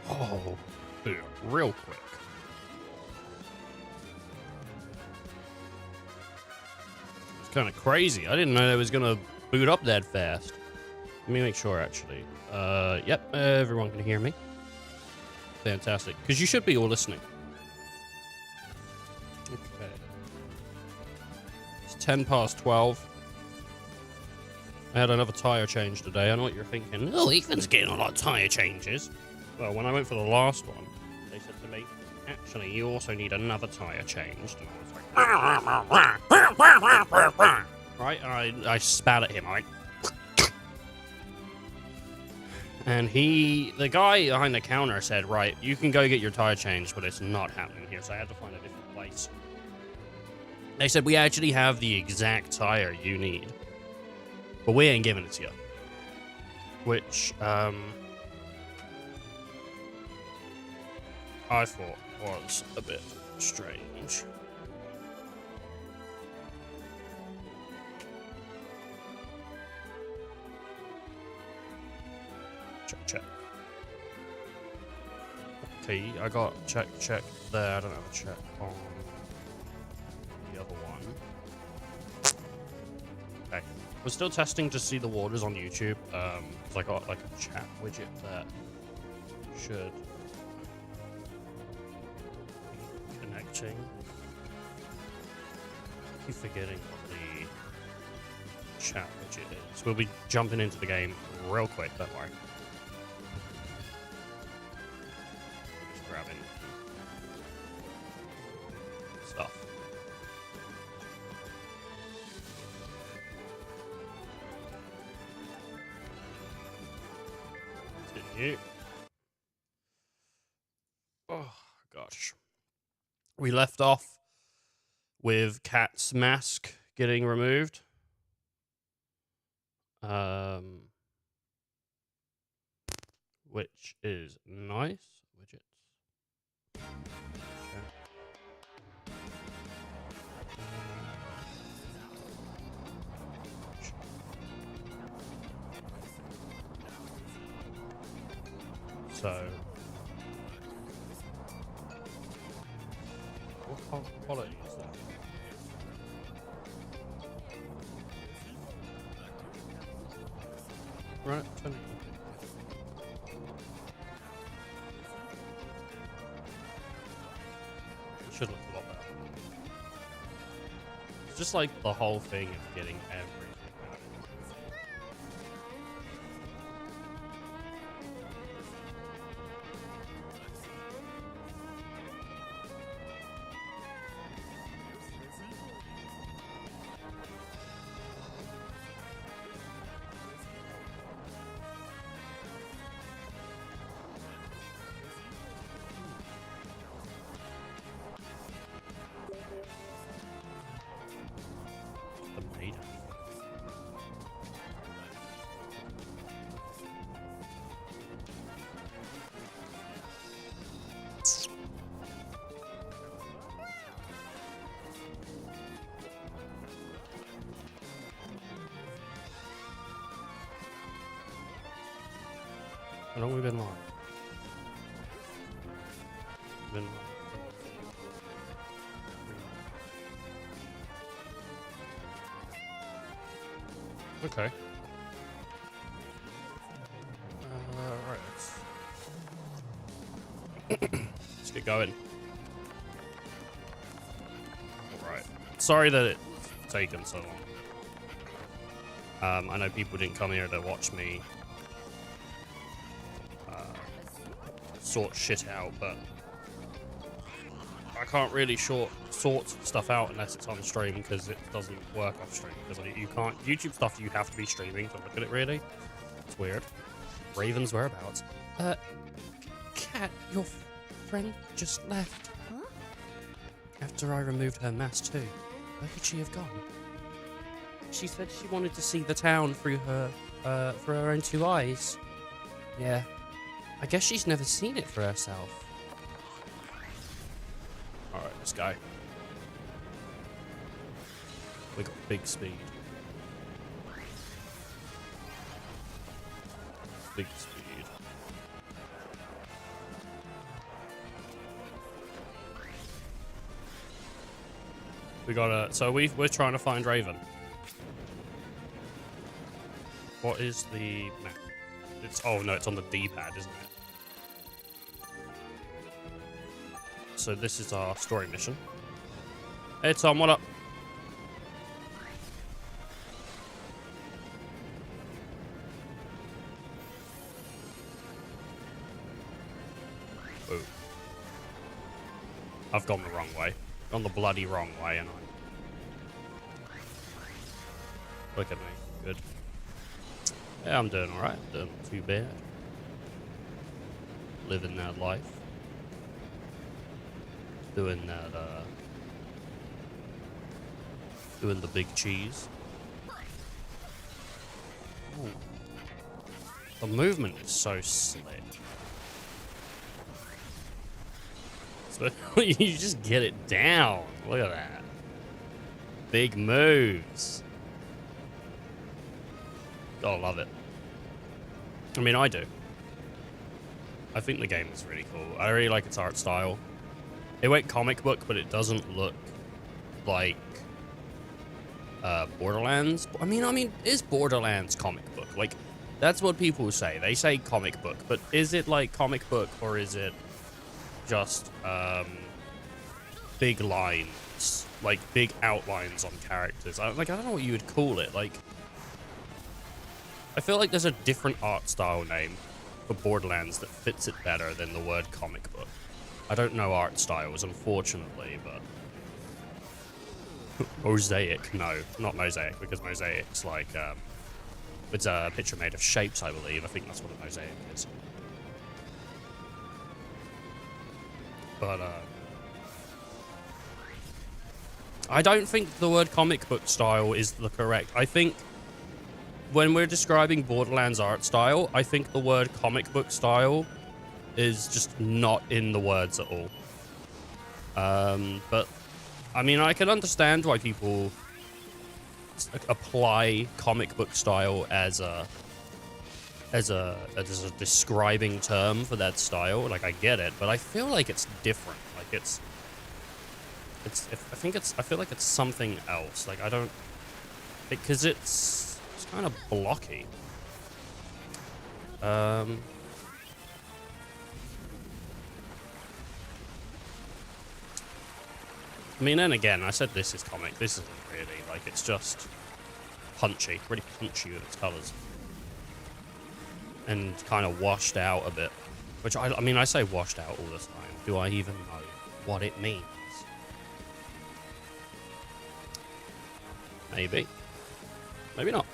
Oh, yeah, real quick. It's kind of crazy. I didn't know it was gonna boot up that fast. Let me make sure, actually. Yep, everyone can hear me. Fantastic, because you should be all listening. Okay. It's 10 past 12. I had another tire change today. I know what you're thinking. Oh, Ethan's getting a lot of tire changes. Well, when I went for the last one, they said to me, actually, you also need another tire changed. And I was like, right? And I spat at him. I went, and the guy behind the counter said, right, you can go get your tire changed, but it's not happening here. So I had to find a different place. They said, we actually have the exact tire you need, but we ain't giving it to you. Which, I thought was a bit strange. Check. Okay, I got check there. I don't have a check on the other one. Okay. We're still testing to see the waters on YouTube. I got like a chat widget that should be connecting. I keep forgetting what the chat widget is. We'll be jumping into the game real quick, don't worry. Just grabbing stuff. Continue. Oh gosh. We left off with Cat's mask getting removed. Which is nice. Widgets. Okay. So, what quality is that? Right, 20. It should look a lot better. It's just like the whole thing of getting everything out. The maiden. How long have we been live? Been live. Okay. Right. Let's get going. Right. Sorry that it's taken so long. I know people didn't come here to watch me sort shit out, but I can't really sort stuff out unless it's on stream because it doesn't work off stream. Because you can't YouTube stuff. You have to be streaming to look at it. Really, it's weird. Raven's whereabouts? Cat, your friend just left. Huh? After I removed her mask too. Where could she have gone? She said she wanted to see the town through her own two eyes. Yeah, I guess she's never seen it for herself. Alright, let's go. We got big speed. Big speed. We gotta... So we're trying to find Raven. What is the map? It's... Oh, no, it's on the D-pad, isn't it? So this is our story mission. Hey, Tom, what up? Ooh. I've gone the wrong way. Gone the bloody wrong way, and I... Look at me. Good. Yeah, I'm doing alright. Doing not too bad. Living that life. Doing that, doing the big cheese. Ooh. The movement is so slick. So you just get it down. Look at that. Big moves. Gotta love it. I mean, I do. I think the game is really cool. I really like its art style. It went comic book, but it doesn't look like Borderlands. I mean, is Borderlands comic book? Like, that's what people say. They say comic book, but is it like comic book, or is it just big lines, like big outlines on characters? I don't know what you would call it. Like, I feel like there's a different art style name for Borderlands that fits it better than the word comic book. I don't know art styles, unfortunately, but... Mosaic. No, not Mosaic, because Mosaic's like, it's a picture made of shapes, I believe. I think that's what a mosaic is. But, I don't think the word comic book style is the correct. I think when we're describing Borderlands art style, I think the word comic book style is just not in the words at all. But I mean, I can understand why people apply comic book style as a describing term for that style. Like, I get it, but I feel like it's different. Like, I feel like it's something else. Like, I don't, because it's kind of blocky. I mean, then again, I said this is comic. This isn't really. Like, it's just punchy. Really punchy with its colors. And kind of washed out a bit. Which, I mean, I say washed out all the time. Do I even know what it means? Maybe. Maybe not.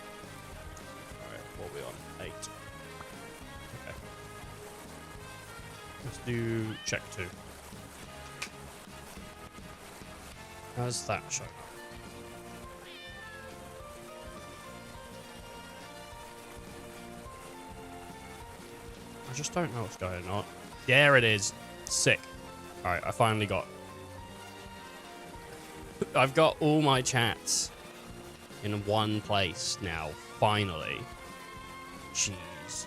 Alright, what are we on? 8. Okay. Let's do check 2. How's that show? I just don't know what's going on. There it is. Sick. Alright, I finally got... I've got all my chats in one place now. Finally. Jeez.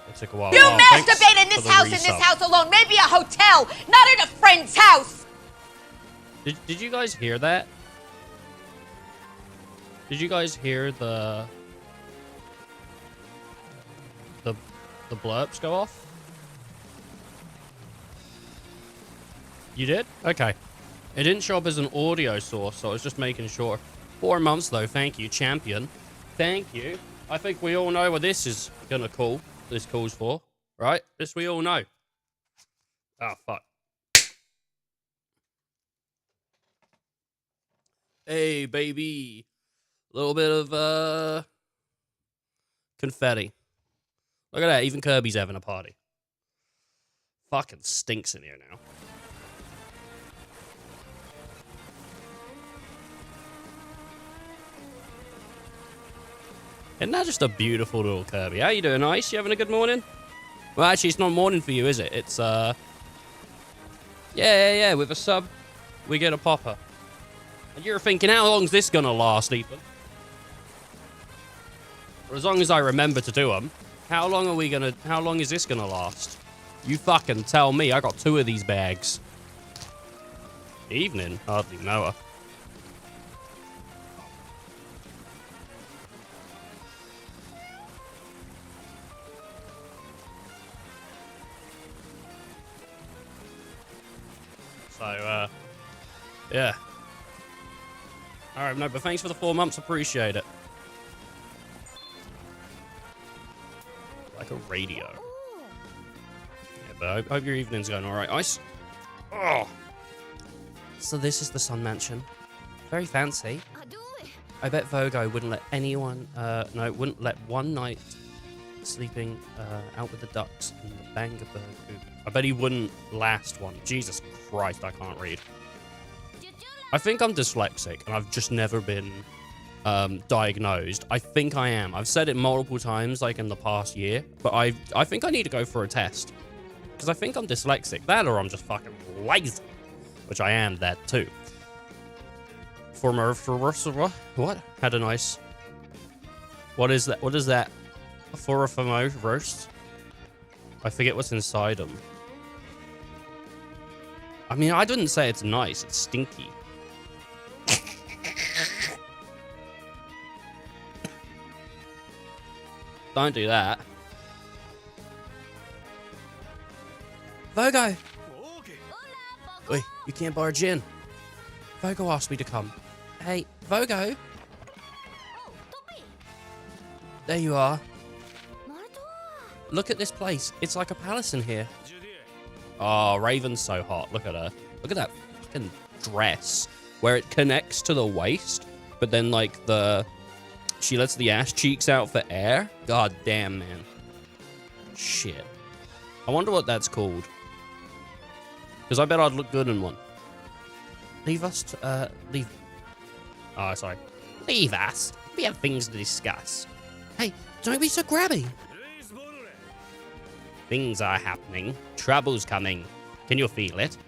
It took a while. You masturbate in this house alone. Maybe a hotel, not in a friend's house. Did you guys hear that? Did you guys hear the blurps go off? You did? Okay. It didn't show up as an audio source, so I was just making sure. 4 months though, thank you, champion. Thank you. I think we all know what this is gonna call. This calls for, right? This we all know. Oh, fuck. Hey, baby. A little bit of, confetti. Look at that. Even Kirby's having a party. Fucking stinks in here now. Isn't that just a beautiful little Kirby? How you doing, Ice? You having a good morning? Well, actually, it's not morning for you, is it? It's, Yeah. With a sub, we get a popper. And you're thinking, how long's this gonna last, Ethan? For as long as I remember to do them. How long is this gonna last? You fucking tell me. I got 2 of these bags. Evening? Hardly know her. So, yeah. All right, no, but thanks for the 4 months. Appreciate it. Like a radio. Yeah, but I hope your evening's going all right. Ice. Oh. So this is the Sun Mansion. Very fancy. I bet Vogo wouldn't let anyone, wouldn't let one night sleeping out with the ducks in the Bangerberg coop. I bet he wouldn't last one. Jesus Christ, I can't read. I think I'm dyslexic, and I've just never been diagnosed. I think I am. I've said it multiple times, like in the past year, but I think I need to go for a test. Because I think I'm dyslexic. That or I'm just fucking lazy. Which I am that too. What? Had a nice... What is that? What is that? For a roast? I forget what's inside them. I mean, I didn't say it's nice. It's stinky. Don't do that. Vogo! Wait, you can't barge in. Vogo asked me to come. Hey, Vogo! There you are. Look at this place. It's like a palace in here. Oh, Raven's so hot. Look at her. Look at that fucking dress. Where it connects to the waist, but then, like, she lets the ass cheeks out for air. God damn, man. Shit. I wonder what that's called. Because I bet I'd look good in one. Leave us, leave... Oh, sorry. Leave us. We have things to discuss. Hey, don't be so grabby. Things are happening. Trouble's coming. Can you feel it?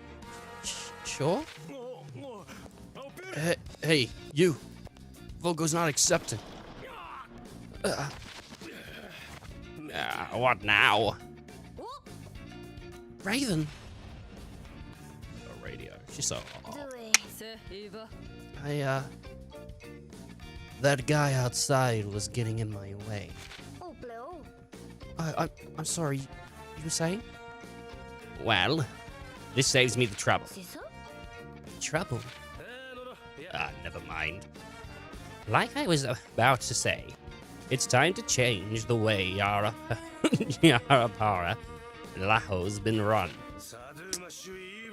Sure. Hey, you. Vogo's not accepting. What now? Raven. The radio. She's so hot. That guy outside was getting in my way. I'm sorry. You were saying? Well, this saves me the trouble. Trouble? Never mind. Like I was about to say, it's time to change the way Yarapara Laho's been run.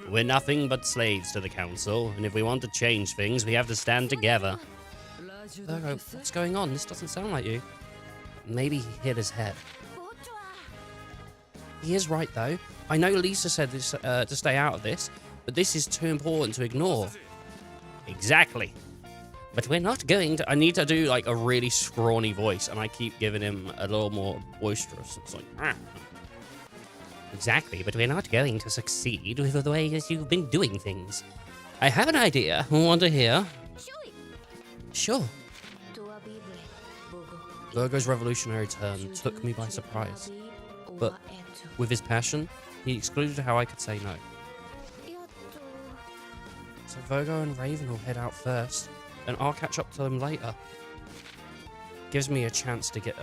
We're nothing but slaves to the council, and if we want to change things, we have to stand together. What's going on? This doesn't sound like you. Maybe he hit his head. He is right, though. I know Lisa said this, to stay out of this, but this is too important to ignore. Exactly. But we're not going to... I need to do, like, a really scrawny voice, and I keep giving him a little more boisterous. It's like... Ah. Exactly, but we're not going to succeed with the way as you've been doing things. I have an idea. Want to hear? Sure. Virgo's revolutionary turn took me by surprise. But with his passion, he excluded how I could say no. So Virgo and Raven will head out first, and I'll catch up to them later. Gives me a chance to get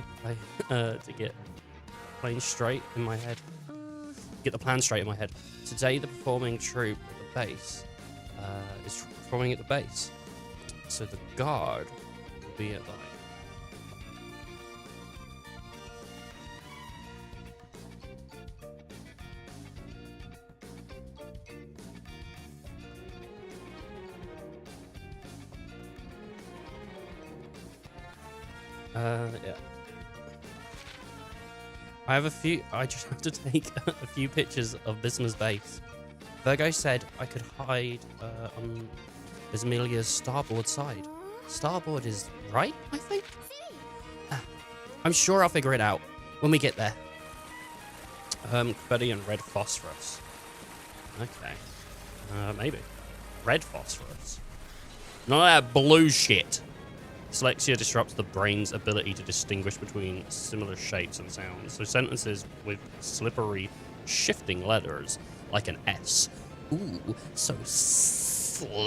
plane straight in my head. Get the plan straight in my head. Today, the performing troupe at the base is performing at the base. So the guard will be at yeah. I just have to take a few pictures of Bisma's base. Virgo said I could hide on Bismilia's starboard side. Starboard is right, I think? I'm sure I'll figure it out when we get there. Confetti and red phosphorus. Okay. Maybe. Red phosphorus. None of that blue shit. Dyslexia disrupts the brain's ability to distinguish between similar shapes and sounds. So sentences with slippery, shifting letters, like an S. Ooh, so slip-dippery.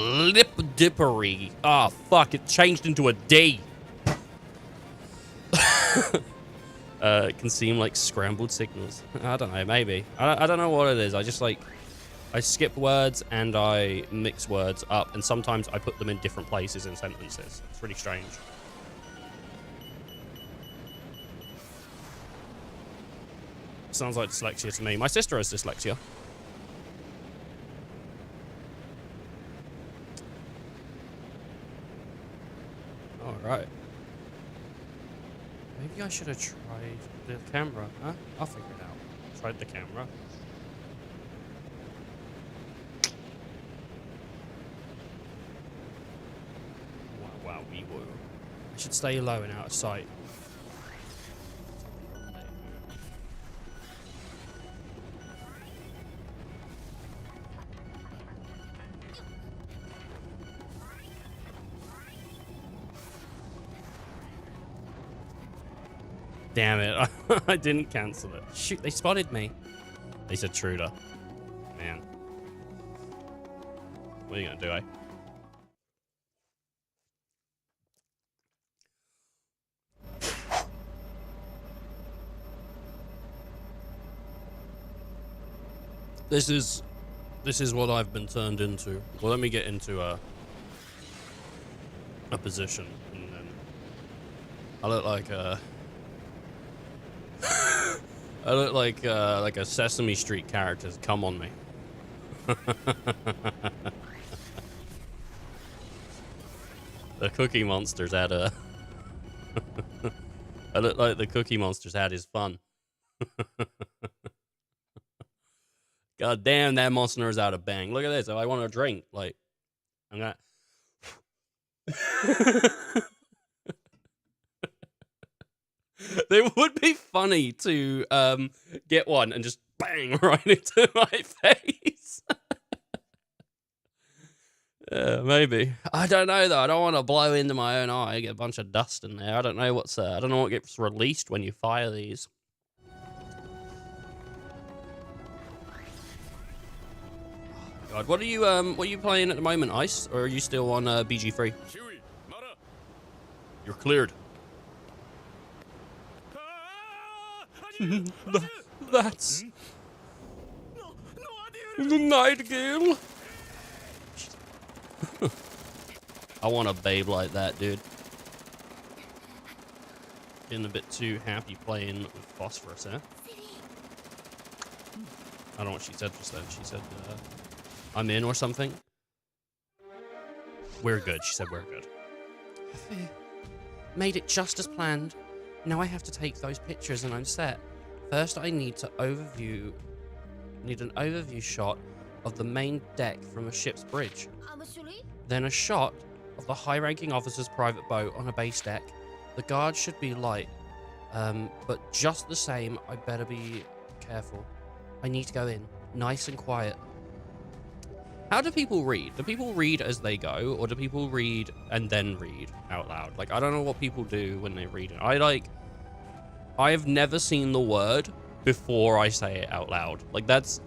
Ah, oh, fuck, it changed into a D. It can seem like scrambled signals. I don't know, maybe. I don't know what it is. I just like... I skip words and I mix words up, and sometimes I put them in different places in sentences. It's really strange. Sounds like dyslexia to me. My sister has dyslexia. All right. Maybe I should have tried the camera, huh? I'll figure it out. Tried the camera. Wow, we were. I should stay low and out of sight. Damn it. I didn't cancel it. Shoot, they spotted me. They said Truder. Man. What are you gonna do, eh? This is what I've been turned into. Well, let me get into a position, and then I look like a I look like a Sesame Street character. Come on me. The Cookie Monster's had a I look like the Cookie Monster's had his fun. God damn, that monster is out of bang. Look at this. If I want a drink, like, I'm gonna. It would be funny to get one and just bang right into my face. Maybe. I don't know though. I don't want to blow into my own eye. Get a bunch of dust in there. I don't know what's. I don't know what gets released when you fire these. God, what are you playing at the moment, Ice? Or are you still on BG3? You're cleared. That's the Nightingale. I want a babe like that, dude. Getting a bit too happy playing with phosphorus, eh? I don't know what she said just then. She said, I'm in or something. We're good. She said we're good. Made it just as planned. Now I have to take those pictures and I'm set. First, I need an overview shot of the main deck from a ship's bridge. Then a shot of the high-ranking officer's private boat on a base deck. The guards should be light, but just the same, I better be careful. I need to go in, nice and quiet. How do people read? Do people read as they go, or do people read and then read out loud? Like, I don't know what people do when they read it. I have never seen the word before I say it out loud. Like, that's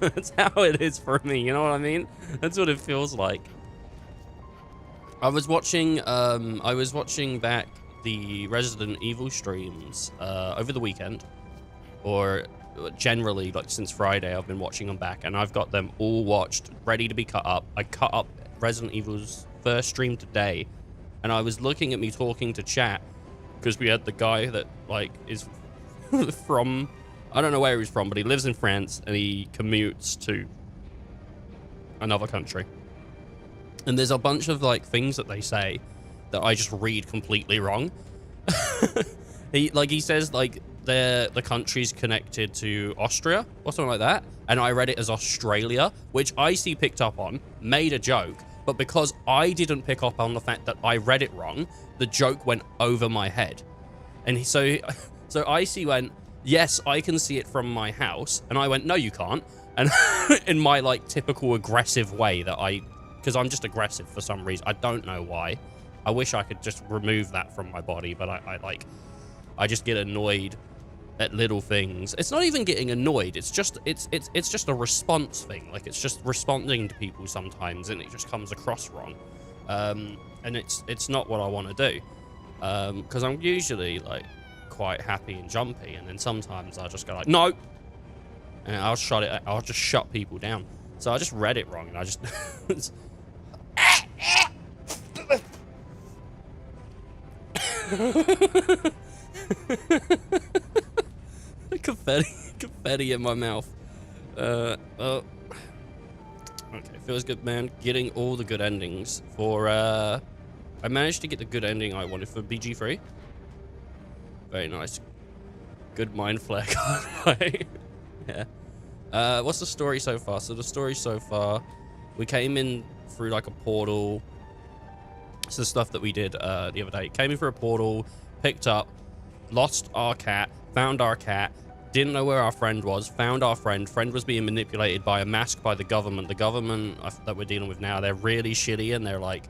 that's how it is for me, you know what I mean? That's what it feels like. I was watching back the Resident Evil streams over the weekend, or generally, like, since Friday, I've been watching them back, and I've got them all watched, ready to be cut up. I cut up Resident Evil's first stream today, and I was looking at me talking to chat, because we had the guy that, like, is from, I don't know where he's from, but he lives in France, and he commutes to another country. And there's a bunch of, like, things that they say that I just read completely wrong. He says, like, the country's connected to Austria or something like that, and I read it as Australia, which Icy picked up on, made a joke, but because I didn't pick up on the fact that I read it wrong, the joke went over my head. And so Icy went, yes, I can see it from my house, and I went, no, you can't. And in my, like, typical aggressive way that because I'm just aggressive for some reason. I don't know why. I wish I could just remove that from my body, but I just get annoyed at little things. It's not even getting annoyed. It's just a response thing. Like, it's just responding to people sometimes, and it just comes across wrong. And it's not what I want to do. Because I'm usually, like, quite happy and jumpy, and then sometimes I just go like, no, and I'll just shut people down. So I just read it wrong, and I just confetti in my mouth. Okay, feels good, man. Getting all the good endings for I managed to get the good ending I wanted for BG3. Very nice. Good mind flare card, right? Yeah. What's the story so far? So the story so far, we came in through like a portal. It's the stuff that we did the other day. Came in through a portal, picked up, lost our cat, found our cat, didn't know where our friend was, found our friend. Friend was being manipulated by a mask by the government. The government that we're dealing with now, they're really shitty, and they're like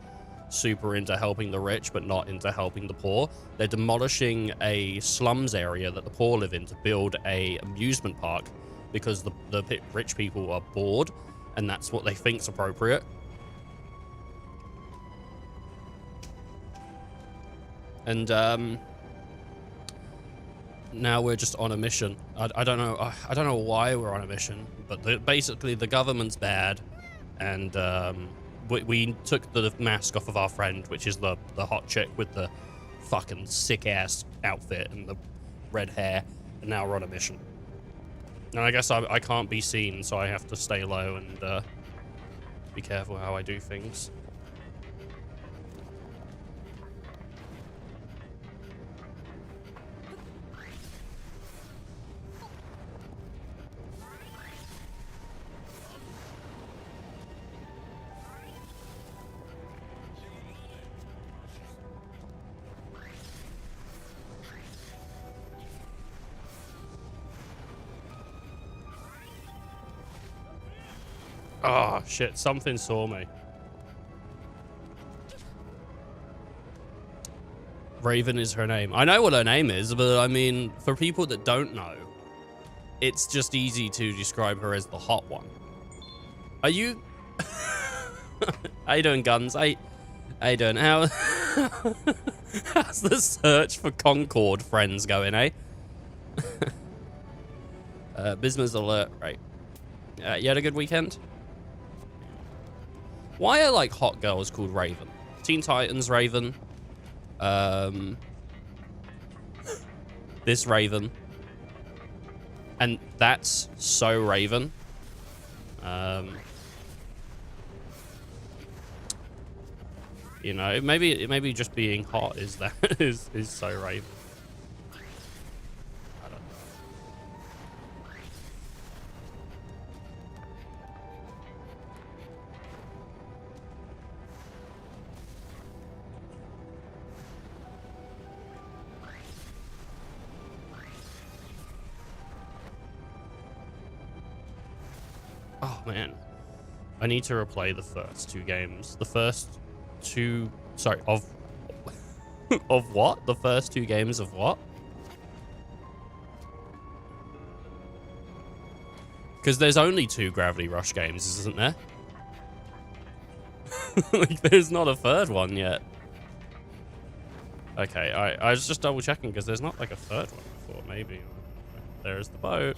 super into helping the rich, but not into helping the poor. They're demolishing a slums area that the poor live in to build a amusement park because the rich people are bored, and that's what they think's appropriate. And now we're just on a mission. I don't know why we're on a mission, but basically the government's bad, and we took the mask off of our friend, which is the hot chick with the fucking sick ass outfit and the red hair, and now we're on a mission. And I guess I can't be seen, so I have to stay low and be careful how I do things. Oh, shit. Something saw me. Raven is her name. I know what her name is, but I mean, for people that don't know, it's just easy to describe her as the hot one. Are you... How you doing, Guns? How you doing? How's the search for Concord friends going, eh? Bismar's alert, right. You had a good weekend? Why are, like, hot girls called Raven? Teen Titans Raven. This Raven. And that's so Raven. You know, maybe just being hot is that is so Raven. I don't know. Oh man, I need to replay the first two games. The first two, sorry, of of what? The first two games of what? Because there's only two Gravity Rush games, isn't there? Like, there's not a third one yet. Okay, I was just double checking because there's not like a third one before. Maybe there's the boat.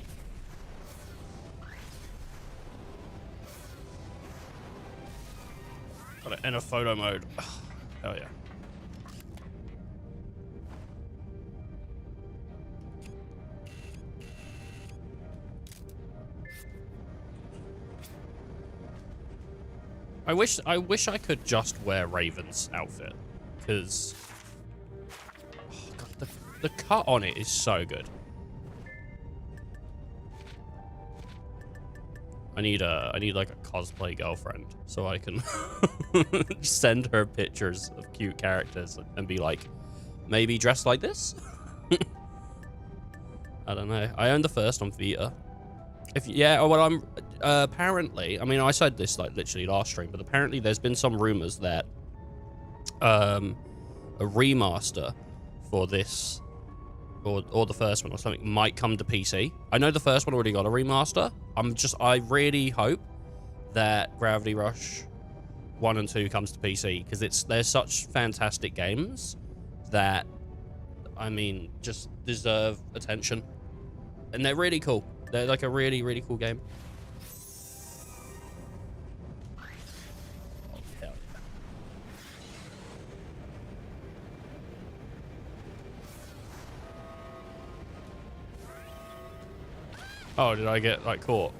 Got it in a photo mode. Hell yeah. I wish I could just wear Raven's outfit, because oh God, the cut on it is so good. I need like a cosplay girlfriend so I can send her pictures of cute characters and be like, maybe dress like this. I don't know. I own the first on Vita. Well, I'm apparently, I mean, I said this like literally last stream, but apparently there's been some rumors that a remaster for this or the first one or something might come to PC. I know the first one already got a remaster. I really hope that Gravity Rush 1 and 2 comes to PC, because they're such fantastic games that, I mean, just deserve attention. And they're really cool. They're like a really, really cool game. Oh, hell yeah. Oh, did I get like caught?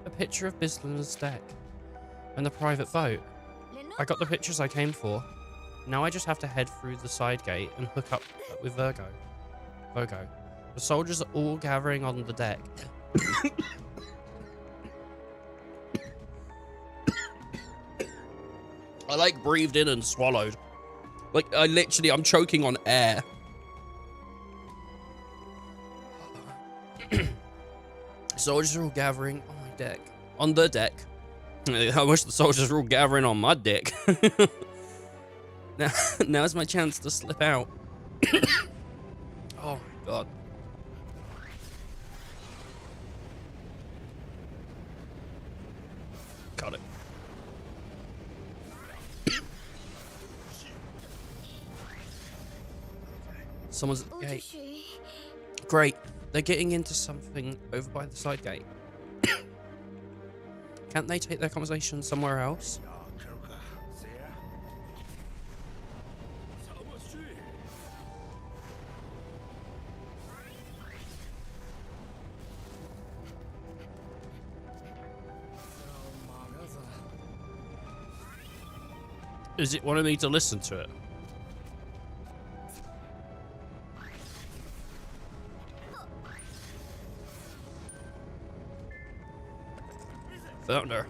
A picture of Bislin's deck and the private boat. I got the pictures I came for. Now I just have to head through the side gate and hook up with Virgo. The soldiers are all gathering on the deck. I like breathed in and swallowed. Like I'm choking on air. Soldiers are all gathering on my deck. On the deck. I wish the soldiers were all gathering on my deck. Now's my chance to slip out. Oh my god. Got it. Someone's at the gate. Great. They're getting into something over by the side gate. Can't they take their conversation somewhere else? Is it wanting me to listen to it? Found her.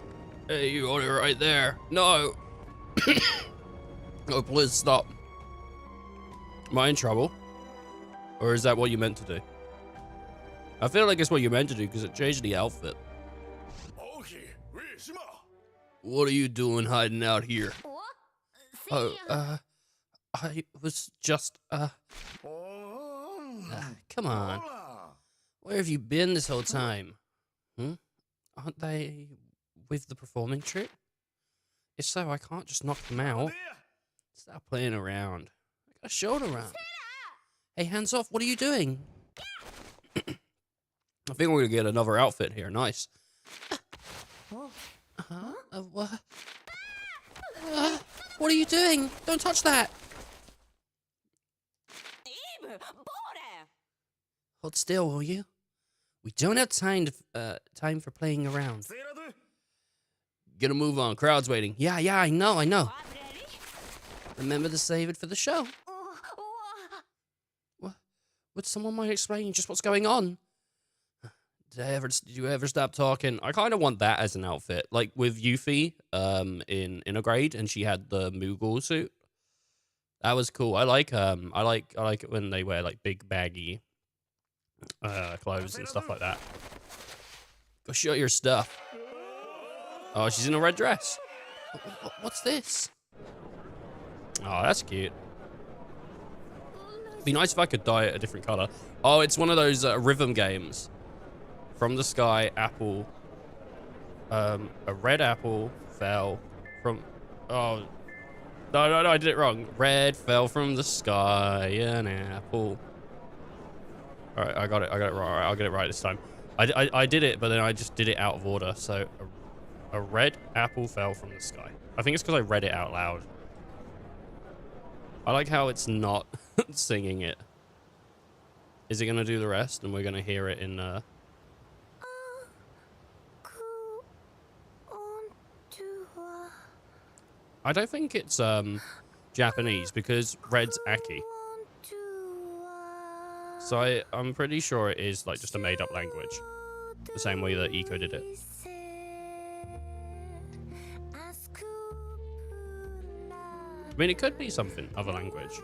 Hey, you hold it right there. No. Oh, please stop. Am I in trouble? Or is that what you meant to do? I feel like it's what you meant to do because it changed the outfit. What are you doing hiding out here? Oh, I was just, come on. Where have you been this whole time? Aren't they with the performing troupe? If so, I can't just knock them out. Stop playing around. I got a show to run. Hey, hands off. What are you doing? I think we're going to get another outfit here. Nice. What? What are you doing? Don't touch that. Hold still, will you? We don't have time for playing around. Gonna move on. Crowd's waiting. Yeah, I know. Remember to save it for the show. What? Would someone mind explaining just what's going on? Did you ever stop talking? I kind of want that as an outfit, like with Yuffie, in Intergrade, and she had the Moogle suit. That was cool. I like it when they wear like big baggy clothes and stuff like that. Go show your stuff. Oh, she's in a red dress. What's this? Oh, that's cute. It'd be nice if I could dye it a different color. Oh, it's one of those rhythm games. From the sky, apple. A red apple fell from... Oh. No, I did it wrong. Red fell from the sky, an apple. All right, I got it wrong. All right, I'll get it right this time. I did it, but then I just did it out of order. So a red apple fell from the sky. I think it's because I read it out loud. I like how it's not singing it. Is it going to do the rest? And we're going to hear it in... I don't think it's Japanese because red's Aki. So I'm pretty sure it is like just a made-up language. The same way that Eco did it. I mean, it could be something, other language.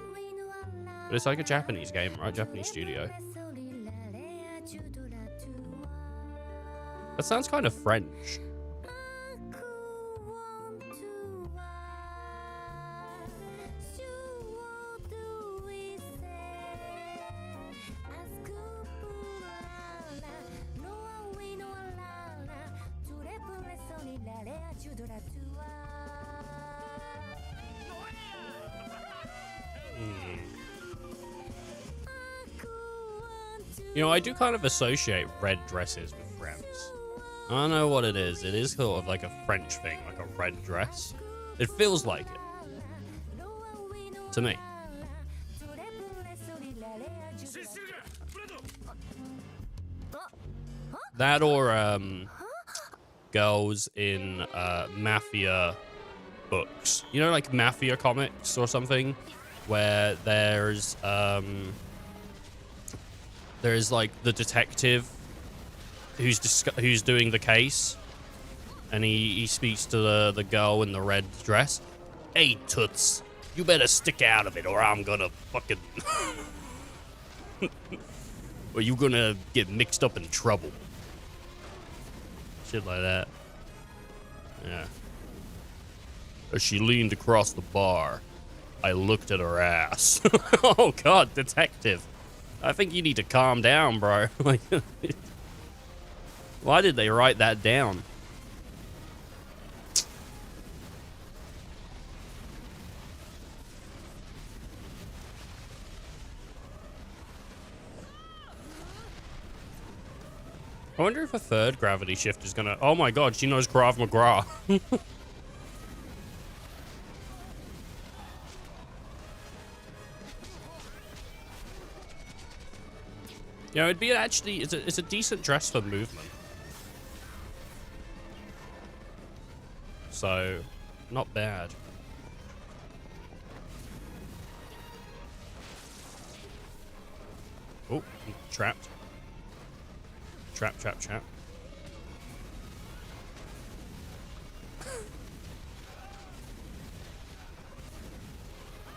But it's like a Japanese game, right? Japanese studio. That sounds kind of French. You know, I do kind of associate red dresses with friends. I don't know what it is. It is sort of like a French thing, like a red dress. It feels like it. To me. That or, girls in, mafia books. You know, like mafia comics or something? Where there's like the detective who's doing the case, and he speaks to the girl in the red dress. Hey, Toots, you better stick out of it, or I'm gonna fucking, or you gonna get mixed up in trouble. Shit like that. Yeah. As she leaned across the bar, I looked at her ass. Oh God, detective. I think you need to calm down, bro. Like, why did they write that down? I wonder if a third gravity shift is gonna... Oh my God, she knows Krav Maga. You know, it'd be actually... It's a decent dress for movement. So, not bad. Oh, I'm trapped. Trap.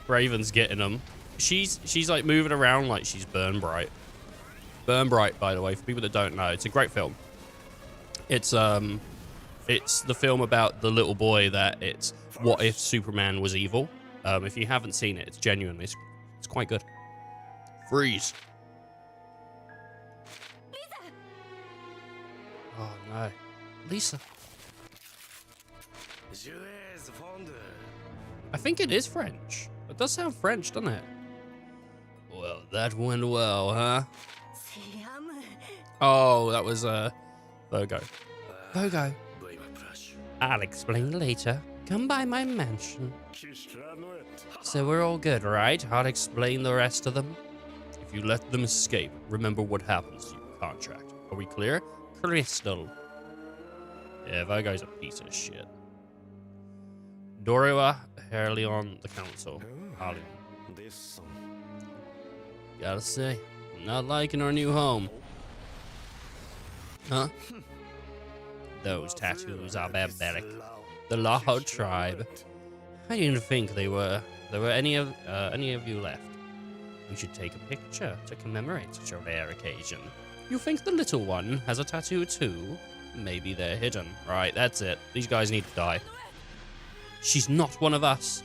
Raven's getting them. She's like moving around like she's Burn Bright. Burn Bright, by the way, for people that don't know, it's a great film. It's the film about the little boy that it's what if Superman was evil. If you haven't seen it, it's genuinely it's quite good. Freeze. Oh no, Lisa. I think it is French. It does sound French, doesn't it? Well, that went well, huh? Oh, that was Virgo. Virgo. I'll explain later. Come by my mansion. So we're all good, right? I'll explain the rest of them. If you let them escape, remember what happens to your contract. Are we clear? Crystal. Yeah, Virgo's a piece of shit. Doriwa, Herleon, the council. Harleon. Gotta say, I'm not liking our new home. Huh? Those tattoos are barbaric. The Laho tribe. I didn't think there were any of you left. We should take a picture to commemorate such a rare occasion. You think the little one has a tattoo too? Maybe they're hidden. Right, that's it. These guys need to die. She's not one of us.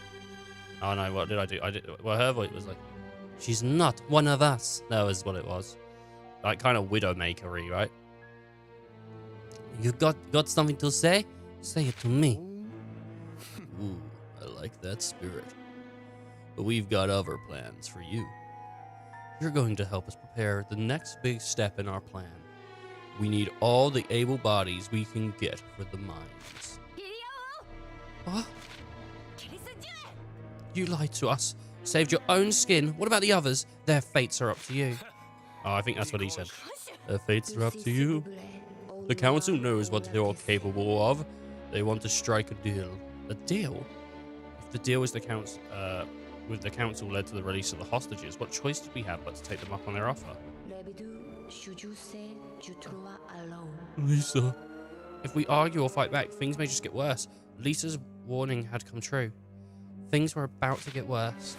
Oh no, what did I do? Well, her voice was like, she's not one of us. That was what it was. Like kind of Widowmaker-y, right? You got something to say? Say it to me. Ooh, I like that spirit. But we've got other plans for you. You're going to help us prepare the next big step in our plan. We need all the able bodies we can get for the mines. What? You lied to us. Saved your own skin. What about the others? Their fates are up to you. Oh, I think that's what he said. Their fates are up to you. The council knows what they're all capable of. They want to strike a deal. A deal? If the deal with the council led to the release of the hostages, what choice did we have but to take them up on their offer? Lisa. If we argue or fight back, things may just get worse. Lisa's warning had come true. Things were about to get worse.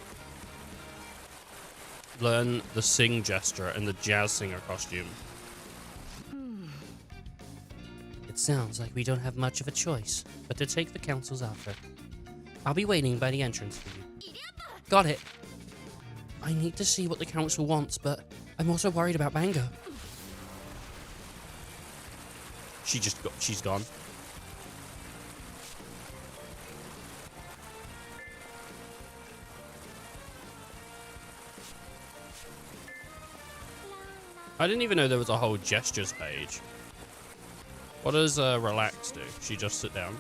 Learn the sing gesture and the jazz singer costume. It sounds like we don't have much of a choice but to take the council's offer. I'll be waiting by the entrance for you. Got it. I need to see what the council wants, but I'm also worried about Mango. She's gone. I didn't even know there was a whole gestures page. What does relax do? She just sit down?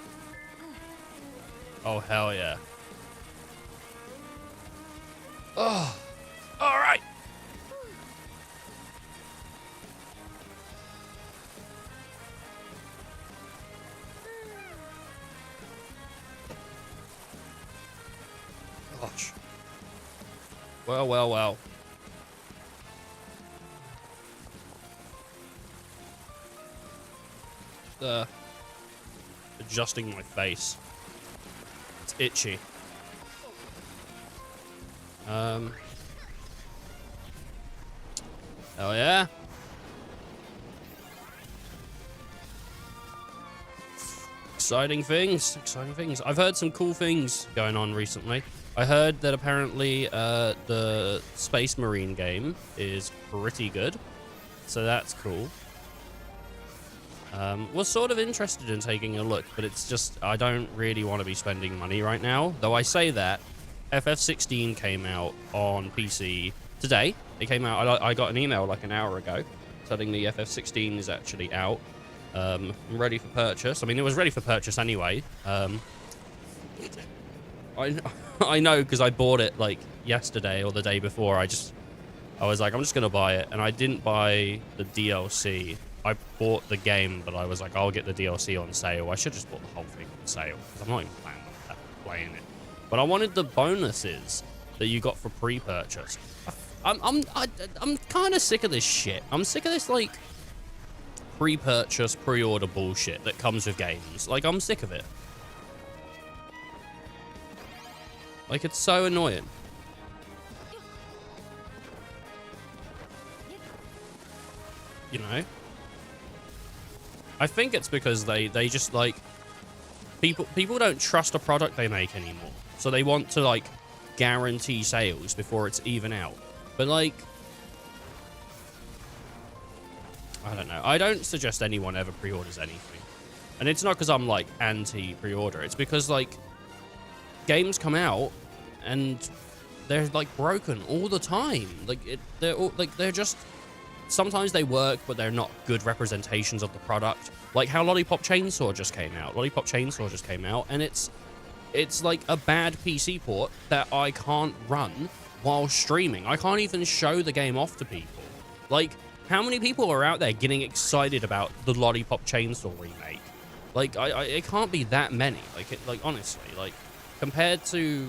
Oh, hell yeah. Oh, all right. Gosh. Well, well, well. Adjusting my face. It's itchy. Oh yeah. Exciting things. Exciting things. I've heard some cool things going on recently. I heard that apparently the Space Marine game is pretty good. So that's cool. Was sort of interested in taking a look, but it's just, I don't really want to be spending money right now. Though I say that, FF16 came out on PC today. It came out, I got an email like an hour ago telling me FF16 is actually out. I'm ready for purchase. I mean, it was ready for purchase anyway. I know because I bought it like yesterday or the day before. I was like, I'm just going to buy it. And I didn't buy the DLC. I bought the game, but I was like, I'll get the DLC on sale. I should just bought the whole thing on sale because I'm not even playing it. But I wanted the bonuses that you got for pre-purchase. I'm kind of sick of this shit. I'm sick of this like pre-purchase, pre-order bullshit that comes with games. Like, I'm sick of it. Like, it's so annoying. You know? I think it's because they just like people don't trust a product they make anymore. So they want to like guarantee sales before it's even out. But like, I don't know. I don't suggest anyone ever pre-orders anything. And it's not because I'm like anti pre-order. It's because like games come out and they're like broken all the time. Like they're just, sometimes they work, but they're not good representations of the product. Like how Lollipop Chainsaw just came out. Lollipop Chainsaw just came out, and it's like a bad PC port that I can't run while streaming. I can't even show the game off to people. Like, how many people are out there getting excited about the Lollipop Chainsaw remake? Like, it can't be that many. Like honestly, like compared to,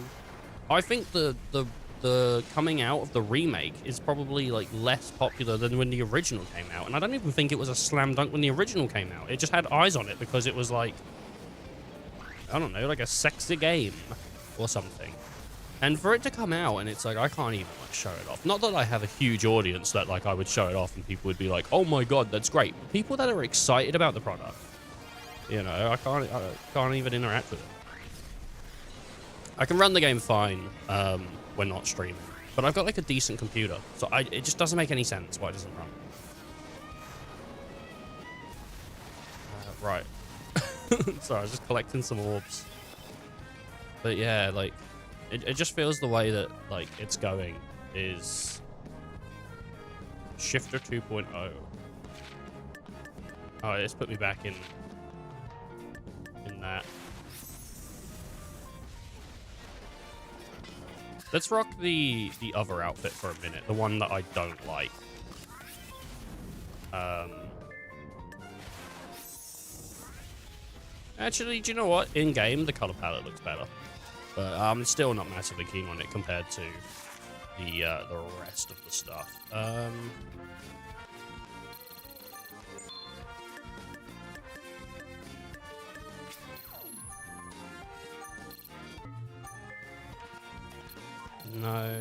I think the coming out of the remake is probably like less popular than when the original came out. And I don't even think it was a slam dunk when the original came out. It just had eyes on it because it was like, I don't know, like a sexy game or something. And for it to come out and it's like, I can't even like show it off. Not that I have a huge audience that like I would show it off and people would be like, oh my God, that's great. But people that are excited about the product, you know, I can't even interact with it. I can run the game fine when not streaming, but I've got like a decent computer, so it just doesn't make any sense why it doesn't run. Right. Sorry, I was just collecting some orbs. But yeah, like, it just feels the way that like it's going is Shifter 2.0. Oh, it's put me back in that. Let's rock the other outfit for a minute, the one that I don't like. Actually, do you know what? In game, the color palette looks better, but I'm still not massively keen on it compared to the rest of the stuff. No.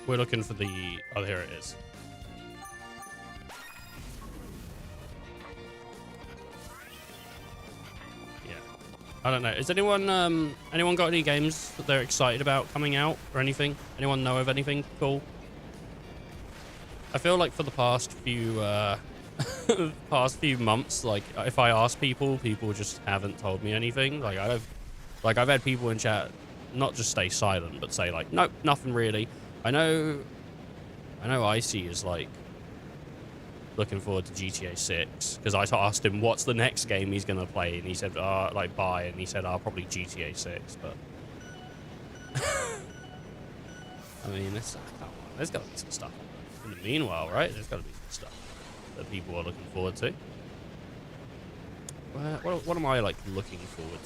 We're looking for the... Oh, here it is. Yeah. I don't know. Is anyone got any games that they're excited about coming out or anything? Anyone know of anything cool? I feel like for the past few months, like if I ask people just haven't told me anything. Like I've had people in chat not just stay silent, but say like, nope, nothing really. I know Icy is like looking forward to GTA 6 because I asked him what's the next game he's gonna play, and he said like buy, and he said probably GTA 6. But I mean, come on, there's got to be some stuff in the meanwhile, right? There's got to be some stuff that people are looking forward to. What am I like looking forward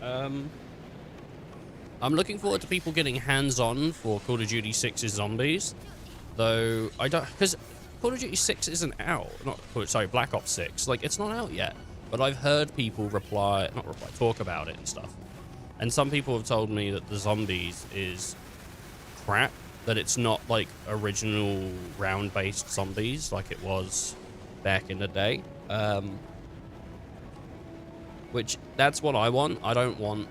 to? I'm looking forward to people getting hands-on for Call of Duty 6's Zombies, though I don't, because Call of Duty 6 isn't out. Black Ops 6, like it's not out yet. But I've heard people talk about it and stuff. And some people have told me that the Zombies is crap, that it's not like original round-based Zombies like it was back in the day. Which, that's what I want. I don't want...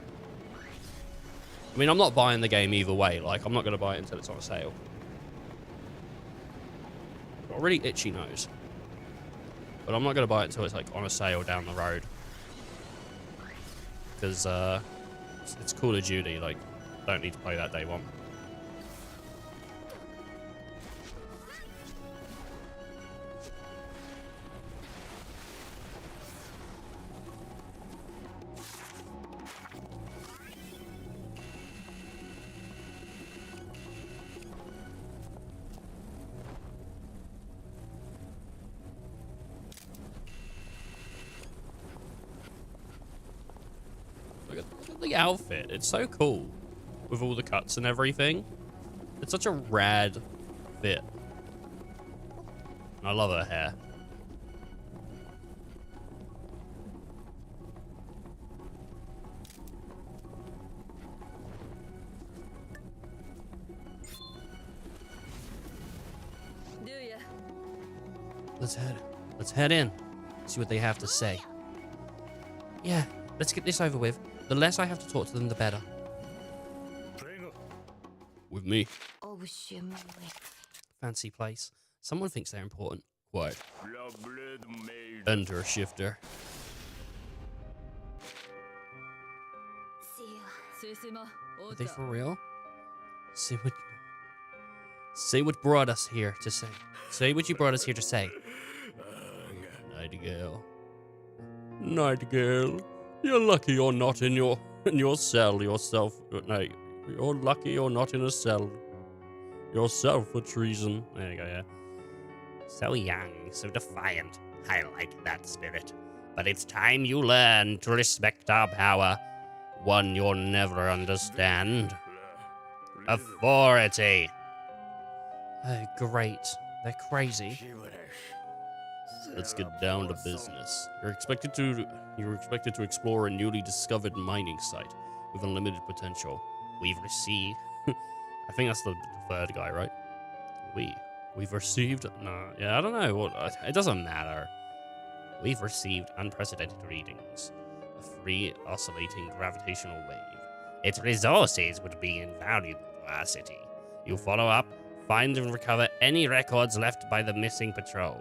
I mean, I'm not buying the game either way. Like, I'm not going to buy it until it's on a sale. Got a really itchy nose. But I'm not going to buy it until it's, like, on a sale down the road. Because, it's Call of Duty. Like, don't need to play that day one. Look at the outfit. It's so cool with all the cuts and everything. It's such a rad fit. I love her hair. Let's head in. See what they have to say. Yeah, let's get this over with. The less I have to talk to them, the better. With me. Fancy place. Someone thinks they're important. Quiet. Enter, shifter. Are they for real? Say what brought us here to say. Say what you brought us here to say. Nightingale. Nightingale. You're lucky you're not in your cell yourself. No, you're lucky you're not in a cell yourself for treason. There you go, yeah. So young, so defiant. I like that spirit. But it's time you learn to respect our power. One you'll never understand. Authority. Oh, great. They're crazy. Let's get down to business. You're expected to explore a newly discovered mining site with unlimited potential. We've received... I think that's the third guy, right? We've received... No, yeah, I don't know. It doesn't matter. We've received unprecedented readings. A free oscillating gravitational wave. Its resources would be invaluable to our city. You follow up, find and recover any records left by the missing patrol.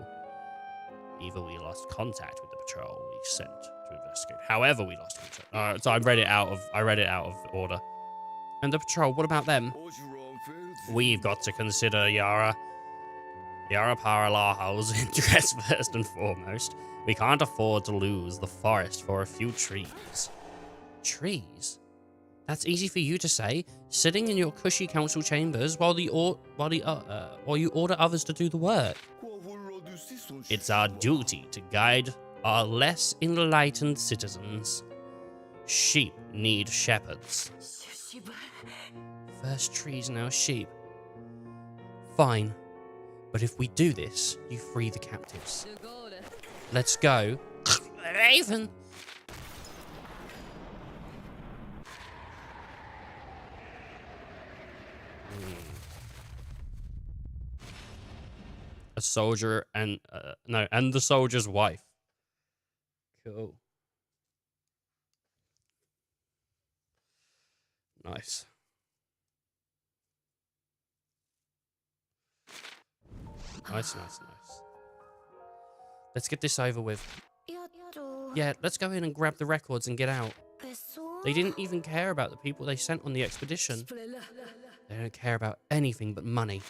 Either we lost contact with the patrol we sent to investigate. However, we lost contact. So I read it out of order. And the patrol, what about them? We've got to consider Yara Paralaho's interest first and foremost. We can't afford to lose the forest for a few trees. Trees? That's easy for you to say, sitting in your cushy council chambers while you order others to do the work. It's our duty to guide our less enlightened citizens. Sheep need shepherds. First trees, now sheep. Fine. But if we do this, you free the captives. Let's go. Raven! A soldier and and the soldier's wife. Cool. Nice. Nice. Let's get this over with. Yeah, let's go in and grab the records and get out. They didn't even care about the people they sent on the expedition. They don't care about anything but money.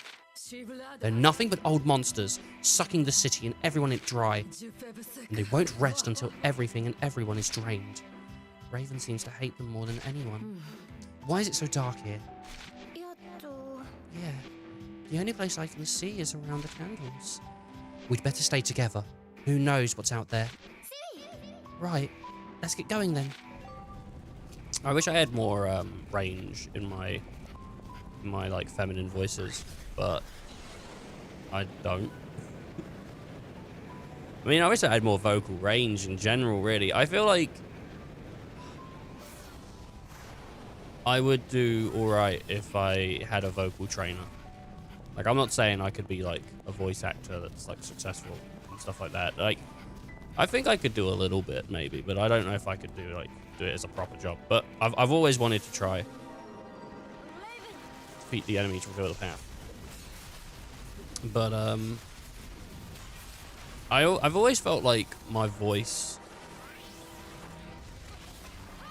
They're nothing but old monsters, sucking the city and everyone in it dry. And they won't rest until everything and everyone is drained. Raven seems to hate them more than anyone. Why is it so dark here? Yeah, the only place I can see is around the candles. We'd better stay together. Who knows what's out there? Right, let's get going then. I wish I had more range in my like feminine voices, but I don't. I mean, I wish I had more vocal range in general, really. I feel like I would do alright if I had a vocal trainer. Like, I'm not saying I could be, like, a voice actor that's, like, successful and stuff like that. Like, I think I could do a little bit, maybe, but I don't know if I could do it as a proper job. But I've always wanted to try. Defeat the enemy to reveal the path. But, I've always felt like my voice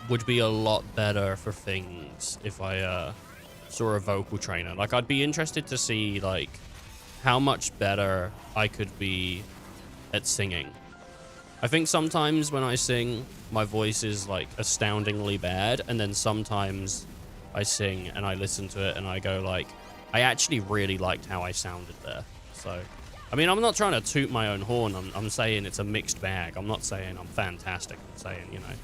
would be a lot better for things if I saw a vocal trainer. Like, I'd be interested to see like how much better I could be at singing. I think sometimes when I sing, my voice is like astoundingly bad, and then sometimes I sing and I listen to it and I go like, I actually really liked how I sounded there. So, I mean, I'm not trying to toot my own horn. I'm saying it's a mixed bag. I'm not saying I'm fantastic. I'm saying, you know,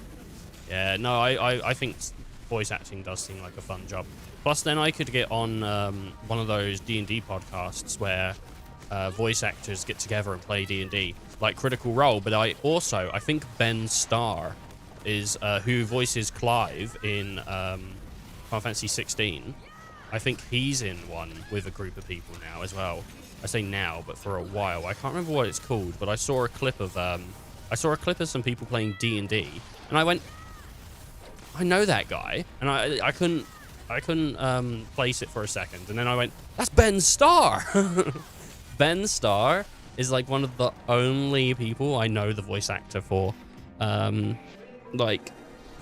yeah, no, I think voice acting does seem like a fun job. Plus, then I could get on one of those D&D podcasts where voice actors get together and play D&D, like Critical Role. But I think Ben Starr is who voices Clive in Final Fantasy 16. I think he's in one with a group of people now as well. I say now, but for a while. I can't remember what it's called, but I saw a clip of some people playing D&D, and I went, I know that guy, and I couldn't place it for a second, and then I went, that's Ben Starr. Ben Starr is like one of the only people I know the voice actor for, like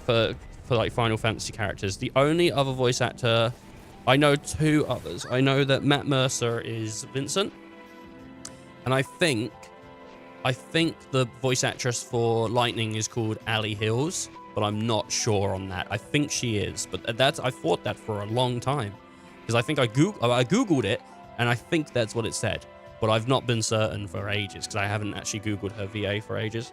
for like Final Fantasy characters. The only other voice actor, I know two others. I know that Matt Mercer is Vincent, and I think the voice actress for Lightning is called Ali Hills, but I'm not sure on that. I think she is, but I thought that for a long time, because I think I googled it, and I think that's what it said, but I've not been certain for ages because I haven't actually googled her VA for ages.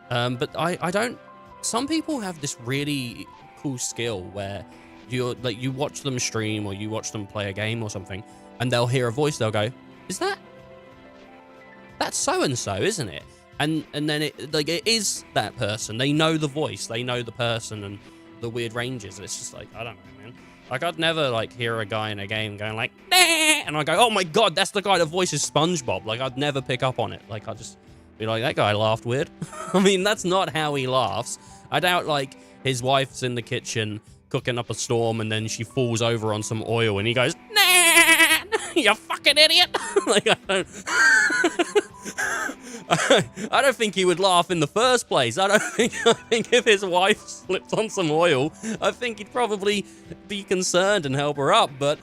But I don't. Some people have this really cool skill where you watch them stream or you watch them play a game or something, and they'll hear a voice. They'll go, that's so and so, isn't it? And then it is that person. They know the voice, they know the person and the weird ranges. It's just like, I don't know, man. Like, I'd never like hear a guy in a game going like, nah! And I go, oh my god, that's the guy that voices SpongeBob. Like, I'd never pick up on it. Like, I'd just be like, that guy laughed weird. I mean, that's not how he laughs. I doubt like his wife's in the kitchen cooking up a storm and then she falls over on some oil and he goes, nah, you fucking idiot. Like, I don't think he would laugh in the first place. I think if his wife slipped on some oil, I think he'd probably be concerned and help her up, but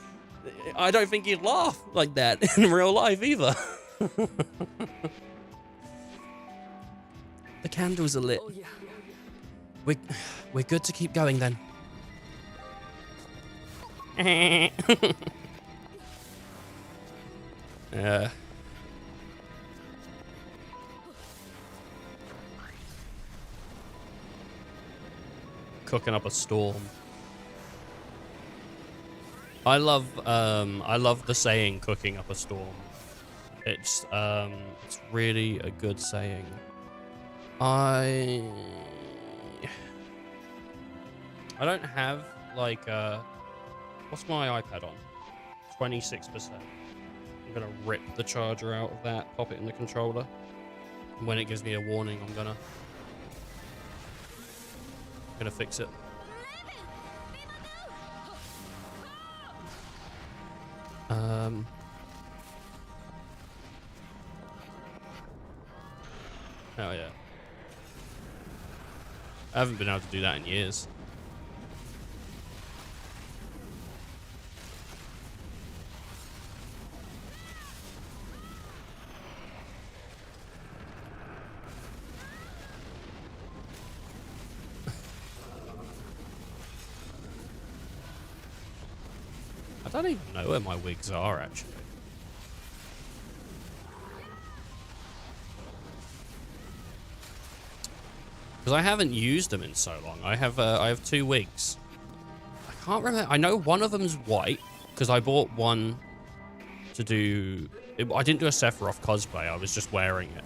I don't think he'd laugh like that in real life either. The candles are lit. We're good to keep going then. Cooking up a storm. I love the saying "cooking up a storm." It's really a good saying. I don't have like what's my iPad on? 26%. I'm gonna rip the charger out of that, pop it in the controller. And when it gives me a warning, I'm gonna fix it. Oh yeah. I haven't been able to do that in years. I don't even know where my wigs are, actually. Because I haven't used them in so long. I have 2 wigs. I can't remember. I know one of them's white, because I bought one to do... I didn't do a Sephiroth cosplay. I was just wearing it.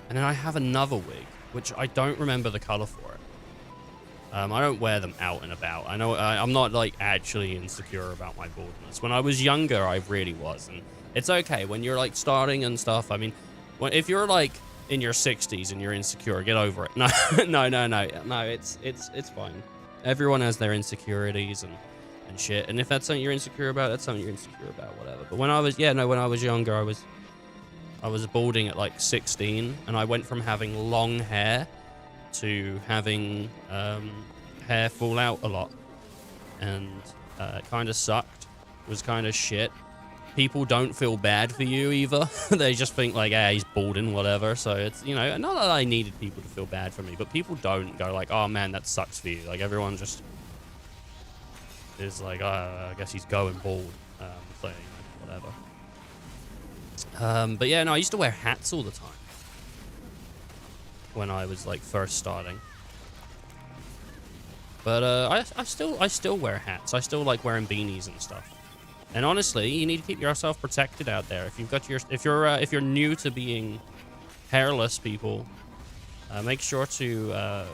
And then I have another wig, which I don't remember the color for it. I don't wear them out and about. I know I'm not like actually insecure about my baldness. When I was younger, I really was, and it's okay when you're like starting and stuff. I mean, if you're like in your 60s and you're insecure, get over it. No, no. It's fine. Everyone has their insecurities and shit. And if that's something you're insecure about, that's something you're insecure about. Whatever. But when I was when I was younger, I was balding at like 16, and I went from having long hair to having hair fall out a lot, and it kind of sucked. It was kind of shit. People don't feel bad for you either. They just think like, yeah, he's balding, whatever. So it's, you know, not that I needed people to feel bad for me, but people don't go like, oh man, that sucks for you. Like everyone just is like, I guess he's going bald. So, you know, whatever. But yeah, no, I used to wear hats all the time when I was like first starting. But I still wear hats. I still like wearing beanies and stuff. And honestly, you need to keep yourself protected out there. If you've got if you're new to being hairless, people, make sure to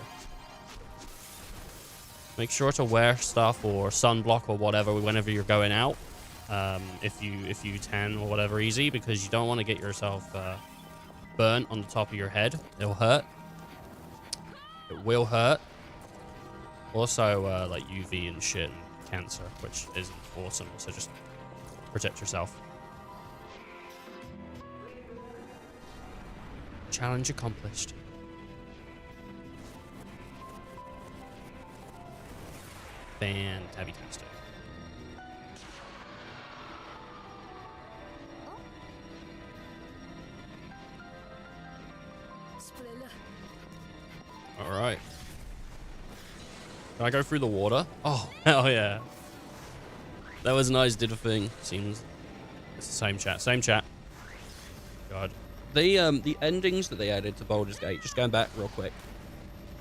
wear stuff or sunblock or whatever whenever you're going out. If you tan or whatever, easy, because you don't want to get yourself burnt on the top of your head. It'll hurt. It will hurt. Also, like UV and shit and cancer, which isn't awesome. So just protect yourself. Challenge accomplished. Fantastic. All right. Can I go through the water? Oh, hell yeah. That was nice, did a thing. Seems it's the same chat. Same chat. God. The endings that they added to Baldur's Gate, just going back real quick,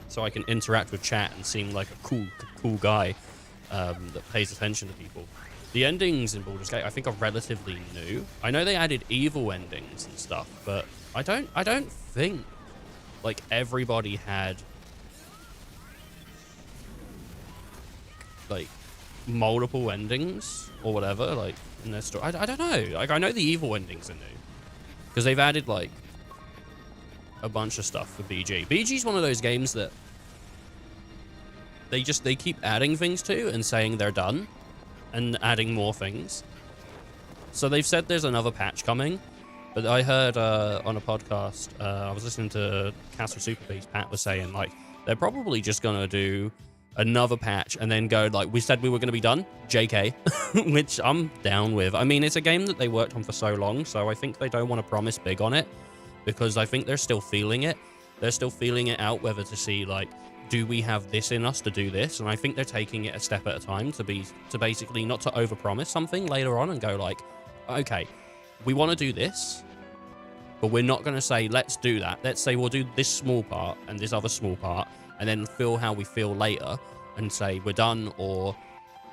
so I can interact with chat and seem like a cool guy that pays attention to people. The endings in Baldur's Gate, I think, are relatively new. I know they added evil endings and stuff, but I don't think like everybody had like multiple endings or whatever, like in their story. I don't know. Like I know the evil endings are new because they've added like a bunch of stuff for BG. BG's one of those games that they keep adding things to and saying they're done and adding more things. So they've said there's another patch coming, but I heard on a podcast, I was listening to Castle Super Beast, Pat was saying like they're probably just gonna do another patch and then go like, we said we were going to be done, JK, which I'm down with. I mean, it's a game that they worked on for so long, so I think they don't want to promise big on it because I think they're still feeling it. They're still feeling it out, whether to see like, do we have this in us to do this? And I think they're taking it a step at a time to basically not to overpromise something later on and go like, okay, we want to do this, but we're not going to say, let's do that. Let's say we'll do this small part and this other small part, and then feel how we feel later and say we're done or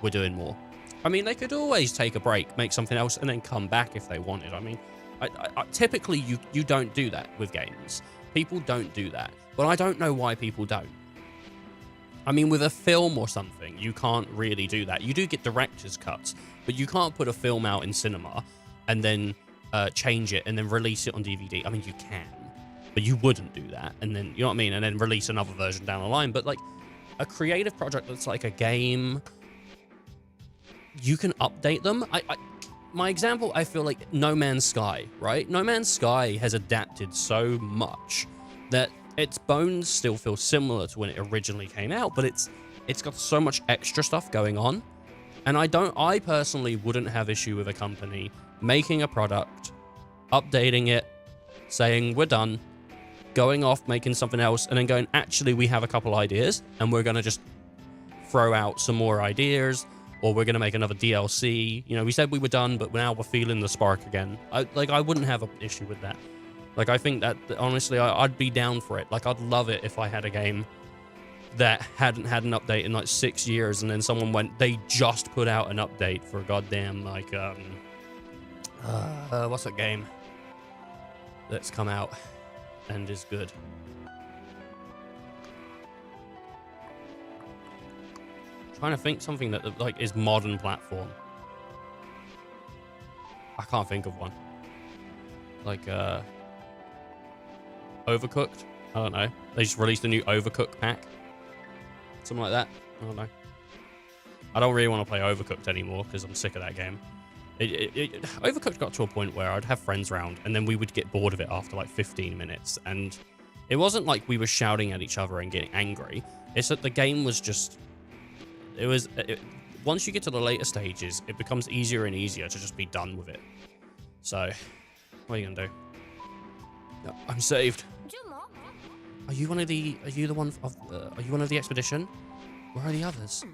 we're doing more. I mean, they could always take a break, make something else, and then come back if they wanted. I mean, typically you don't do that with games. People don't do that, but I don't know why people don't. I mean, with a film or something, you can't really do that. You do get director's cuts, but you can't put a film out in cinema and then change it and then release it on DVD. I mean, you can, but you wouldn't do that. And then, you know what I mean? And then release another version down the line. But like a creative project that's like a game, you can update them. My example, I feel like No Man's Sky, right? No Man's Sky has adapted so much that its bones still feel similar to when it originally came out, but it's got so much extra stuff going on. And I personally wouldn't have issue with a company making a product, updating it, saying we're done, going off, making something else, and then going, actually, we have a couple ideas, and we're going to just throw out some more ideas, or we're going to make another DLC. You know, we said we were done, but now we're feeling the spark again. I wouldn't have an issue with that. Like, I think that, honestly, I'd be down for it. Like, I'd love it if I had a game that hadn't had an update in, like, 6 years, and then someone went, they just put out an update for goddamn, like, what's that game that's come out and is good? Trying to think something that, like, is modern platform. I can't think of one. Like, Overcooked? I don't know. They just released a new Overcooked pack. Something like that. I don't know. I don't really want to play Overcooked anymore because I'm sick of that game. Overcooked got to a point where I'd have friends around and then we would get bored of it after like 15 minutes. And it wasn't like we were shouting at each other and getting angry. It's that the game was just... once you get to the later stages, it becomes easier and easier to just be done with it. So, what are you gonna do? No, I'm saved. Are you one of the expedition? Where are the others?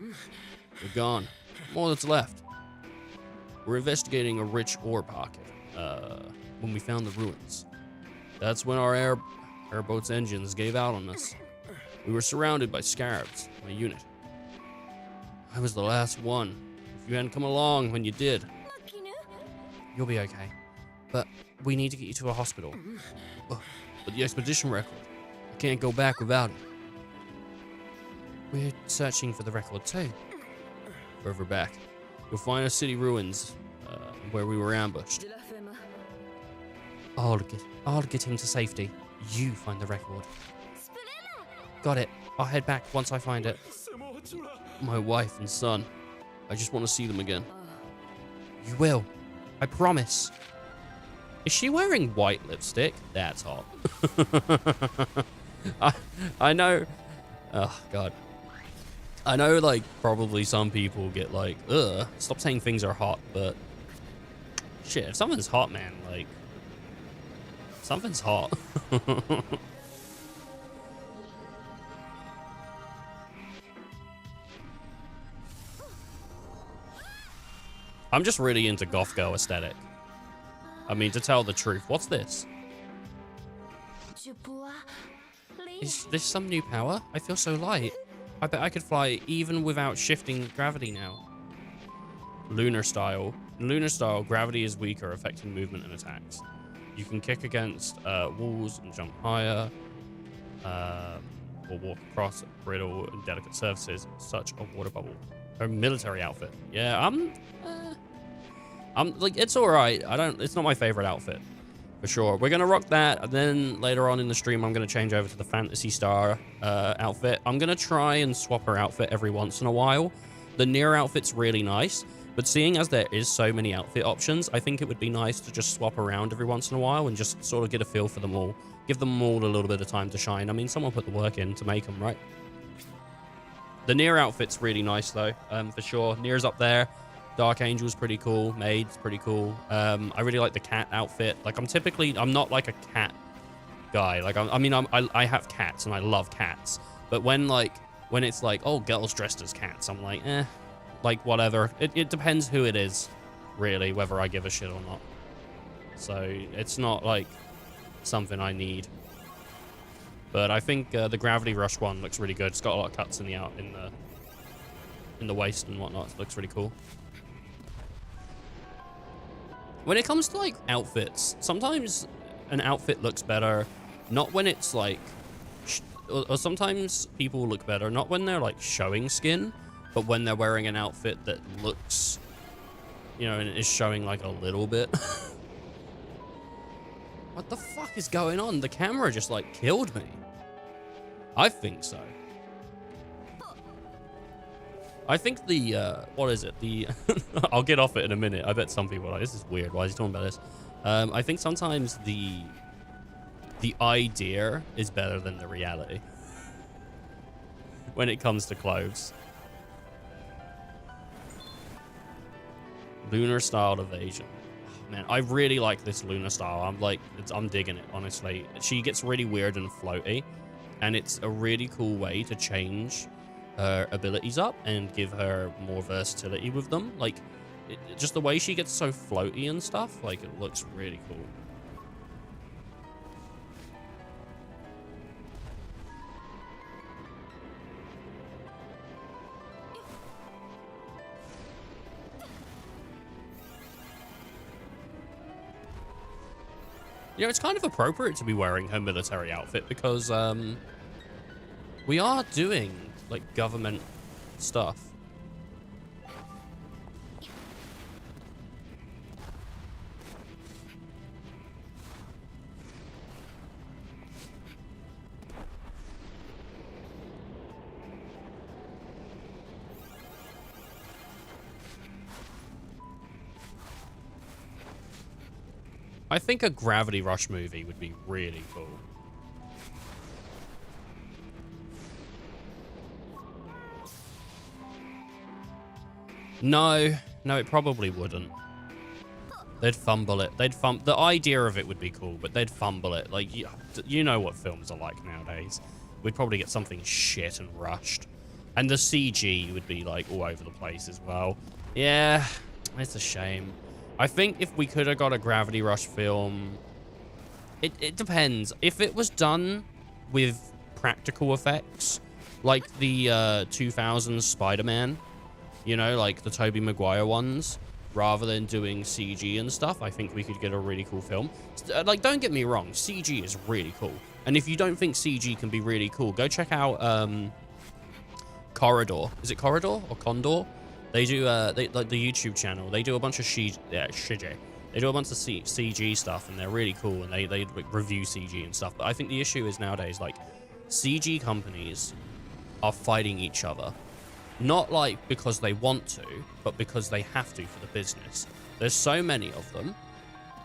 They're gone. All that's left. We're investigating a rich ore pocket. When we found the ruins. That's when our airboat's engines gave out on us. We were surrounded by scarabs, my unit. I was the last one. If you hadn't come along when you did. You'll be okay. But we need to get you to a hospital. Oh, but the expedition record. I can't go back without it. We're searching for the record too. Further back, you'll find a city ruins where we were ambushed. I'll get him to safety. You find the record. Got it. I'll head back once I find it. My wife and son. I just want to see them again. You will. I promise. Is she wearing white lipstick? That's hot. I know. Oh, God. I know, like, probably some people get like, ugh, stop saying things are hot, but shit, if something's hot, man, like, something's hot. I'm just really into goth girl aesthetic. I mean, to tell the truth. What's this? Is this some new power? I feel so light. I bet I could fly even without shifting gravity now. Lunar style. In lunar style, gravity is weaker, affecting movement and attacks. You can kick against walls and jump higher, or walk across brittle and delicate surfaces, such a water bubble. A military outfit. Yeah, I'm like, it's all right. It's not my favorite outfit, for sure. We're gonna rock that, and then later on in the stream, I'm gonna change over to the Fantasy Star outfit. I'm gonna try and swap her outfit every once in a while. The Nier outfit's really nice, but seeing as there is so many outfit options, I think it would be nice to just swap around every once in a while and just sort of get a feel for them all. Give them all a little bit of time to shine. I mean, someone put the work in to make them, right? The Nier outfit's really nice, though, for sure. Nier's up there. Dark Angel's pretty cool. Maid's pretty cool. I really like the cat outfit. Like, I'm not like a cat guy. Like, I have cats and I love cats. But when it's like, oh, girls dressed as cats, I'm like, like, whatever. It depends who it is, really, whether I give a shit or not. So it's not like something I need. But I think the Gravity Rush one looks really good. It's got a lot of cuts in the waist and whatnot. It looks really cool. When it comes to, like, outfits, sometimes an outfit looks better, not when it's, like... or sometimes people look better, not when they're, like, showing skin, but when they're wearing an outfit that looks, you know, and is showing, like, a little bit. What the fuck is going on? The camera just, like, killed me. I think so. I think the, what is it? The, I'll get off it in a minute. I bet some people are like, this is weird. Why is he talking about this? I think sometimes the the idea is better than the reality when it comes to clothes. Lunar style evasion. Oh, man, I really like this lunar style. I'm digging it, honestly. She gets really weird and floaty, and it's a really cool way to change her abilities up and give her more versatility with them. Like, just the way she gets so floaty and stuff, like, it looks really cool. You know, it's kind of appropriate to be wearing her military outfit because we are doing, like, government stuff. I think a Gravity Rush movie would be really cool. No, it probably wouldn't. They'd fumble it. The idea of it would be cool, but they'd fumble it. Like, you know what films are like nowadays. We'd probably get something shit and rushed. And the CG would be, like, all over the place as well. Yeah, it's a shame. I think if we could have got a Gravity Rush film, it depends. If it was done with practical effects, like the 2000s Spider-Man, you know, like the Tobey Maguire ones, rather than doing CG and stuff, I think we could get a really cool film. Like, don't get me wrong, CG is really cool. And if you don't think CG can be really cool, go check out Corridor. Is it Corridor or Condor? They do, like the YouTube channel. They do a bunch of They do a bunch of CG stuff, and they're really cool, and they review CG and stuff. But I think the issue is nowadays, like, CG companies are fighting each other. Not, like, because they want to, but because they have to for the business. There's so many of them,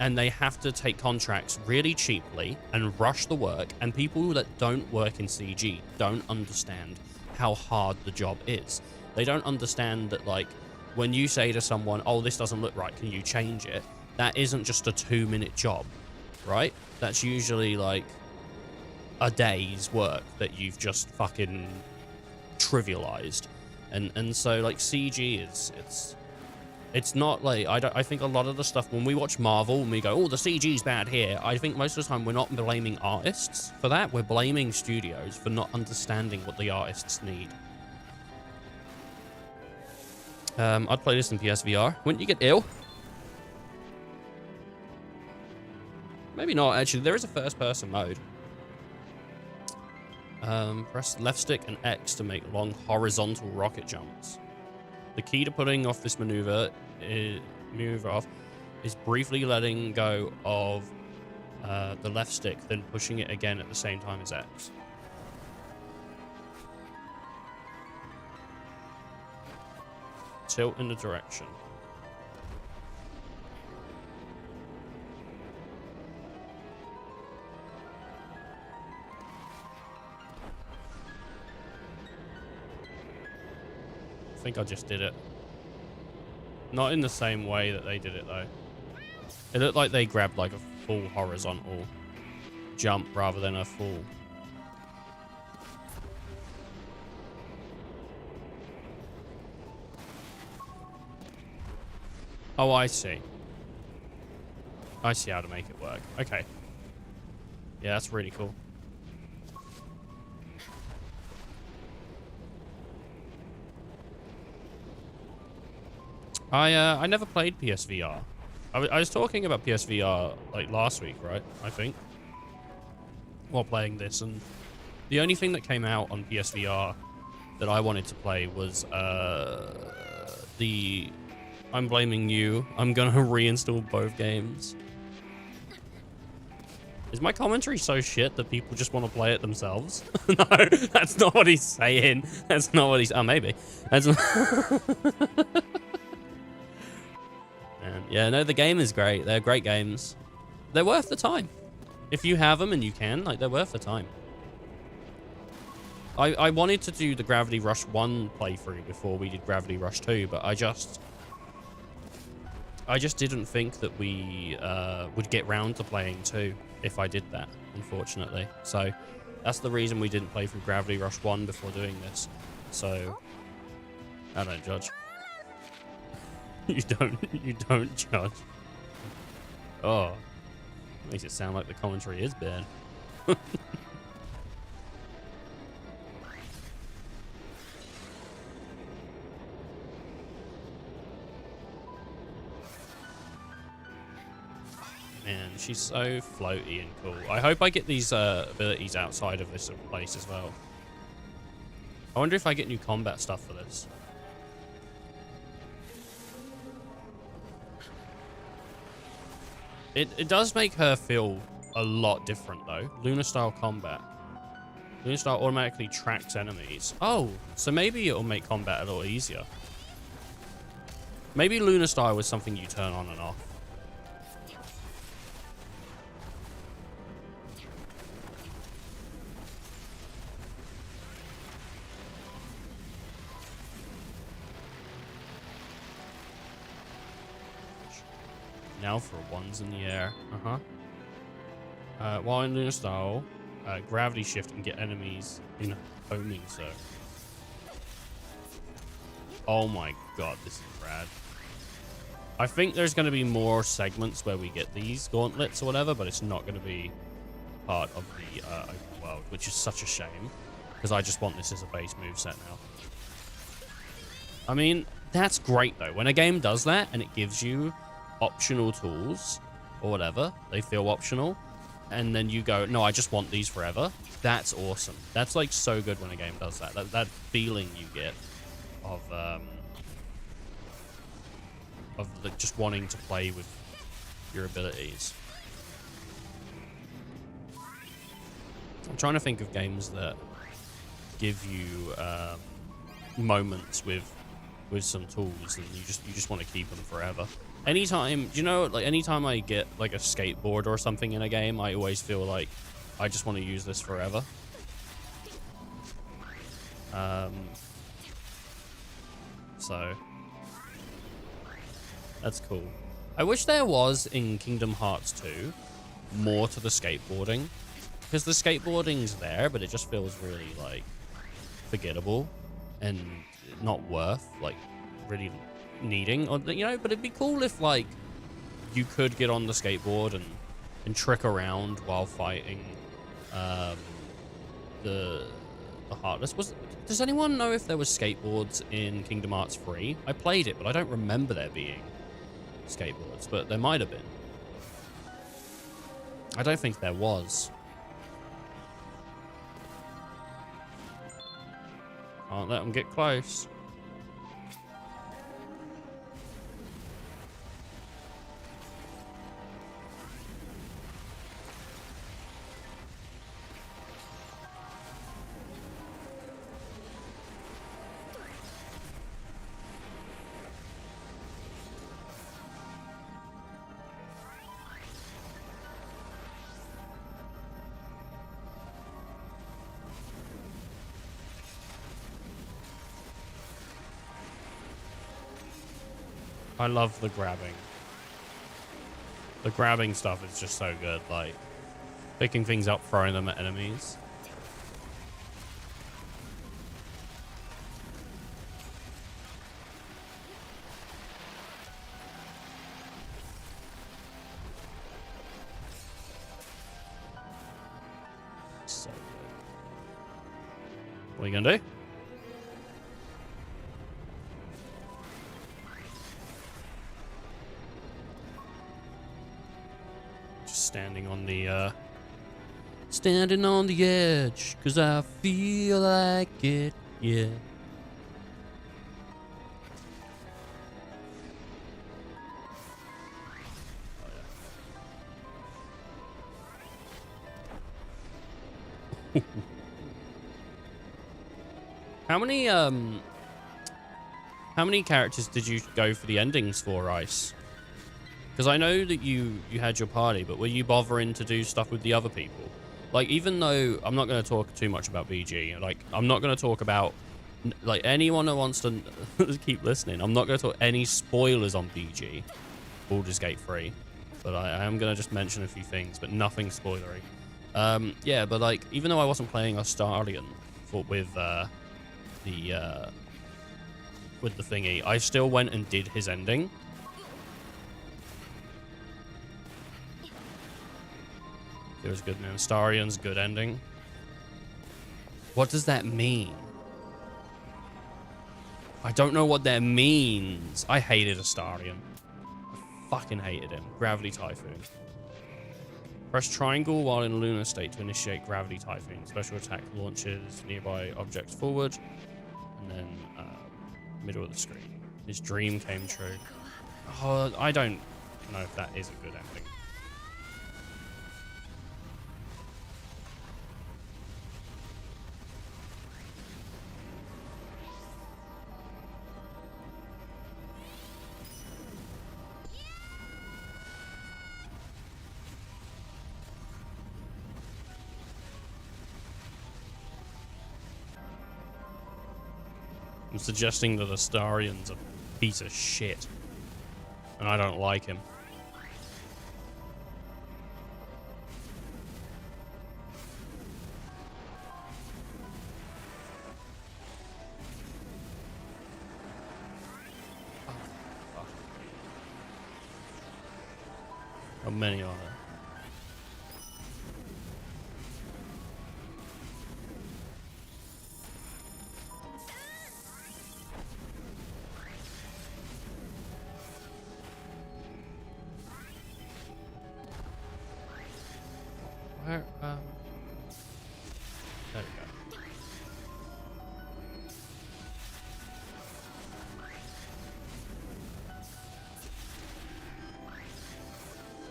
and they have to take contracts really cheaply and rush the work, and people that don't work in CG don't understand how hard the job is. They don't understand that, like, when you say to someone, oh, this doesn't look right, can you change it? That isn't just a 2-minute job, right? That's usually, like, a day's work that you've just fucking trivialized. And so, like, CG it's not, like, I think a lot of the stuff, when we watch Marvel and we go, oh, the CG's bad here, I think most of the time we're not blaming artists for that. We're blaming studios for not understanding what the artists need. I'd play this in PSVR. Wouldn't you get ill? Maybe not, actually. There is a first-person mode. Press left stick and X to make long horizontal rocket jumps. The key to putting off this maneuver is briefly letting go of the left stick, then pushing it again at the same time as X. Tilt in the direction. I think I just did it. Not in the same way that they did it, though. It looked like they grabbed, like, a full horizontal jump rather than a full... Oh, I see. I see how to make it work. Okay. Yeah, that's really cool. I never played PSVR. I was talking about PSVR, like, last week, right? I think. While playing this, and the only thing that came out on PSVR that I wanted to play was, I'm blaming you. I'm gonna reinstall both games. Is my commentary so shit that people just want to play it themselves? No, that's not what he's saying. That's not what he's... Oh, maybe. That's not... Yeah, no, the game is great. They're great games. They're worth the time. If you have them and you can, like, they're worth the time. I wanted to do the Gravity Rush 1 playthrough before we did Gravity Rush 2, but I just didn't think that we would get round to playing 2 if I did that, unfortunately. So that's the reason we didn't play through Gravity Rush 1 before doing this. So I don't judge. You don't judge. Oh, makes it sound like the commentary is bad. Man, she's so floaty and cool. I hope I get these abilities outside of this place as well. I wonder if I get new combat stuff for this. It does make her feel a lot different, though. Lunar style combat. Lunar style automatically tracks enemies. Oh, so maybe it'll make combat a little easier. Maybe Lunar style is something you turn on and off. Now for ones in the air. While in Lunar style, gravity shift and get enemies in homing circle. Oh my god, this is rad. I think there's going to be more segments where we get these gauntlets or whatever, but it's not going to be part of the open world, which is such a shame, because I just want this as a base moveset now. I mean, that's great though. When a game does that and it gives you optional tools or whatever, they feel optional, and then you go, no, I just want these forever. That's awesome. That's like so good when a game does that. That feeling you get of just wanting to play with your abilities. I'm trying to think of games that give you moments with some tools, and you just want to keep them forever. Anytime, you know, like anytime I get like a skateboard or something in a game, I always feel like I just want to use this forever. So that's cool. I wish there was in Kingdom Hearts 2 more to the skateboarding, because the skateboarding's there, but it just feels really like forgettable and not worth like really needing, or you know. But it'd be cool if like you could get on the skateboard and trick around while fighting the Heartless. Does anyone know if there was skateboards in Kingdom Hearts 3? I played it, but I don't remember there being skateboards, but there might have been. I don't think there was. Can't let them get close. I love the grabbing. The grabbing stuff is just so good, like picking things up, throwing them at enemies. So good. What are you gonna do? Standing on the edge, 'cause I feel like it, yeah. Oh, yeah. How many characters did you go for the endings for, Ice? Because I know that you had your party, but were you bothering to do stuff with the other people? Like, even though I'm not going to talk too much about BG, like, I'm not going to talk about, like, anyone who wants to keep listening, I'm not going to talk any spoilers on BG, Baldur's Gate 3, but I am going to just mention a few things, but nothing spoilery. Yeah, but, like, even though I wasn't playing Astarion with the thingy, I still went and did his ending. It was good, man. Astarion's good ending. What does that mean? I don't know what that means. I hated Astarion. I fucking hated him. Gravity Typhoon. Press triangle while in lunar state to initiate Gravity Typhoon. Special attack launches nearby objects forward. And then middle of the screen. His dream came true. Oh, I don't know if that is a good ending. I'm suggesting that Astarion's a piece of shit. And I don't like him. How many are there? Where, there we go.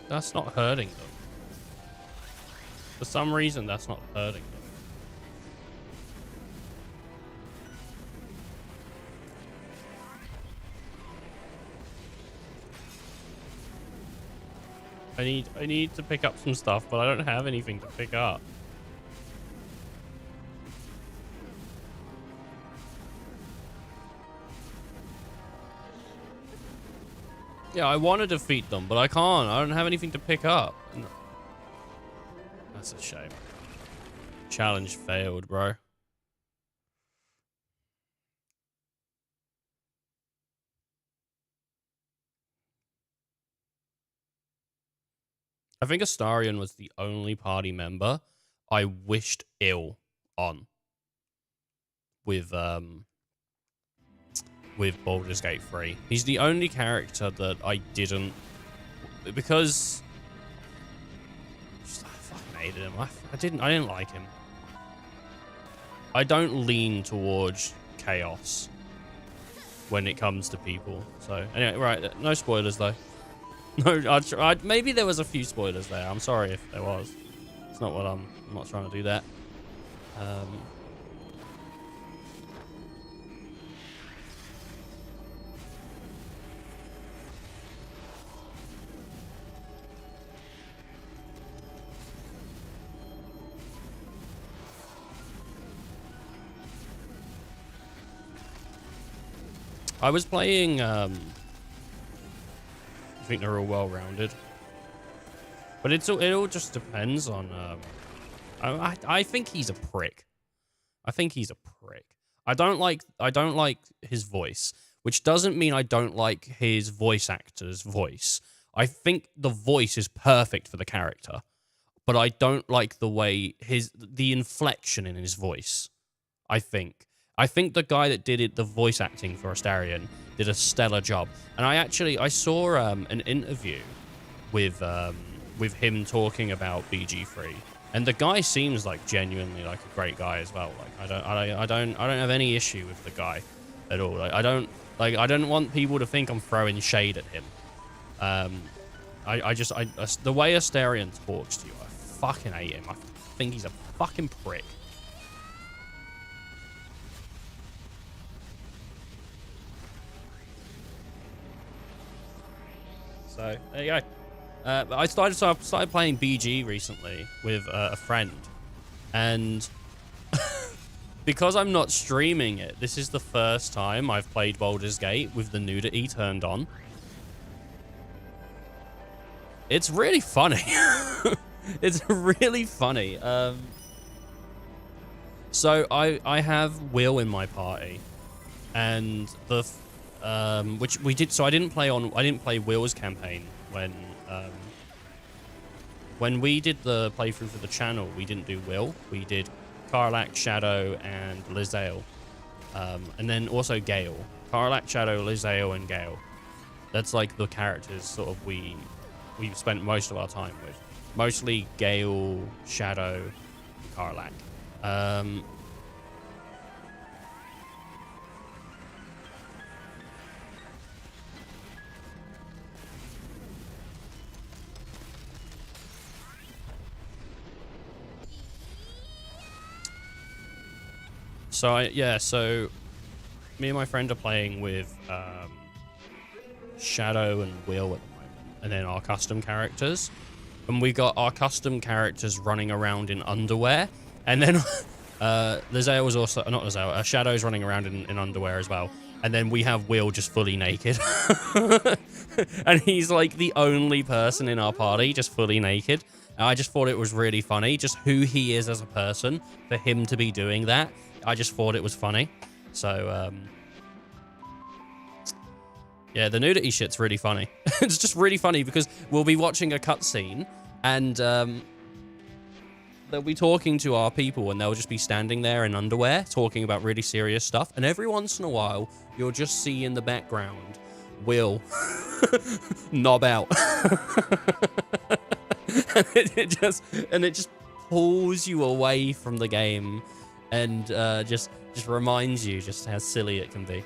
That's not hurting them. For some reason, that's not hurting them. I need to pick up some stuff, but I don't have anything to pick up. Yeah, I want to defeat them, but I can't. I don't have anything to pick up. No. That's a shame. Challenge failed, bro. I think Astarion was the only party member I wished ill on with Baldur's Gate 3. He's the only character that I didn't, because I fucking hated him. I didn't like him. I don't lean towards chaos when it comes to people. So anyway, right, no spoilers though. No, maybe there was a few spoilers there. I'm sorry if there was. It's not what I'm not trying to do that. I was playing, I think they're all well-rounded. But it all just depends on, I think he's a prick. I think he's a prick. I don't like his voice, which doesn't mean I don't like his voice actor's voice. I think the voice is perfect for the character, but I don't like the way the inflection in his voice. I think the guy that did the voice acting for Astarion did a stellar job. And I saw an interview with him talking about BG3, and the guy seems like genuinely like a great guy as well. Like I don't have any issue with the guy at all. Like I don't want people to think I'm throwing shade at him. The way Astarion talks to you, I fucking hate him. I think he's a fucking prick. So there you go. I started playing BG recently with a friend, and because I'm not streaming it, this is the first time I've played Baldur's Gate with the nudity turned on. It's really funny. It's really funny. So I have Will in my party, and the which we did. So I didn't play Will's campaign when we did the playthrough for the channel. We didn't do Will. We did Karlach, Shadow, and Lizale, and then also Gale. Karlach, Shadow, Lizale, and Gale. That's like the characters sort of we've spent most of our time with. Mostly Gale, Shadow, Karlach. So me and my friend are playing with Shadow and Will at the moment, and then our custom characters. And we got our custom characters running around in underwear, and then Lizale was also not Lizale. Shadow's running around in underwear as well, and then we have Will just fully naked, and he's like the only person in our party just fully naked. And I just thought it was really funny, just who he is as a person, for him to be doing that. I just thought it was funny. So yeah, the nudity shit's really funny. It's just really funny because we'll be watching a cutscene and they'll be talking to our people and they'll just be standing there in underwear talking about really serious stuff. And every once in a while, you'll just see in the background Will knob out. And it just pulls you away from the game and just reminds you just how silly it can be.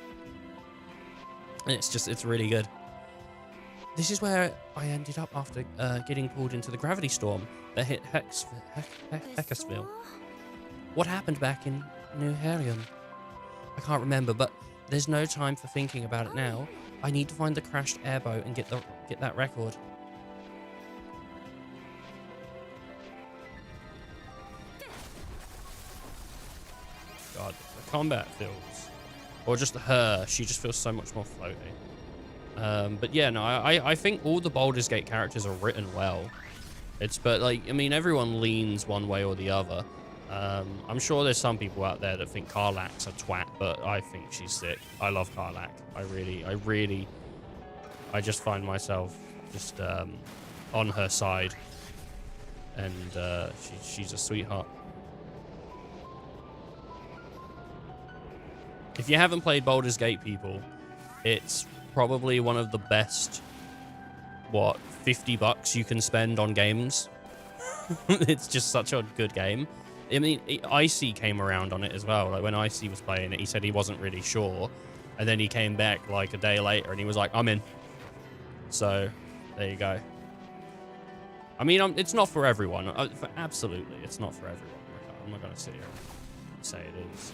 And it's really good. This is where I ended up after getting pulled into the gravity storm that hit Heckersville. What happened back in New Herium? I can't remember, but there's no time for thinking about it now. I need to find the crashed airboat and get that record. God, the combat feels, or just her, she just feels so much more floaty. But yeah, no, I think all the Baldur's Gate characters are written well. But like, I mean, everyone leans one way or the other. I'm sure there's some people out there that think Karlach's a twat, but I think she's sick. I love Karlach. I just find myself just on her side, and she's a sweetheart. If you haven't played Baldur's Gate, people, it's probably one of the best, $50 you can spend on games. It's just such a good game. I mean, Icy came around on it as well. Like, when Icy was playing it, he said he wasn't really sure. And then he came back like a day later and he was like, I'm in. So, there you go. I mean, it's not for everyone. Absolutely, it's not for everyone. I'm not going to sit here and say it is.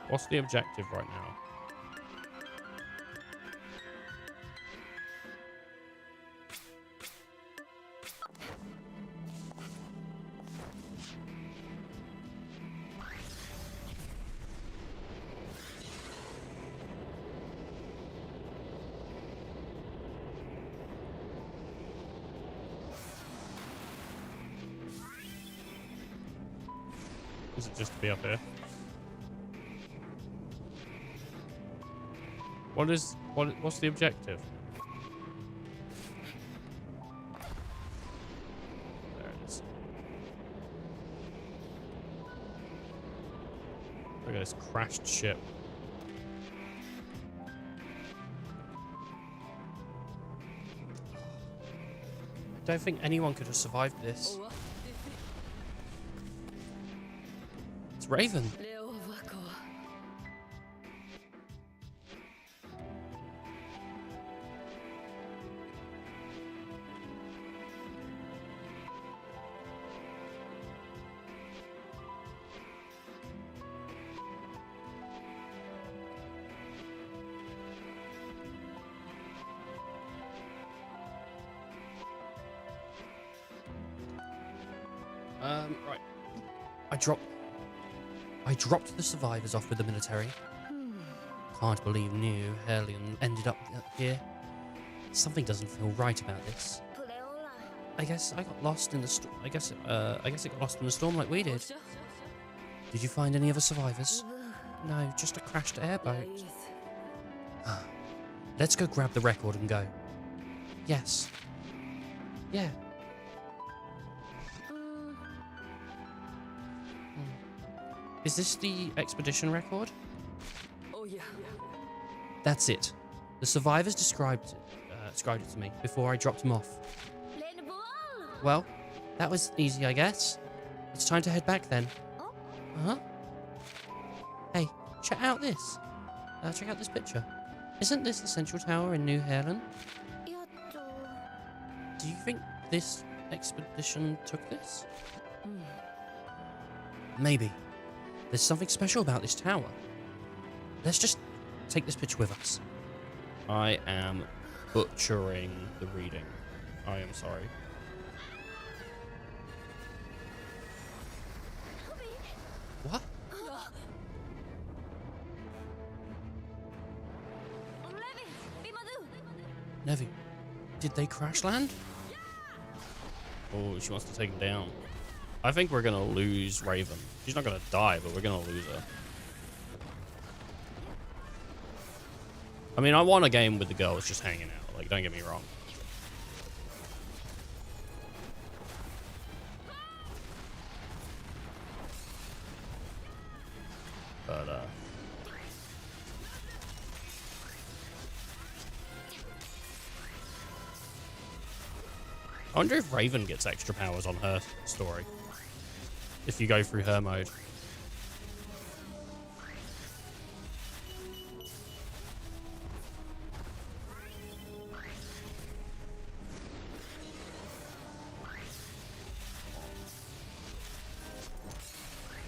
What's the objective right now? Is it just to be up here? What's the objective? There it is. Look at this crashed ship. I don't think anyone could have survived this. It's Raven. Right. I dropped the survivors off with the military. Can't believe New Hellion ended up here. Something doesn't feel right about this. I guess I got lost in the storm. I guess it got lost in the storm like we did. Did you find any other survivors? No, just a crashed airboat. Let's go grab the record and go. Yes. Yeah. Is this the expedition record? Oh yeah. That's it. The survivors described it to me before I dropped them off. Well, that was easy, I guess. It's time to head back then. Huh? Hey, check out this. Check out this picture. Isn't this the central tower in New Helen? Do you think this expedition took this? Maybe. There's something special about this tower. Let's just take this picture with us. I am butchering the reading. I am sorry. What? Nevi, did they crash land? Oh, she wants to take him down. I think we're gonna lose Raven. She's not gonna die, but we're gonna lose her. I mean, I want a game with the girls just hanging out. Like, don't get me wrong. But, I wonder if Raven gets extra powers on her story. If you go through her mode.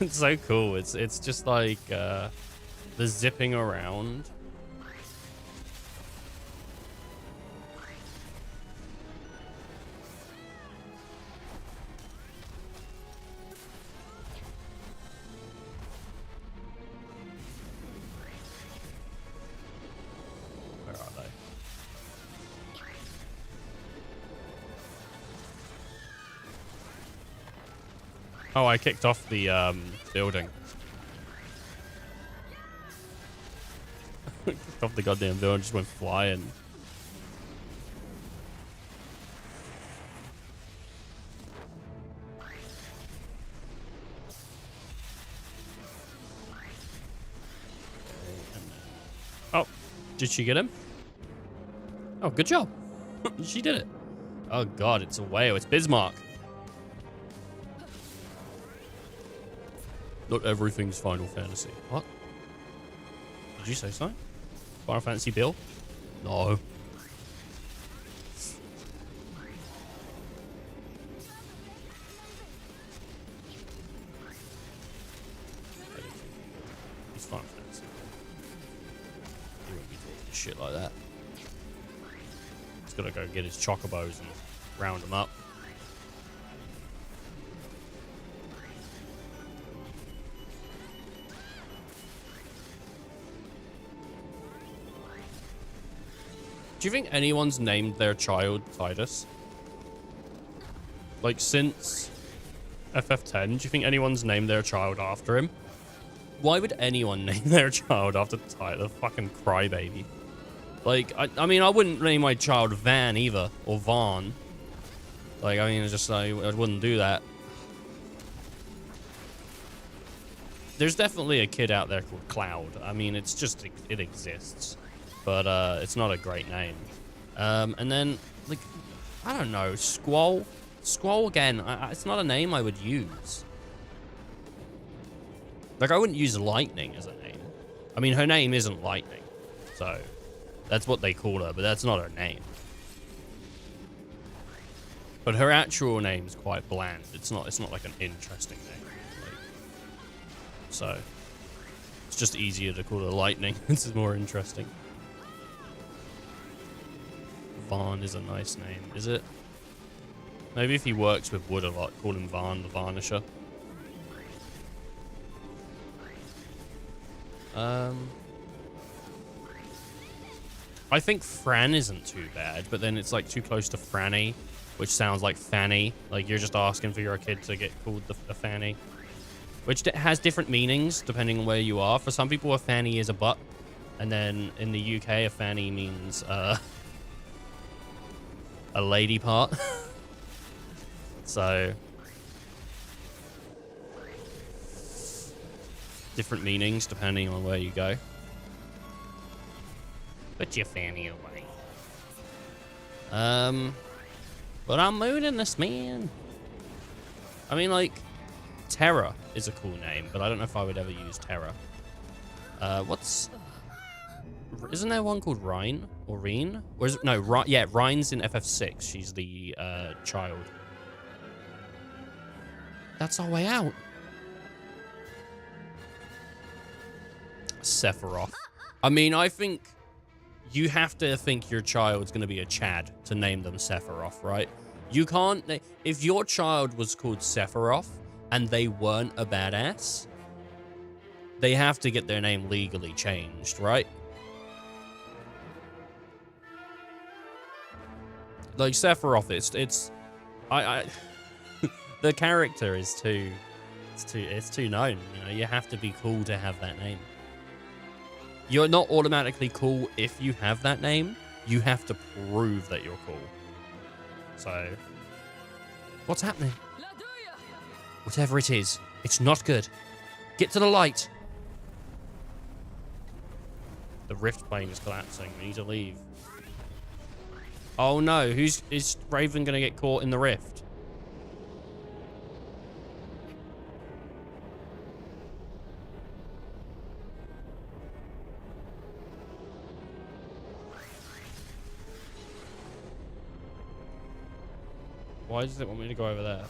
It's so cool. It's just like the zipping around. Where are they? Oh, I kicked off the building. Kicked off the goddamn building, just went flying. Oh, did she get him? Oh, good job. She did it. Oh god, it's a whale. It's Bismarck. Not everything's Final Fantasy. What? Did you say something? Final Fantasy Bill? No. He's Final Fantasy. He wouldn't be talking shit like that. He's gotta go get his chocobos and round them up. Do you think anyone's named their child Titus? Like, since FF10, do you think anyone's named their child after him? Why would anyone name their child after Titus? The fucking crybaby. Like, I mean, I wouldn't name my child Van either, or Vaughn. Like, I mean, it's just, I wouldn't do that. There's definitely a kid out there called Cloud. I mean, it's just, it exists. But it's not a great name. And then, like, I don't know, Squall? Squall, again, it's not a name I would use. Like, I wouldn't use Lightning as a name. I mean, her name isn't Lightning. So, that's what they call her, but that's not her name. But her actual name's quite bland. It's not like an interesting name. Like, so, it's just easier to call her Lightning. This is more interesting. Vaughn is a nice name, is it? Maybe if he works with wood a lot, call him Varn, the Varnisher. I think Fran isn't too bad, but then it's like too close to Franny, which sounds like Fanny. Like you're just asking for your kid to get called the Fanny, which has different meanings depending on where you are. For some people, a Fanny is a butt, and then in the UK, a Fanny means a lady part. So different meanings depending on where you go. Put your fanny away. But I'm mooning this, man. I mean, like, Terra is a cool name, but I don't know if I would ever use Terra. Isn't there one called Rhine or Reen? Or is it, no, yeah, Rhine's in FF6. She's the child. That's our way out. Sephiroth. I mean, I think you have to think your child's going to be a Chad to name them Sephiroth, right? You can't... If your child was called Sephiroth and they weren't a badass, they have to get their name legally changed, right? Like, Sephiroth, it's... The character is too... It's too known, you know? You have to be cool to have that name. You're not automatically cool if you have that name. You have to prove that you're cool. So, what's happening? Whatever it is, it's not good. Get to the light. The rift plane is collapsing. We need to leave. Oh no, is Raven gonna get caught in the rift? Why does it want me to go over there?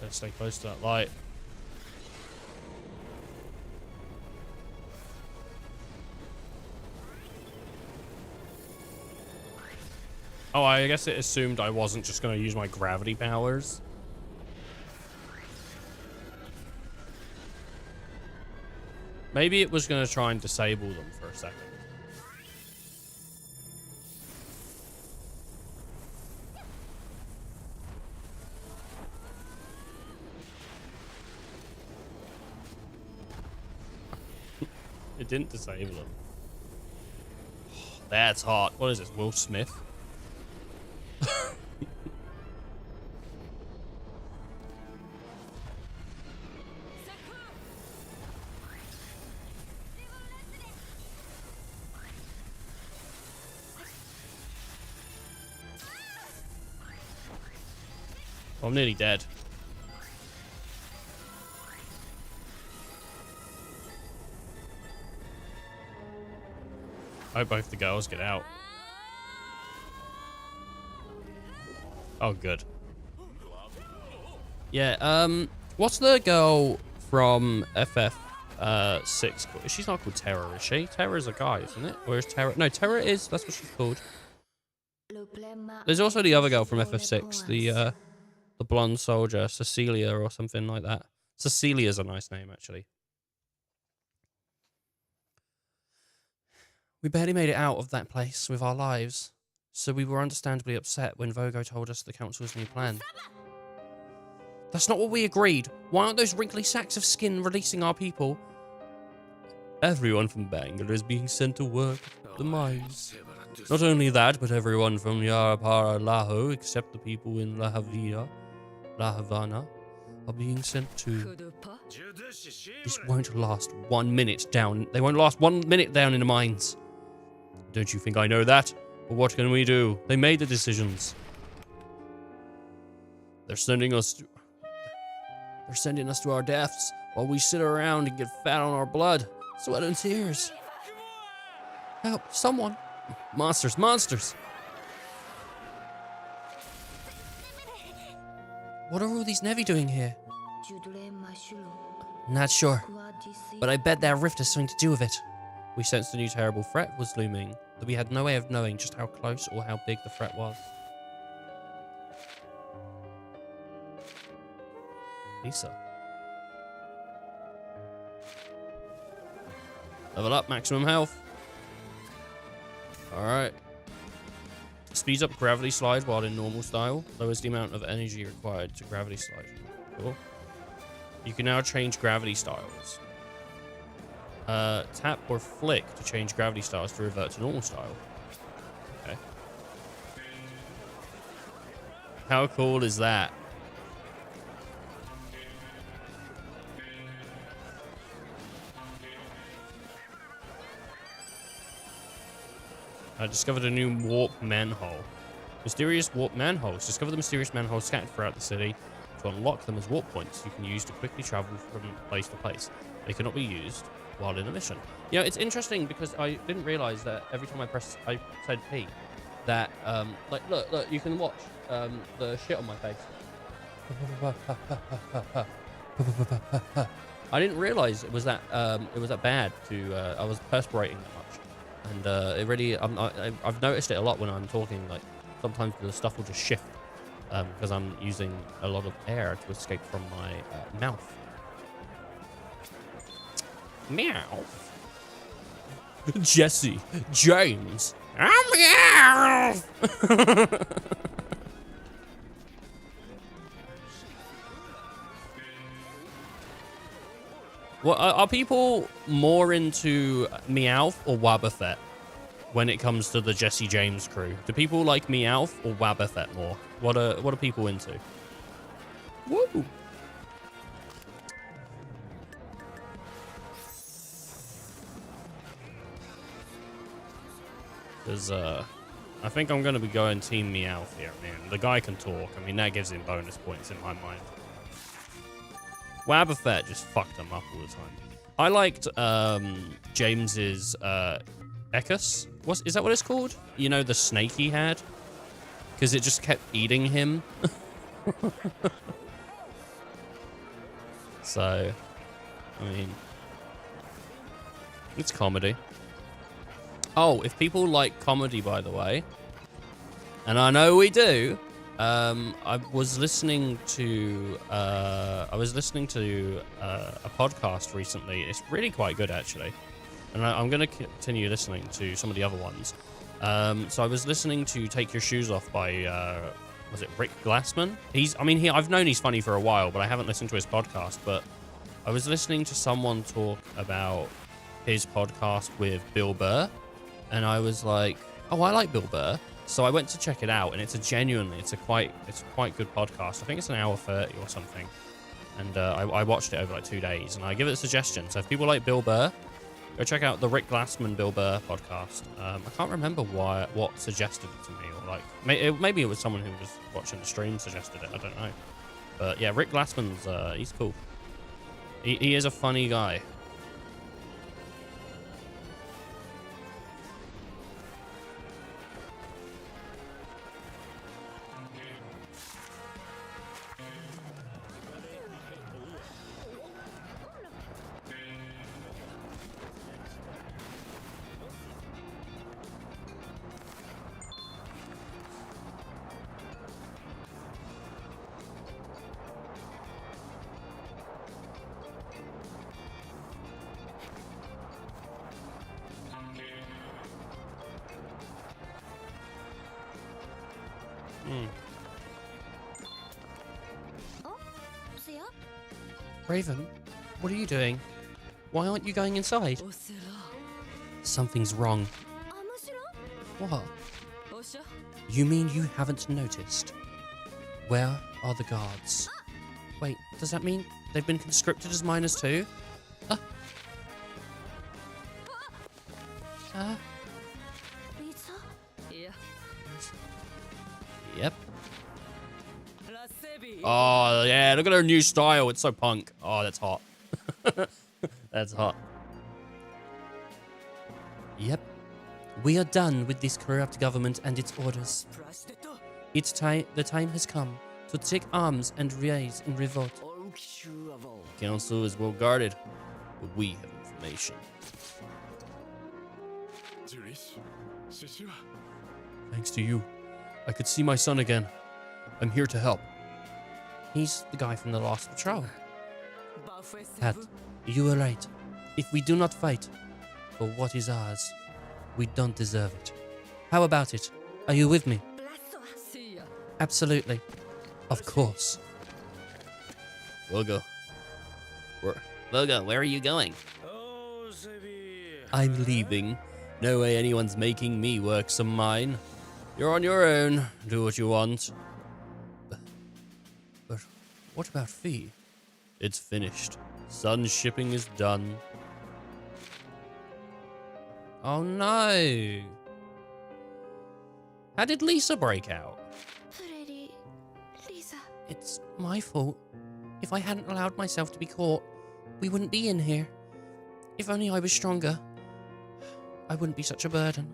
Let's stay close to that light. Oh, I guess it assumed I wasn't just going to use my gravity powers. Maybe it was going to try and disable them for a second. It didn't disable them. That's hot. What is this, Will Smith? I'm nearly dead. I hope both the girls get out. Oh, good. Yeah, what's the girl from FF6 called? She's not called Terra, is she? Terra is a guy, isn't it? Or is Terra? No, Terra is, that's what she's called. There's also the other girl from FF6, the blonde soldier, Cecilia or something like that. Cecilia's a nice name, actually. We barely made it out of that place with our lives, so we were understandably upset when Vogo told us the Council's new plan. That's not what we agreed. Why aren't those wrinkly sacks of skin releasing our people? Everyone from Bangor is being sent to work at the mines. Not only that, but everyone from Yarapara Laho, except the people in La Havana, are being sent to... This won't last 1 minute down. They won't last 1 minute down in the mines. Don't you think I know that? But what can we do? They made the decisions. They're sending us to our deaths while we sit around and get fat on our blood, sweat and tears. Help, someone. Monsters, monsters. What are all these Nevi doing here? Not sure, but I bet that rift has something to do with it. We sensed a new terrible threat was looming. that we had no way of knowing just how close or how big the threat was. Lisa. Level up, maximum health. Alright. Speeds up gravity slide while in normal style. Lowers the amount of energy required to gravity slide. Cool. You can now change gravity styles. Tap or flick to change gravity styles to revert to normal style. Okay. How cool is that? I discovered a new warp manhole. Mysterious warp manholes. Discover the mysterious manholes scattered throughout the city. To unlock them as warp points, you can use to quickly travel from place to place. They cannot be used while in a mission. You know, it's interesting because I didn't realize that every time I said P, that, like, look, you can watch the shit on my face. I didn't realize it was that bad to, I was perspirating that much. And it really, I've noticed it a lot when I'm talking. Like sometimes the stuff will just shift because I'm using a lot of air to escape from my mouth. Meow. Jesse James. Meow. Well, are people more into Meowth or Wabafet when it comes to the Jesse James crew? Do people like Meowth or Wabafet more? What are people into? Woo! Because I think I'm going to be going Team Meowth here, man. The guy can talk. I mean, that gives him bonus points in my mind. Wabafet just fucked him up all the time. I liked James's Ekkus. Is that what it's called? You know, the snake he had? Because it just kept eating him. So, I mean, it's comedy. Oh, if people like comedy, by the way, and I know we do, I was listening to a podcast recently. It's really quite good, actually, and I'm going to continue listening to some of the other ones. So I was listening to "Take Your Shoes Off" by was it Rick Glassman? I've known he's funny for a while, but I haven't listened to his podcast. But I was listening to someone talk about his podcast with Bill Burr, and I was like, oh, I like Bill Burr. So I went to check it out, and it's a quite good podcast. I think it's an hour 30 or something, and I watched it over like 2 days, and I give it a suggestion. So if people like Bill Burr, go check out the Rick Glassman Bill Burr podcast. I can't remember what suggested it to me, or like maybe it was someone who was watching the stream suggested it. I don't know, but yeah, Rick Glassman's he's cool. He is a funny guy. Raven, what are you doing? Why aren't you going inside? Something's wrong. What? You mean you haven't noticed? Where are the guards? Wait, does that mean they've been conscripted as miners too? Yep. Oh, yeah, look at her new style. It's so punk. Oh, that's hot. That's hot. Yep. We are done with this corrupt government and its orders. The time has come to take arms and rise in revolt. The council is well guarded, but we have information. Thanks to you, I could see my son again. I'm here to help. He's the guy from the last patrol. Pat, you were right. If we do not fight for what is ours, we don't deserve it. How about it? Are you with me? Absolutely. Of course. We'll go. Logo, where are you going? I'm leaving. No way anyone's making me work some mine. You're on your own. Do what you want. But what about Fee? It's finished. Sun's shipping is done. Oh no. How did Lisa break out? It's my fault. If I hadn't allowed myself to be caught, we wouldn't be in here. If only I was stronger, I wouldn't be such a burden.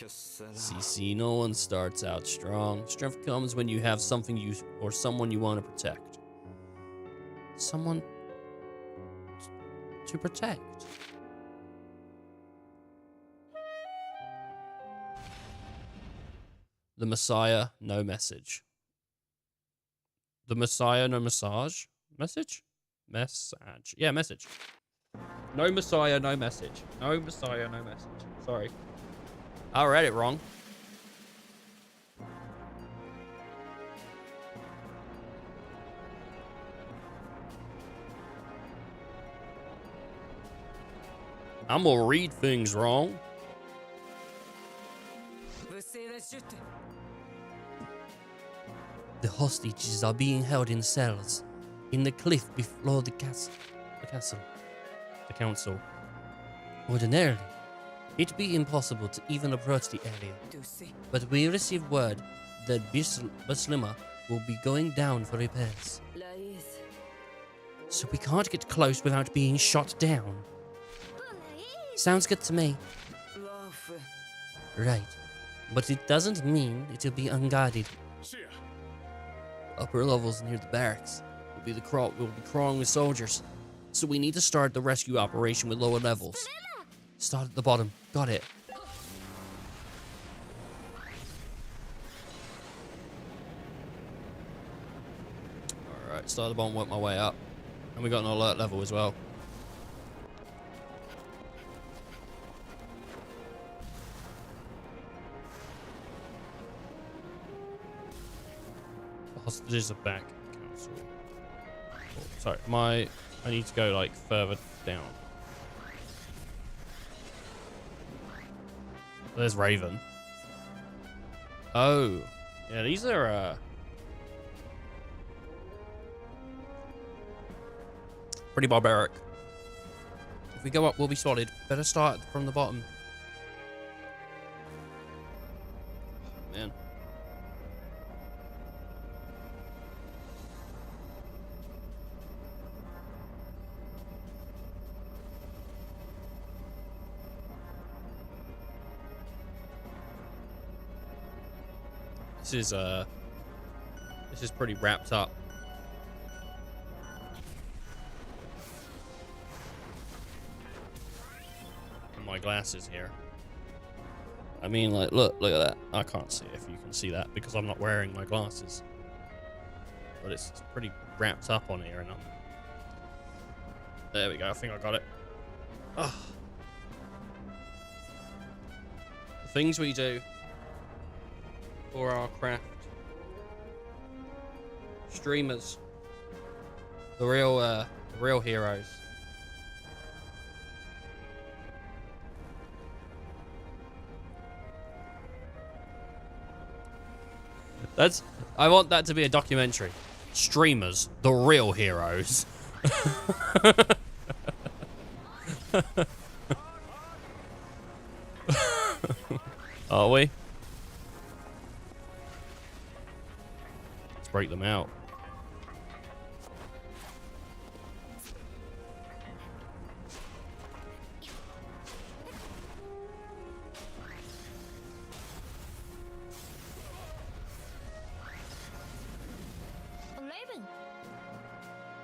See, no one starts out strong. Strength comes when you have something or someone you want to protect. Someone to protect. The Messiah, no message. The Messiah, no massage? Message? Message. Yeah, message. No Messiah, no message. No Messiah, no message. Sorry. I read it wrong. I'm gonna read things wrong. The hostages are being held in cells in the cliff before the council. Ordinarily, it'd be impossible to even approach the area, but we received word that Baslima will be going down for repairs. So we can't get close without being shot down. Sounds good to me. Right, but it doesn't mean it'll be unguarded. Upper levels near the barracks will be crawling with soldiers, so we need to start the rescue operation with lower levels. Start at the bottom. Got it. Alright, start at the bottom, work my way up. And we got an alert level as well. The hostages are back. Council. Oh, sorry, I need to go like further down. There's Raven. Oh. Yeah, these are pretty barbaric. If we go up, we'll be solid. Better start from the bottom. Man. This is pretty wrapped up. And my glasses here. I mean, like, look at that. I can't see if you can see that because I'm not wearing my glasses. But it's pretty wrapped up on here, and there we go. I think I got it. Oh. The things we do for our craft. Streamers. The real heroes. I want that to be a documentary. Streamers, the real heroes. Are we? Let's break them out.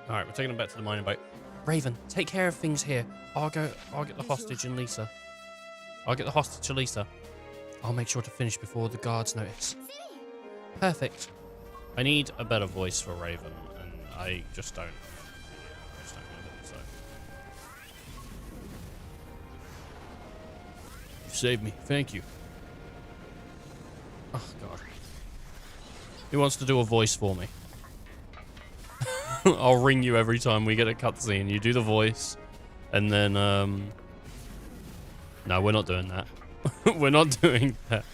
Alright, we're taking them back to the mining boat. Raven, take care of things here. I'll get the hostage and Lisa. I'll get the hostage to Lisa. I'll make sure to finish before the guards notice. Perfect. I need a better voice for Raven, and I just don't. I just don't have it, so. You saved me. Thank you. Oh, God. Who wants to do a voice for me? I'll ring you every time we get a cutscene. You do the voice, and then, no, we're not doing that. We're not doing that.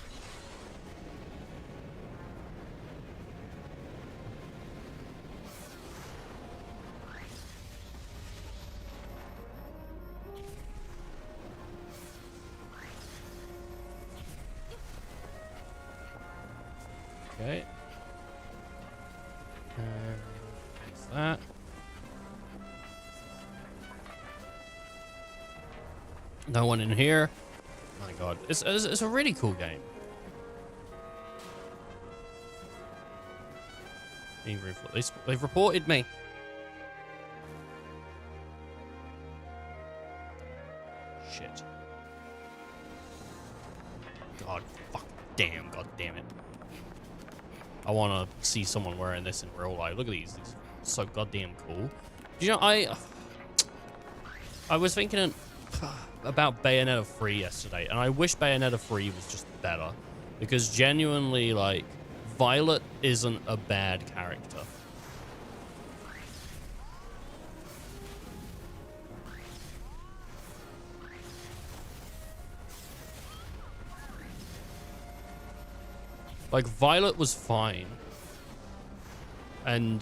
Okay. Fix that. No one in here. My God, it's a really cool game. They've reported me. Shit. God, fuck, damn, God damn it. I want to see someone wearing this in real life. Look at these. These are so goddamn cool. You know, I was thinking about Bayonetta 3 yesterday, and I wish Bayonetta 3 was just better, because genuinely, like, Violet isn't a bad character. Like, Violet was fine. And,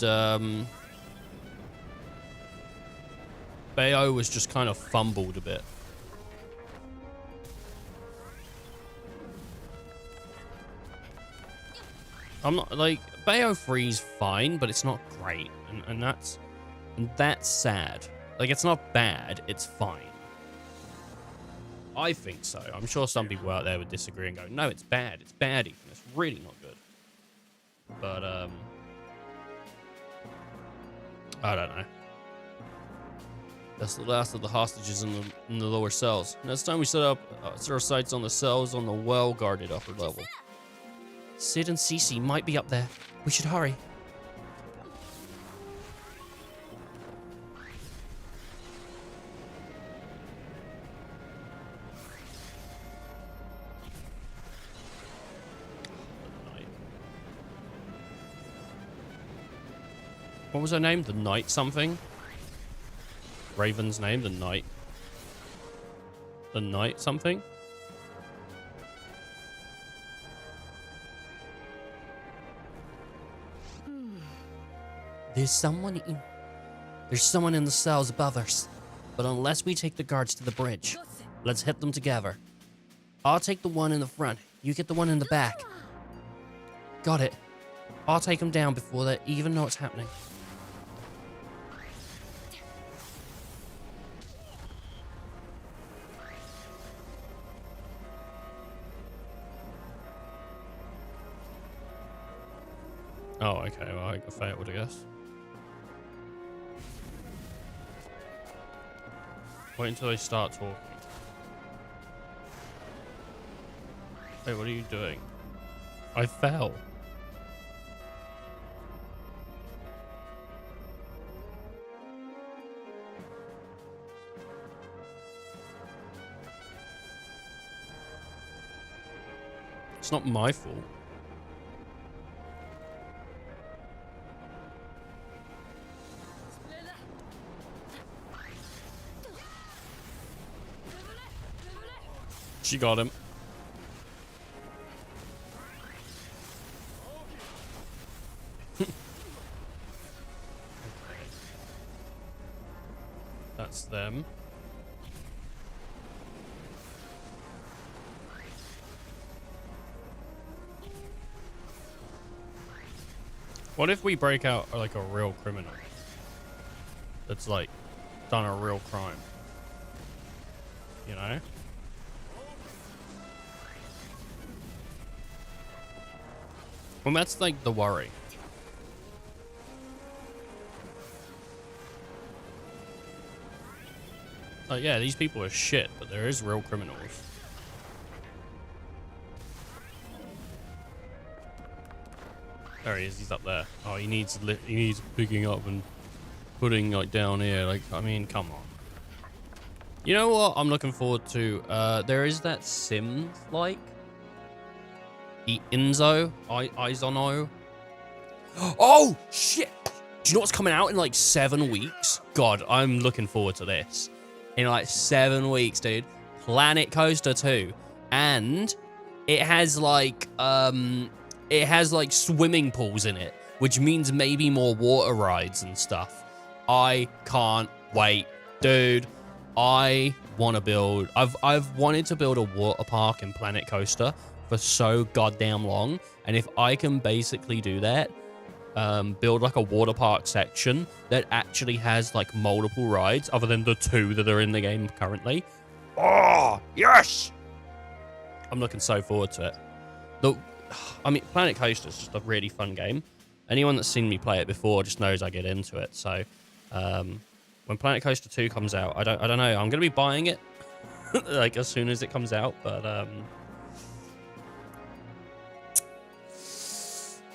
Bayo was just kind of fumbled a bit. I'm not, like, Bayo 3's fine, but it's not great. And that's sad. Like, it's not bad, it's fine. I think so. I'm sure some people out there would disagree and go, no, it's bad. It's bad even. It's really not good. But, I don't know. That's the last of the hostages in the lower cells. Now it's time we set our sights on the cells on the well-guarded upper level. Sid and Cece might be up there. We should hurry. What was her name? The Knight something? Raven's name? The Knight. The Knight something? There's someone in the cells above us. But unless we take the guards to the bridge, let's hit them together. I'll take the one in the front. You get the one in the back. Got it. I'll take them down before they even know what's happening. Oh, okay, well, I failed, I guess. Wait until they start talking. Hey, what are you doing? I fell. It's not my fault. She got him. That's them. What if we break out like a real criminal that's like done a real crime? You know? Well, that's like the worry. Yeah, these people are shit, but there is real criminals. There he is. He's up there. Oh, he needs picking up and putting like down here. Like, I mean, come on. You know what I'm looking forward to? There is that Sims like Inzo, Izono. Oh shit! Do you know what's coming out in like 7 weeks? God, I'm looking forward to this. In like 7 weeks, dude. Planet Coaster 2, and it has like swimming pools in it, which means maybe more water rides and stuff. I can't wait, dude. I want to build. I've wanted to build a water park in Planet Coaster for so goddamn long, and if I can basically do that, build like a water park section that actually has like multiple rides other than the 2 that are in the game currently. Oh yes! I'm looking so forward to it. I mean, Planet Coaster is just a really fun game. Anyone that's seen me play it before just knows I get into it. So, when Planet Coaster 2 comes out, I don't know. I'm gonna be buying it like as soon as it comes out, but I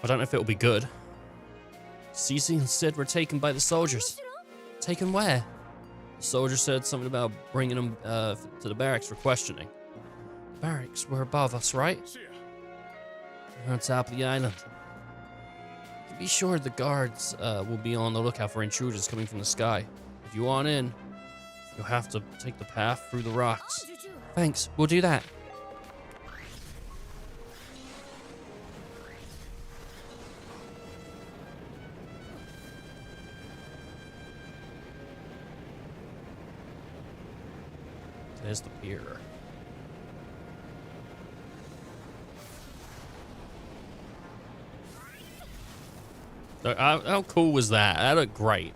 don't know if it'll be good. Cece and Sid were taken by the soldiers. Taken where? The soldier said something about bringing them to the barracks for questioning. Barracks were above us, right? We're on top of the island. Be sure the guards will be on the lookout for intruders coming from the sky. If you want in, you'll have to take the path through the rocks. Thanks, we'll do that. There's the pier. How cool was that? That looked great.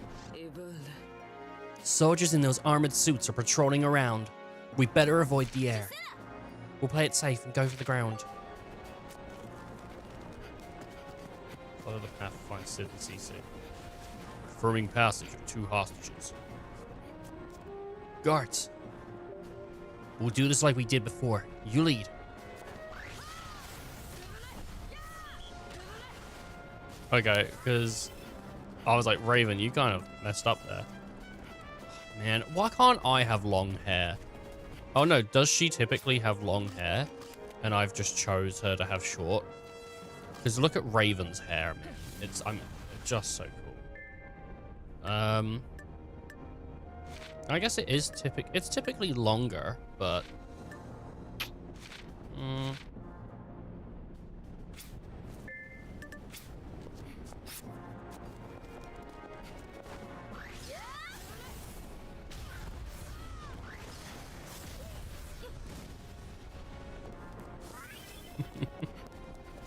Soldiers in those armored suits are patrolling around. We better avoid the air. We'll play it safe and go for the ground. Follow the path to find Sid and Cece. Confirming passage of 2 hostages. Guards. We'll do this like we did before. You lead. Okay, because I was like, Raven, you kind of messed up there. Man, why can't I have long hair? Oh no, does she typically have long hair? And I've just chose her to have short? Because look at Raven's hair, man. It's just so cool. I guess it is it's typically longer, but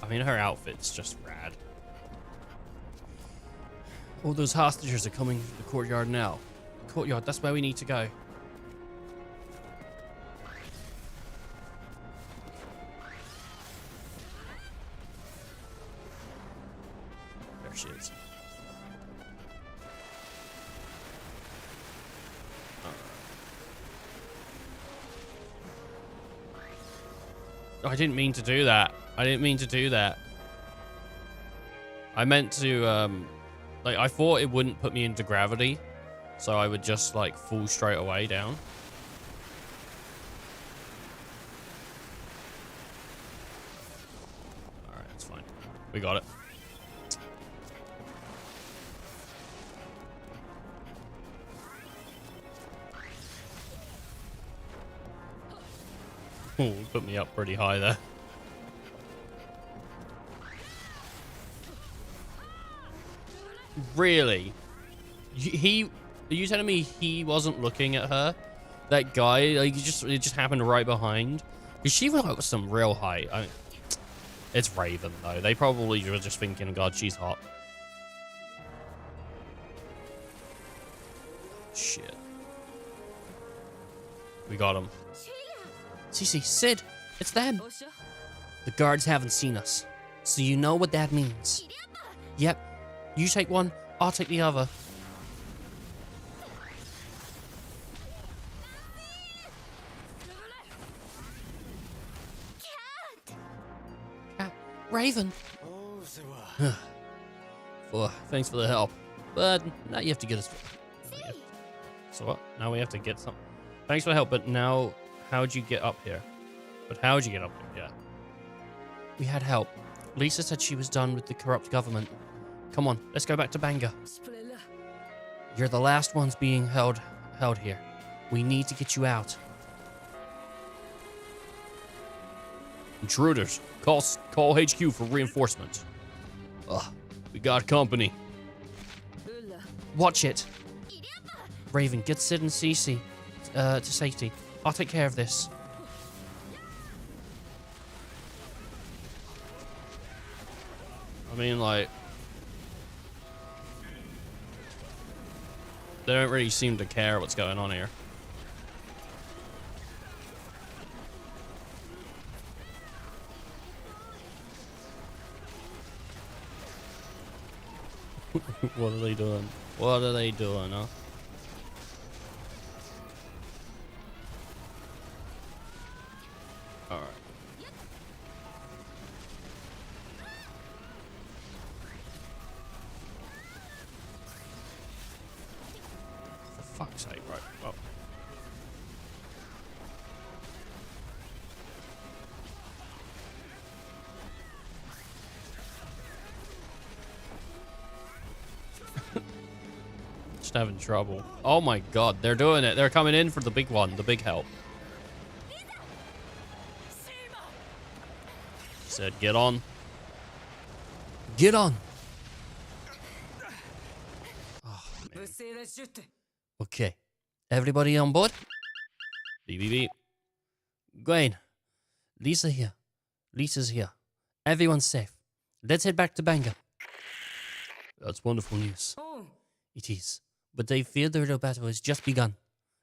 I mean, her outfit's just rad. All those hostages are coming to the courtyard now. Courtyard, that's where we need to go. There she is. I didn't mean to do that. I didn't mean to do that. I meant to, like, I thought it wouldn't put me into gravity, so I would just, like, fall straight away down. Alright, that's fine. We got it. Ooh, put me up pretty high there. Really? Are you telling me he wasn't looking at her? That guy, like, it just happened right behind? Because she was like some real height. I mean, it's Raven, though. They probably were just thinking, God, she's hot. Shit. We got him. Cece, Sid, it's them. The guards haven't seen us, so you know what that means. Yep. You take one, I'll take the other. Cat. Raven. Thanks for the help. But now you have to get us... So what? Now we have to get some... Thanks for the help, but now... How'd you get up here? But how'd you get up here? Yeah. We had help. Lisa said she was done with the corrupt government. Come on, let's go back to Bangor. You're the last ones being held here. We need to get you out. Intruders, call HQ for reinforcements. We got company. Watch it. Raven, get Sid and Cece to safety. I'll take care of this. I mean, like... They don't really seem to care what's going on here. What are they doing? What are they doing, huh? Alright. For fuck's sake, right. Oh. Just having trouble. Oh my god, they're doing it. They're coming in for the big one, the big help. Said, get on. Get on. Oh, man. Okay. Everybody on board? Beep, beep, beep. Gwen. Lisa here. Lisa's here. Everyone's safe. Let's head back to Bangor. That's wonderful news. It is. But they fear the real battle has just begun.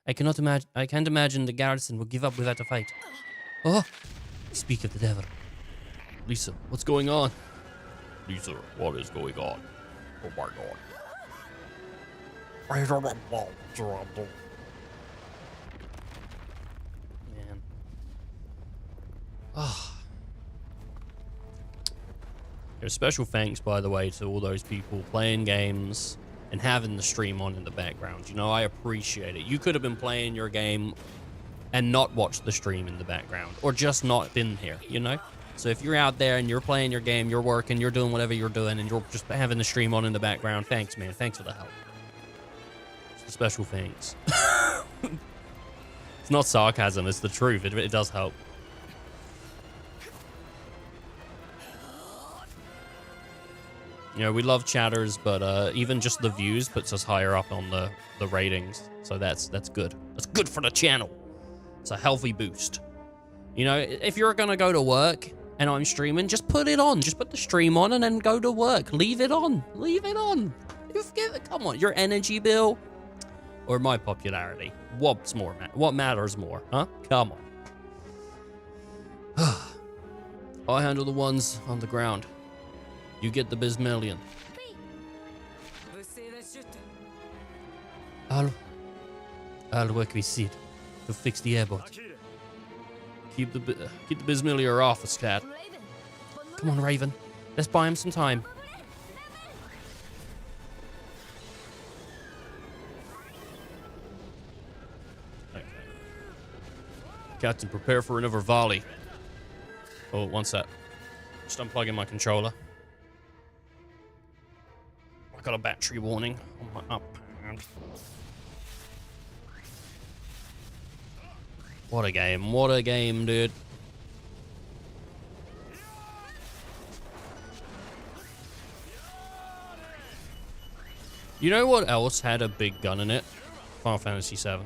I can't imagine the garrison will give up without a fight. Oh! Speak of the devil. Lisa, what's going on? Lisa, what is going on? Oh my god. Man. Ah. There's special thanks, by the way, to all those people playing games and having the stream on in the background. You know, I appreciate it. You could have been playing your game and not watched the stream in the background, or just not been here, you know? So if you're out there and you're playing your game, you're working, you're doing whatever you're doing, and you're just having the stream on in the background, thanks, man. Thanks for the help. Special thanks. It's not sarcasm, it's the truth. It does help. You know, we love chatters, but even just the views puts us higher up on the ratings. So that's good. That's good for the channel. It's a healthy boost. You know, if you're gonna go to work and I'm streaming, just put it on. Just put the stream on and then go to work. Leave it on. Leave it on. Come on, your energy bill or my popularity? What's more? What matters more? Huh? Come on. I handle the ones on the ground. You get the Bismillion. I'll work with Sid to fix the airboat. Keep the Bismillion off us, cat. Come on, Raven. Let's buy him some time. Okay. Captain, prepare for another volley. Oh, one sec. Just unplugging my controller. I got a battery warning on my up. What a game. What a game, dude. You know what else had a big gun in it? Final Fantasy VII.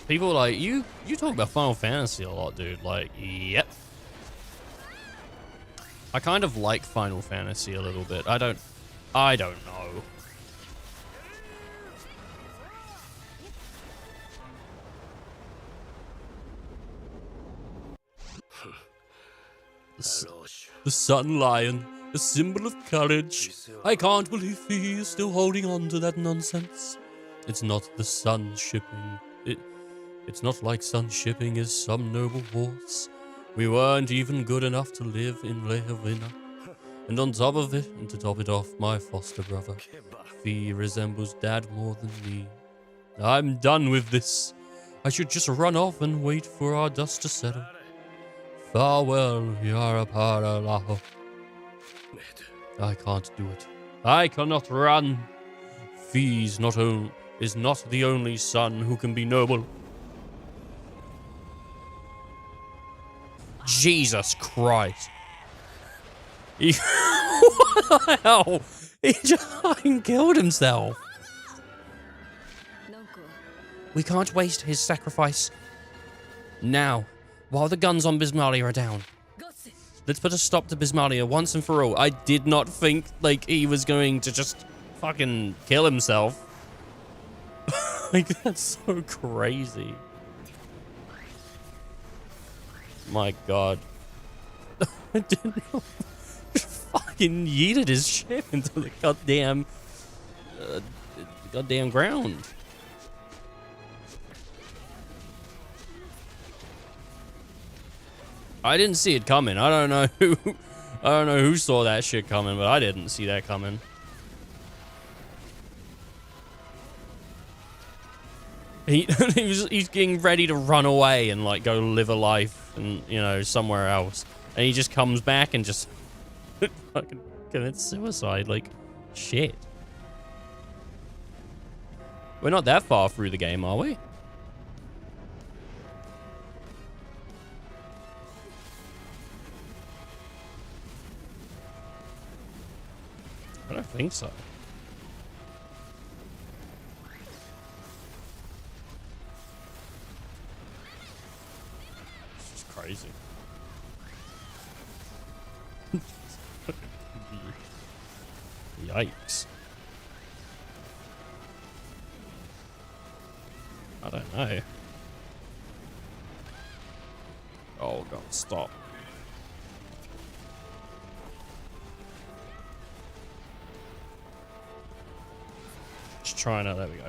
People like, you talk about Final Fantasy a lot, dude. Like, yep. I kind of like Final Fantasy a little bit. I don't know. The Sun Lion, a symbol of courage. I can't believe he is still holding on to that nonsense. It's not the sun shipping. It's not like sun shipping is some noble horse. We weren't even good enough to live in Lehavina. And on top of it, and to top it off, my foster brother, Fee resembles Dad more than me. I'm done with this. I should just run off and wait for our dust to settle. Farewell, Yarapara. I can't do it. I cannot run. Fee is not the only son who can be noble. Jesus Christ. What the hell? He just fucking killed himself. We can't waste his sacrifice. Now, while the guns on Bismalia are down, let's put a stop to Bismalia once and for all. I did not think, like, he was going to just fucking kill himself. Like, that's so crazy. My God. I didn't know. Fucking yeeted his ship into the goddamn ground. I didn't see it coming. I don't know who saw that shit coming, but I didn't see that coming. He's getting ready to run away and like go live a life and, you know, somewhere else. And he just comes back and just fucking commits suicide. Like, shit. We're not that far through the game, are we? I don't think so. It's just crazy. Yikes. I don't know. Oh God, stop. Just trying to, there we go.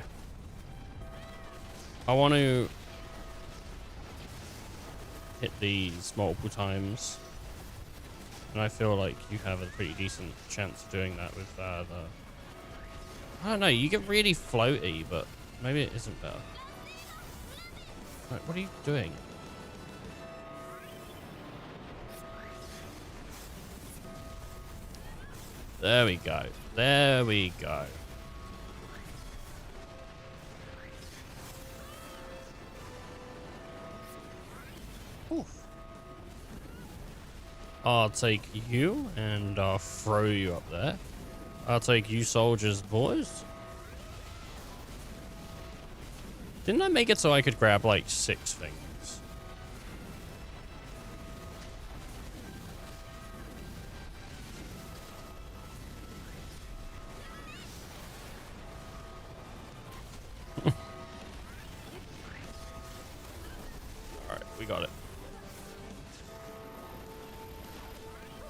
I want to hit these multiple times. And I feel like you have a pretty decent chance of doing that with the... I don't know, you get really floaty, but maybe it isn't better. Right, what are you doing? There we go. There we go. Oof. I'll take you and I'll throw you up there. I'll take you soldiers, boys. Didn't I make it so I could grab like 6 things? Alright, we got it.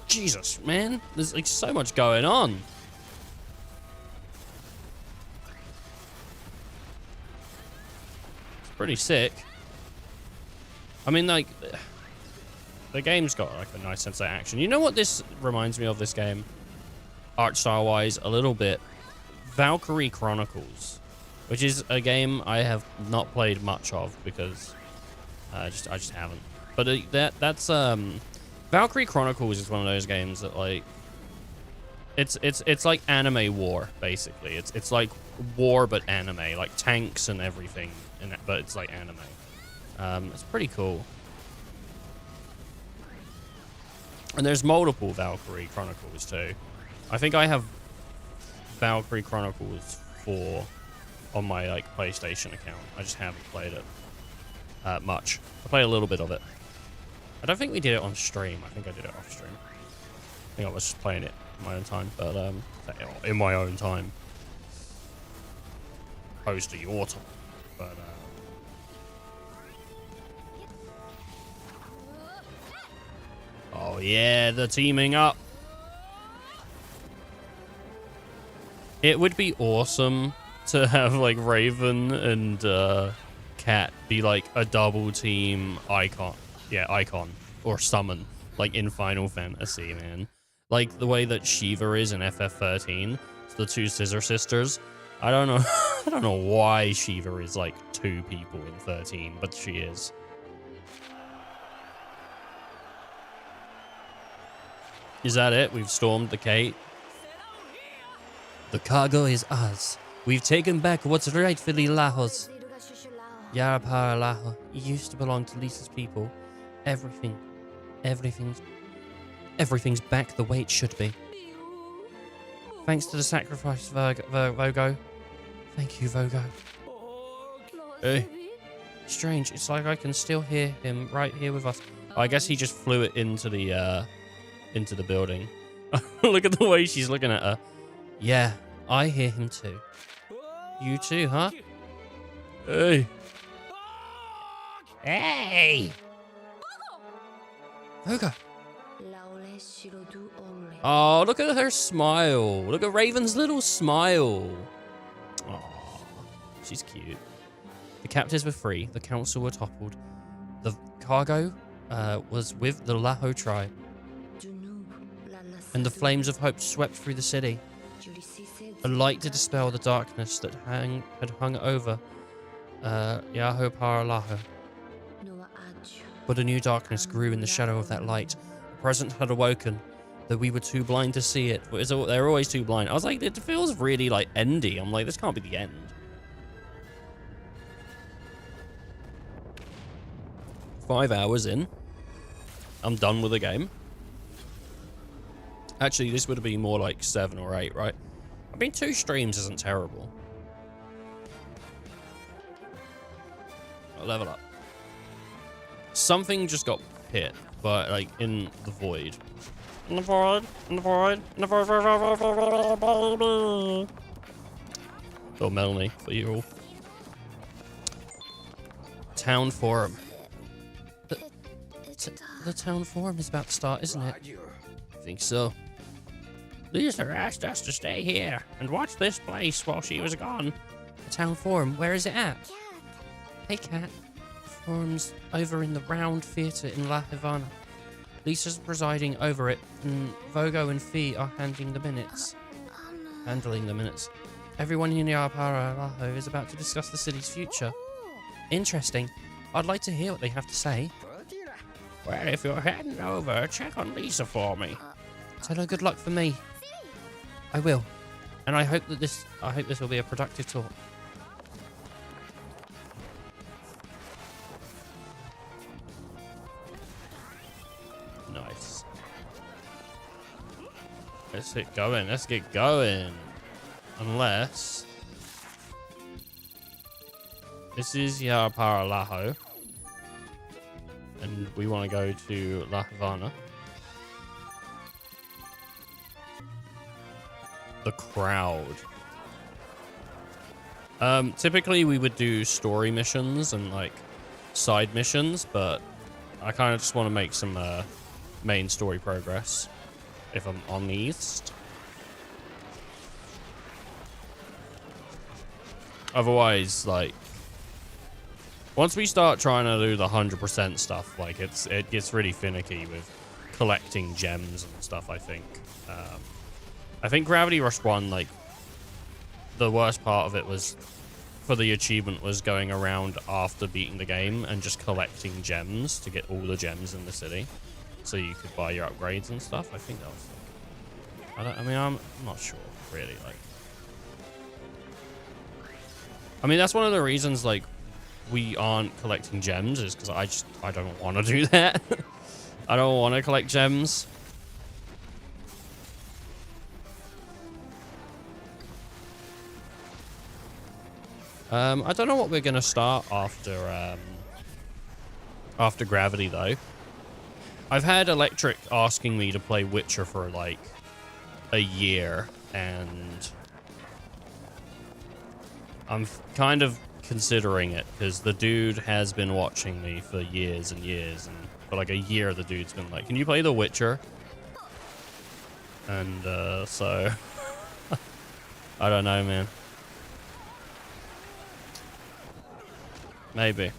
Jesus, man. There's like so much going on. Pretty sick. I mean, like, the game's got like a nice sense of action. You know what this reminds me of, this game? Art style wise, a little bit. Valkyrie Chronicles, which is a game I have not played much of because I just haven't. But that's Valkyrie Chronicles is one of those games that like it's like anime war basically. It's like war but anime, like tanks and everything. But it's like anime. It's pretty cool. And there's multiple Valkyrie Chronicles too. I think I have Valkyrie Chronicles 4 on my like PlayStation account. I just haven't played it much. I played a little bit of it. I don't think we did it on stream. I think I did it off stream. I think I was just playing it in my own time. But in my own time. Opposed to your time. But oh yeah, the teaming up. It would be awesome to have like Raven and Cat be like a double team icon. Yeah, icon. or summon, like in Final Fantasy, man. Like the way that Shiva is in FF13, it's the two Scissor Sisters. I don't know, I don't know why Shiva is like 2 people in 13, but she is. Is that it? We've stormed the gate. The cargo is ours. We've taken back what's rightfully Laho's. Yarapara Laho. It used to belong to Lisa's people. Everything's back the way it should be. Thanks to the sacrifice, Vogo. Thank you, Vogo. Hey. Strange. It's like I can still hear him right here with us. Oh, I guess he just flew it into the building. Look at the way she's looking at her. Yeah, I hear him too. You too, huh? Hey. Hey! Vogo. Oh, look at her smile. Look at Raven's little smile. Oh, she's cute. The captives were free. The council were toppled. The cargo was with the Laho tribe. And the flames of hope swept through the city. A light to dispel the darkness that had hung over Yaho Paralaho. But a new darkness grew in the shadow of that light. The present had awoken, though we were too blind to see it. They're always too blind. I was like, it feels really like endy. I'm like, this can't be the end. Five hours in. I'm done with the game. Actually, this would have been more like 7 or 8, right? I mean, 2 streams isn't terrible. I'll level up. Something just got hit, but like in the void. In the void, in the void, in the void. Oh, Melanie, for you all. Town forum. The town forum is about to start, isn't it? I think so. Lisa asked us to stay here and watch this place while she was gone. The town forum, where is it at? Cat. Hey, Cat. Forum's over in the Round Theatre in La Havana. Lisa's presiding over it, and Vogo and Fee are handling the minutes. Everyone in Yarapara is about to discuss the city's future. Interesting. I'd like to hear what they have to say. Well, if you're heading over, check on Lisa for me. Tell her good luck for me. I will. And I hope this will be a productive talk. Nice. Let's get going. Let's get going. Unless this is Yarapara Laho. And we want to go to La Havana. The crowd. Typically we would do story missions and like side missions, but I kind of just want to make some main story progress if I'm on the east. Otherwise, like, once we start trying to do the 100% stuff, like it gets really finicky with collecting gems and stuff, I think. I think Gravity Rush 1, like, the worst part of it was, for the achievement, was going around after beating the game and just collecting gems to get all the gems in the city, so you could buy your upgrades and stuff. I think that was... I'm not sure, really, like... I mean, that's one of the reasons, like, we aren't collecting gems, is because I don't want to do that. I don't want to collect gems. I don't know what we're gonna start after Gravity though. I've had Electric asking me to play Witcher for like a year, and I'm kind of considering it because the dude has been watching me for years and years, and for like a year the dude's been like, "Can you play The Witcher?" And so I don't know, man. Maybe.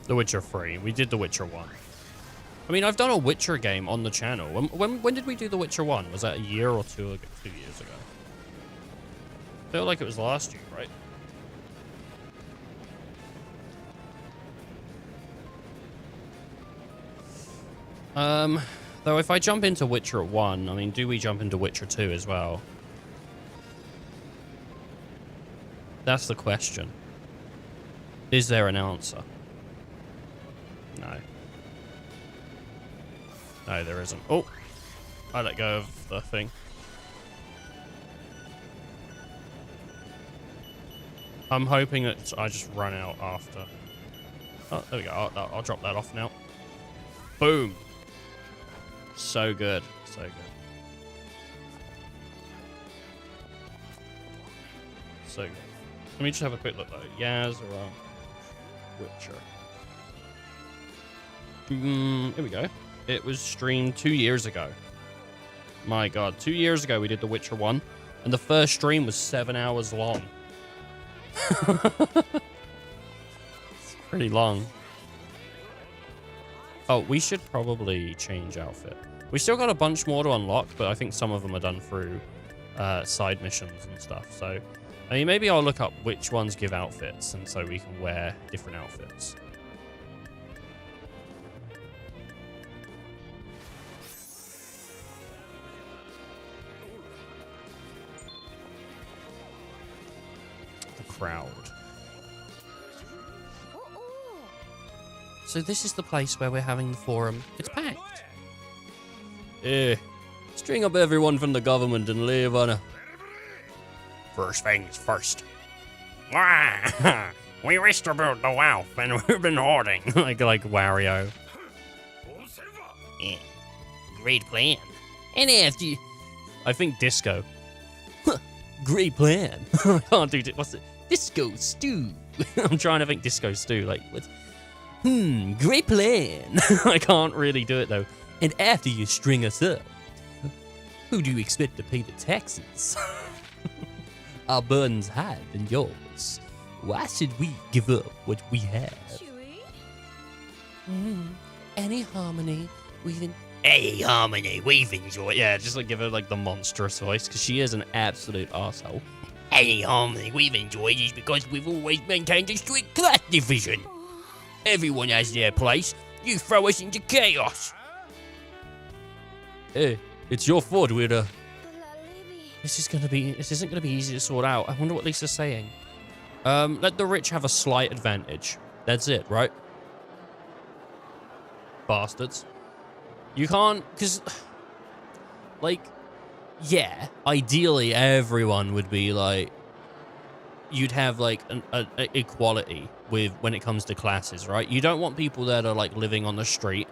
The Witcher 3. We did The Witcher 1. I mean, I've done a Witcher game on the channel. When did we do The Witcher 1? Was that a year or 2 years ago? I feel like it was last year, right? Though if I jump into Witcher 1, I mean, do we jump into Witcher 2 as well? That's the question. Is there an answer? No. No, there isn't. Oh! I let go of the thing. I'm hoping that I just run out after. Oh, there we go. I'll drop that off now. Boom! So good. So good. So good. Let me just have a quick look though. Yazura. Witcher. Here we go. It was streamed 2 years ago. My god. 2 years ago we did The Witcher 1. And the first stream was 7 hours long. It's pretty long. Oh, we should probably change outfit. We still got a bunch more to unlock, but I think some of them are done through side missions and stuff. So, I mean, maybe I'll look up which ones give outfits, and so we can wear different outfits. The crowd. So this is the place where we're having the forum. It's packed. String up everyone from the government and leave on a... First things first. We wish to build the wealth and we've been hoarding. like Wario. Yeah. Great plan. And after you... I think disco. Great plan. I can't do... What's it? Disco stew. I'm trying to think disco stew. Like, what's... Great plan. I can't really do it though. And after you string us up, who do you expect to pay the taxes? Our burden's higher than yours. Why should we give up what we have? Any harmony we've enjoyed. Yeah, just like give her like the monstrous voice, because she is an absolute arsehole. Any harmony we've enjoyed is because we've always maintained a strict class division. Everyone has their place. You throw us into chaos. Hey, it's your fault, weirdo. This isn't gonna be easy to sort out. I wonder what Lisa's saying. Let the rich have a slight advantage. That's it, right? Bastards. You can't, because, like, yeah, ideally everyone would be like, you'd have like an equality with when it comes to classes, right? You don't want people that are like living on the street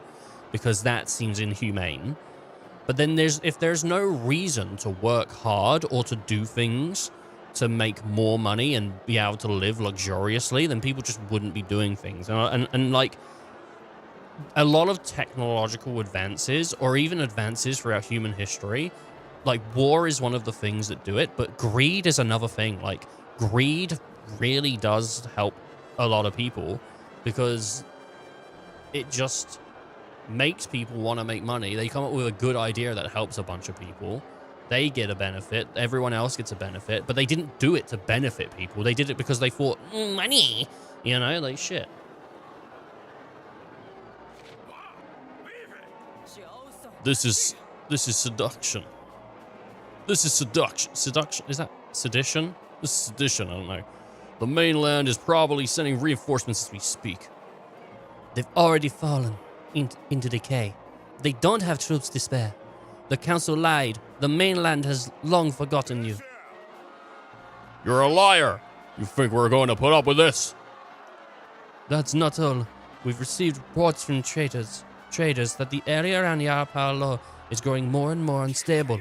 because that seems inhumane. But then if there's no reason to work hard or to do things to make more money and be able to live luxuriously, then people just wouldn't be doing things. And like a lot of technological advances or even advances throughout human history, like war is one of the things that do it, but greed is another thing. Like greed really does help a lot of people because it just makes people want to make money. They come up with a good idea that helps a bunch of people. They get a benefit. Everyone else gets a benefit, but they didn't do it to benefit people. They did it because they thought, money, you know, like shit. This is seduction. This is seduction. Seduction? Is that sedition? This is sedition, I don't know. The mainland is probably sending reinforcements as we speak. They've already fallen into decay. They don't have troops to spare. The council lied. The mainland has long forgotten you. You're a liar. You think we're going to put up with this? That's not all. We've received reports from traders that the area around Yar Paolo is growing more and more unstable.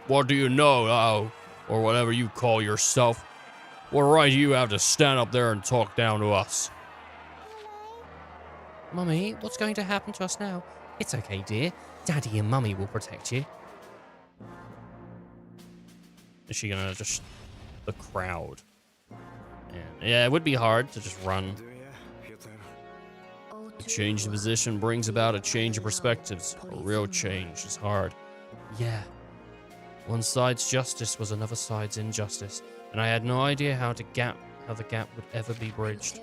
What do you know, or whatever you call yourself? What right do you have to stand up there and talk down to us? Mummy, what's going to happen to us now? It's okay, dear. Daddy and Mummy will protect you. Is she gonna just... the crowd. Yeah, it would be hard to just run. A change in position brings about a change of perspectives. A real change is hard. Yeah. One side's justice was another side's injustice, and I had no idea how the gap would ever be bridged.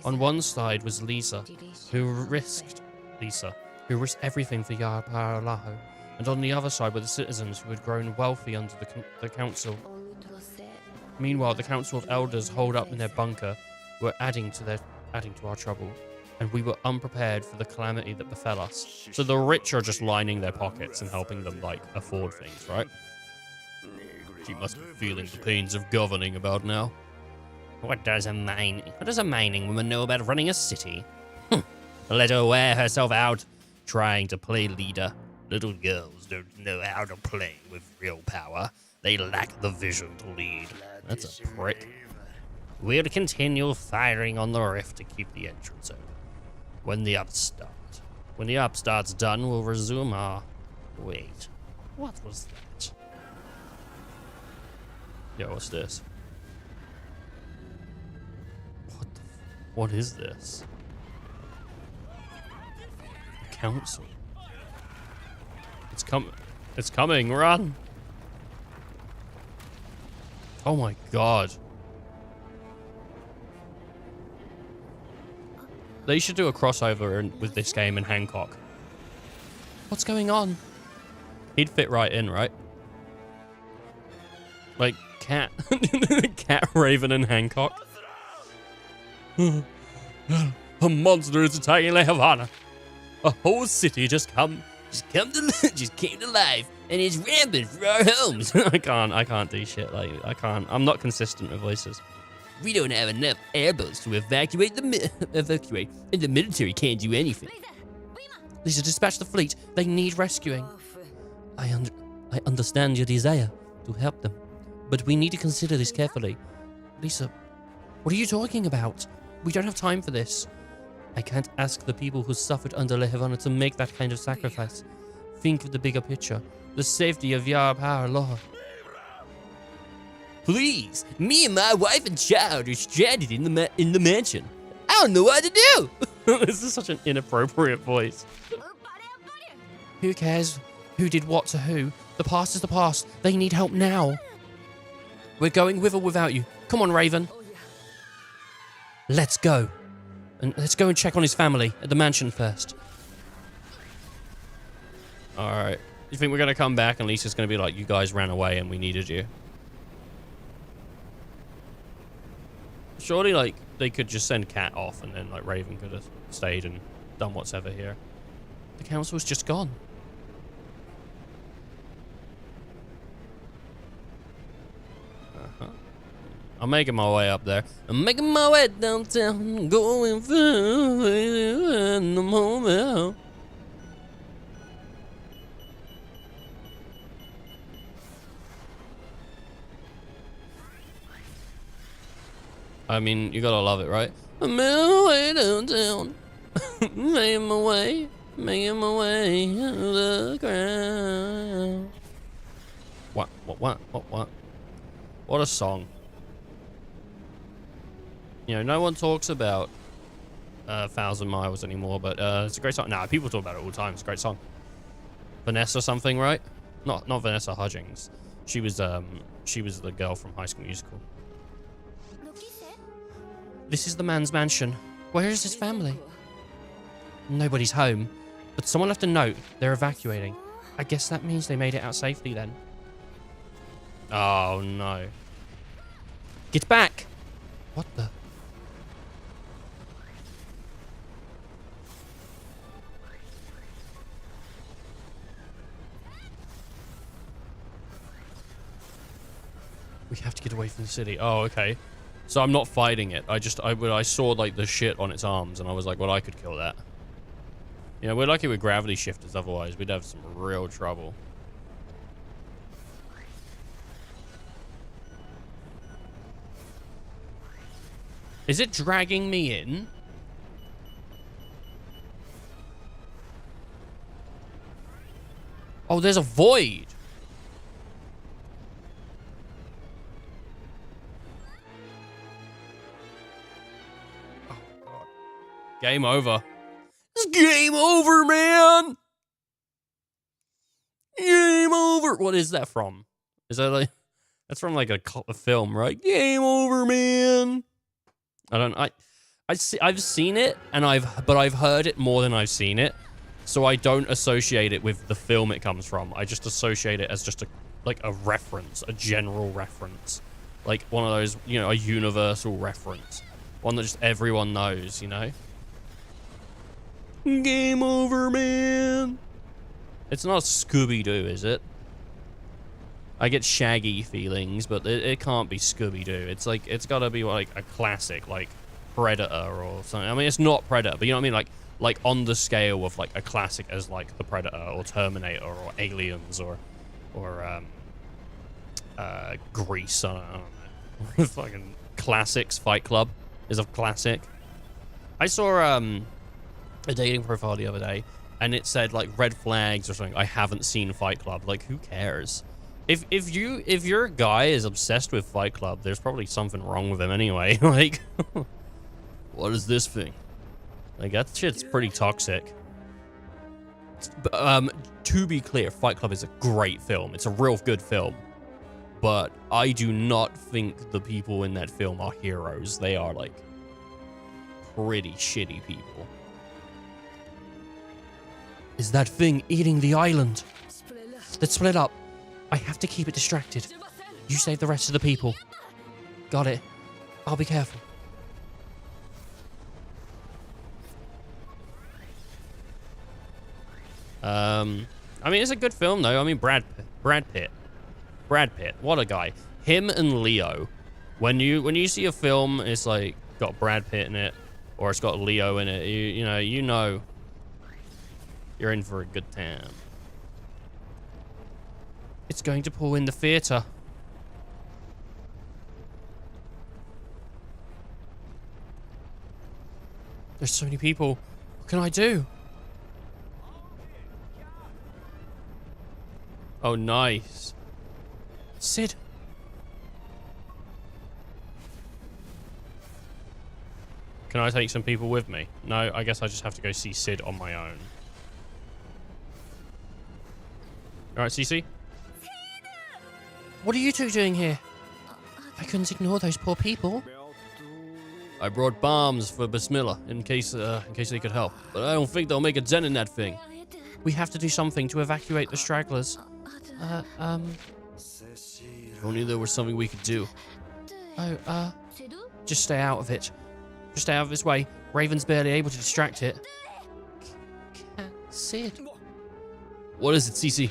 On one side was Lisa, who risked everything for Yaraparalahu, and on the other side were the citizens who had grown wealthy under the council. Meanwhile, the council of elders holed up in their bunker were adding to our trouble, and we were unprepared for the calamity that befell us. So the rich are just lining their pockets and helping them, like, afford things, right? She must be feeling the pains of governing about now. What does a mining woman know about running a city? Let her wear herself out trying to play leader. Little girls don't know how to play with real power. They lack the vision to lead. That's a prick. We'll continue firing on the rift to keep the entrance open. When the upstart's done, we'll resume our... Wait, what was that? Yo, what's this? What is this? The council. It's coming, run! Oh my god. They should do a crossover with this game and Hancock. What's going on? He'd fit right in, right? Like, Cat, Raven, and Hancock. A monster is attacking La Havana. A whole city just came to life, and it's rampant for our homes. I can't do shit like I'm not consistent with voices. We don't have enough airboats to evacuate, and the military can't do anything. Lisa, dispatch the fleet. They need rescuing. I understand your desire to help them, but we need to consider this carefully. Lisa, what are you talking about? We don't have time for this. I can't ask the people who suffered under La Havana to make that kind of sacrifice. Think of the bigger picture, the safety of Yaraparalahu. Please, me and my wife and child are stranded in the mansion. I don't know what to do. This is such an inappropriate voice. Who cares who did what to who? The past is the past. They need help now. We're going with or without you. Come on, Raven. Let's go. And let's go and check on his family at the mansion first. Alright. You think we're going to come back and Lisa's going to be like, you guys ran away and we needed you? Surely, like, they could just send Cat off and then, like, Raven could have stayed and done whatever here. The council's just gone. I'm making my way up there. I'm making my way downtown, going through in the moment. I mean, you gotta love it, right? I'm making my way downtown, making my way to the ground. What? What a song. You know, no one talks about 1,000 Miles anymore, but it's a great song. Nah, people talk about it all the time. It's a great song. Vanessa something, right? Not Vanessa Hudgens. She was the girl from High School Musical. This is the man's mansion. Where is his family? Nobody's home, but someone left a note. They're evacuating. I guess that means they made it out safely then. Oh no. Get back! What the? We have to get away from the city. Oh, okay. So I'm not fighting it. I saw like the shit on its arms and I was like, well, I could kill that. You know, we're lucky with gravity shifters, otherwise we'd have some real trouble. Is it dragging me in? Oh, there's a void. Game over. It's game over, man. Game over. What is that from? Is that like... That's from like a film, right? Game over, man. I've seen it, and but I've heard it more than I've seen it, so I don't associate it with the film it comes from. I just associate it as just a reference, a general reference, like one of those, you know, a universal reference, one that just everyone knows, you know. Game over, man. It's not Scooby-Doo, is it? I get Shaggy feelings, but it can't be Scooby-Doo. It's like, it's gotta be like a classic, like Predator or something. I mean, it's not Predator, but you know what I mean? Like on the scale of like a classic as like the Predator or Terminator or Aliens or Grease. I don't know. Fucking classics. Fight Club is a classic. I saw a dating profile the other day, and it said like red flags or something. I haven't seen Fight Club. Like, who cares? If your guy is obsessed with Fight Club, there's probably something wrong with him anyway. Like, what is this thing? Like, that shit's pretty toxic. But, to be clear, Fight Club is a great film. It's a real good film. But I do not think the people in that film are heroes. They are, like, pretty shitty people. Is that thing eating the island? Let's split up. I have to keep it distracted. You save the rest of the people. Got it. I'll be careful. I mean, it's a good film, though. I mean, Brad Pitt. What a guy. Him and Leo. When you see a film, it's like got Brad Pitt in it, or it's got Leo in it. You know, you're in for a good time. It's going to pull in the theater. There's so many people. What can I do? Oh, nice. Sid. Can I take some people with me? No, I guess I just have to go see Sid on my own. Alright, Cece? What are you two doing here? I couldn't ignore those poor people. I brought bombs for Bismillah in case they could help, but I don't think they'll make a dent in that thing. We have to do something to evacuate the stragglers. If only there was something we could do. Oh, just stay out of it. Just stay out of its way. Raven's barely able to distract it. Sid. What is it, Cece?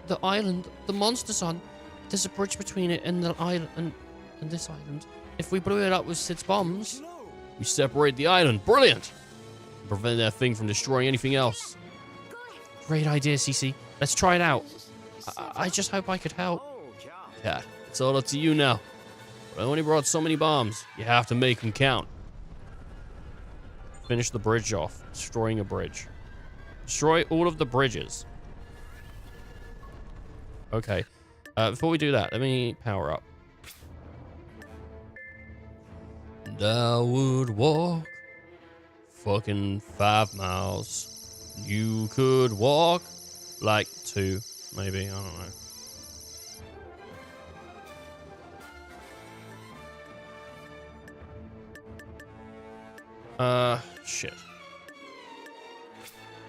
The island, the monster's on. There's a bridge between it and the island and this island. If we blew it up with Sid's bombs, we separate the island. Brilliant! Prevent that thing from destroying anything else. Great idea, Cece. Let's try it out. I just hope I could help. Yeah, it's all up to you now. But I only brought so many bombs. You have to make them count. Finish the bridge off. Destroying a bridge. Destroy all of the bridges. Okay. Before we do that, let me power up. And I would walk fucking 5 miles. You could walk like 2, maybe. I don't know. Shit.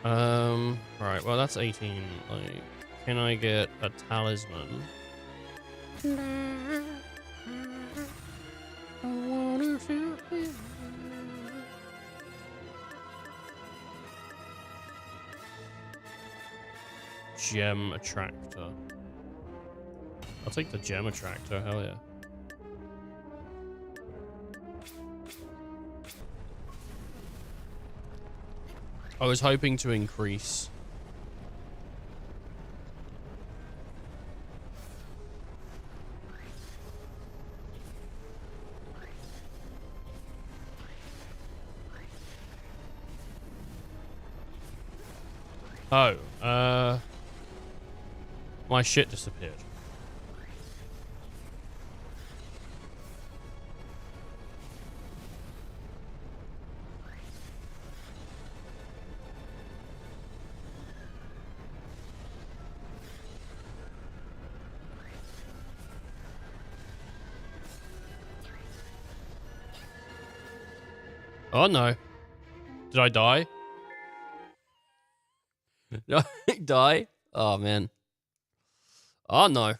Right, well, that's 18. Like, can I get a talisman? Gem attractor. I'll take the gem attractor, hell yeah. I was hoping to increase. Oh, my shit disappeared. Oh no. Did I die? Did I die? Oh man. Oh no.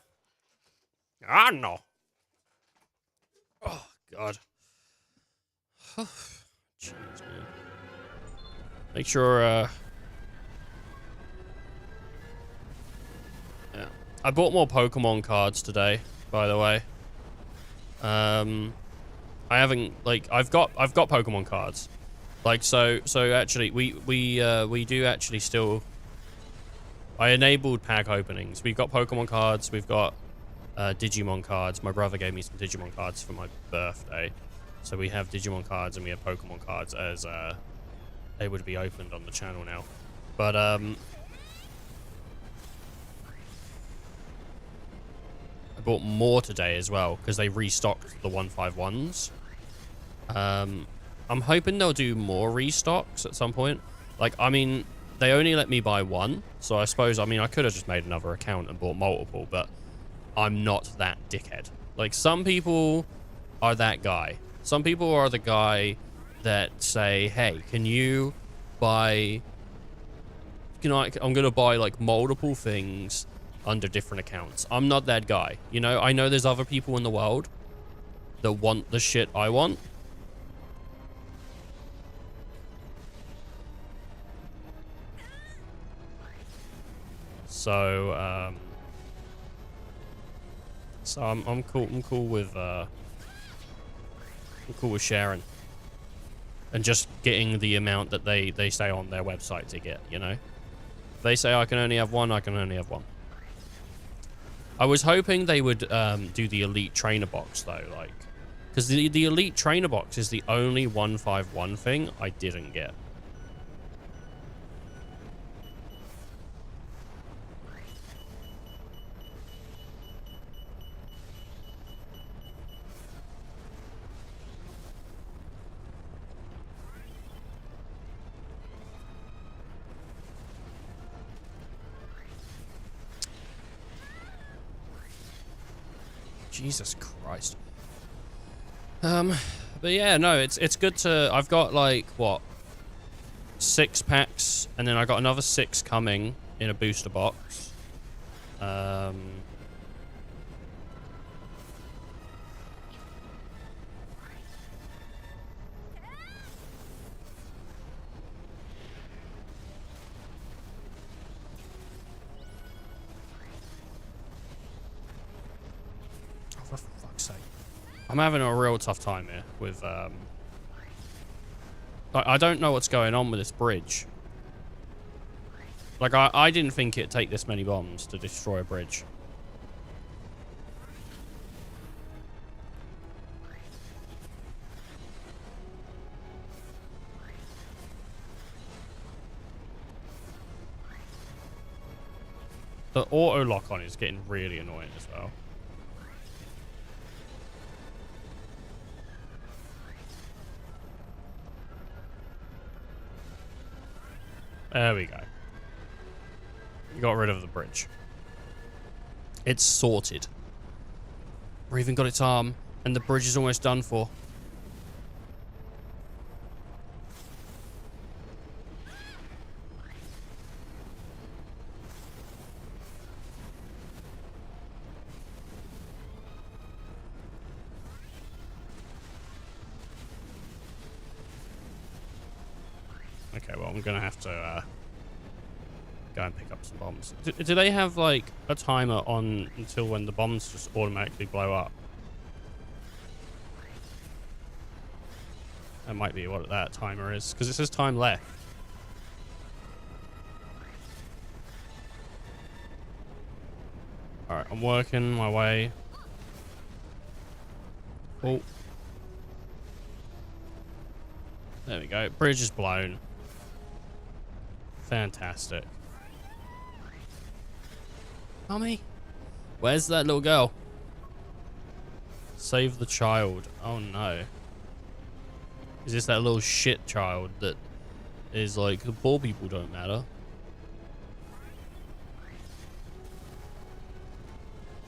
Ah no. Oh god. Jeez, man. Make sure yeah. I bought more Pokemon cards today, by the way. I haven't, like, I've got Pokemon cards. Like, so actually we do actually still, I enabled pack openings. We've got Pokemon cards, we've got Digimon cards. My brother gave me some Digimon cards for my birthday. So we have Digimon cards and we have Pokemon cards as able to be opened on the channel now. But I bought more today as well because they restocked the 151s. I'm hoping they'll do more restocks at some point. Like, I mean, they only let me buy one, so I suppose, I mean, I could have just made another account and bought multiple, but I'm not that dickhead. Like, some people are that guy. Some people are the guy that say, hey, can you buy, I'm gonna buy like multiple things under different accounts. I'm not that guy. You know, I know there's other people in the world that want the shit I want. So, I'm cool. I'm cool with sharing and just getting the amount that they say on their website to get. You know, if they say I can only have one, I can only have one. I was hoping they would do the Elite Trainer box though, like, because the Elite Trainer box is the only 151 thing I didn't get. Jesus Christ. But yeah, no, it's good to, I've got like, what, 6 packs, and then I got another 6 coming in a booster box. Oh, for fuck's sake. I'm having a real tough time here with, I don't know what's going on with this bridge. Like, I didn't think it'd take this many bombs to destroy a bridge. The auto lock on is getting really annoying as well. There we go. Got rid of the bridge. It's sorted. We even got its arm, and the bridge is almost done for. Okay, well, I'm gonna have to go and pick up some bombs. Do they have like a timer on until when the bombs just automatically blow up? That might be what that timer is, because it says time left. Alright, I'm working my way. Oh. There we go. Bridge is blown. Fantastic. Mommy? Where's that little girl? Save the child. Oh no. Is this that little shit child that is like, the poor people don't matter?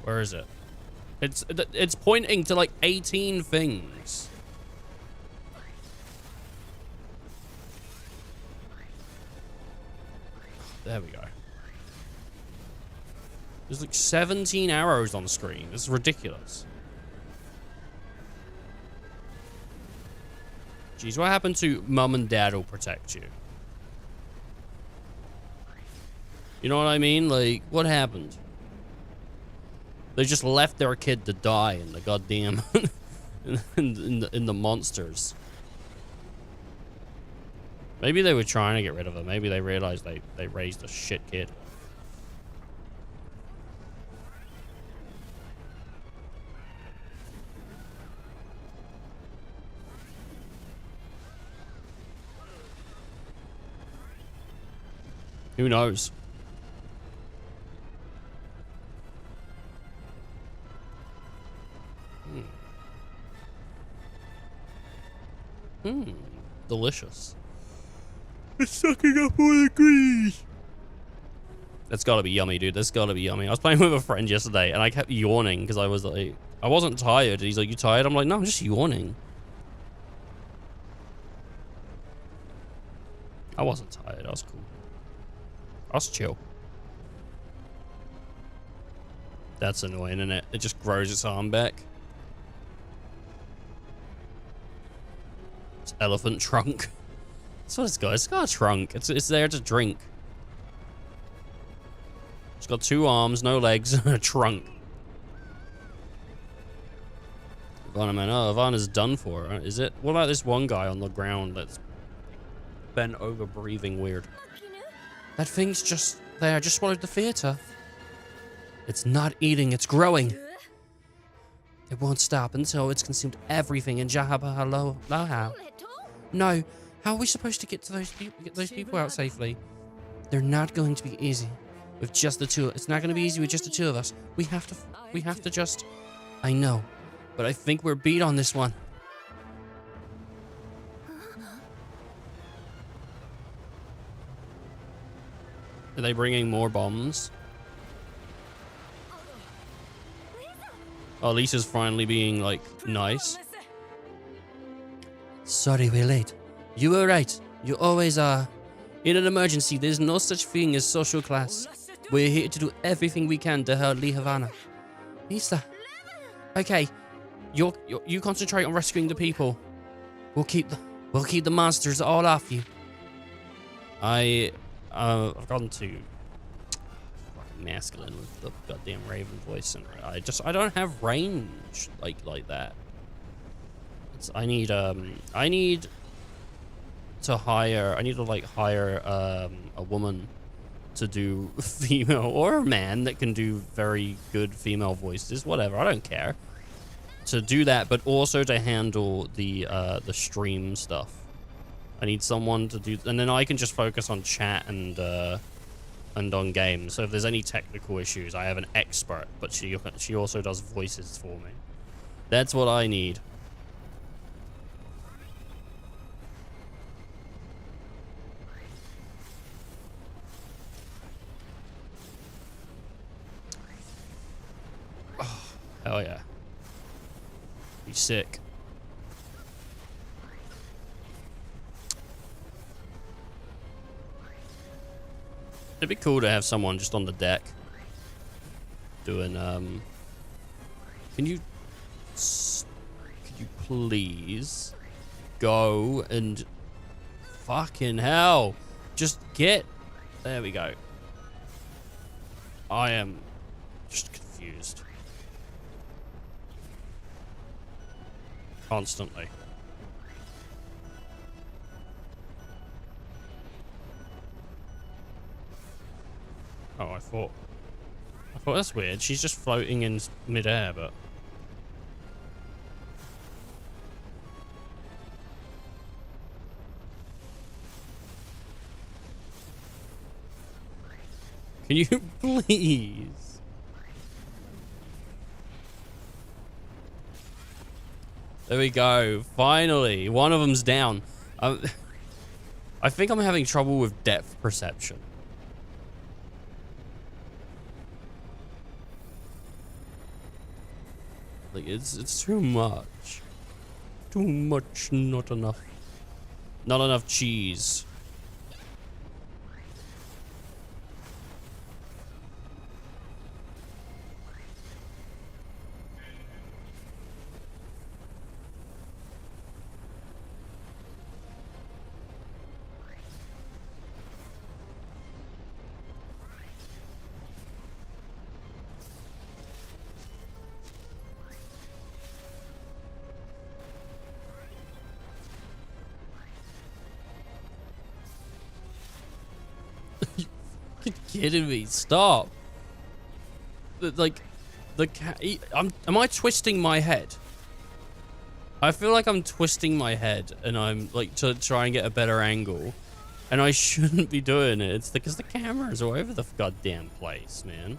Where is it? It's pointing to like 18 things. There we go. There's like 17 arrows on the screen. This is ridiculous. Jeez, what happened to mum and dad will protect you? You know what I mean? Like, what happened? They just left their kid to die in the goddamn... in the monsters. Maybe they were trying to get rid of her. Maybe they realized they raised a shit kid. Who knows? Delicious. It's sucking up all the grease. That's gotta be yummy, dude. That's gotta be yummy. I was playing with a friend yesterday and I kept yawning because I was like, I wasn't tired. He's like, you tired? I'm like, no, I'm just yawning. I wasn't tired. I was cool. I was chill. That's annoying, isn't it? It just grows its arm back. It's elephant trunk. That's what it's got. It's got a trunk. It's there to drink. It's got 2 arms, no legs, and a trunk. Ivana, man. Oh, Ivana's done for her, is it? What about this one guy on the ground that's bent over breathing weird? That thing's just there. Just swallowed the theater. It's not eating. It's growing. It won't stop until it's consumed everything in Jahabaha. No. How are we supposed to get to those people out safely? They're not going to be easy with just the two. It's not going to be easy with just the 2 of us. We have to just... I know, but I think we're beat on this one. Are they bringing more bombs? Oh, Lisa's finally being, like, nice. Sorry we're late. You were right. You always are. In an emergency, there's no such thing as social class. We're here to do everything we can to help Lee Havana. Lisa. Okay. You concentrate on rescuing the people. We'll keep the monsters all off you. I've gone too fucking masculine with the goddamn Raven voice, and I don't have range like that. I need to hire a woman to do female, or a man that can do very good female voices, whatever, I don't care, to do that, but also to handle the stream stuff. I need someone to do, and then I can just focus on chat and on games. So if there's any technical issues, I have an expert, but she also does voices for me. That's what I need. Oh, hell yeah. Be sick. It'd be cool to have someone just on the deck doing, Could you please go and fucking hell, just get, there we go. I am just confused. Constantly. Oh, I thought that's weird. She's just floating in midair, but can you please? There we go. Finally, one of them's down. I think I'm having trouble with depth perception. Like, it's too much. Too much, not enough. Not enough cheese. kidding me? Stop. Like, am I twisting my head? I feel like I'm twisting my head and I'm like to try and get a better angle. And I shouldn't be doing it. It's because the cameras are all over the goddamn place, man.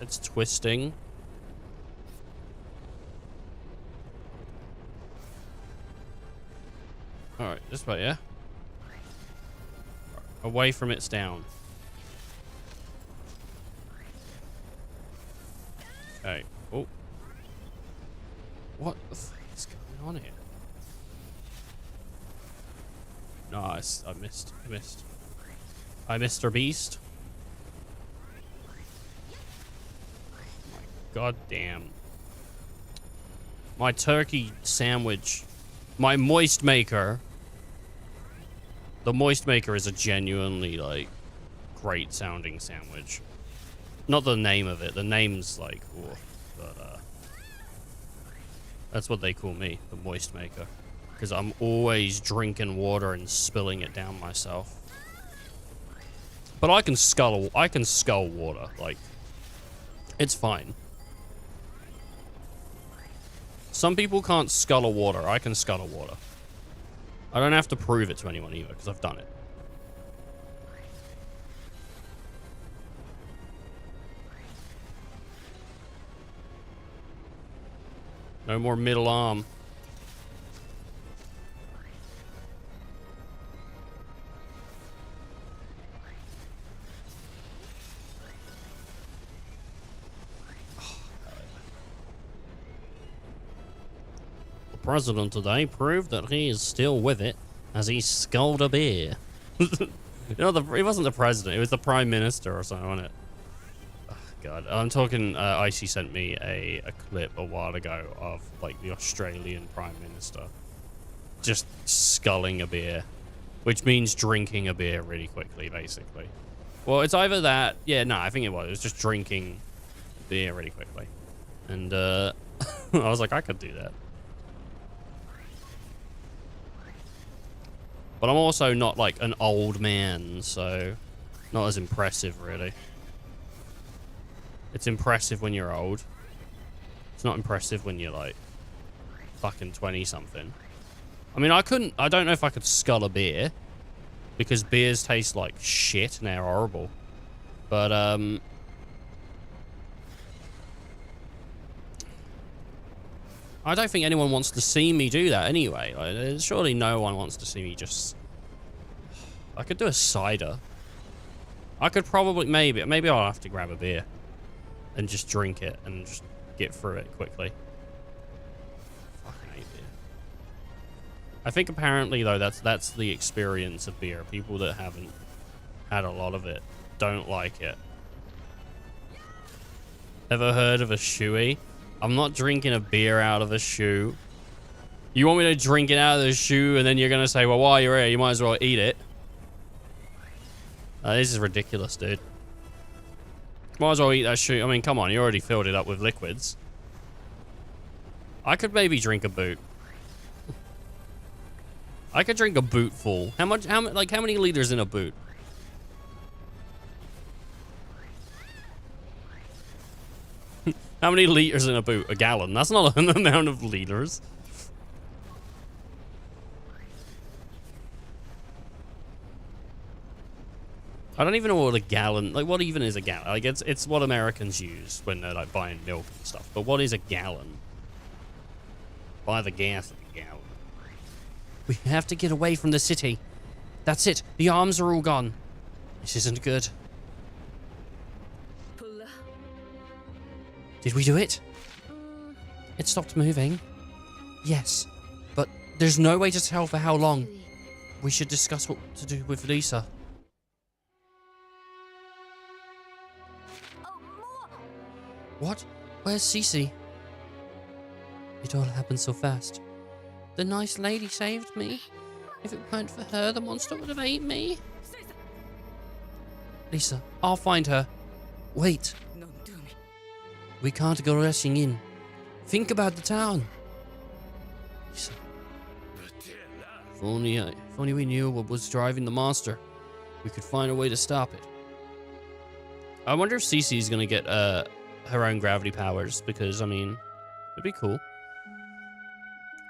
It's twisting. Alright, this way, yeah? Away from its down. Okay. Oh. What the fuck is going on here? Nice. I missed. I missed her beast. My god damn. My turkey sandwich. My moist maker. The moist maker is a genuinely, like, great sounding sandwich. Not the name of it. The name's like, ooh, but that's what they call me, the moist maker. Because I'm always drinking water and spilling it down myself. But I can scull water, like, it's fine. Some people can't scuttle water. I can scuttle water. I don't have to prove it to anyone either, because I've done it. No more middle arm. The president today proved that he is still with it as he sculled a beer. You know, it wasn't the president, it was the prime minister or something, wasn't it? Oh, God, I'm talking, Icy sent me a clip a while ago of, like, the Australian prime minister just sculling a beer, which means drinking a beer really quickly, basically. Well, it's either that, yeah, no, I think it was just drinking beer really quickly. And, I was like, I could do that. But I'm also not like an old man, so not as impressive, really. It's impressive when you're old. It's not impressive when you're like fucking 20-something. I mean, I don't know if I could scull a beer because beers taste like shit and they're horrible. But I don't think anyone wants to see me do that anyway. Like, surely no one wants to see me just... I could do a cider. I could probably... Maybe I'll have to grab a beer and just drink it and just get through it quickly. Fucking hate beer. I think apparently, though, that's the experience of beer. People that haven't had a lot of it don't like it. Ever heard of a shoey? I'm not drinking a beer out of a shoe. You want me to drink it out of the shoe and then you're going to say, well, while you're here, you might as well eat it. This is ridiculous, dude. Might as well eat that shoe. I mean, come on, you already filled it up with liquids. I could maybe drink a boot. I could drink a boot full. How many liters in a boot? How many liters in a boot? A gallon. That's not an amount of liters. I don't even know what a gallon... Like, what even is a gallon? Like, it's what Americans use when they're, like, buying milk and stuff. But what is a gallon? Buy the gas at a gallon. We have to get away from the city. That's it. The arms are all gone. This isn't good. Did we do it? It stopped moving. Yes, but there's no way to tell for how long. We should discuss what to do with Lisa. What? Where's Cece? It all happened so fast. The nice lady saved me. If it weren't for her, the monster would have ate me. Lisa, I'll find her. Wait. We can't go rushing in. Think about the town. Lisa. If only we knew what was driving the monster. we could find a way to stop it. I wonder if Cece's gonna get her own gravity powers, because, I mean, it'd be cool.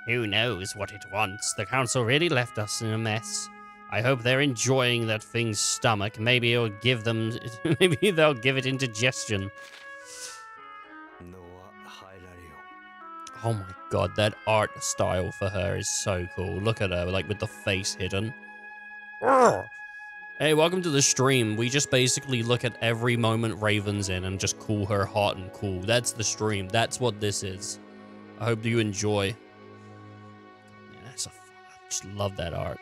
Who knows what it wants? The council really left us in a mess. I hope they're enjoying that thing's stomach. Maybe it'll give them... maybe they'll give it indigestion. Oh my god, that art style for her is so cool. Look at her, like, with the face hidden. Urgh. Hey, welcome to the stream. We just basically look at every moment Raven's in and just call her hot and cool. That's the stream. That's what this is. I hope you enjoy. Yeah, I just love that art.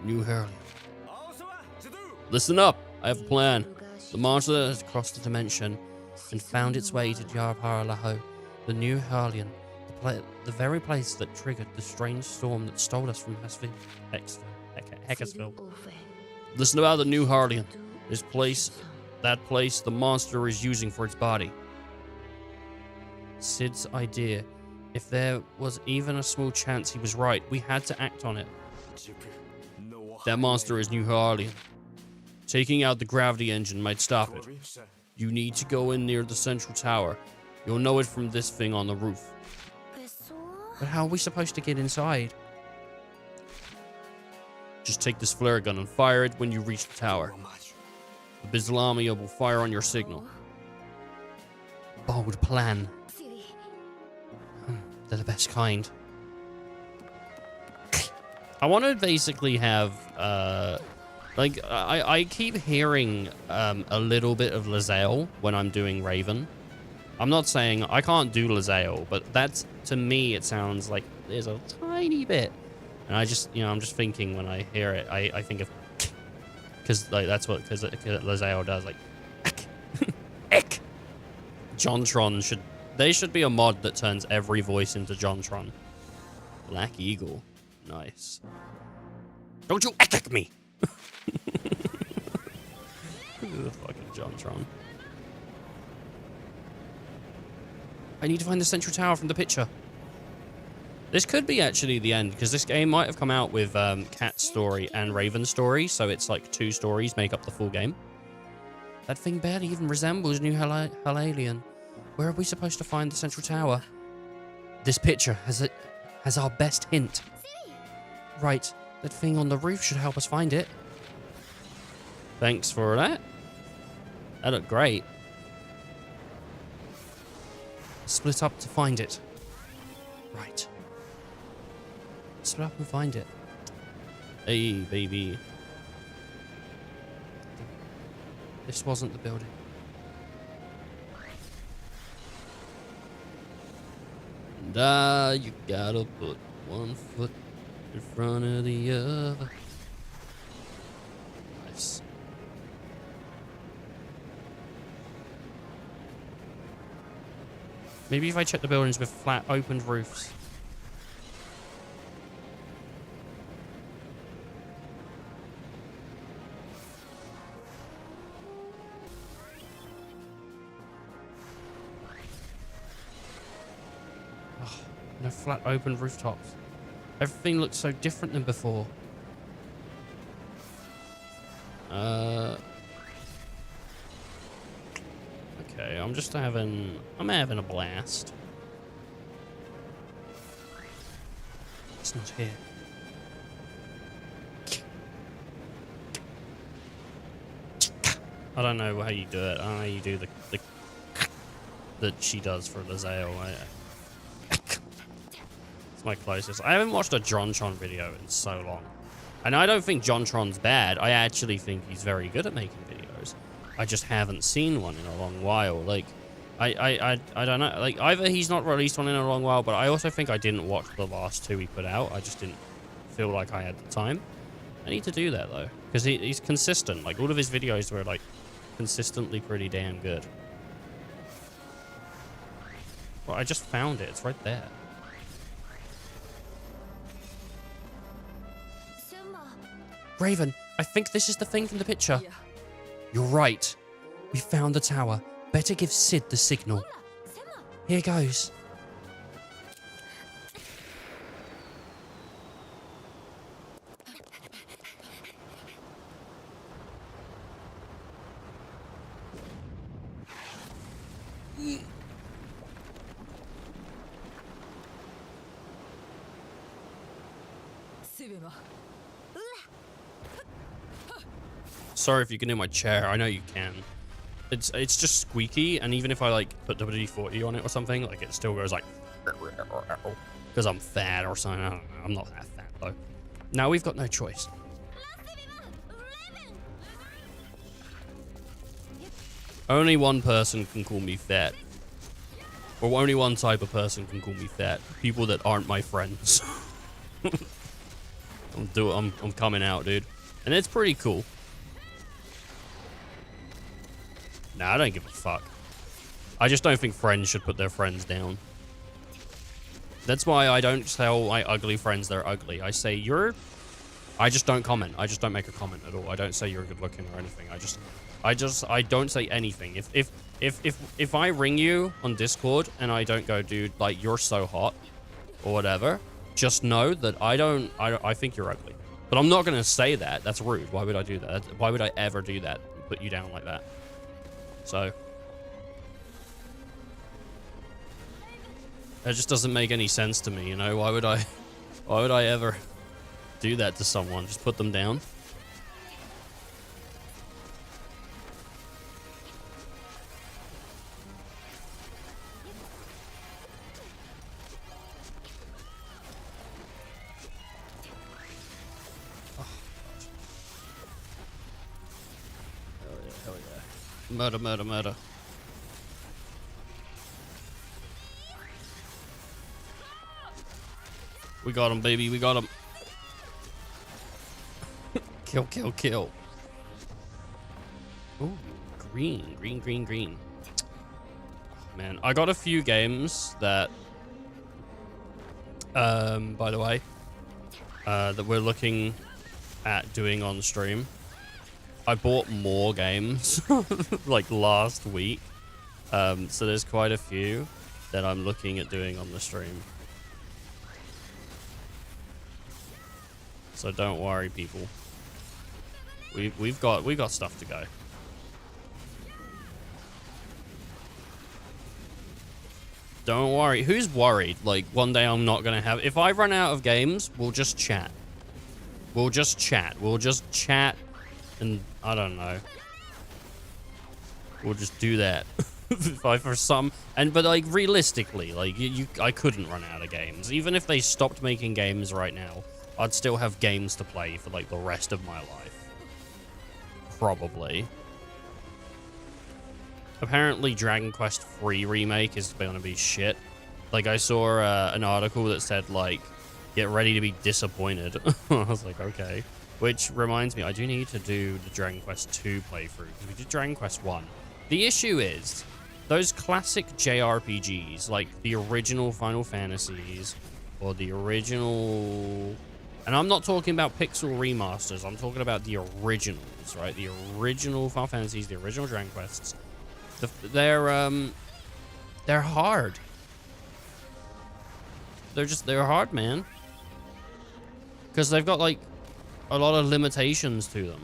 New Hurley. Listen up. I have a plan. The monster has crossed the dimension and found its way to Yarpara the New Hurlian, the very place that triggered the strange storm that stole us from Heckersville. Listen about the New Harlian. That place the monster is using for its body. Sid's idea. If there was even a small chance he was right, we had to act on it. That monster is New Harlian. Taking out the gravity engine might stop it. You need to go in near the central tower. You'll know it from this thing on the roof. But how are we supposed to get inside? Just take this flare gun and fire it when you reach the tower. The Bislamia will fire on your signal. Bold plan. They're the best kind. I want to basically have, I keep hearing a little bit of Lae'zel when I'm doing Raven. I'm not saying I can't do Lae'zel, but that's, to me, it sounds like there's a tiny bit. And I just, I'm just thinking when I hear it, I think of, because like that's what, because Lae'zel does, like, ek. Jontron should be a mod that turns every voice into Jontron. Black Eagle, nice. Don't you ek me! Fucking Jontron. I need to find the central tower from the picture. This could be actually the end, because this game might have come out with Cat's story and Raven's story, so it's like 2 stories make up the full game. That thing barely even resembles New Halalian. Where are we supposed to find the central tower? This picture has our best hint. Right, that thing on the roof should help us find it. Thanks for that. That looked great. Split up to find it. Right. Split up and find it. Hey, baby. This wasn't the building. And you gotta put one foot in front of the other. Nice. Maybe if I check the buildings with flat, opened roofs. Oh, no flat, open rooftops. Everything looks so different than before. Okay, I'm having a blast. It's not here. I don't know how you do it. I don't know how you do the that she does for Lae'zel. It's my closest. I haven't watched a Jontron video in so long. And I don't think Jontron's bad. I actually think he's very good at making videos. I just haven't seen one in a long while. Like, I don't know. Like, either he's not released one in a long while, but I also think I didn't watch the last 2 he put out. I just didn't feel like I had the time. I need to do that, though. Because he's consistent. Like, all of his videos were, like, consistently pretty damn good. Well, I just found it. It's right there. Raven, I think this is the thing from the picture. Yeah. You're right. We found the tower. Better give Sid the signal. Here goes. Sorry if you can hear my chair. I know you can. It's just squeaky, and even if I like put WD-40 on it or something, like it still goes like because I'm fat or something. I don't know. I'm not that fat though. Now we've got no choice. Only one person can call me fat. Or only one type of person can call me fat. People that aren't my friends. I'm coming out, dude. And it's pretty cool. Nah, I don't give a fuck. I just don't think friends should put their friends down. That's why I don't tell my ugly friends they're ugly. I say you're... I just don't comment. I just don't make a comment at all. I don't say you're good looking or anything. I don't say anything. If I ring you on Discord and I don't go, dude, like you're so hot or whatever, just know that I think you're ugly. But I'm not gonna say that. That's rude. Why would I do that? Why would I ever do that? Put you down like that? So that just doesn't make any sense to me, you know? Why would I ever do that to someone? Just put them down? Hell yeah. Murder, murder, murder. We got him, baby. We got him. Kill, kill, kill. Ooh, green, green, green, green. Man, I got a few games that, by the way, that we're looking at doing on stream. I bought more games like last week. So there's quite a few that I'm looking at doing on the stream. So don't worry, people. We've got stuff to go. Don't worry. Who's worried? Like one day I'm not gonna have. If I run out of games, we'll just chat. We'll just chat. We'll just chat, and I don't know. We'll just do that. But like realistically, like I couldn't run out of games. Even if they stopped making games right now, I'd still have games to play for like the rest of my life. Probably. Apparently Dragon Quest III remake is going to be shit. Like I saw an article that said like, get ready to be disappointed. I was like, okay. Which reminds me, I do need to do the Dragon Quest II playthrough, because we did Dragon Quest 1. The issue is, those classic JRPGs, like the original Final Fantasies, or the original... And I'm not talking about pixel remasters, I'm talking about the originals, right? The original Final Fantasies, the original Dragon Quests. They're hard. They're hard, man. Because they've got, like, a lot of limitations to them.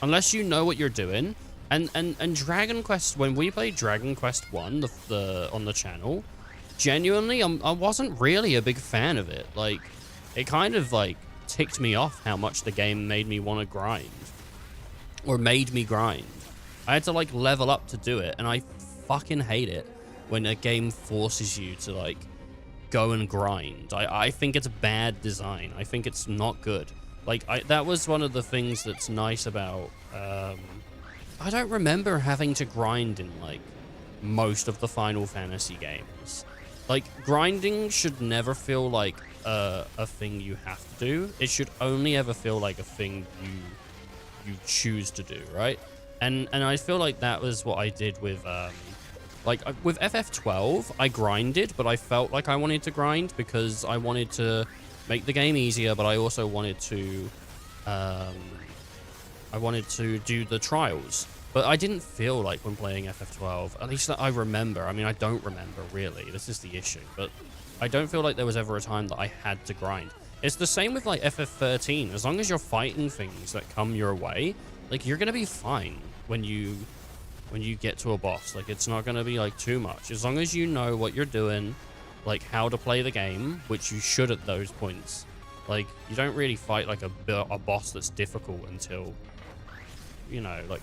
Unless you know what you're doing. And Dragon Quest, when we played Dragon Quest 1 on the channel, genuinely, I wasn't really a big fan of it. Like, it kind of, like, ticked me off how much the game made me want to grind. Or made me grind. I had to, like, level up to do it, and I fucking hate it when a game forces you to, like, go and grind. I think it's a bad design. I think it's not good. Like, that was one of the things that's nice about, I don't remember having to grind in, like, most of the Final Fantasy games. Like, grinding should never feel like a thing you have to do. It should only ever feel like a thing you choose to do, right? And I feel like that was what I did with, with FF12, I grinded, but I felt like I wanted to grind because I wanted to make the game easier, but I also wanted to, do the trials. But I didn't feel like when playing FF12, at least that I remember. I mean, I don't remember, really. This is the issue. But I don't feel like there was ever a time that I had to grind. It's the same with, like, FF13. As long as you're fighting things that come your way, like, you're going to be fine when you get to a boss. Like, it's not going to be, like, too much. As long as you know what you're doing, like, how to play the game, which you should at those points, Like, you don't really fight like a boss that's difficult until, you know, like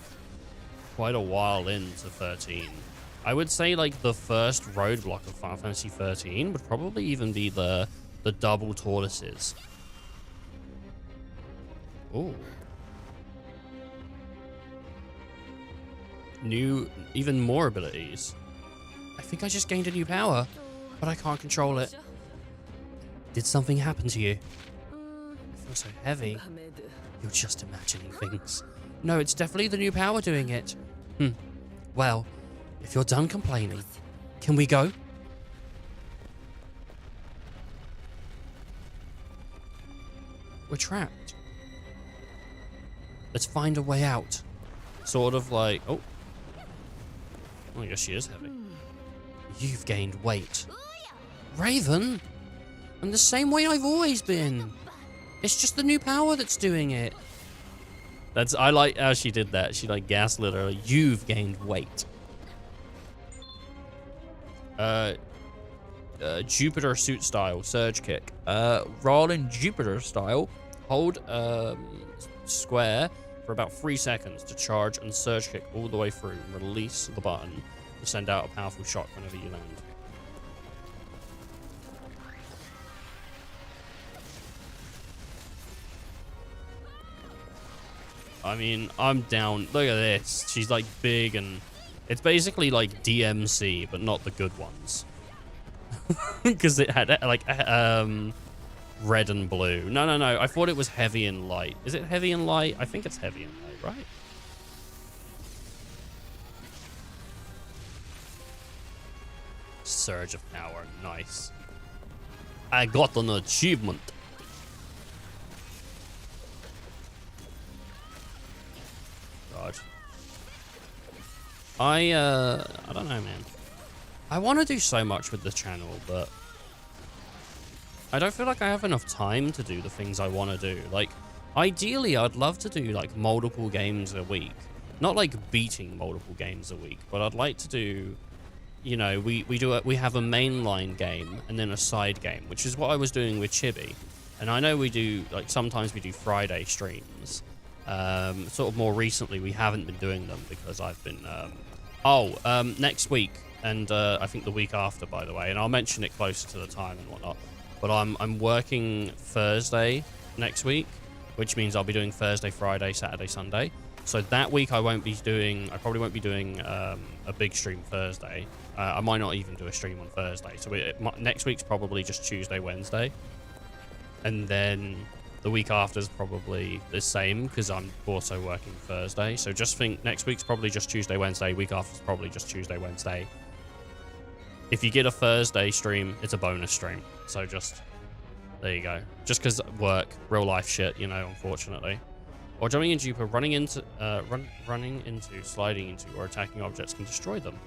quite a while into 13. I would say like the first roadblock of Final Fantasy 13 would probably even be the double tortoises. Ooh. New, even more abilities. I think I just gained a new power, but I can't control it. Did something happen to you? I feel so heavy. You're just imagining things. No, it's definitely the new power doing it. Well, if you're done complaining, can we go? We're trapped. Let's find a way out. Sort of like... Oh. I guess she is heavy. You've gained weight. Raven? I'm the same way I've always been. It's just the new power that's doing it. I like how she did that. She like gaslit her. You've gained weight. Jupiter suit style, surge kick. Roll in Jupiter style. Hold square for about 3 seconds to charge and surge kick all the way through. Release the button to send out a powerful shock whenever you land. I mean, I'm down. Look at this. She's like big and it's basically like DMC, but not the good ones. Because it had like red and blue. No. I thought it was heavy and light. Is it heavy and light? I think it's heavy and light, right? Surge of power. Nice. I got an achievement. God. I don't know, man. I want to do so much with the channel, but I don't feel like I have enough time to do the things I want to do. Like, ideally, I'd love to do, like, multiple games a week. Not, like, beating multiple games a week, but I'd like to do, you know, we have a mainline game and then a side game, which is what I was doing with Chibi. And I know we do, like, sometimes we do Friday streams. Sort of more recently, we haven't been doing them because I've been, next week, and I think the week after, by the way, and I'll mention it closer to the time and whatnot. But I'm working Thursday next week, which means I'll be doing Thursday, Friday, Saturday, Sunday. So that week I probably won't be doing a big stream Thursday. I might not even do a stream on Thursday. So next week's probably just Tuesday, Wednesday. And then the week after is probably the same because I'm also working Thursday. So just think next week's probably just Tuesday, Wednesday. Week after is probably just Tuesday, Wednesday. If you get a Thursday stream, it's a bonus stream. So just, there you go. Just because work, real life shit, you know, unfortunately. Or jumping in Jupiter, running into, sliding into, or attacking objects can destroy them.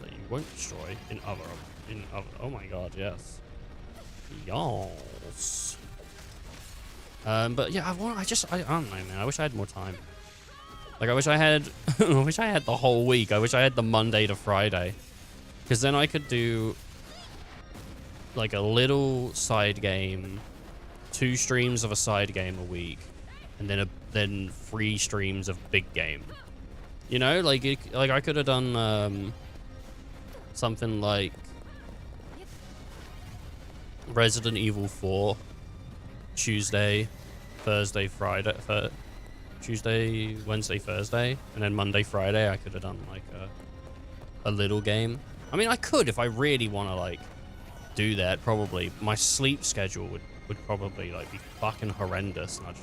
That you won't destroy in other, oh my god, yes. Yes. But yeah, I don't know, man. I wish I had more time. Like, I wish I had, the whole week. I wish I had the Monday to Friday. Because then I could do, like, a little side game, 2 streams of a side game a week, and then 3 streams of big game. You know, like, I could have done, something like Resident Evil 4, Tuesday, Thursday, Friday, Tuesday, Wednesday, Thursday, and then Monday, Friday, I could have done, like, a little game. I mean, I could if I really want to, like, do that, probably. My sleep schedule would probably, like, be fucking horrendous, and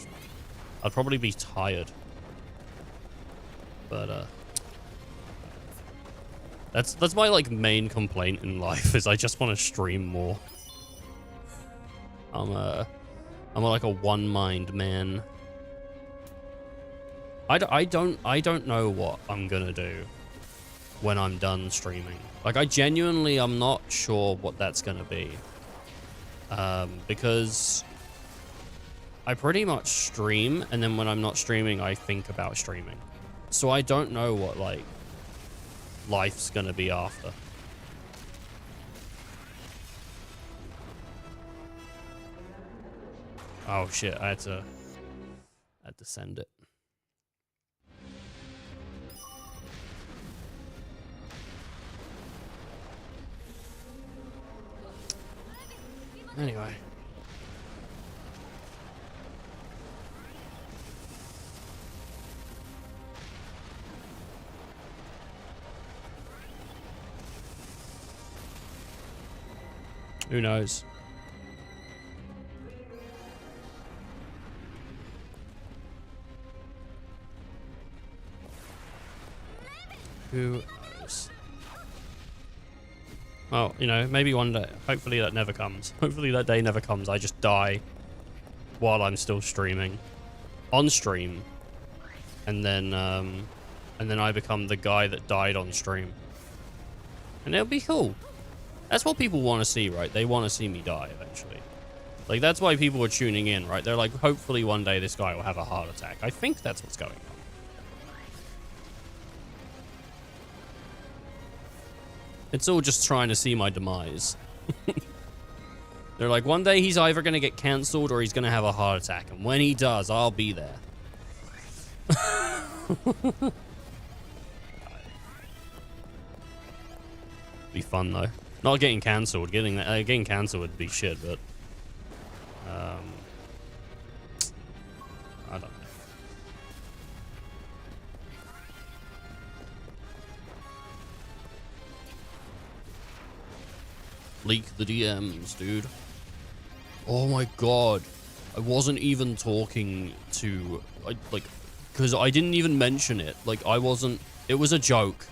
I'd probably be tired. But, that's my, like, main complaint in life, is I just want to stream more. I'm like a one-mind man. I don't know what I'm gonna do when I'm done streaming. Like, I'm not sure what that's gonna be. Because I pretty much stream, and then when I'm not streaming, I think about streaming. So I don't know what, like, life's gonna be after. Oh shit! I had to send it. Anyway. Who knows? Who knows? Well, you know, maybe one day. Hopefully that never comes. Hopefully that day never comes. I just die while I'm still streaming. On stream. And then I become the guy that died on stream. And it'll be cool. That's what people want to see, right? They want to see me die eventually. Like, that's why people are tuning in, right? They're like, hopefully one day this guy will have a heart attack. I think that's what's going on. It's all just trying to see my demise. They're like, one day he's either going to get cancelled or he's going to have a heart attack. And when he does, I'll be there. Be fun, though. Not getting cancelled. Getting cancelled would be shit, but... I don't know. Leak the DMs, dude. Oh my god. I wasn't even talking to... because I didn't even mention it. Like, I wasn't... It was a joke.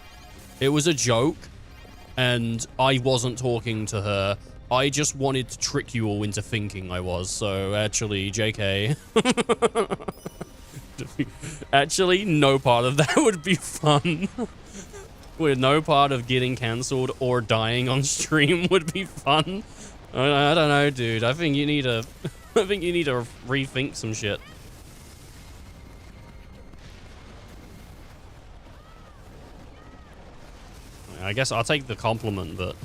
It was a joke. And I wasn't talking to her. I just wanted to trick you all into thinking I was. So, actually, JK. Actually, no part of that would be fun. With no part of getting cancelled or dying on stream would be fun. I don't know, dude. I think you need to... I think you need to rethink some shit. I guess I'll take the compliment, but...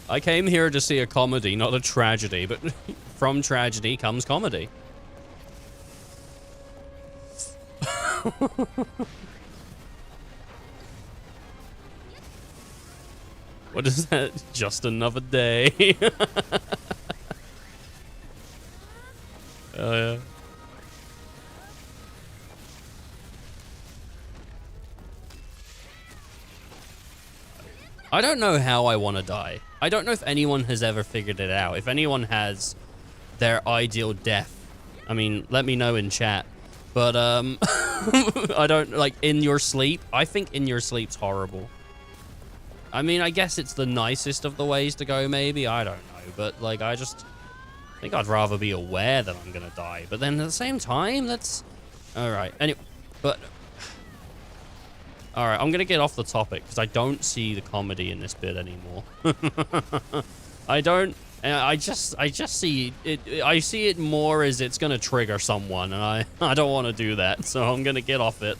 I came here to see a comedy, not a tragedy, but from tragedy comes comedy. What is that? Just another day. Oh, yeah. I don't know how I want to die. I don't know if anyone has ever figured it out. If anyone has their ideal death, I mean, let me know in chat. But, I don't, like, in your sleep. I think in your sleep's horrible. I mean, I guess it's the nicest of the ways to go, maybe. I don't know. But, like, I think I'd rather be aware that I'm gonna die. But then at the same time, that's... Alright, anyway, but... Alright, I'm gonna get off the topic, because I don't see the comedy in this bit anymore. I don't... I just see it... I see it more as it's gonna trigger someone, and I don't want to do that, so I'm gonna get off it.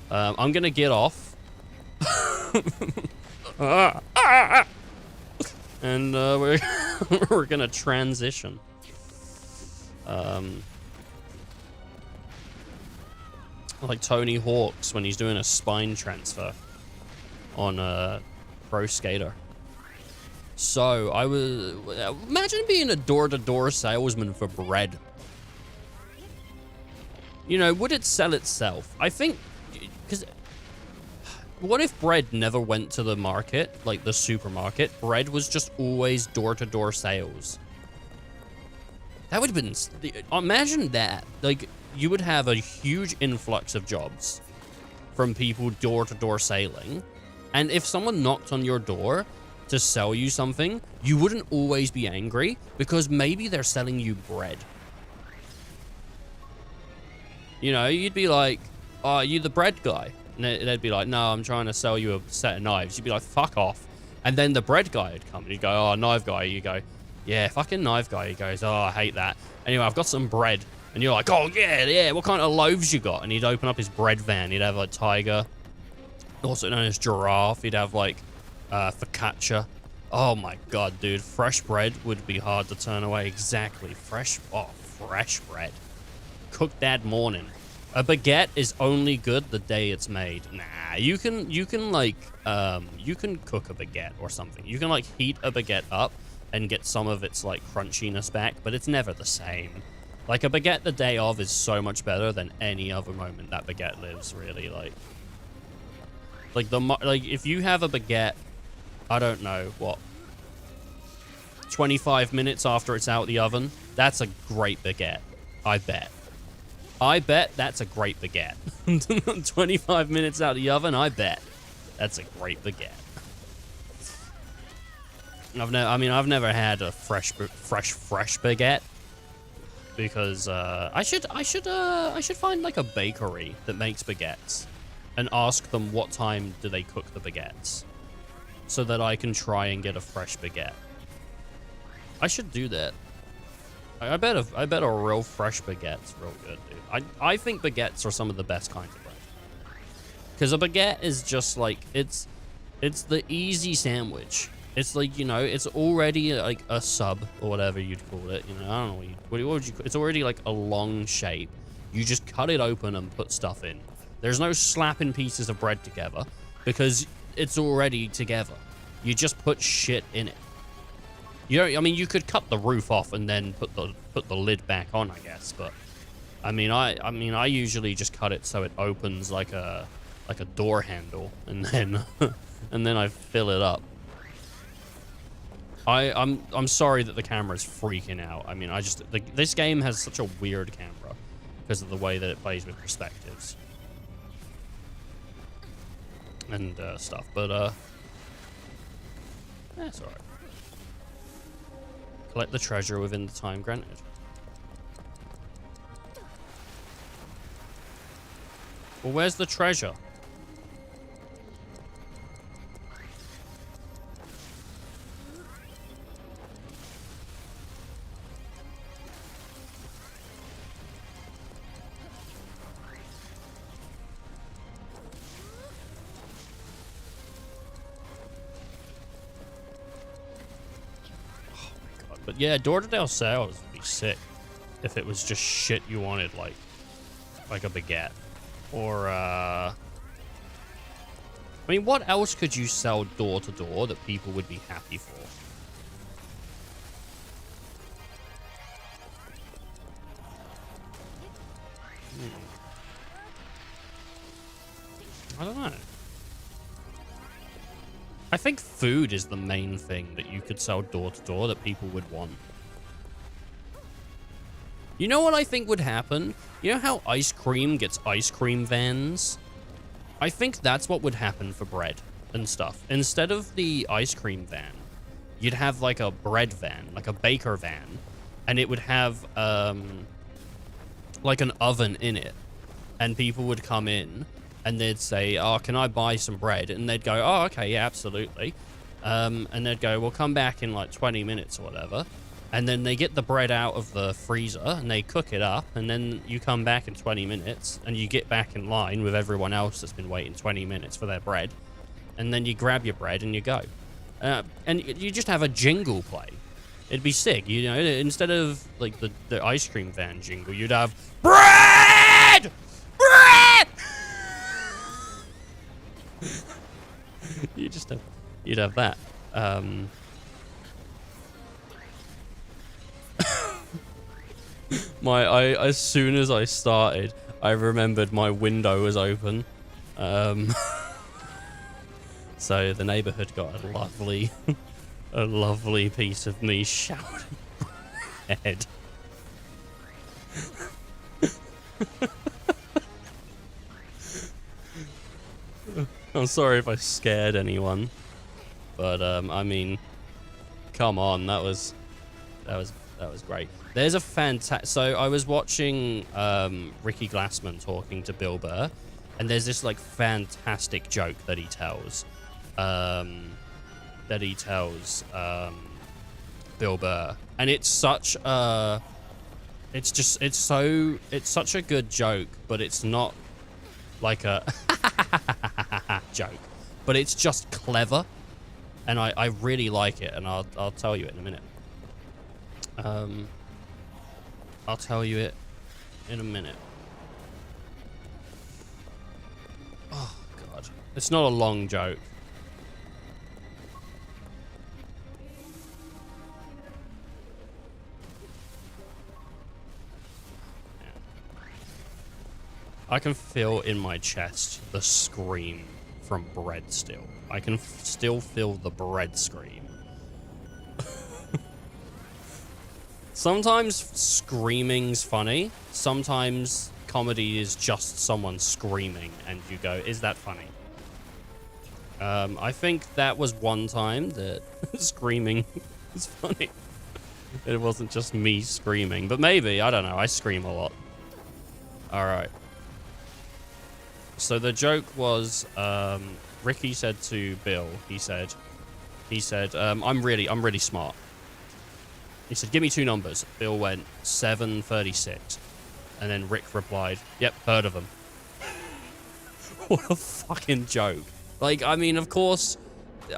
I'm gonna get off. And we're gonna transition. Like Tony Hawk's when he's doing a spine transfer on Pro Skater. So I was imagine being a door-to-door salesman for bread. You know, would it sell itself? I think, because what if bread never went to the market, like the supermarket? Bread was just always door-to-door sales. That would have been, imagine that. Like, you would have a huge influx of jobs from people door-to-door selling. And if someone knocked on your door to sell you something, you wouldn't always be angry because maybe they're selling you bread. You know, you'd be like, oh, are you the bread guy? And they'd be like, no, I'm trying to sell you a set of knives. You'd be like, fuck off. And then the bread guy would come and you'd go, oh, knife guy. You go, yeah, fucking knife guy. He goes, oh, I hate that. Anyway, I've got some bread. And you're like, oh, yeah, what kind of loaves you got? And he'd open up his bread van. He'd have a tiger, also known as giraffe. He'd have, like, focaccia. Oh my god, dude. Fresh bread would be hard to turn away. Exactly. Fresh bread. Cook that morning. A baguette is only good the day it's made. Nah, you can like, you can cook a baguette or something. You can like heat a baguette up and get some of its like crunchiness back, but it's never the same. Like a baguette the day of is so much better than any other moment that baguette lives, really. Like if you have a baguette, I don't know, what, 25 minutes after it's out the oven, that's a great baguette. I bet that's a great baguette. 25 minutes out of the oven, I bet that's a great baguette. I've never had a fresh baguette because I should find like a bakery that makes baguettes and ask them what time do they cook the baguettes so that I can try and get a fresh baguette. I should do that. I bet a real fresh baguette's real good, dude. I think baguettes are some of the best kinds of bread. Because a baguette is just like, it's the easy sandwich. It's like, you know, it's already like a sub or whatever you'd call it. You know, I don't know what would you. It's already like a long shape. You just cut it open and put stuff in. There's no slapping pieces of bread together because it's already together. You just put shit in it. You know, I mean, you could cut the roof off and then put the lid back on, I guess. But I mean, I usually just cut it so it opens like a door handle, and then and then I fill it up. I'm sorry that the camera's freaking out. I mean, this game has such a weird camera because of the way that it plays with perspectives and stuff. But that's alright. Collect the treasure within the time granted. Well, where's the treasure? But yeah, door-to-door sales would be sick if it was just shit you wanted, like a baguette. Or, I mean, what else could you sell door-to-door that people would be happy for? I don't know. I think food is the main thing that you could sell door-to-door that people would want. You know what I think would happen? You know how ice cream gets ice cream vans? I think that's what would happen for bread and stuff. Instead of the ice cream van, you'd have like a bread van, like a baker van, and it would have like an oven in it, and people would come in and they'd say, oh, can I buy some bread? And they'd go, oh, okay, yeah, absolutely. And they'd go, well, come back in like 20 minutes or whatever. And then they get the bread out of the freezer and they cook it up. And then you come back in 20 minutes and you get back in line with everyone else that's been waiting 20 minutes for their bread. And then you grab your bread and you go. And you just have a jingle play. It'd be sick, you know, instead of like the ice cream van jingle, you'd have bread! Bread! You'd have that. As soon as I started, I remembered my window was open. So the neighborhood got a lovely piece of me shouting bread. I'm sorry if I scared anyone, but I mean, come on, that was great. There's a fantastic. So I was watching Ricky Glassman talking to Bill Burr, and there's this like fantastic joke that he tells, Bill Burr, and it's such a, it's such a good joke, but it's not like a joke, but it's just clever. and I really like it, and I'll tell you it in a minute. I'll tell you it in a minute. Oh god, it's not a long joke. I can feel in my chest the scream from bread still. I can still feel the bread scream. Sometimes screaming's funny. Sometimes comedy is just someone screaming and you go, is that funny? I think that was one time that screaming was funny. It wasn't just me screaming, but maybe, I don't know, I scream a lot. All right. So the joke was, Ricky said to Bill, he said, I'm really smart. He said, give me 2 numbers. Bill went 736. And then Rick replied, yep, heard of them. What a fucking joke. Like, I mean, of course,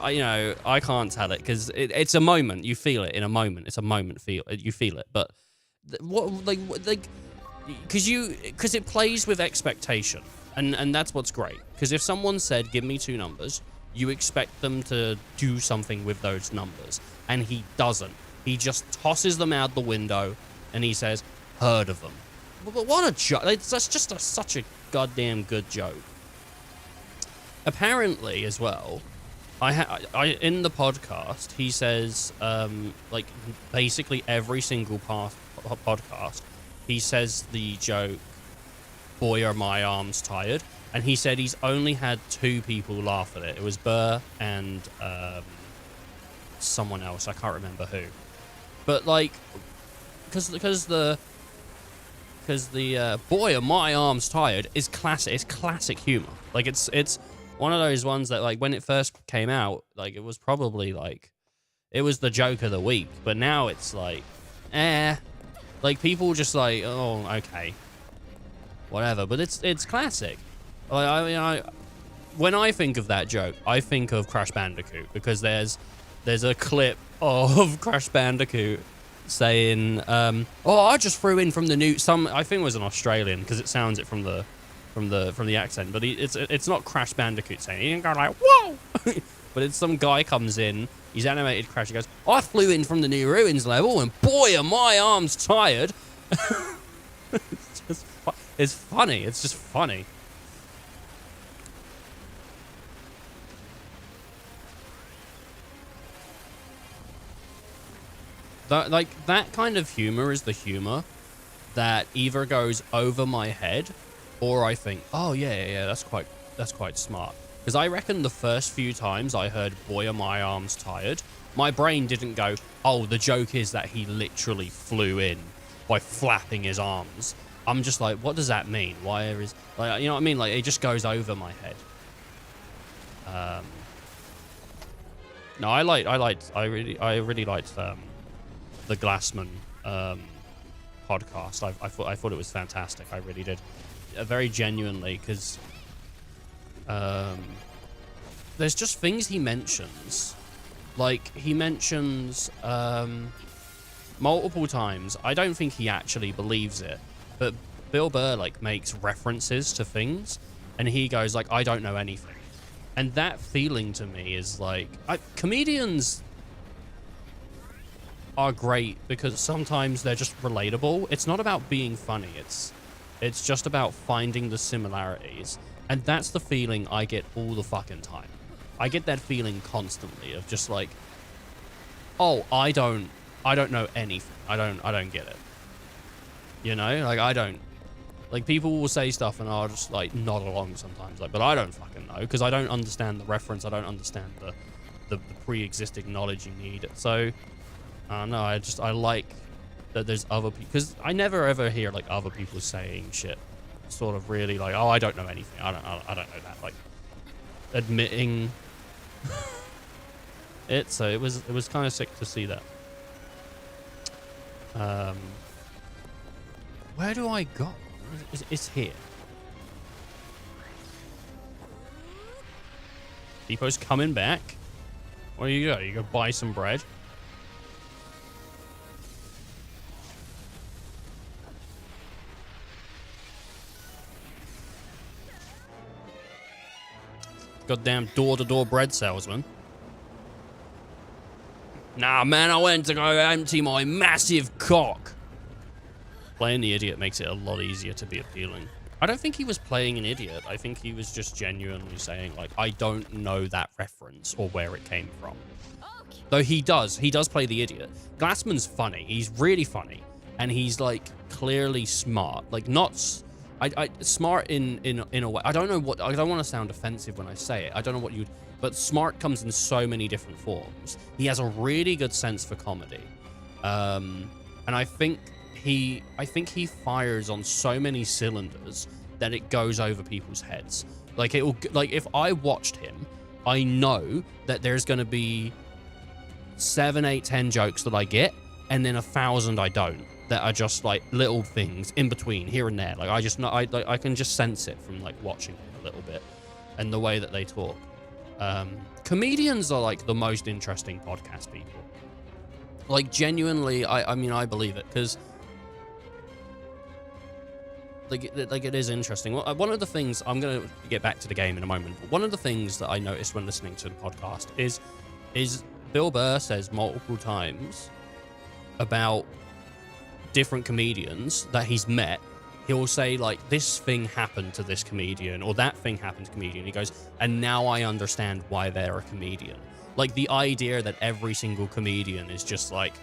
I can't tell it because it's a moment. You feel it in a moment. It's a moment. You feel it. But because it plays with expectation. And that's what's great. Because if someone said, give me 2 numbers, you expect them to do something with those numbers. And he doesn't. He just tosses them out the window and he says, heard of them. But what a joke. That's just such a goddamn good joke. Apparently, as well, I in the podcast, he says, like, basically every single podcast, he says the joke, boy, are my arms tired. And he said he's only had 2 people laugh at it. It was Burr and someone else. I can't remember who. But, like, because the boy, are my arms tired is classic. It's classic humor. Like, it's one of those ones that, like, when it first came out, like, it was probably, like, it was the joke of the week. But now it's, like, like, people just, like, oh, okay. Whatever. But it's classic. Like, I mean, when I think of that joke, I think of Crash Bandicoot. Because there's a clip of Crash Bandicoot saying, oh, I just threw in from the new, I think it was an Australian, because it sounds it from the accent, but it's not Crash Bandicoot saying it. He didn't go like, whoa! But it's some guy comes in, he's animated Crash, he goes, I flew in from the New Ruins level, and boy, are my arms tired. It's funny, it's just funny. That kind of humor is the humor that either goes over my head or I think, oh yeah, that's quite smart. Because I reckon the first few times I heard boy are my arms tired, my brain didn't go, oh, the joke is that he literally flew in by flapping his arms. I'm just like, what does that mean? Why is, like, you know what I mean? Like, it just goes over my head. No, I really liked the Glassman podcast. I thought it was fantastic. I really did, very genuinely, because there's just things he mentions, like he mentions multiple times. I don't think he actually believes it, but Bill Burr like makes references to things, and he goes like, I don't know anything, and that feeling to me is like, comedians are great because sometimes they're just relatable. It's not about being funny. It's just about finding the similarities. And that's the feeling I get all the fucking time. I get that feeling constantly of just like, oh, I don't know anything. I don't get it. You know, like I don't, like people will say stuff and I'll just like nod along sometimes, like, but I don't fucking know because I don't understand the reference. I don't understand the pre-existing knowledge you need. So no, I like that there's other people, because I never ever hear like other people saying shit sort of really like, oh, I don't know anything. I don't know that, like admitting it. So it was kind of sick to see that. Where do I go? It's here. Depot's coming back. What do? You go buy some bread? Goddamn door-to-door bread salesman. Nah, man, I went to go empty my massive cock. Playing the idiot makes it a lot easier to be appealing. I don't think he was playing an idiot. I think he was just genuinely saying, like, I don't know that reference or where it came from. Though he does play the idiot. Glassman's funny. He's really funny. And he's, like, clearly smart. Like, not... smart in a way. I don't know what... I don't want to sound offensive when I say it. I don't know what you'd... But smart comes in so many different forms. He has a really good sense for comedy. And I think he fires on so many cylinders that it goes over people's heads. Like, if I watched him, I know that there's going to be 7, 8, 10 jokes that I get, and then 1,000 I don't. That are just like little things in between, here and there. Like, I just know, I can just sense it from like watching him a little bit, and the way that they talk. Comedians are like the most interesting podcast people. Like, genuinely, I mean, I believe it, because like it is interesting. Well, one of the things, I'm gonna get back to the game in a moment, but one of the things that I noticed when listening to the podcast is Bill Burr says multiple times about different comedians that he's met. He'll say, like, this thing happened to this comedian, or that thing happened to a comedian. He goes, and now I understand why they're a comedian. Like, the idea that every single comedian is just, like,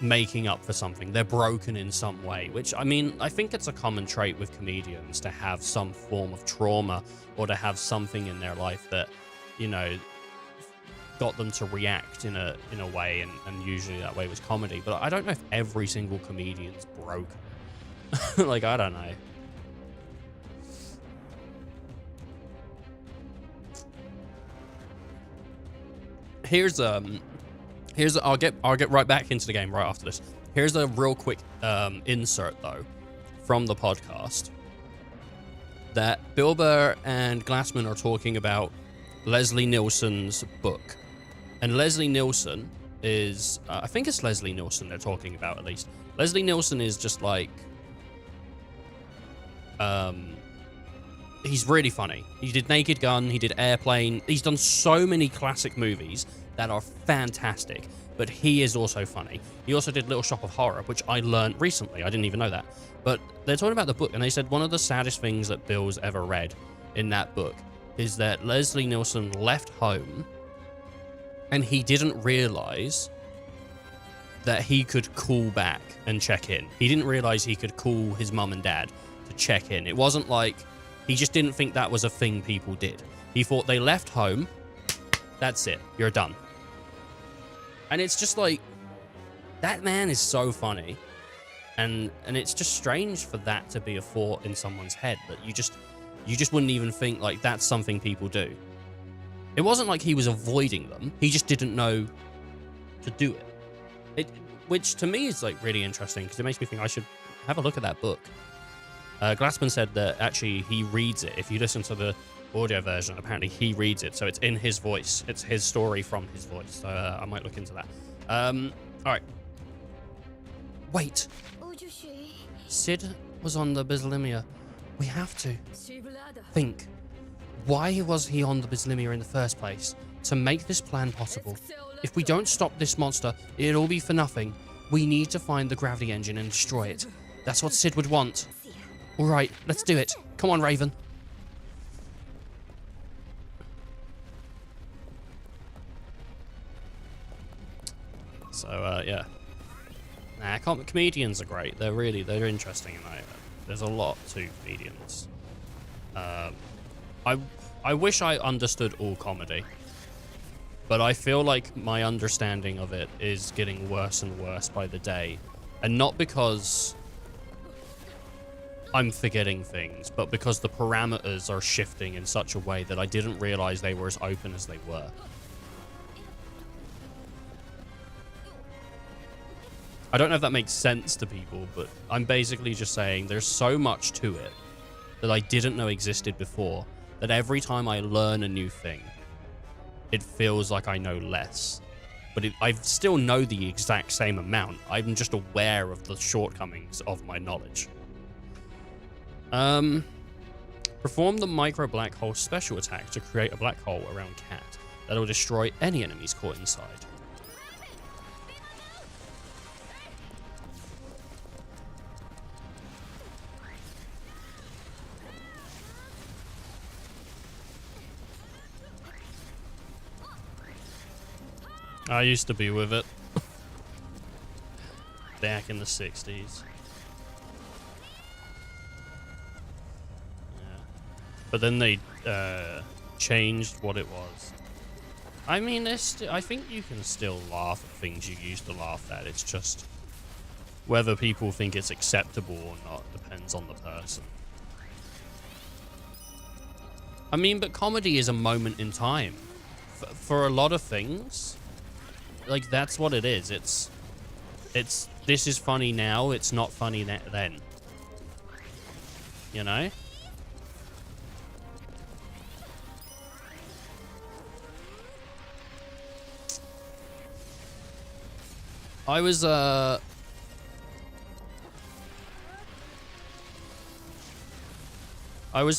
making up for something. They're broken in some way, which, I mean, I think it's a common trait with comedians to have some form of trauma, or to have something in their life that, you know, got them to react in a way, and usually that way was comedy. But I don't know if every single comedian's broken. Like, I don't know. I'll get right back into the game right after this. Here's a real quick insert though from the podcast that Bill Burr and Glassman are talking about Leslie Nielsen's book. And Leslie Nielsen is, I think it's Leslie Nielsen they're talking about, at least. Leslie Nielsen is just like, he's really funny. He did Naked Gun, he did Airplane. He's done so many classic movies that are fantastic, but he is also funny. He also did Little Shop of Horror, which I learned recently. I didn't even know that. But they're talking about the book, and they said one of the saddest things that Bill's ever read in that book is that Leslie Nielsen left home and he didn't realize that he could call back and check in. He didn't realize he could call his mum and dad to check in. It wasn't like, he just didn't think that was a thing people did. He thought they left home, that's it, you're done. And it's just like, that man is so funny. And it's just strange for that to be a thought in someone's head, that you just wouldn't even think like that's something people do. It wasn't like he was avoiding them. He just didn't know to do it. Which to me is like really interesting, because it makes me think I should have a look at that book. Glassman said that actually he reads it. If you listen to the audio version, apparently he reads it, so it's in his voice. It's his story from his voice. So I might look into that. All right. Wait. Sid was on the Bislimia. We have to think. Why was he on the Bislimia in the first place? To make this plan possible. If we don't stop this monster, it'll all be for nothing. We need to find the gravity engine and destroy it. That's what Sid would want. All right, let's do it. Come on, Raven. So, yeah. Nah, comedians are great. They're interesting. And there's a lot to comedians. I wish I understood all comedy, but I feel like my understanding of it is getting worse and worse by the day. And not because I'm forgetting things, but because the parameters are shifting in such a way that I didn't realize they were as open as they were. I don't know if that makes sense to people, but I'm basically just saying there's so much to it that I didn't know existed before, that every time I learn a new thing, it feels like I know less. But I still know the exact same amount. I'm just aware of the shortcomings of my knowledge. Perform the micro black hole special attack to create a black hole around Cat that will destroy any enemies caught inside. I used to be with it. Back in the 60s. Yeah. But then they changed what it was. I mean, I think you can still laugh at things you used to laugh at. It's just whether people think it's acceptable or not depends on the person. I mean, but comedy is a moment in time. For a lot of things, like, that's what it is. It's this is funny now, it's not funny then. You know? I was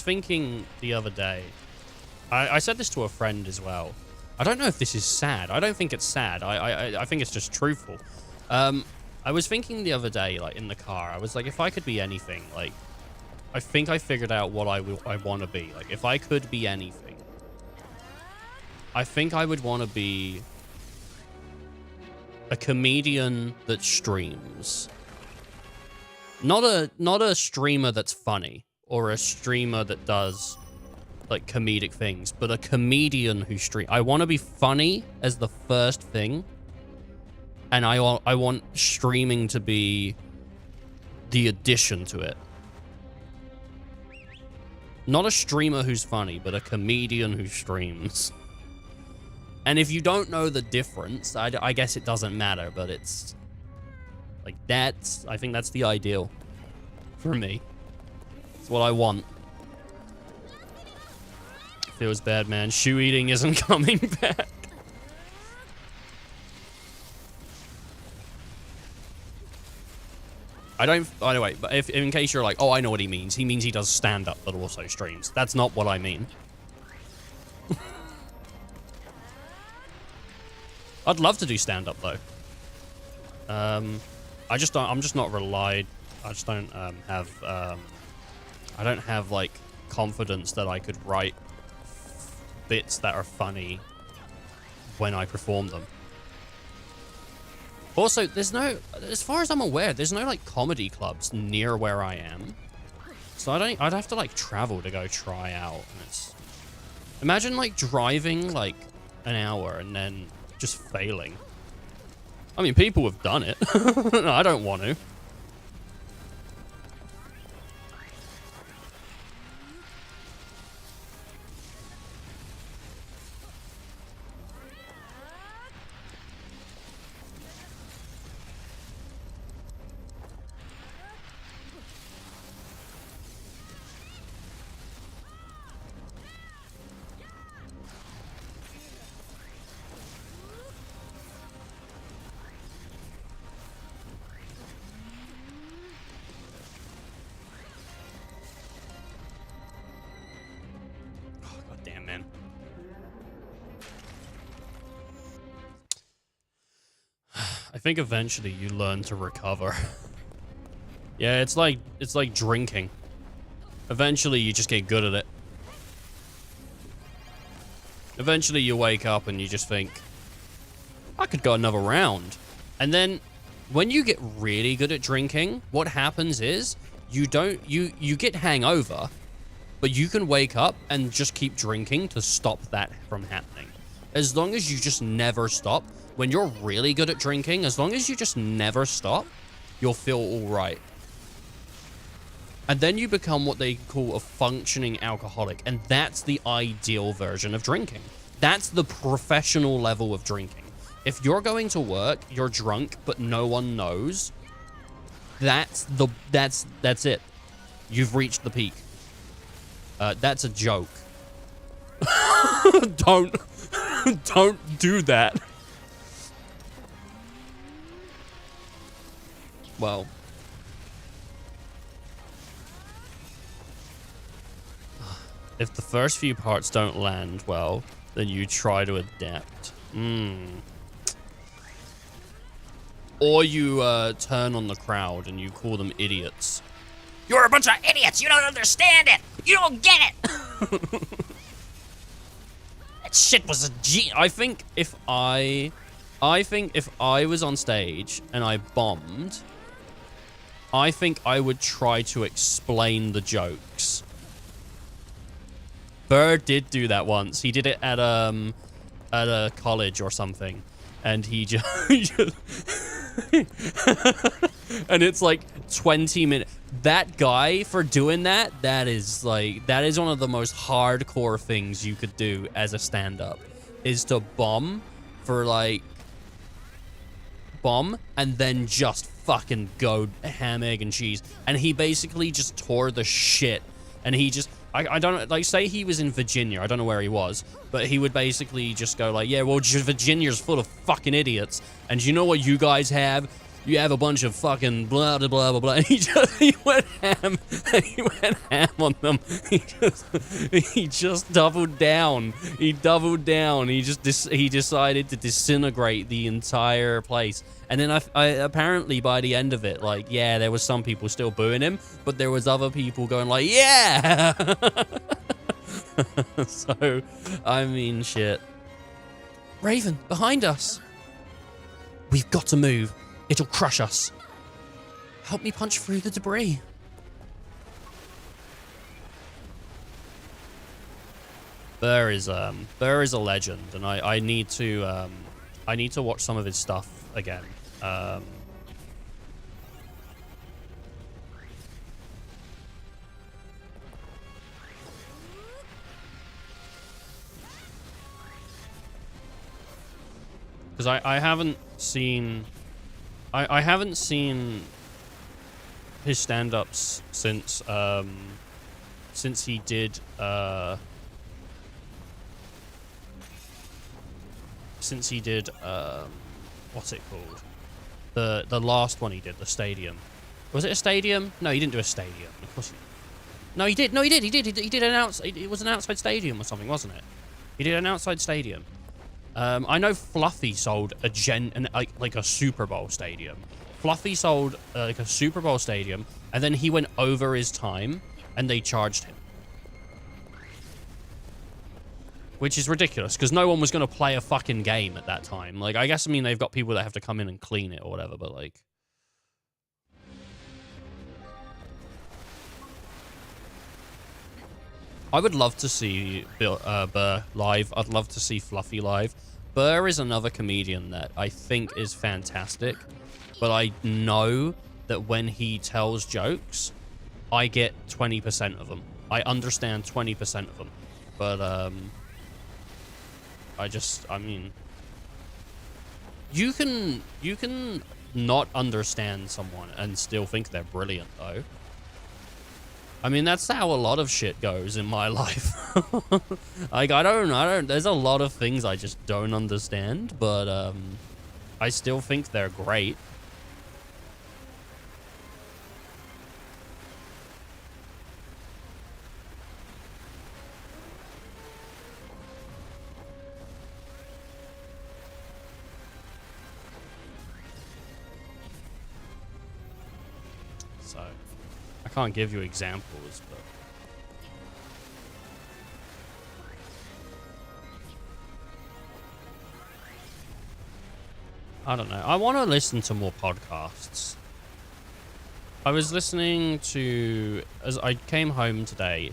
thinking the other day, I said this to a friend as well. I don't know if this is sad. I don't think it's sad. I think it's just truthful. I was thinking the other day, like, in the car, I was like, if I could be anything, like, I think I figured out what I want to be. Like, if I could be anything, I think I would want to be a comedian that streams. Not a streamer that's funny, or a streamer that does, like, comedic things, but a comedian who stream. I want to be funny as the first thing, and I want streaming to be the addition to it. Not a streamer who's funny, but a comedian who streams. And if you don't know the difference, I guess it doesn't matter, but it's like, I think that's the ideal for me. It's what I want. Feels bad, man. Shoe eating isn't coming back. By the way, but if in case you're like, oh, I know what he means he does stand-up but also streams. That's not what I mean. I'd love to do stand-up though. I'm just not relied. I just don't have I don't have, like, confidence that I could write bits that are funny when I perform them. Also, there's no, as far as I'm aware, there's no, like, comedy clubs near where I am. So I'd have to, like, travel to go try out. And it's, imagine, like, driving, like, an hour and then just failing. I mean, people have done it. No, I don't want to. I think eventually you learn to recover. Yeah, it's like drinking. Eventually you just get good at it. Eventually you wake up and you just think, I could go another round. And then when you get really good at drinking, what happens is you get hangover, but you can wake up and just keep drinking to stop that from happening. As long as you just never stop. When you're really good at drinking, as long as you just never stop, you'll feel all right. And then you become what they call a functioning alcoholic. And that's the ideal version of drinking. That's the professional level of drinking. If you're going to work, you're drunk, but no one knows, that's it. You've reached the peak. That's a joke. Don't. Don't do that. Well. If the first few parts don't land well, then you try to adapt. Or you turn on the crowd and you call them idiots. You're a bunch of idiots. You don't understand it. You don't get it. That shit was a G. I think if I was on stage and I bombed, I think I would try to explain the jokes. Burr did do that once. He did it at a college or something, and he just and it's like 20 minutes. That guy, for doing that, that is one of the most hardcore things you could do as a stand-up, is to bomb and then just fucking go ham, egg, and cheese. And he basically just tore the shit. And he just, I don't know, like, say he was in Virginia, I don't know where he was, but he would basically just go like, yeah, well, Virginia's full of fucking idiots, and you know what you guys have? You have a bunch of fucking blah, blah, blah, blah, blah. And he went ham. He went ham on them. He just doubled down. He doubled down. He decided to disintegrate the entire place. And then apparently by the end of it, like, yeah, there was some people still booing him, but there was other people going like, yeah. So, I mean, shit. Raven, behind us. We've got to move. It'll crush us. Help me punch through the debris. Burr is a legend, and I need to watch some of his stuff again. Because I haven't seen his stand-ups since he did what's it called? The last one he did, the stadium. Was it a stadium? No, he didn't do a stadium. Of course he did. No, he did. No, he did. He did an outside. It was an outside stadium or something, wasn't it? He did an outside stadium. I know Fluffy sold like a Super Bowl stadium. Fluffy sold like a Super Bowl stadium, and then he went over his time, and they charged him. Which is ridiculous, because no one was going to play a fucking game at that time. Like, I guess, I mean, they've got people that have to come in and clean it or whatever, but like... I would love to see Burr live. I'd love to see Fluffy live. Burr is another comedian that I think is fantastic, but I know that when he tells jokes, I get 20% of them. I understand 20% of them, but I mean, you can not understand someone and still think they're brilliant, though. I mean, that's how a lot of shit goes in my life. Like, I don't, there's a lot of things I just don't understand, but, I still think they're great. So, I can't give you examples, but... I don't know. I want to listen to more podcasts. I was listening to... As I came home today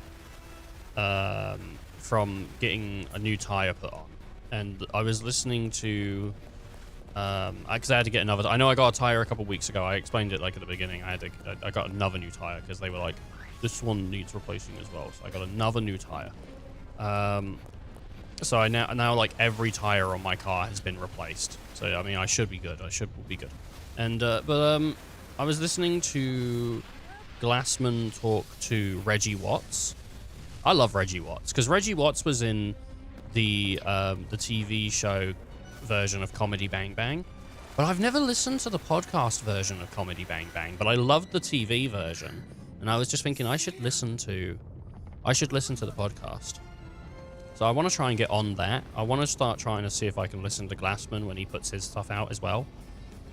from getting a new tire put on, and I was listening to... because I had to get another... I know I got a tire a couple weeks ago. I explained it like at the beginning. I got another new tire because they were like, this one needs replacing as well. So I got another new tire. So I now like every tire on my car has been replaced. So I mean, I should be good. I should be good. And but I was listening to Glassman talk to Reggie Watts. I love Reggie Watts because Reggie Watts was in the TV show version of Comedy Bang Bang, but I've never listened to the podcast version of Comedy Bang Bang. But I loved the TV version, and I was just thinking I should listen to the podcast. So I want to try and get on that. I want to start trying to see if I can listen to Glassman when he puts his stuff out as well.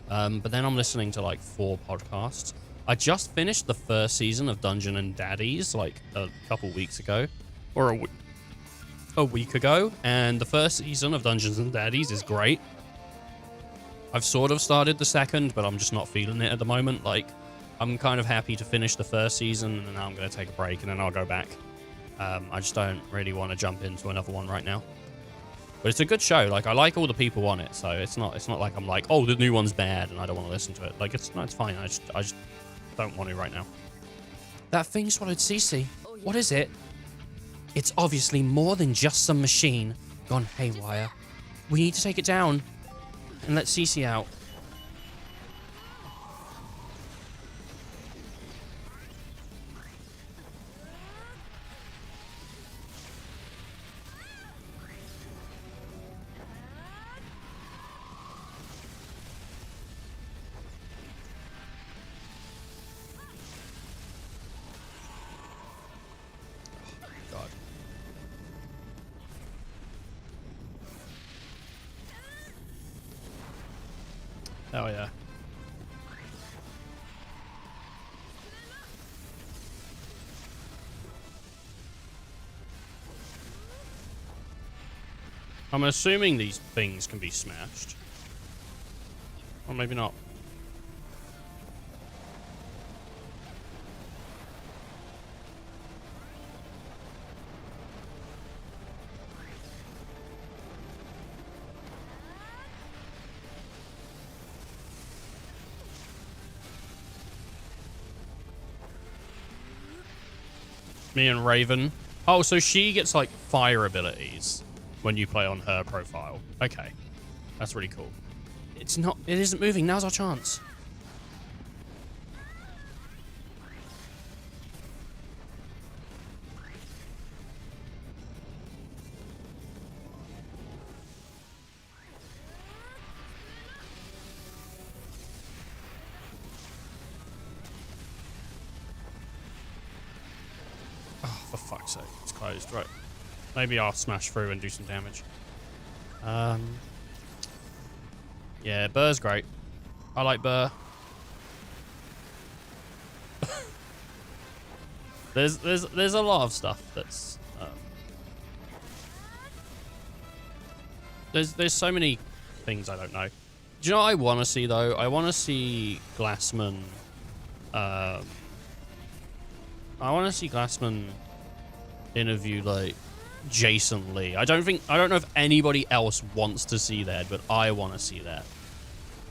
But then I'm listening to like 4 podcasts. I just finished the first season of Dungeon and Daddies like a couple weeks ago, or a week ago, and the first season of Dungeons and Daddies is great. I've sort of started the second, but I'm just not feeling it at the moment. Like, I'm kind of happy to finish the first season, and now I'm going to take a break, and then I'll go back. I just don't really want to jump into another one right now. But it's a good show. Like, I like all the people on it, so it's not like I'm like, oh, the new one's bad, and I don't want to listen to it. Like, it's fine. I just don't want to right now. That thing swallowed Cece. What is it? It's obviously more than just some machine gone haywire. We need to take it down and let Cece out. God. Oh yeah. I'm assuming these things can be smashed. Or maybe not. Me and Raven. Oh, so she gets like fire abilities when you play on her profile. Okay. That's really cool. It isn't moving. Now's our chance. Oh, for fuck's sake. It's closed. Right. Maybe I'll smash through and do some damage. Yeah, Burr's great. I like Burr. There's a lot of stuff that's there's so many things I don't know. Do you know what I want to see though? I want to see Glassman. I want to see Glassman interview like Jason Lee. I don't know if anybody else wants to see that, but I want to see that.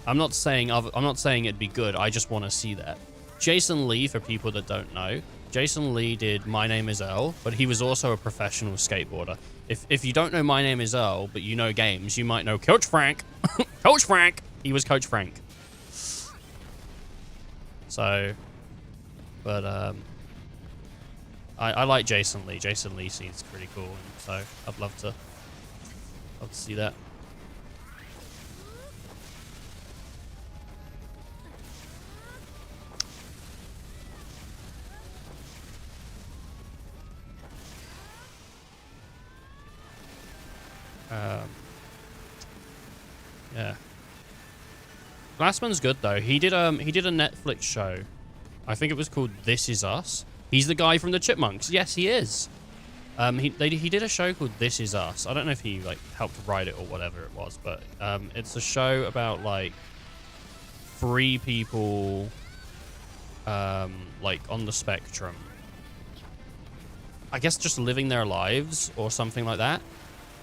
I'm not saying it'd be good. I just want to see that. Jason Lee, for people that don't know, Jason Lee did My Name is Earl, but he was also a professional skateboarder. If you don't know My Name is Earl, but you know games, you might know Coach Frank. Coach Frank. He was Coach Frank. So, but I like Jason Lee. Jason Lee seems pretty cool, and so I'd love to see that. Yeah. Glassman's good though. He did a Netflix show. I think it was called This Is Us. He's the guy from the Chipmunks. Yes, he is. He did a show called This Is Us. I don't know if he like helped write it or whatever it was, but it's a show about like 3 people like on the spectrum. I guess just living their lives or something like that.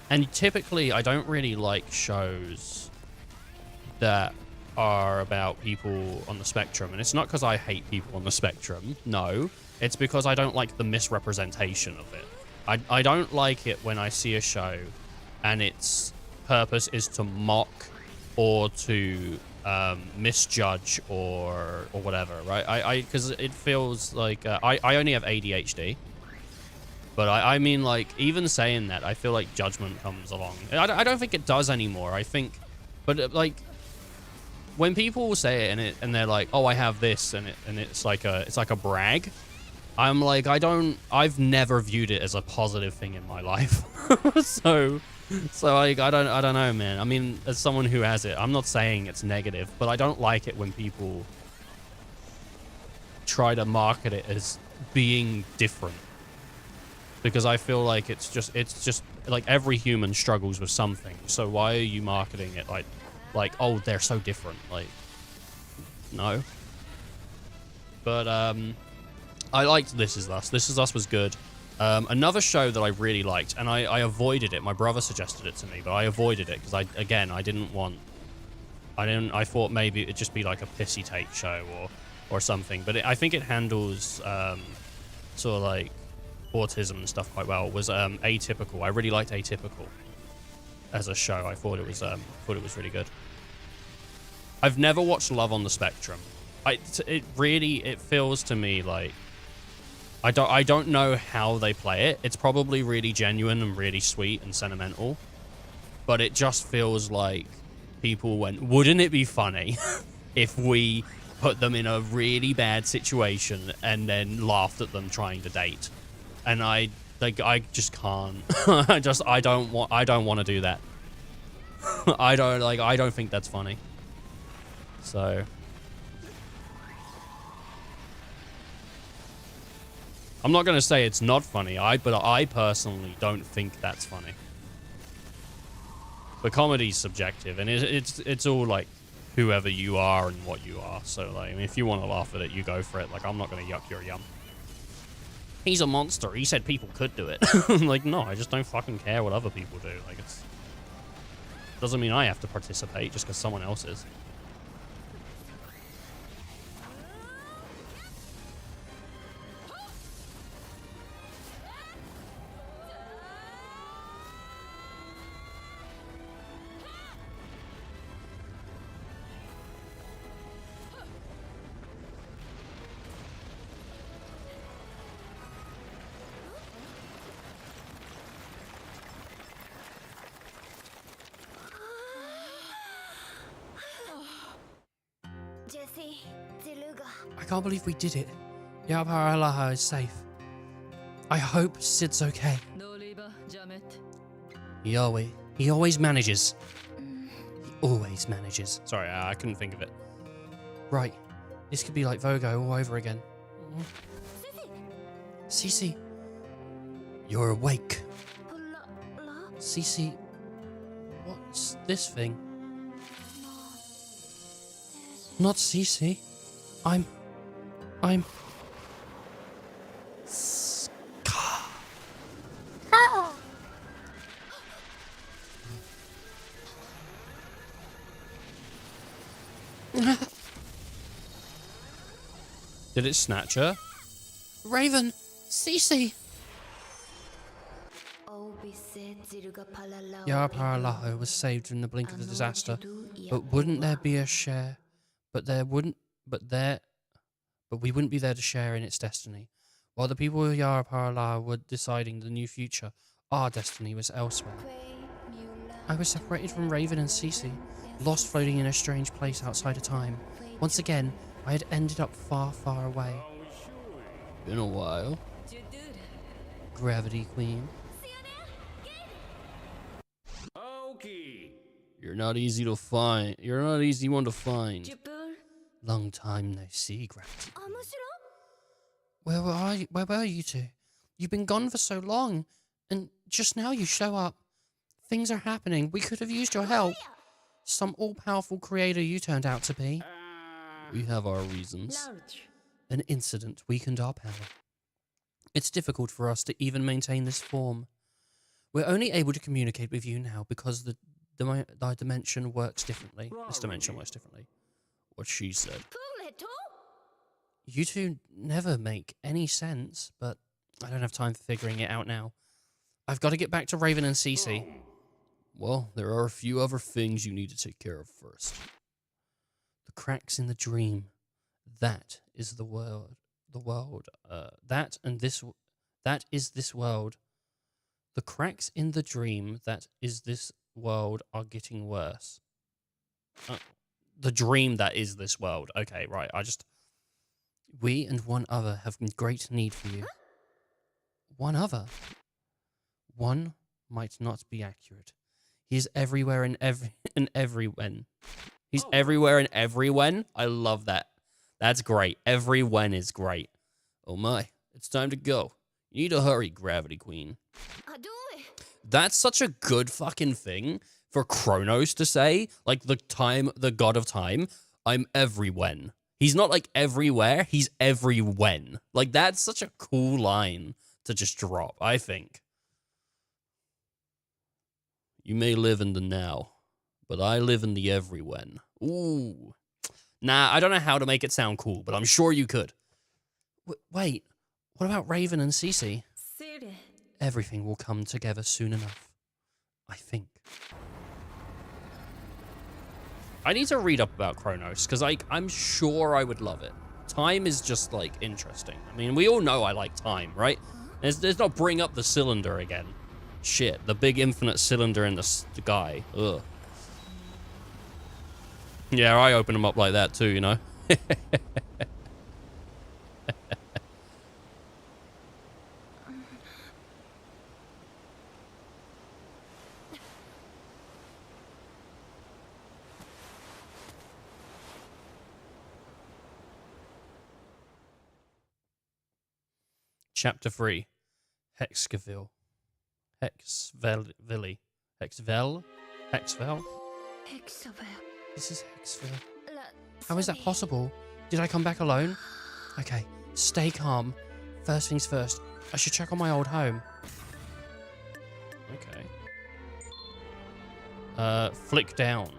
And typically I don't really like shows that are about people on the spectrum. And it's not because I hate people on the spectrum. No, it's because I don't like the misrepresentation of it. I don't like it when I see a show and its purpose is to mock or to misjudge or whatever, right? Because it feels like I only have ADHD. But I mean, like, even saying that, I feel like judgment comes along. I don't think it does anymore. I think, but like, when people say it and they're like, oh, I have this, and it's like a brag. I'm like, I've never viewed it as a positive thing in my life. so like, I don't know, man. I mean, as someone who has it, I'm not saying it's negative, but I don't like it when people try to market it as being different. Because I feel like it's just like every human struggles with something. So why are you marketing it like, oh, they're so different? Like, no. But I liked This Is Us. This Is Us was good. Another show that I really liked, and I avoided it. My brother suggested it to me, but I avoided it because I thought maybe it'd just be like a pissy take show or something. But I think it handles sort of like autism and stuff quite well. Was Atypical. I really liked Atypical as a show. I thought it was really good. I've never watched Love on the Spectrum. It feels to me like I don't know how they play it. It's probably really genuine and really sweet and sentimental, but it just feels like people went, wouldn't it be funny if we put them in a really bad situation and then laughed at them trying to date? And I just can't. I don't want to do that. I don't think that's funny. So I'm not going to say it's not funny. But I personally don't think that's funny. But comedy's subjective, and it's all like whoever you are and what you are. So like, I mean, if you want to laugh at it, you go for it. Like, I'm not going to yuck your yum. He's a monster. He said people could do it. Like, no, I just don't fucking care what other people do. Like, doesn't mean I have to participate just because someone else is. I can't believe we did it. Yaparaha is safe. I hope Sid's okay. He always manages. He always manages. Sorry, I couldn't think of it. Right. This could be like Vogo all over again. Cece. You're awake. Cece. What's this thing? Not Cece. I'm... Scar. Did it snatch her? Raven! Cece! Yaraparalahu was saved in the blink of the disaster, but wouldn't there be a share? But we wouldn't be there to share in its destiny. While the people of Yaraparalahu were deciding the new future, our destiny was elsewhere. I was separated from Raven and Cece, lost floating in a strange place outside of time. Once again, I had ended up far, far away. Been a while. Gravity Queen. You're not easy to find. You're not easy one to find. Long time no see, Gravity Queen. Where were you two? You've been gone for so long, and just now you show up. Things are happening. We could have used your help. Some all-powerful creator you turned out to be. We have our reasons. An incident weakened our power. It's difficult for us to even maintain this form. We're only able to communicate with you now because the dimension works differently. This dimension works differently. What she said. You two never make any sense, but I don't have time for figuring it out now. I've got to get back to Raven and Cece. Well, there are a few other things you need to take care of first. The cracks in the dream. That is the world. That and this that is this world. The cracks in the dream that is this world are getting worse. The dream that is this world. Okay, right. We and one other have great need for you. One other? One might not be accurate. He is everywhere and everywhen. He's everywhere and everywhen. I love that. That's great. Everywhen is great. Oh my, it's time to go. You need to hurry, Gravity Queen. That's such a good fucking thing for Kronos to say. Like the god of time. I'm everywhen. He's not like everywhere. He's everywhen. Like that's such a cool line to just drop, I think. You may live in the now, but I live in the everywhen. Ooh. Nah, I don't know how to make it sound cool, but I'm sure you could. Wait, what about Raven and Cece? Everything will come together soon enough, I think. I need to read up about Kronos, because I'm sure I would love it. Time is just, like, interesting. I mean, we all know I like time, right? There's not bring up the cylinder again. Shit, the big infinite cylinder in the sky. Ugh. Yeah, I open them up like that too, you know? Chapter 3. Hexaville. Hexvelli. Hexvel? Hexvel? This is Hexville. How is that possible? Did I come back alone? Okay, stay calm. First things first, I should check on my old home. Okay. Flick down.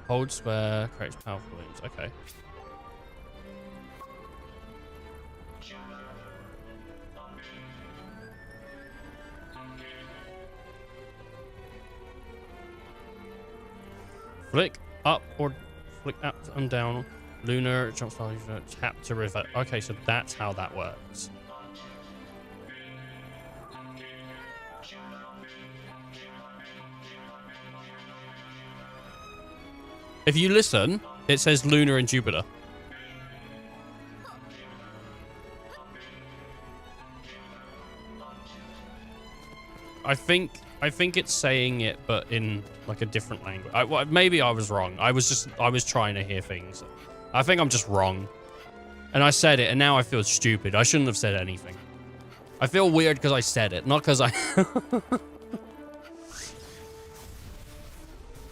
Hold square, creates powerful wings. Okay. Flick up or flick up and down. Lunar, jump style, tap to river. Okay, so that's how that works. If you listen, it says Lunar and Jupiter. I think it's saying it, but in like a different language. Maybe I was wrong. I was trying to hear things. I think I'm just wrong. And I said it, and now I feel stupid. I shouldn't have said anything. I feel weird because I said it, not because I...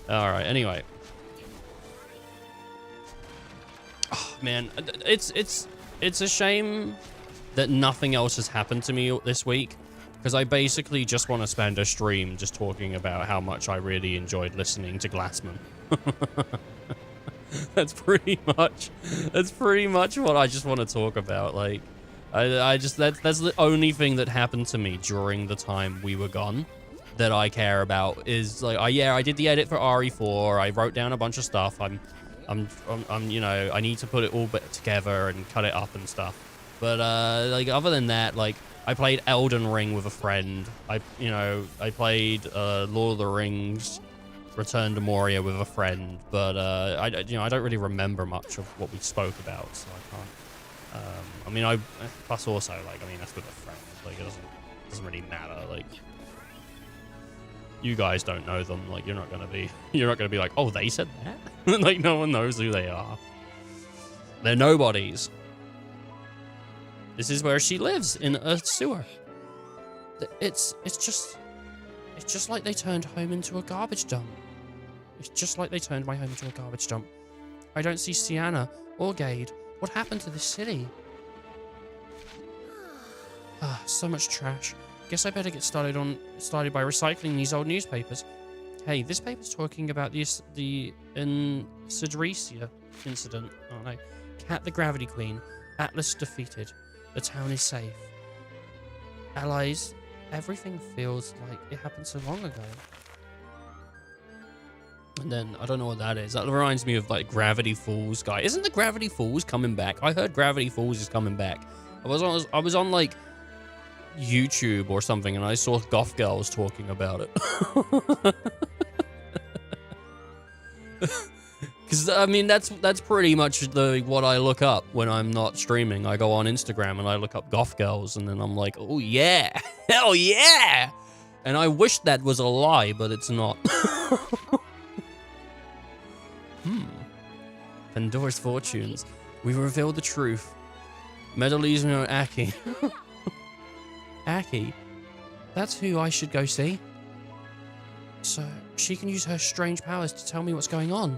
Alright, anyway. Oh, man. It's a shame that nothing else has happened to me this week. Because I basically just want to spend a stream just talking about how much I really enjoyed listening to Glassman. That's pretty much what I just want to talk about. Like, that's the only thing that happened to me during the time we were gone that I care about is like, I did the edit for RE4. I wrote down a bunch of stuff. I'm you know, I need to put it all together and cut it up and stuff. But like other than that, like. I played Elden Ring with a friend. I played Lord of the Rings, Return to Moria with a friend. But I don't really remember much of what we spoke about, so I can't. Plus also like that's with a friend. Like it doesn't really matter. Like you guys don't know them. Like you're not gonna be like, oh, they said that. Like no one knows who they are. They're nobodies. This is where she lives, in a sewer. It's just like they turned home into a garbage dump. It's just like they turned my home into a garbage dump. I don't see Sienna or Gade. What happened to this city? Ah, so much trash. Guess I better get started by recycling these old newspapers. Hey, this paper's talking about the Sidrecia incident. Oh no. Cat the Gravity Queen. Atlas defeated. The town is safe. Allies, everything feels like it happened so long ago. And then, I don't know what that is. That reminds me of, like, Gravity Falls guy. Isn't the Gravity Falls coming back? I heard Gravity Falls is coming back. I was on, like, YouTube or something and I saw goth girls talking about it. Because, I mean, that's pretty much what I look up when I'm not streaming. I go on Instagram and I look up goth girls and then I'm like, oh yeah, hell yeah! And I wish that was a lie, but it's not. Pandora's Fortunes. We revealed the truth. Medalizio Aki. Aki. That's who I should go see. So, she can use her strange powers to tell me what's going on.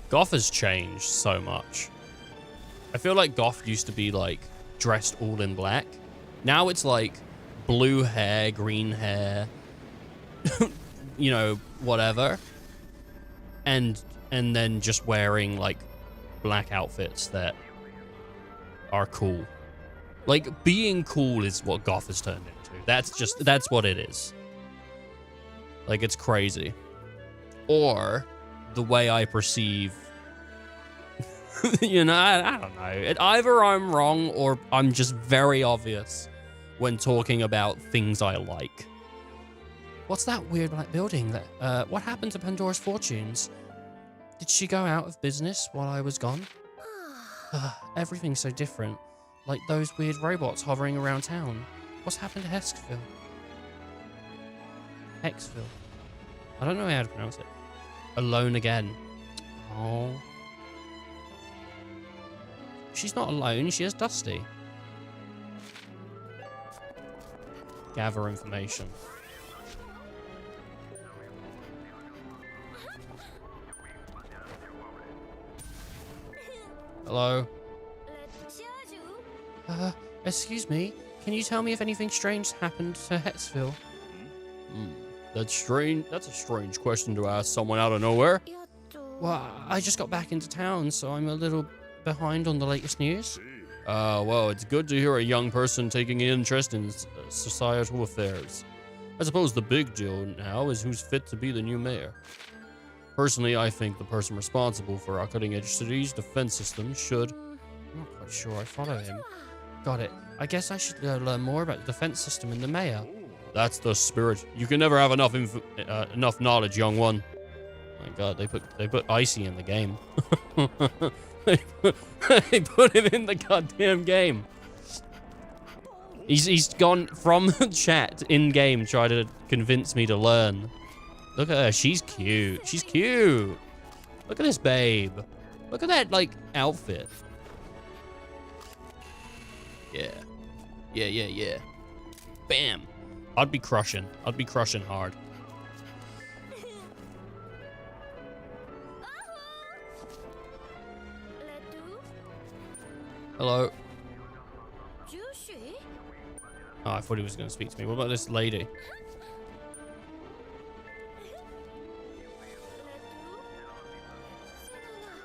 Goth has changed so much. I feel like goth used to be like dressed all in black. Now it's like blue hair, green hair, you know, whatever. And then just wearing like black outfits that are cool. Like being cool is what goth has turned into. That's what it is. Like it's crazy. Or the way I perceive, you know, I don't know. Either I'm wrong or I'm just very obvious when talking about things I like. What's that weird black building? What happened to Pandora's Fortunes? Did she go out of business while I was gone? Everything's so different. Like those weird robots hovering around town. What's happened to Hexville? Hexville. I don't know how to pronounce it. Alone again. Oh. She's not alone, she has Dusty. Gather information. Hello? Excuse me. Can you tell me if anything strange happened to Hexville? That's strange. That's a strange question to ask someone out of nowhere. Well, I just got back into town, so I'm a little behind on the latest news. Well, it's good to hear a young person taking an interest in societal affairs. I suppose the big deal now is who's fit to be the new mayor. Personally, I think the person responsible for our cutting-edge city's defense system should... I'm not quite sure I follow him. Got it. I guess I should learn more about the defense system and the mayor. That's the spirit. You can never have enough knowledge, young one. My God, they put Icy in the game. they put him in the goddamn game. He's gone from chat in game, trying to convince me to learn. Look at her. She's cute. She's cute. Look at this babe. Look at that like outfit. Yeah. Yeah. Bam. I'd be crushing. I'd be crushing hard. Hello. Oh, I thought he was going to speak to me. What about this lady?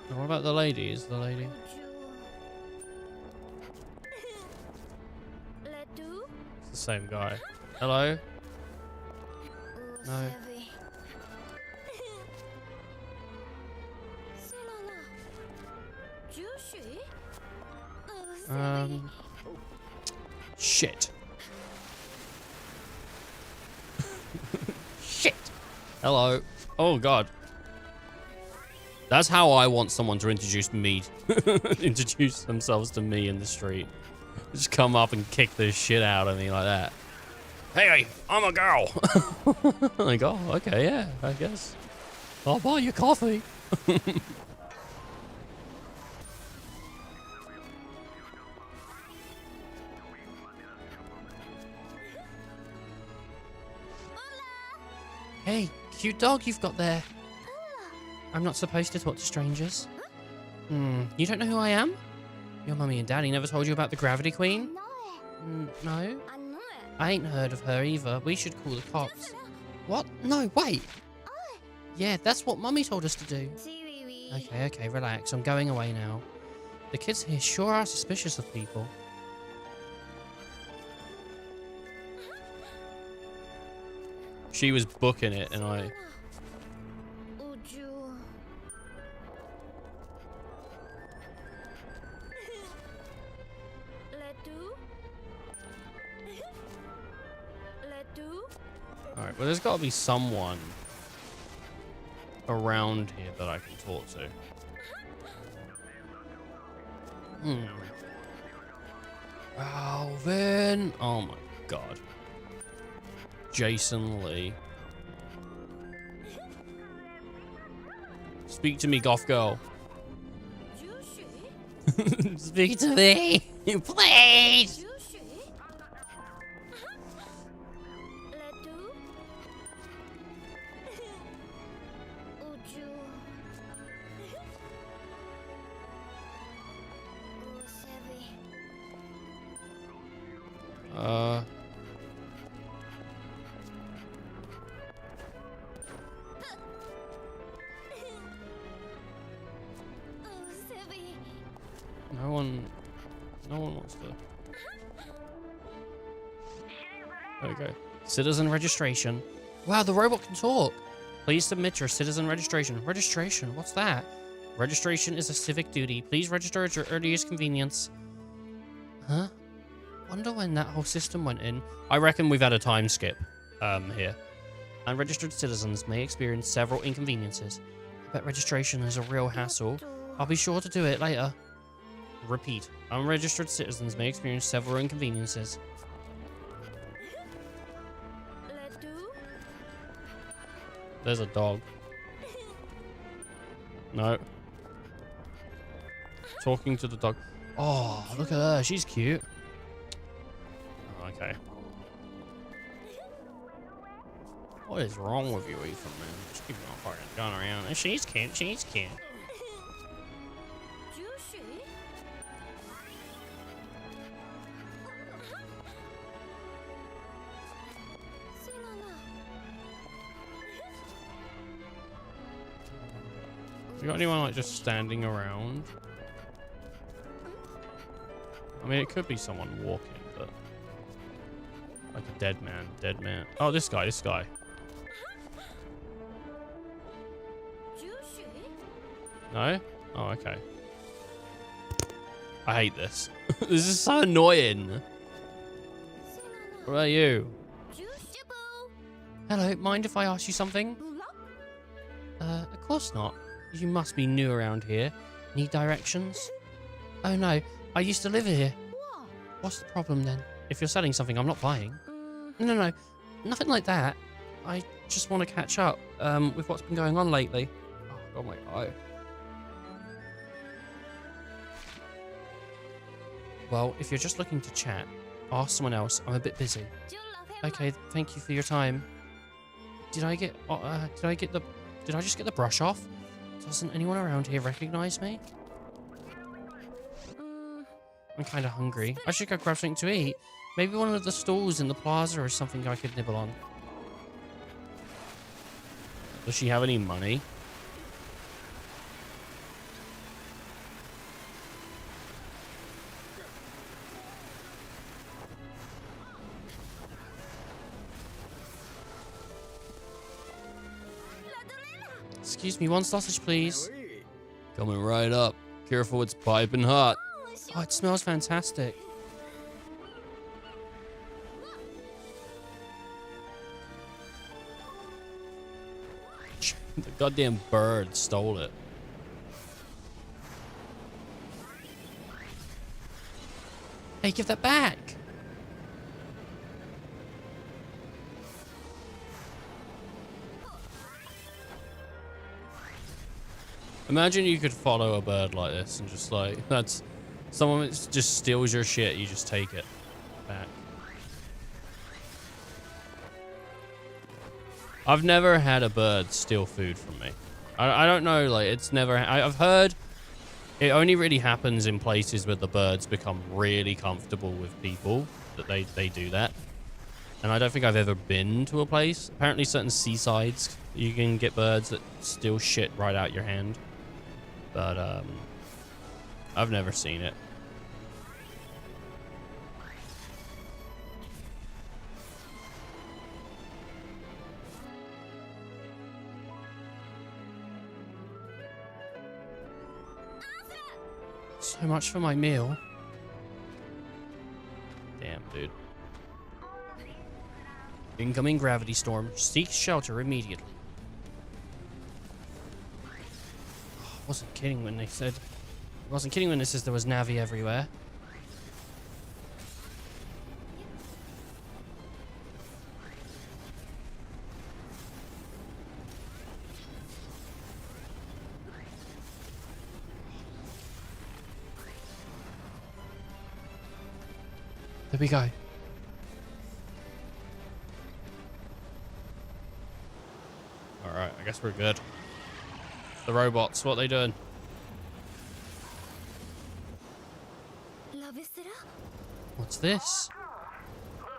What about the lady? Is the lady? It's the same guy. Hello? No. Shit. Shit. Hello. Oh, God. That's how I want someone to introduce me. Introduce themselves to me in the street. Just come up and kick the shit out of me like that. Hey, I'm a girl. Like, oh, okay, yeah, I guess. I'll buy you coffee. Hey, cute dog you've got there. I'm not supposed to talk to strangers. You don't know who I am? Your mummy and daddy never told you about the Gravity Queen? No? I ain't heard of her either. We should call the cops. What? No, wait. Yeah, that's what mummy told us to do. Okay, relax. I'm going away now. The kids here sure are suspicious of people. she was booking it and I... Alright, well there's got to be someone around here that I can talk to. Alvin! Oh my god. Jason Lee. Speak to me, goth girl. Speak to me, please! No one wants to. There we go. Citizen registration. Wow, the robot can talk. Please submit your citizen registration. Registration? What's that? Registration is a civic duty. Please register at your earliest convenience. Huh? Wonder when that whole system went in. I reckon we've had a time skip here. Unregistered citizens may experience several inconveniences. I bet registration is a real hassle. I'll be sure to do it later. Repeat. Unregistered citizens may experience several inconveniences. There's a dog. No. Talking to the dog. Oh, look at her. She's cute. Oh, okay. What is wrong with you, Ethan, man? Just keep on fucking going around. She's cute. She's cute. You got anyone like just standing around? I mean, it could be someone walking, but like a dead man. Oh, this guy. No? Oh, okay. I hate this. This is so annoying. What about you? Hello, mind if I ask you something? Of course not. You must be new around here. Need directions? Oh no, I used to live here. What's the problem then? If you're selling something I'm not buying. No, nothing like that. I just want to catch up with what's been going on lately. Oh my god. Well, if you're just looking to chat, ask someone else. I'm a bit busy. Okay, thank you for your time. Did I just get the brush off? Doesn't anyone around here recognize me? I'm kind of hungry. I should go grab something to eat. Maybe one of the stalls in the plaza or something I could nibble on. Does she have any money? Excuse me, one sausage, please. Coming right up. Careful, it's piping hot. Oh, it smells fantastic. The goddamn bird stole it. Hey, give that back. Imagine you could follow a bird like this and just like, that's someone that just steals your shit, you just take it back. I've never had a bird steal food from me. I don't know, like it's never, I've heard it only really happens in places where the birds become really comfortable with people, that they do that. And I don't think I've ever been to a place. Apparently certain seasides, you can get birds that steal shit right out your hand. But, I've never seen it. So much for my meal. Damn, dude. Incoming gravity storm. Seek shelter immediately. I wasn't kidding when they said... I wasn't kidding when they said there was Navi everywhere. There we go. Alright, I guess we're good. The robots, what are they doing? What's this?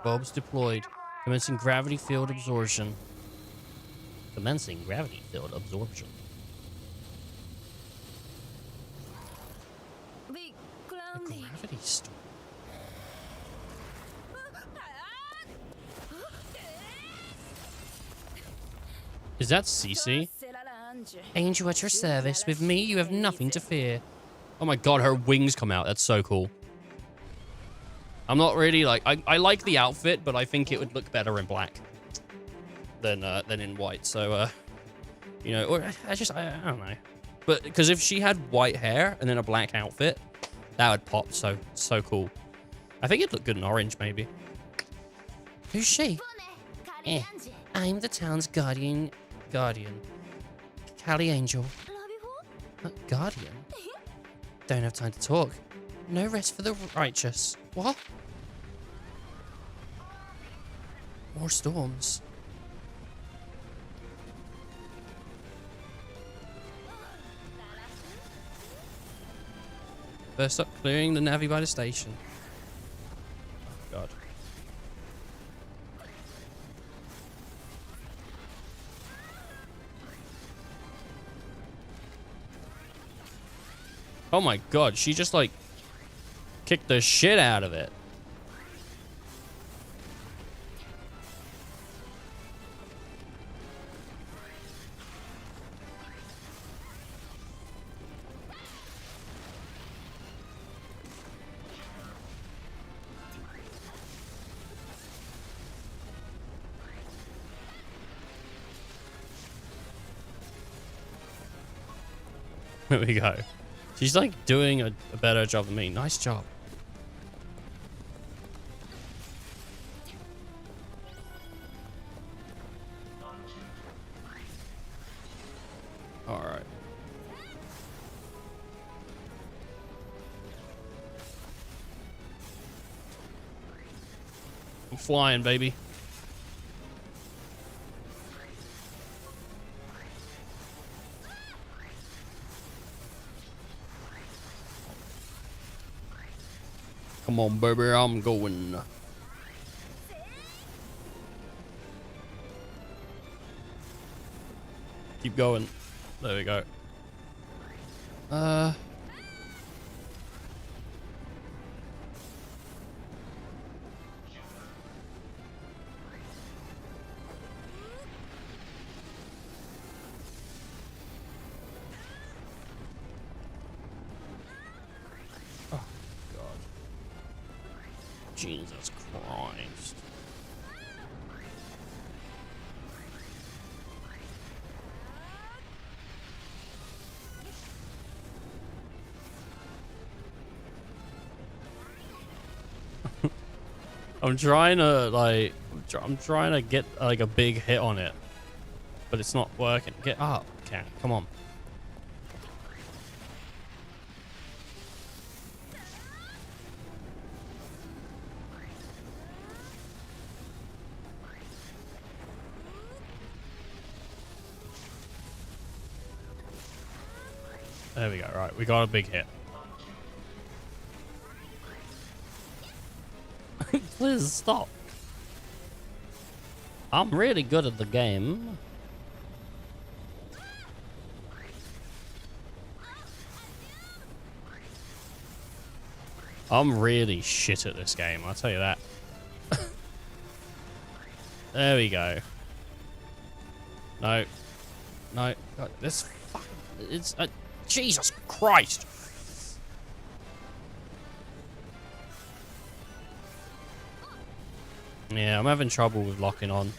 Bulbs deployed. Commencing gravity field absorption. Commencing gravity field absorption. A gravity storm. Is that Cece? Angel at your service. With me, you have nothing to fear. Oh my god, her wings come out. That's so cool. I'm not really like... I like the outfit, but I think it would look better in black than in white. So, you know, or I don't know. But, because if she had white hair and then a black outfit, that would pop so cool. I think it'd look good in orange, maybe. Who's she? I'm the town's guardian. Callie Angel. Guardian? Don't have time to talk. No rest for the righteous. What? More storms. First up, clearing the Navi by the station. Oh, God. Oh my god, she just like kicked the shit out of it. There we go. She's like doing a better job than me. Nice job. All right. I'm flying, baby. Come on, baby, I'm going. Keep going. There we go. Oh, God. Jesus Christ. I'm trying to like, I'm trying to get like a big hit on it, but it's not working. Get up, cat. Come on. There we go. Right, we got a big hit. Please stop. I'm really good at the game. I'm really shit at this game, I'll tell you that. There we go. No. No. God, this fucking... It's... Jesus Christ! Yeah, I'm having trouble with locking on.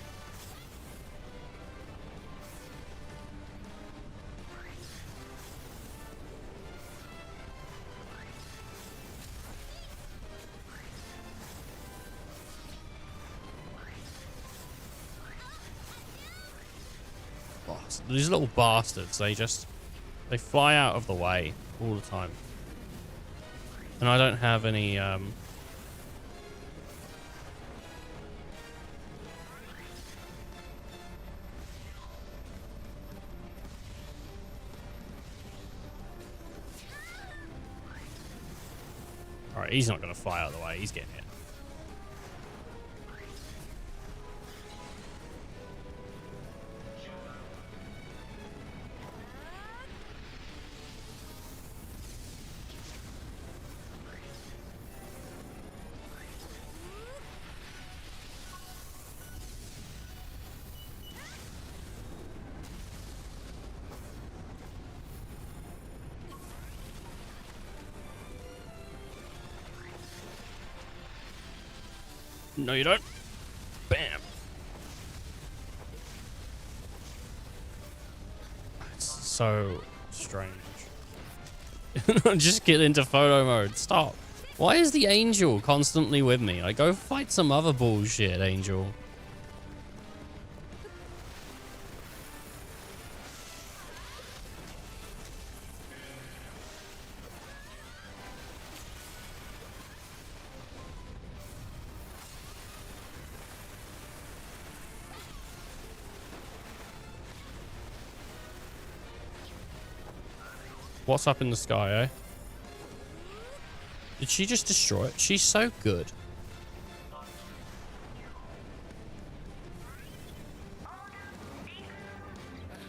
Oh, these little bastards, they fly out of the way all the time. And I don't have any, Alright, he's not going to fly out of the way. He's getting hit. No, you don't. Bam. It's so strange. Just get into photo mode. Stop. Why is the angel constantly with me? Like, go fight some other bullshit, angel. What's up in the sky, eh? Did she just destroy it? She's so good.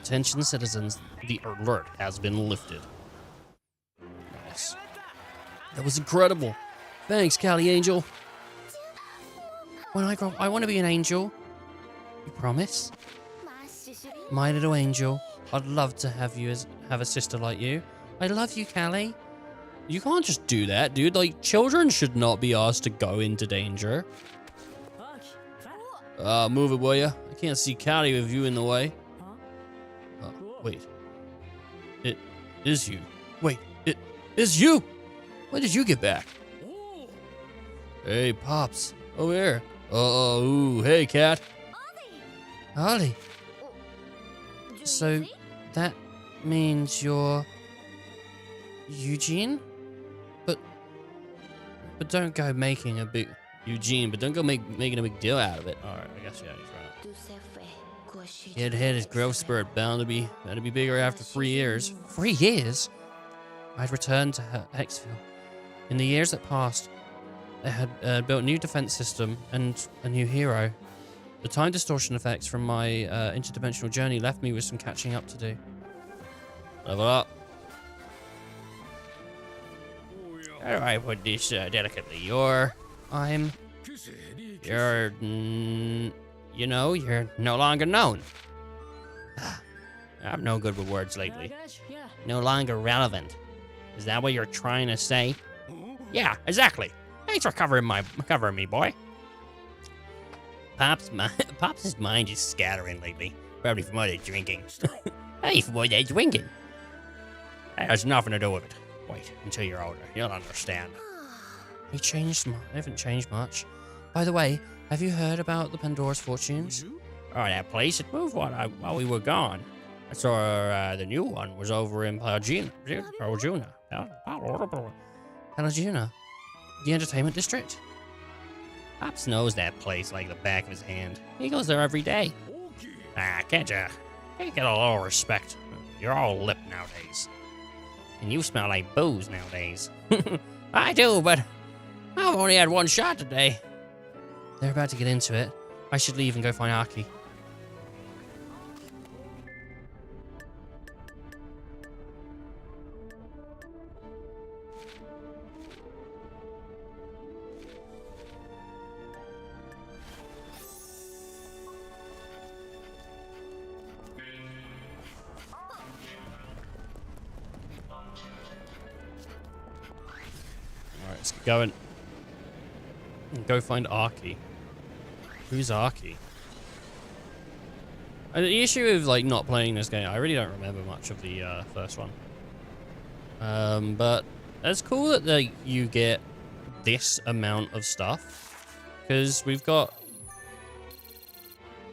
Attention citizens, the alert has been lifted. Nice. That was incredible. Thanks, Callie Angel. When I grow up, I want to be an angel. You promise? My little angel. I'd love to have a sister like you. I love you, Callie. You can't just do that, dude. Like, children should not be asked to go into danger. Move it, will ya? I can't see Callie with you in the way. Wait. It is you. Wait, it is you! When did you get back? Hey, Pops. Over here. Ooh, hey, cat. Ollie. So, that means you're... Eugene? But don't go making a big... Eugene, but don't go making a big deal out of it. Alright, I guess, yeah, he's right. Kid head is growth spurt, bound to be bigger after 3 years. 3 years? I'd returned to Hexville. In the years that passed, they had built a new defense system and a new hero. The time distortion effects from my interdimensional journey left me with some catching up to do. Level up. How do I put this delicately? You're no longer known. I'm no good with words lately. No longer relevant. Is that what you're trying to say? Yeah, exactly. Thanks for covering me, boy. Pops' mind is scattering lately. Probably from all that drinking. Hey, from all that drinking. That has nothing to do with it. Wait until you're older. You'll understand. He haven't changed much. By the way, have you heard about the Pandora's Fortunes? Oh, that place? It moved while we were gone. I saw the new one was over in Palagina. Palagina? The entertainment district? Pops knows that place like the back of his hand. He goes there every day. Can't get a little respect? You're all lip nowadays. And you smell like booze nowadays. I do, but I've only had one shot today. They're about to get into it. I should leave and go find Aki. Alright, let's get going. Go find Aki. Who's Aki? And the issue of like not playing this game, I really don't remember much of the first one. But it's cool that like you get this amount of stuff, because we've got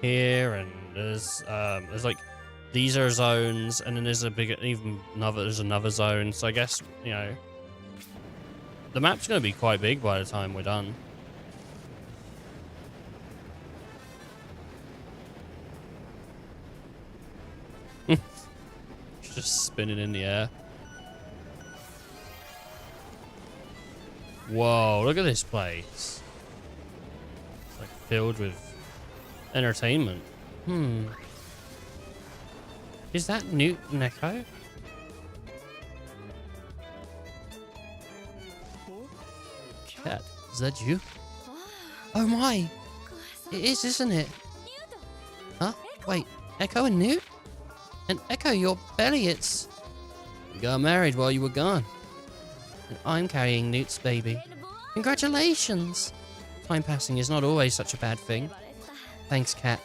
here, and there's like these are zones, and then there's a bigger, there's another zone. So I guess, you know, the map's gonna be quite big by the time we're done. Just spinning in the air. Whoa, look at this place. It's like filled with entertainment. Is that Newt and Echo? Cat, is that you? Oh my! It is, isn't it? Huh? Wait, Echo and Newt? And Echo, your belly, it's... You got married while you were gone. And I'm carrying Newt's baby. Congratulations! Time passing is not always such a bad thing. Thanks, Cat.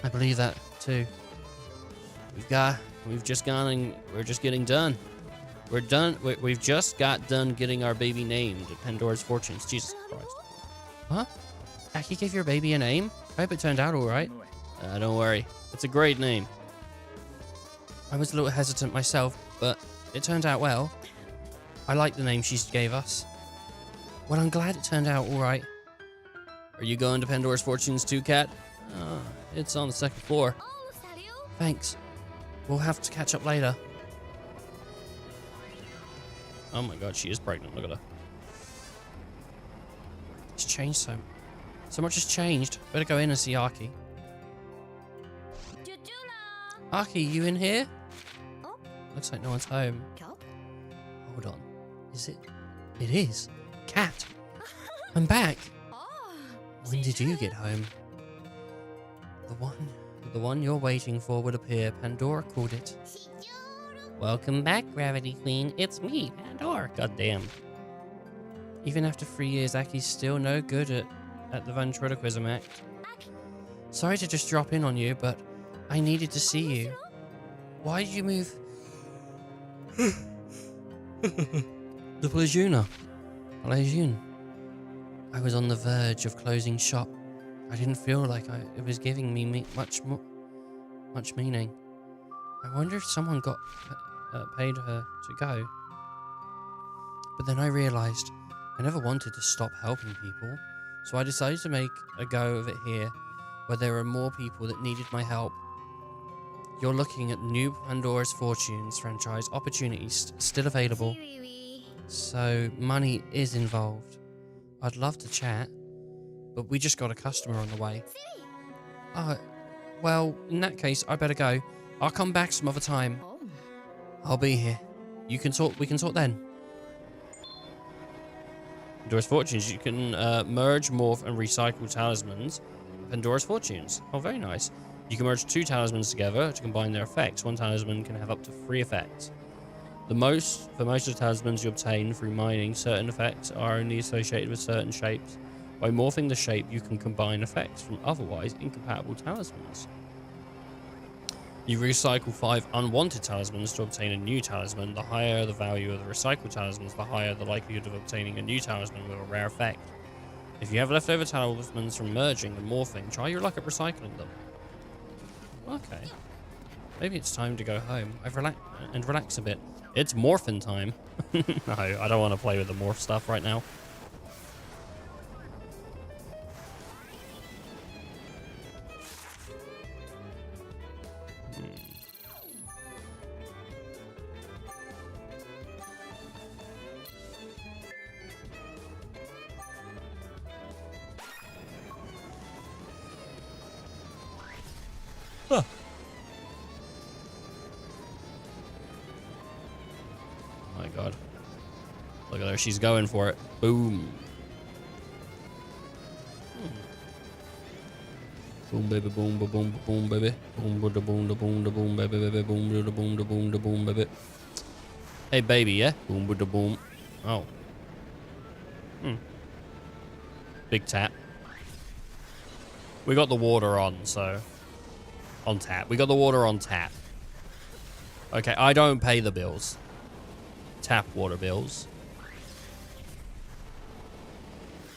I believe that, too. We've just gone and we're just getting done. We're done. We've just got done getting our baby named at Pandora's Fortunes. Jesus Christ. Huh? Aki gave your baby a name? I hope it turned out all right. Don't worry. It's a great name. I was a little hesitant myself, but it turned out well. I like the name she gave us. Well, I'm glad it turned out all right. Are you going to Pandora's Fortunes too, Cat? It's on the second floor. Thanks. We'll have to catch up later. Oh my god, she is pregnant. Look at her. It's changed so much has changed. Better go in and see Aki. Aki, you in here? Looks like no one's home. Hold on. Is it? It is. Cat. I'm back. When did you get home? The one you're waiting for would appear. Pandora called it. Welcome back, Gravity Queen. It's me, Pandora. Goddamn. Even after 3 years, Aki's still no good at the ventriloquism act. Sorry to just drop in on you, but I needed to see you. Why did you move? The Plejuna. I was on the verge of closing shop. I didn't feel like it was giving me much meaning. I wonder if someone got paid her to go. But then I realized I never wanted to stop helping people, so I decided to make a go of it here, where there are more people that needed my help. You're looking at new Pandora's Fortunes franchise opportunities still available, so money is involved. I'd love to chat, but we just got a customer on the way. Well, in that case, I better go. I'll come back some other time. I'll be here. We can talk then. Pandora's Fortunes, you can merge, morph, and recycle talismans. Pandora's Fortunes. Oh, very nice. You can merge 2 talismans together to combine their effects. 1 talisman can have up to 3 effects. For most of the talismans you obtain through mining, certain effects are only associated with certain shapes. By morphing the shape, you can combine effects from otherwise incompatible talismans. You recycle 5 unwanted talismans to obtain a new talisman. The higher the value of the recycled talismans, the higher the likelihood of obtaining a new talisman with a rare effect. If you have leftover talismans from merging and morphing, try your luck at recycling them. Okay. Maybe it's time to go home. Relax a bit. It's morphin' time. No, I don't want to play with the morph stuff right now. Huh. Oh my god. Look at her, she's going for it. Boom. Boom baby, boom, boom, boom, baby. Boom, boom, boom, boom, boom, baby, baby, boom, boom, boom, boom, boom, baby. Hey baby, yeah? Boom, boom, boom. Oh. Big tap. We got the water on, so... On tap. We got the water on tap. Okay, I don't pay the bills. Tap water bills.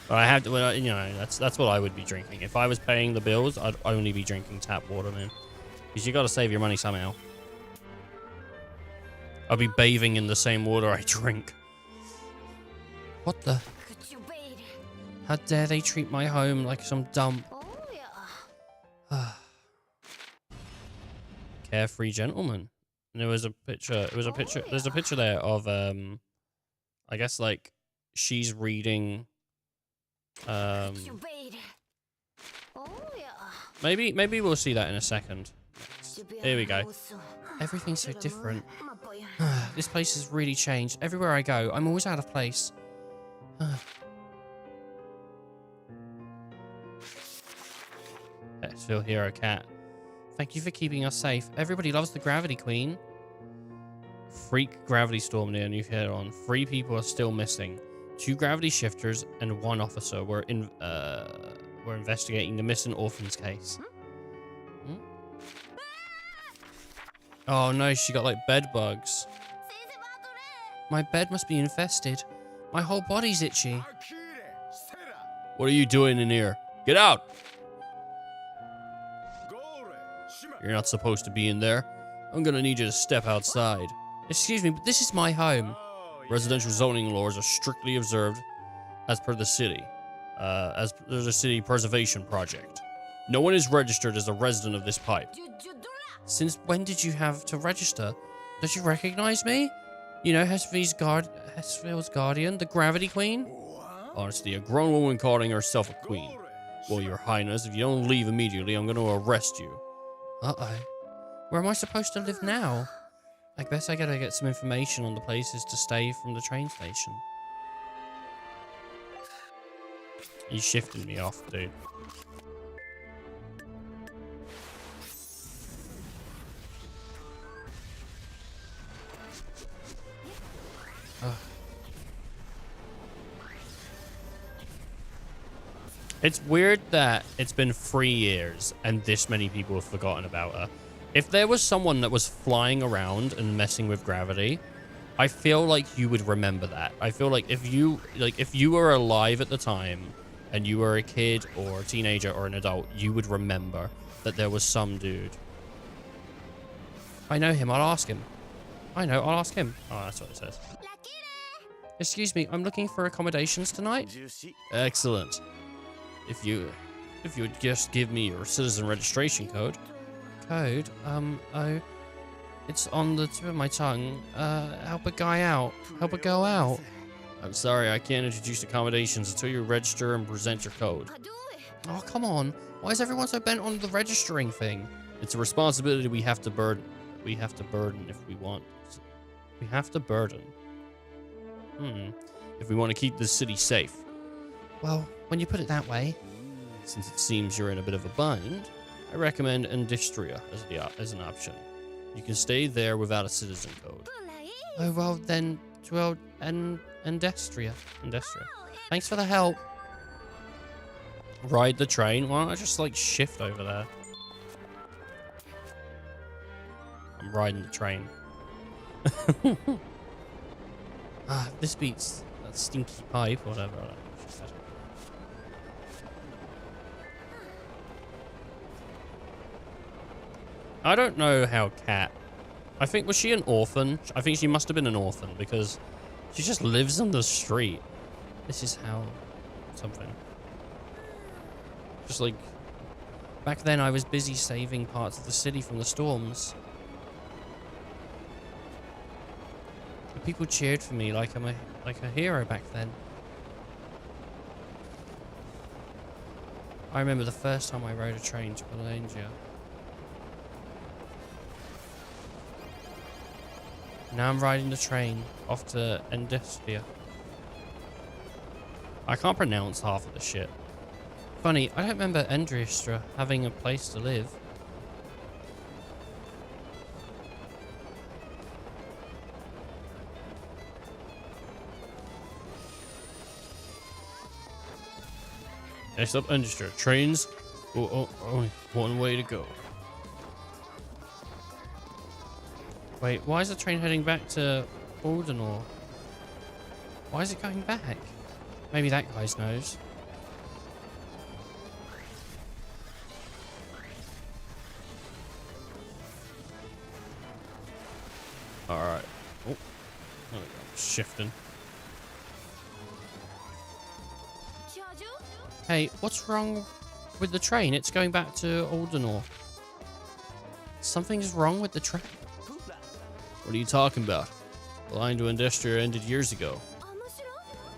But I have to, well, you know, that's what I would be drinking. If I was paying the bills, I'd only be drinking tap water, man. Because you got to save your money somehow. I'll be bathing in the same water I drink. What the? How dare they treat my home like some dump? Carefree gentleman. And there was a picture. It was a picture. There's a picture there of I guess like she's reading. Maybe we'll see that in a second. Here we go. Everything's so different. This place has really changed. Everywhere I go, I'm always out of place. Pettsville Hero Cat. Thank you for keeping us safe. Everybody loves the Gravity Queen. Freak gravity storm near New Heron. 3 people are still missing. 2 gravity shifters and 1 officer were investigating the missing orphans case. Hmm? Oh no, she got like bed bugs. My bed must be infested. My whole body's itchy. What are you doing in here? Get out! You're not supposed to be in there. I'm gonna need you to step outside. Excuse me, but this is my home. Residential zoning laws are strictly observed as per the city. As there's a city preservation project. No one is registered as a resident of this pipe. Since when did you have to register? Don't you recognize me? You know, Hesfield's guardian, the Gravity Queen? Honestly, a grown woman calling herself a queen. Well, your highness, if you don't leave immediately, I'm going to arrest you. Uh-oh. Where am I supposed to live now? I guess I gotta get some information on the places to stay from the train station. He's shifting me off, dude. Ugh. It's weird that it's been 3 years and this many people have forgotten about her. If there was someone that was flying around and messing with gravity, I feel like you would remember that. I feel like if you were alive at the time and you were a kid or a teenager or an adult, you would remember that there was some dude. I know him. I'll ask him. I'll ask him. Oh, that's what it says. Excuse me, I'm looking for accommodations tonight. Excellent. If you would just give me your citizen registration code. Code? Oh. It's on the tip of my tongue. Help a guy out. Help a girl out. I'm sorry, I can't introduce accommodations until you register and present your code. Oh, come on. Why is everyone so bent on the registering thing? It's a responsibility we have to burden. We have to burden if we want. We have to burden. If we want to keep this city safe. Well, when you put it that way, since it seems you're in a bit of a bind, I recommend Industria as an option. You can stay there without a citizen code. Oh, well then, Industria. Thanks for the help. Ride the train? Why don't I just, like, shift over there? I'm riding the train. This beats that stinky pipe, whatever. I don't know how Kat... was she an orphan? I think she must have been an orphan because she just lives on the street. This is how... something. Just like... Back then I was busy saving parts of the city from the storms. The people cheered for me like I'm a hero back then. I remember the first time I rode a train to Bologna. Now I'm riding the train off to Industria. I can't pronounce half of the shit. Funny, I don't remember Industria having a place to live. Next up, Industria. Trains Only one way to go. Wait, why is the train heading back to Aldenor? Why is it going back? Maybe that guy's knows. Alright. Oh, there we go. Shifting. Hey, what's wrong with the train? It's going back to Aldenor. Something's wrong with the train. What are you talking about? The line to Industria ended years ago.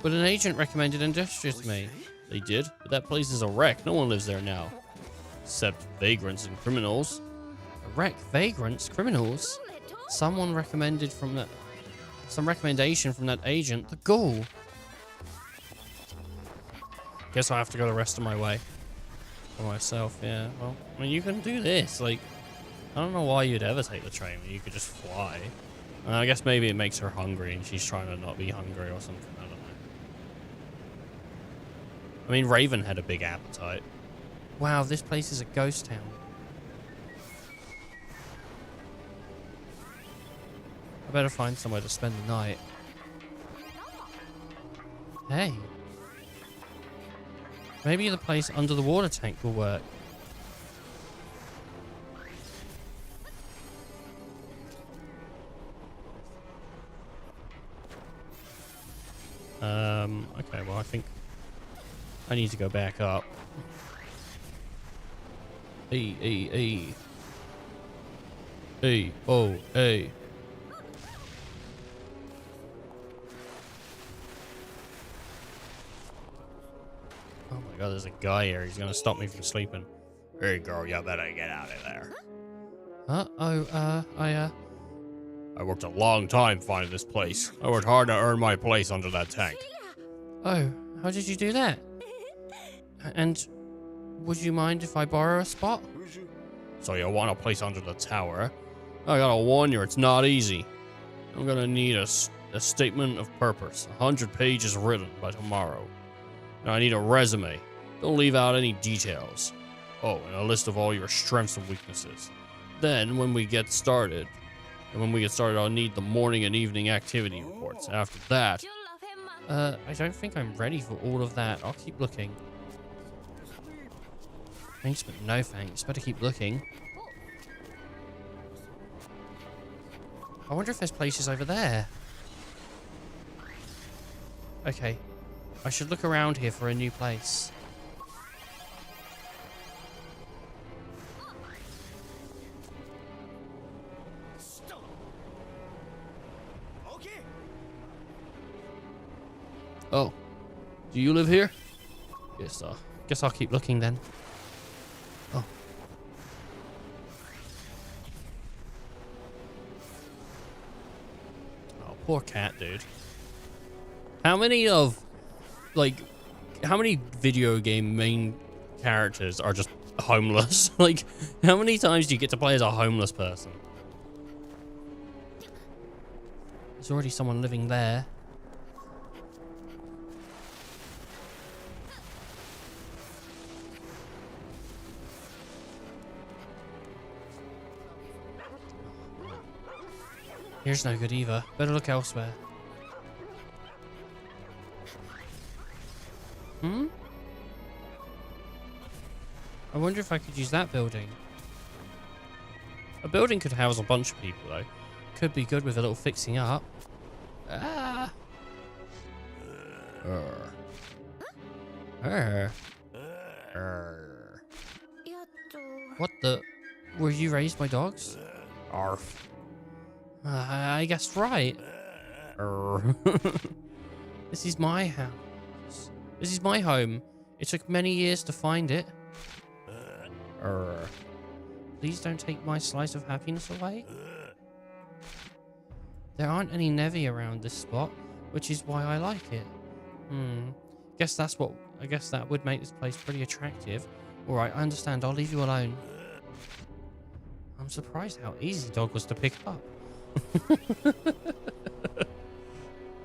But an agent recommended Industria to me. They did? But that place is a wreck. No one lives there now. Except vagrants and criminals. A wreck? Vagrants? Criminals? Some recommendation from that agent. The ghoul. Guess I'll have to go the rest of my way. For myself, yeah. Well, I mean, you can do this. Like, I don't know why you'd ever take the train when you could just fly. I guess maybe it makes her hungry and she's trying to not be hungry or something. I don't know. I mean, Raven had a big appetite. Wow, this place is a ghost town. I better find somewhere to spend the night. Hey. Maybe the place under the water tank will work. Okay, well, I think I need to go back up. Hey. Oh, hey. Oh my god, there's a guy here. He's gonna stop me from sleeping. Hey girl, you better get out of there. I worked a long time finding this place. I worked hard to earn my place under that tank. Oh, how did you do that? And would you mind if I borrow a spot? So you want a place under the tower? I gotta warn you, it's not easy. I'm gonna need a statement of purpose, 100 pages written by tomorrow. Now I need a resume. Don't leave out any details. Oh, and a list of all your strengths and weaknesses. Then, when we get started, I'll need the morning and evening activity reports. After that, I don't think I'm ready for all of that. I'll keep looking. Thanks, but no thanks. Better keep looking. I wonder if there's places over there. Okay. I should look around here for a new place. Oh. Do you live here? Yes, sir. Guess I'll keep looking then. Oh. Oh, poor cat, dude. How many video game main characters are just homeless? Like, how many times do you get to play as a homeless person? There's already someone living there. Here's no good either. Better look elsewhere. I wonder if I could use that building. A building could house a bunch of people, though. Could be good with a little fixing up. Ah! What the? Were you raised by dogs? Arf. I guessed right. This is my house. This is my home. It took many years to find it. Please don't take my slice of happiness away. There aren't any Nevi around this spot, which is why I like it. I guess that would make this place pretty attractive. Alright, I understand. I'll leave you alone. I'm surprised how easy Dog was to pick up.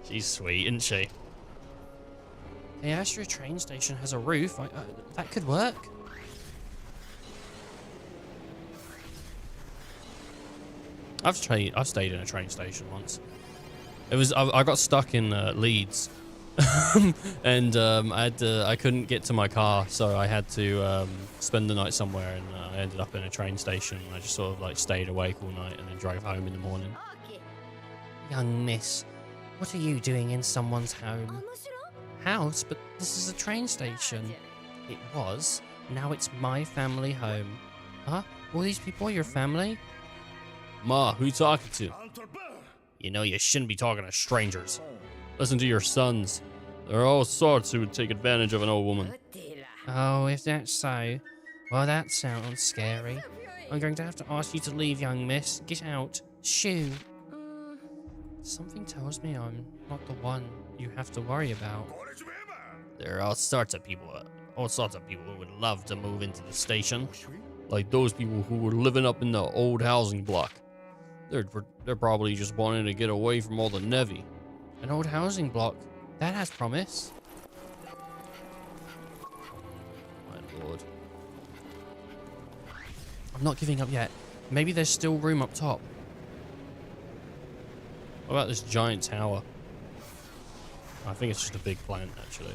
She's sweet, isn't she? The Astria train station has a roof. That could work. I've stayed in a train station once. I got stuck in Leeds, and I couldn't get to my car, so I had to spend the night somewhere, and I ended up in a train station. And I just sort of like stayed awake all night and then drove home in the morning. Young miss, what are you doing in someone's home? House? But this is a train station. It was. Now it's my family home. Huh? All these people are your family? Ma, who you talking to? You know you shouldn't be talking to strangers. Listen to your sons. There are all sorts who would take advantage of an old woman. Oh, if that's so. Well, that sounds scary. I'm going to have to ask you to leave, young miss. Get out. Shoo. Something tells me I'm not the one you have to worry about. There are all sorts of people who would love to move into the station. Like those people who were living up in the old housing block. They're probably just wanting to get away from all the Nevi. An old housing block? That has promise. My lord. I'm not giving up yet. Maybe there's still room up top. What about this giant tower? I think it's just a big plant, actually.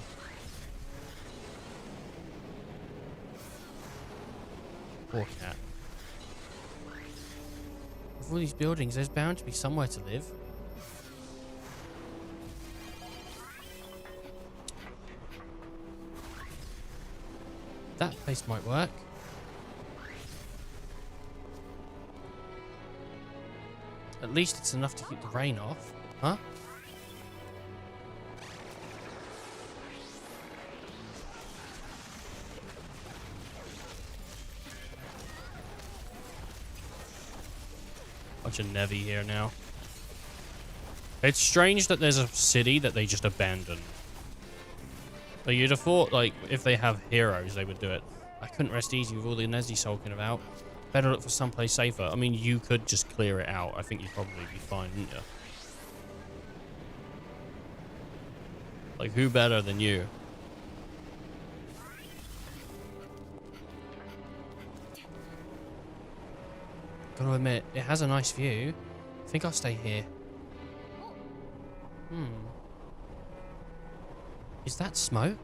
Poor cat. With all these buildings, there's bound to be somewhere to live. That place might work. At least it's enough to keep the rain off, huh? Bunch of Nevi here now. It's strange that there's a city that they just abandoned. Like, you'd have thought, like, if they have heroes, they would do it. I couldn't rest easy with all the Nezi sulking about. Better look for someplace safer. I mean, you could just clear it out. I think you'd probably be fine, wouldn't you? Like, who better than you? Gotta admit, it has a nice view. I think I'll stay here. Is that smoke?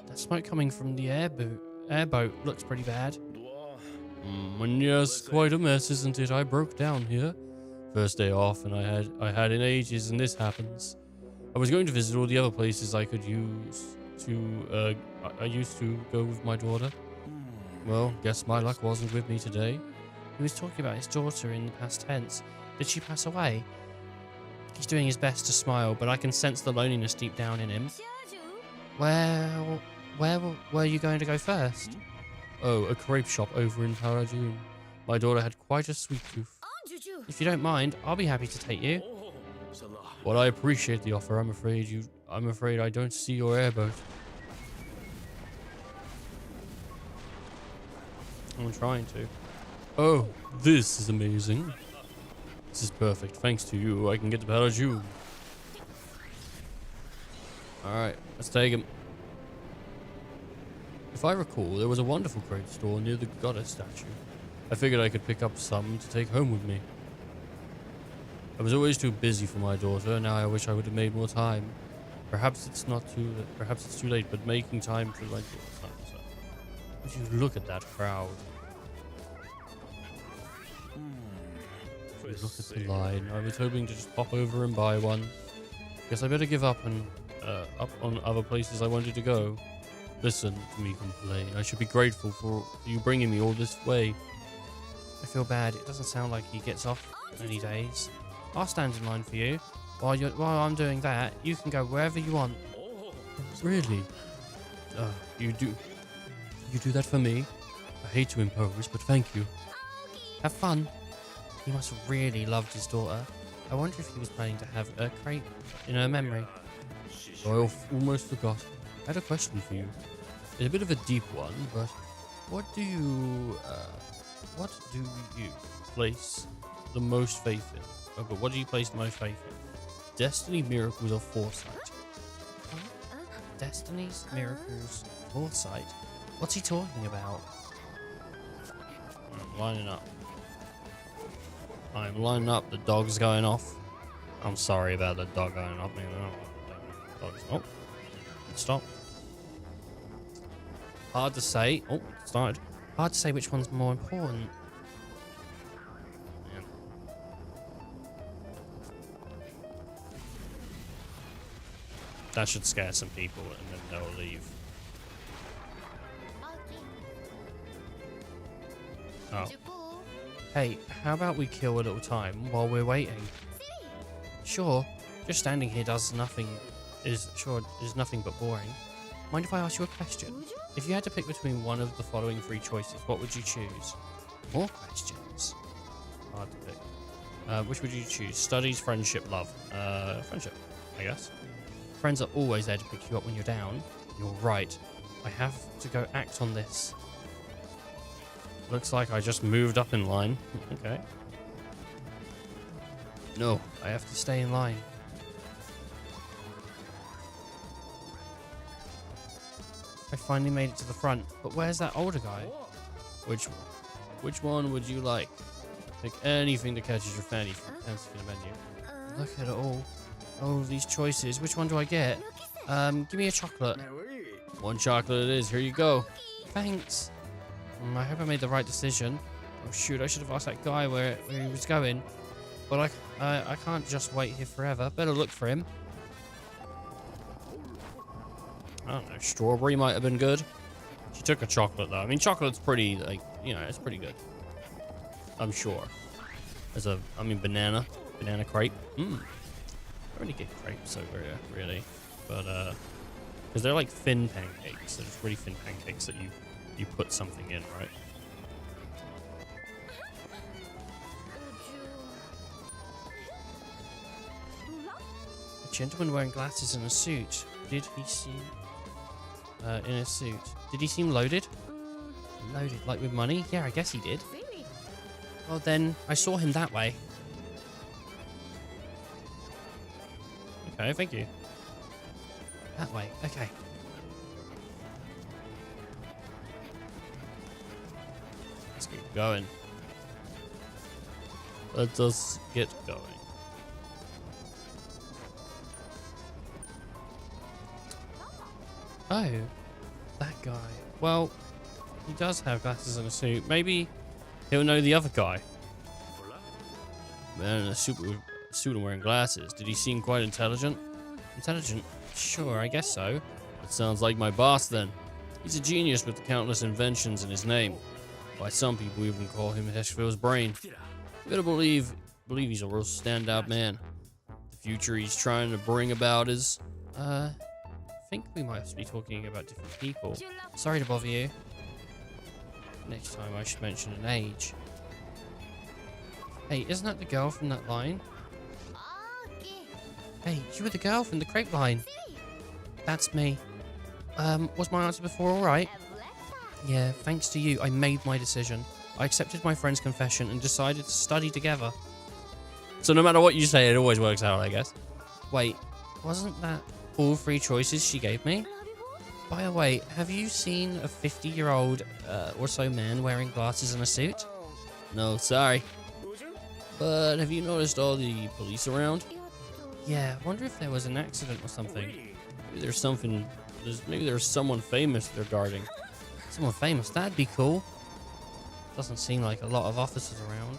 That smoke coming from the airboat looks pretty bad. Yes, quite a mess, isn't it? I broke down here. First day off, and I had in ages, and this happens. I was going to visit all the other places I could use to. I used to go with my daughter. Well, guess my luck wasn't with me today. He was talking about his daughter in the past tense. Did she pass away? He's doing his best to smile, but I can sense the loneliness deep down in him. Well, where were you going to go first? Oh, a crepe shop over in Parajun. My daughter had quite a sweet tooth. If you don't mind, I'll be happy to take you. Well, I appreciate the offer. I'm afraid I don't see your airboat. I'm trying to. Oh, this is amazing. This is perfect. Thanks to you, I can get to Parajun. Alright, let's take him. If I recall, there was a wonderful crate store near the goddess statue. I figured I could pick up some to take home with me. I was always too busy for my daughter, and now I wish I would have made more time. Perhaps it's too late, but making time for my daughter. Would you look at that crowd? Look at the line. I was hoping to just pop over and buy one. Guess I better give up and up on other places I wanted to go. Listen to me complain. I should be grateful for you bringing me all this way. I feel bad. It doesn't sound like he gets off many days. I'll stand in line for you. While I'm doing that, you can go wherever you want. Really? You do that for me? I hate to impose, but thank you. Have fun. He must have really loved his daughter. I wonder if he was planning to have a crate in her memory. I almost forgot. I had a question for you. It's a bit of a deep one, but what do you place the most faith in? Oh, but what do you place the most faith in? Destiny, miracles, or foresight? Destinies, miracles, foresight? What's he talking about? I'm lining up. I'm lining up. The dog's going off. I'm sorry about the dog going off. Oh, stop. Hard to say. Oh, it started. Hard to say which one's more important. Man. That should scare some people and then they'll leave. Oh. Hey, how about we kill a little time while we're waiting? Sure. Just standing here does nothing. Is nothing but boring. Mind if I ask you a question? If you had to pick between one of the following 3 choices, what would you choose? More questions. Hard to pick. Which would you choose? Studies, friendship, love. Friendship, I guess. Friends are always there to pick you up when you're down. You're right. I have to go act on this. Looks like I just moved up in line. Okay. No, I have to stay in line. I finally made it to the front, but where's that older guy? Which one would you like? Pick anything that catches your fancy from the menu. Look at it all. Oh, these choices. Which one do I get? Give me a chocolate. 1 chocolate it is. Here you go. Thanks. I hope I made the right decision. Oh shoot, I should have asked that guy where he was going. But I can't just wait here forever. Better look for him. I don't know, strawberry might have been good. She took a chocolate though. I mean, chocolate's pretty, like, you know, it's pretty good. I'm sure. Banana crepe. I don't really get crepes over here, really. But, because they're like thin pancakes. They're just really thin pancakes that you put something in, right? A gentleman wearing glasses and a suit. Did he seem... in a suit. Did he seem loaded? Loaded, like with money? Yeah, I guess he did. Well then, I saw him that way. Okay, thank you. That way, okay. Let's get going. Let us get going. Oh, that guy. Well, he does have glasses and a suit. Maybe he'll know the other guy. Man in a suit and wearing glasses. Did he seem quite intelligent? Intelligent? Sure, I guess so. That sounds like my boss then. He's a genius with countless inventions in his name. Why some people even call him Heshville's brain. You gotta believe he's a real standout man. The future he's trying to bring about is, I think we might be talking about different people. Sorry to bother you. Next time I should mention an age. Hey, isn't that the girl from that line? Hey, you were the girl from the crepe line. That's me. Was my answer before alright? Yeah, thanks to you, I made my decision. I accepted my friend's confession and decided to study together. So no matter what you say, it always works out, I guess. Wait, wasn't that all 3 choices she gave me? By the way, have you seen a 50-year-old or so man wearing glasses and a suit? No, sorry. But have you noticed all the police around? Yeah, I wonder if there was an accident or something. Maybe there's someone famous they're guarding. Someone famous? That'd be cool. Doesn't seem like a lot of officers around.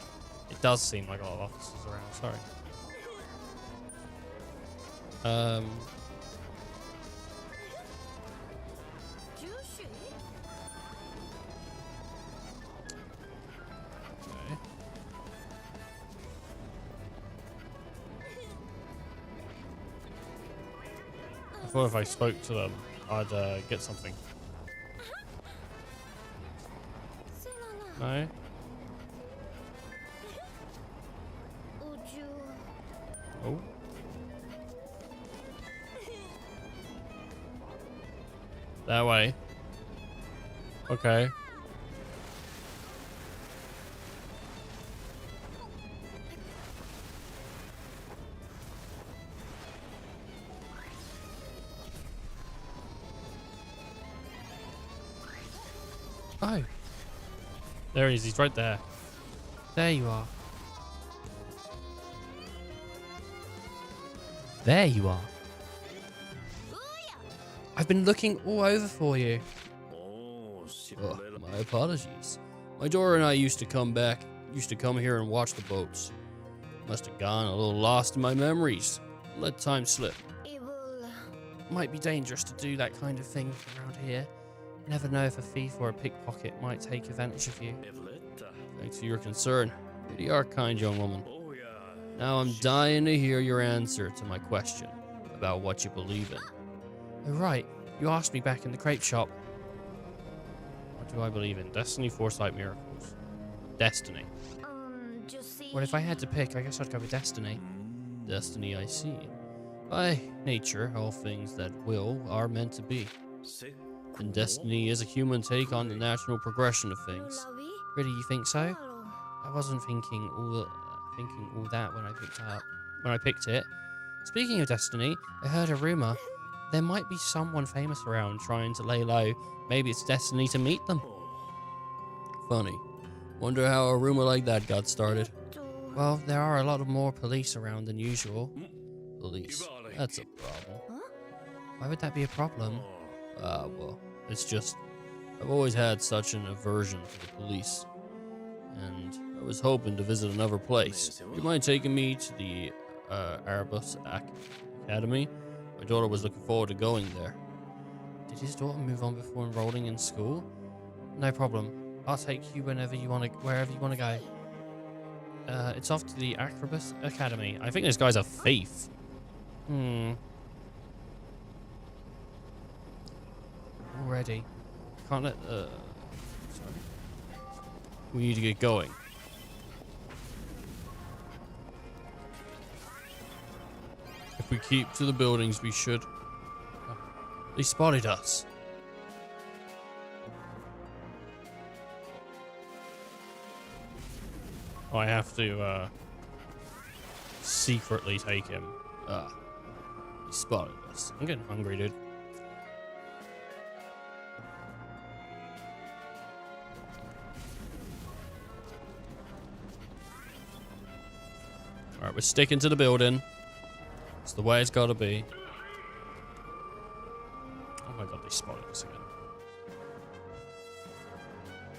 It does seem like a lot of officers around, sorry. Okay. I thought if I spoke to them, I'd get something. No? Oh. That way. Okay. Oh. There he is. He's right there. There you are. There you are. I've been looking all over for you. Oh, my apologies. My daughter and I used to come here and watch the boats. Must have gone a little lost in my memories. Let time slip. Might be dangerous to do that kind of thing around here. Never know if a thief or a pickpocket might take advantage of you. Thanks for your concern. You are kind, young woman. Now I'm dying to hear your answer to my question about what you believe in. Oh, right. You asked me back in the crepe shop. What do I believe in? Destiny, foresight, miracles. Destiny. Well, if I had to pick, I guess I'd go with destiny. Destiny, I see. By nature, all things that will are meant to be. And destiny is a human take on the natural progression of things. Really, you think so? I wasn't thinking all that when I picked it. Speaking of destiny, I heard a rumor. There might be someone famous around trying to lay low. Maybe it's destiny to meet them. Funny. Wonder how a rumor like that got started. Well, there are a lot of more police around than usual. Police. That's a problem. Why would that be a problem? Well, it's just, I've always had such an aversion to the police. And I was hoping to visit another place. You mind taking me to the Arbus Academy? My daughter was looking forward to going there. Did his daughter move on before enrolling in school? No problem. I'll take you wherever you want to go. It's off to the Acrobus Academy. I think this guy's a thief. Already. Can't let sorry. We need to get going. If we keep to the buildings, we should. Oh, they spotted us. Oh, I have to secretly take him. He spotted us. I'm getting hungry, dude. Alright, we're sticking to the building. It's the way it's gotta be. Oh my god, they spotted us again.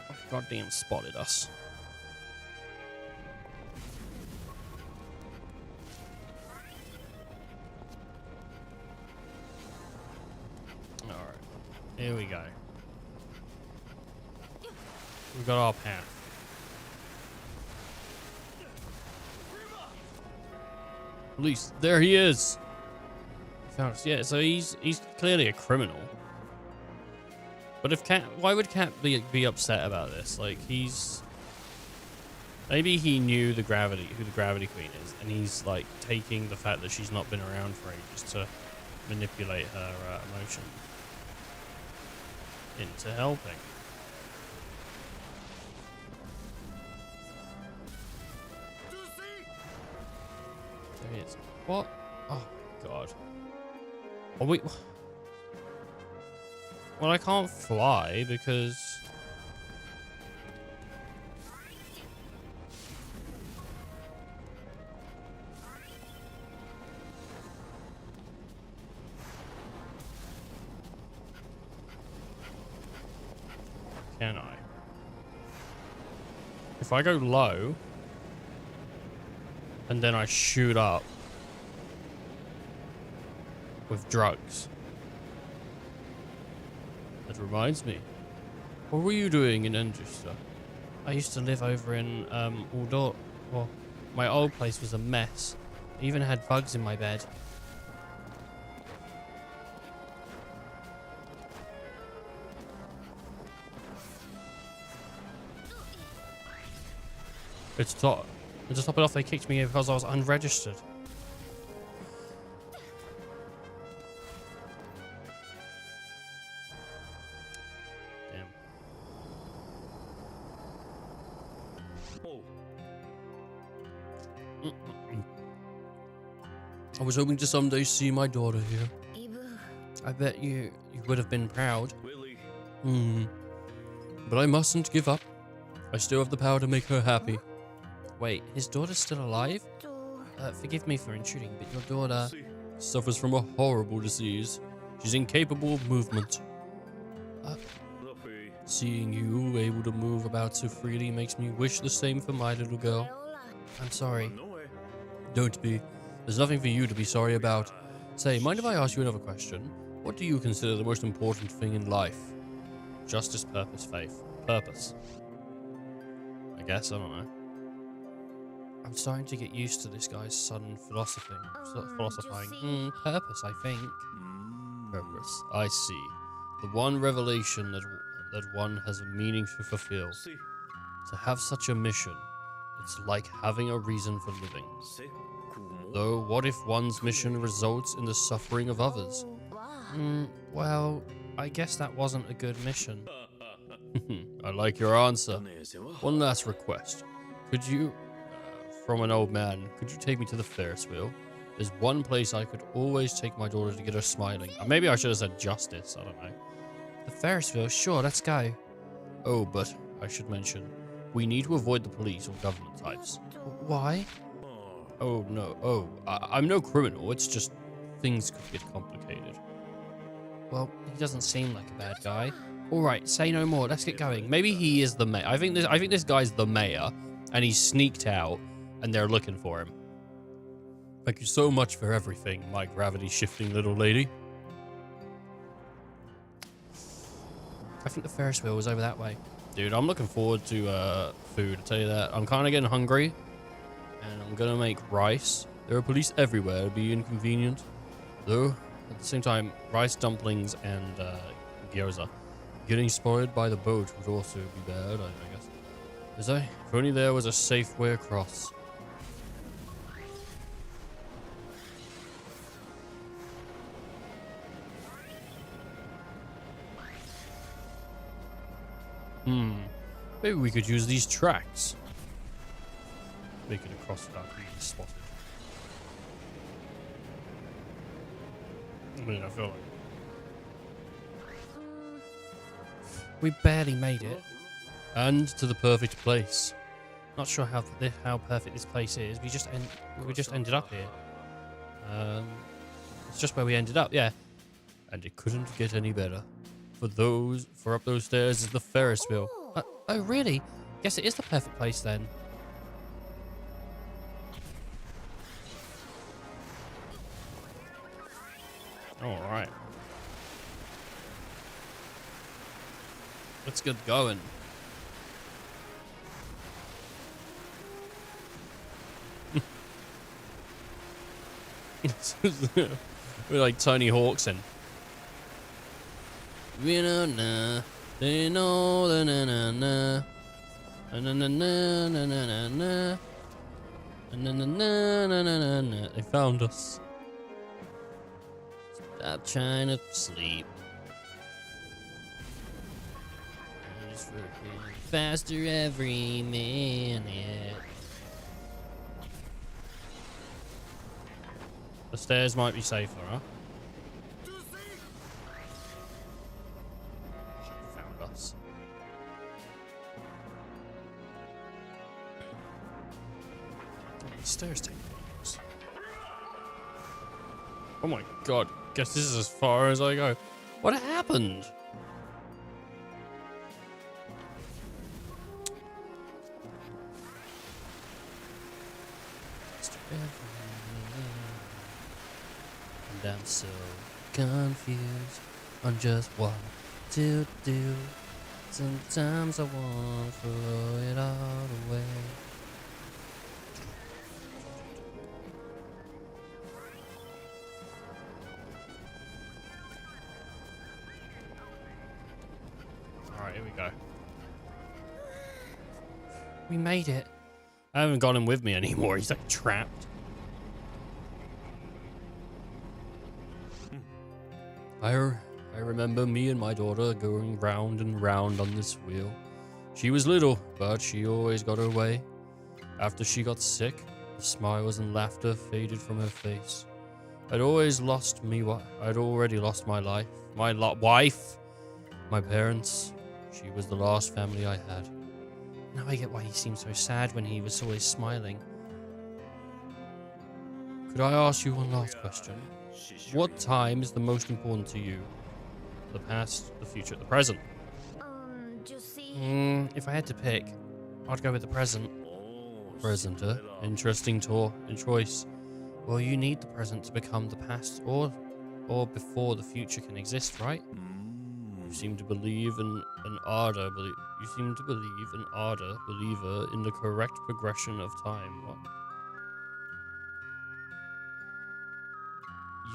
Oh, goddamn spotted us. Alright, here we go. We've got our path. Police, there he is. Found us. Yeah, so he's clearly a criminal. But if why would Cat be upset about this? Like maybe he knew who the Gravity Queen is, and he's like taking the fact that she's not been around for ages to manipulate her emotion into helping. There he is. What? Oh god. Are we? Well, I can't fly because can I? If I go low and then I shoot up with drugs. That reminds me. What were you doing in Endrister? I used to live over in Uldor. Well, my old place was a mess. I even had bugs in my bed. To top it off, they kicked me because I was unregistered. I was hoping to someday see my daughter here. I bet you would have been proud. But I mustn't give up. I still have the power to make her happy. Wait, his daughter's still alive? Forgive me for intruding, but your daughter suffers from a horrible disease. She's incapable of movement. Seeing you able to move about so freely makes me wish the same for my little girl. I'm sorry. Don't be. There's nothing for you to be sorry about. Say, mind if I ask you another question? What do you consider the most important thing in life? Justice, purpose, faith. Purpose. I guess, I don't know. I'm starting to get used to this guy's sudden philosophizing. Purpose, I think. Purpose. I see. The one revelation that one has a meaning to fulfill. To have such a mission, it's like having a reason for living. Though, what if one's mission results in the suffering of others? Well, I guess that wasn't a good mission. I like your answer. One last request. Could you, from an old man, could you take me to the Ferris wheel? There's one place I could always take my daughter to get her smiling. Maybe I should have said justice, I don't know. The Ferris wheel? Sure, let's go. Oh, but I should mention, we need to avoid the police or government types. Why? Oh, no. Oh, I'm no criminal. It's just things could get complicated. Well, he doesn't seem like a bad guy. All right, say no more. Let's get going. Maybe he is the mayor. I think this guy's the mayor, and he's sneaked out, and they're looking for him. Thank you so much for everything, my gravity-shifting little lady. I think the Ferris wheel was over that way. Dude, I'm looking forward to food, I'll tell you that. I'm kind of getting hungry, and I'm going to make rice. There are police everywhere. It'd be inconvenient. Though, at the same time, rice dumplings and gyoza. Getting spotted by the boat would also be bad, I guess. If only there was a safe way across. Maybe we could use these tracks. Make it across without being spotted. I mean, I feel like we barely made it, and to the perfect place. Not sure how perfect this place is. We just ended up here. It's just where we ended up, yeah. And it couldn't get any better. For up those stairs is the Ferris wheel. Oh, really? Guess it is the perfect place then. All right. Let's get going. We're like Tony Hawk's in. We know na, they know the na na na, na na na na na na na, na na na na na na. They found us. Stop trying to sleep. I'm just working faster every minute. The stairs might be safer, huh? Found us. The stairs take ages. Oh my god. Guess this is as far as I go. What happened? And I'm so confused on just what to do. Sometimes I want to throw it all away. Alright, here we go. We made it. I haven't got him with me anymore. He's like trapped. I remember me and my daughter going round and round on this wheel. She was little, but she always got her way. After she got sick, the smiles and laughter faded from her face. I'd already lost my life, wife, my parents. She was the last family I had. Now I get why he seemed so sad when he was always smiling. Could I ask you one last question? What time is the most important to you? The past, the future, the present? If I had to pick, I'd go with the present. Present, interesting choice. Well, you need the present to become the past, or before the future can exist, right? You seem to believe in an ardor. You seem to believe an ardor believer in the correct progression of time. What?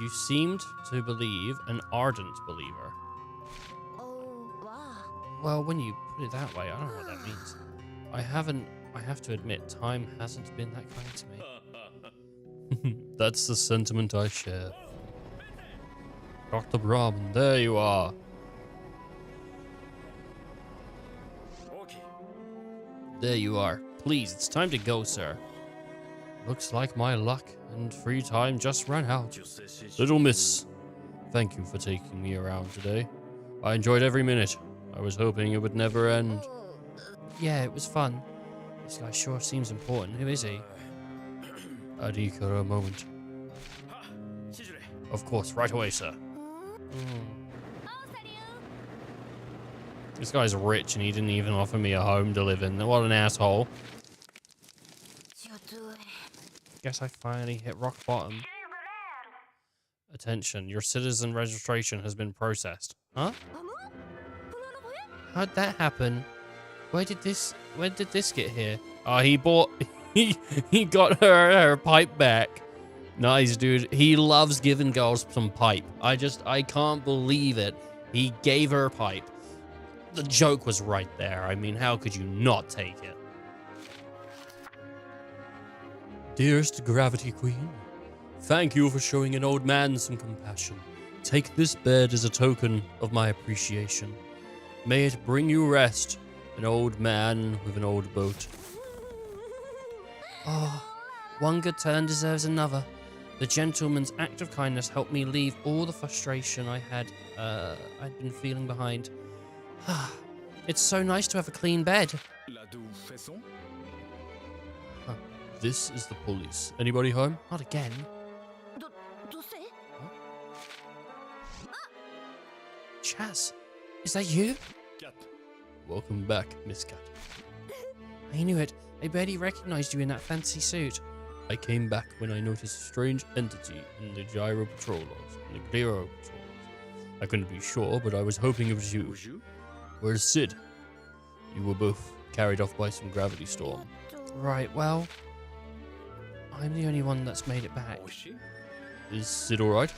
You seemed to believe an ardent believer. Well, when you put it that way, I don't know what that means. I have to admit, time hasn't been that kind to me. That's the sentiment I share. Dr. Brahman, there you are. There you are. Please, it's time to go, sir. Looks like my luck and free time just ran out. Little miss, thank you for taking me around today. I enjoyed every minute. I was hoping it would never end. Yeah, it was fun. This guy sure seems important. Who is he? Adika, a moment. Of course, right away, sir. This guy's rich and he didn't even offer me a home to live in. What an asshole. Guess I finally hit rock bottom. Attention, your citizen registration has been processed. Huh? How'd that happen? When did this get here? Oh, he got her pipe back. Nice, dude. He loves giving girls some pipe. I can't believe it. He gave her pipe. The joke was right there. I mean, how could you not take it? Dearest Gravity Queen, thank you for showing an old man some compassion. Take this bed as a token of my appreciation. May it bring you rest, an old man with an old boat. Oh, one good turn deserves another. The gentleman's act of kindness helped me leave all the frustration I'd been feeling behind. It's so nice to have a clean bed. Huh. This is the police. Anybody home? Not again. Huh? Chaz, is that you? Welcome back, Miss Cat. I knew it. I barely recognized you in that fancy suit. I came back when I noticed a strange entity in the gyro patrol logs. I couldn't be sure, but I was hoping it was you. Where's Sid? You were both carried off by some gravity storm. Right, well, I'm the only one that's made it back. Is Sid alright?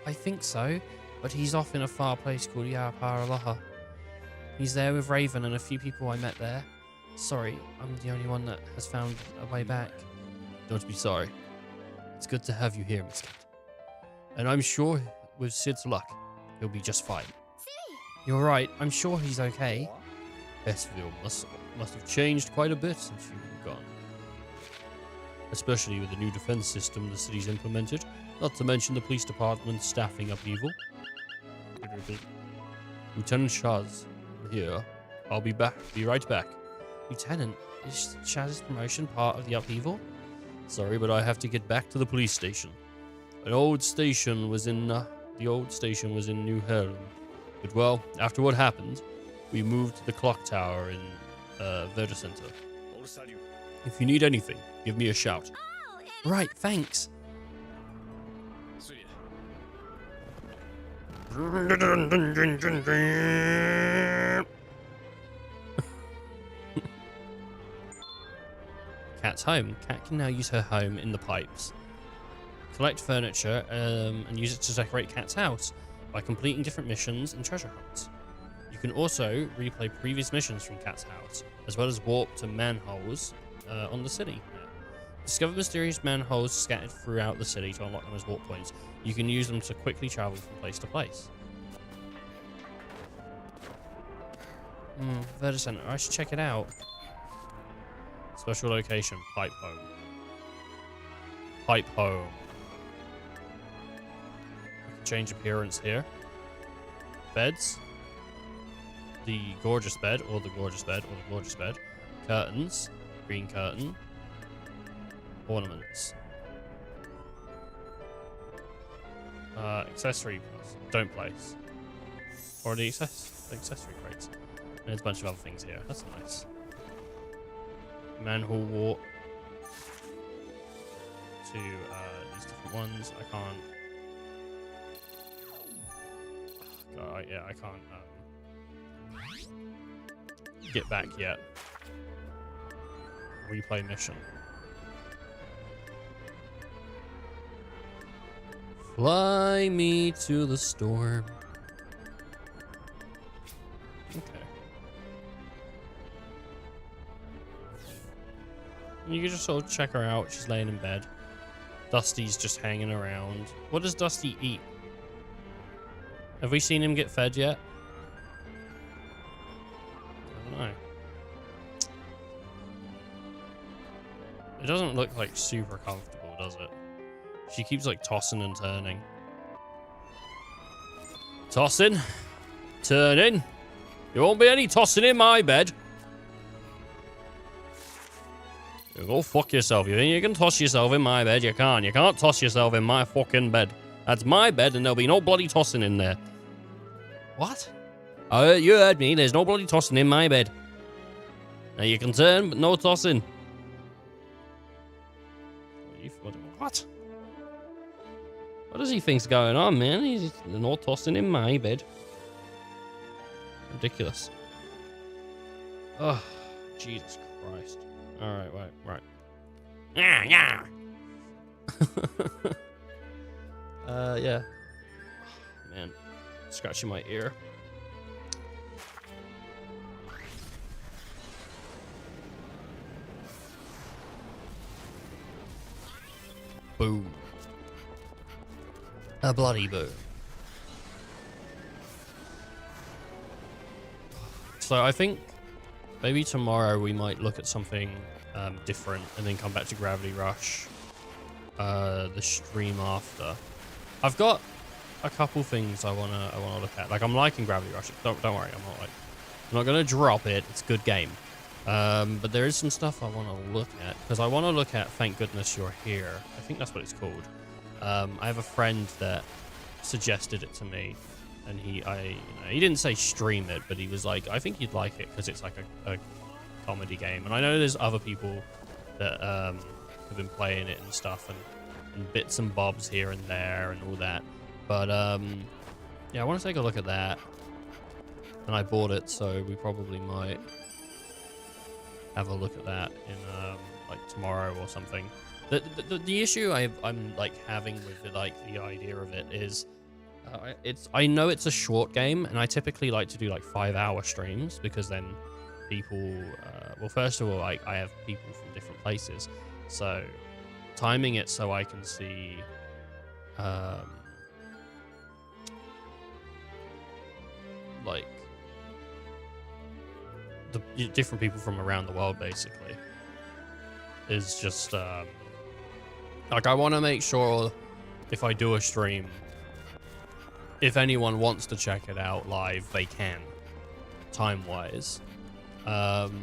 I think so, but he's off in a far place called Yaparaloha. He's there with Raven and a few people I met there. Sorry, I'm the only one that has found a way back. Don't be sorry. It's good to have you here, Miss Cat. And I'm sure with Sid's luck, he'll be just fine. You're right, I'm sure he's okay. Estville must have changed quite a bit since you were gone. Especially with the new defense system the city's implemented, not to mention the police department's staffing upheaval. Lieutenant Shaz, here. I'll be right back. Lieutenant, is Shaz's promotion part of the upheaval? Sorry, but I have to get back to the police station. The old station was in New Harlem. But well, after what happened, we moved to the clock tower in Verda Center. If you need anything, give me a shout. Right, thanks. Cat's home. Cat can now use her home in the pipes. Collect furniture and use it to decorate Cat's house by completing different missions and treasure hunts. You can also replay previous missions from Cat's house, as well as warp to manholes on the city map. Discover mysterious manholes scattered throughout the city to unlock them as warp points. You can use them to quickly travel from place to place. Verda Center. I should check it out. Special location, pipe home. Pipe home. Change appearance here. Beds. The gorgeous bed, or the gorgeous bed, or the gorgeous bed. Curtains. Green curtain. Ornaments. Accessory. Don't place. Or the accessory crates. And there's a bunch of other things here. That's nice. Manhole wart. To these different ones. I can't. God, yeah, I can't get back yet. Replay mission. Fly me to the storm. Okay. You can just sort of check her out. She's laying in bed. Dusty's just hanging around. What does Dusty eat? Have we seen him get fed yet? I don't know. It doesn't look like super comfortable, does it? She keeps like tossing and turning. Tossing. Turning. There won't be any tossing in my bed. You go fuck yourself. You think you can toss yourself in my bed? You can't. You can't toss yourself in my fucking bed. That's my bed and there'll be no bloody tossing in there. What? You heard me. There's no bloody tossing in my bed. Now you can turn, but no tossing. What? What does he think's going on, man? He's no tossing in my bed. Ridiculous. Oh, Jesus Christ. Alright, right. Yeah. Yeah. Oh, man. Scratching my ear. Boom. A bloody boom. So I think maybe tomorrow we might look at something different and then come back to Gravity Rush the stream after. I've got a couple things I wanna look at. Like, I'm liking Gravity Rush. Don't worry, I'm not gonna drop it. It's a good game. But there is some stuff I want to look at, because I want to look at Thank Goodness You're Here. I think that's what it's called. I have a friend that suggested it to me, and he didn't say stream it, but he was like, I think you'd like it because it's like a comedy game. And I know there's other people that have been playing it and stuff, and bits and bobs here and there and all that. But yeah, I want to take a look at that. And I bought it, so we probably might have a look at that in like tomorrow or something. The issue I'm like having with the idea of it is I know it's a short game, and I typically like to do like 5-hour streams, because then people well, first of all, I have people from different places, so timing it so I can see like the different people from around the world basically is just like, I want to make sure if I do a stream, if anyone wants to check it out live, they can, time-wise. And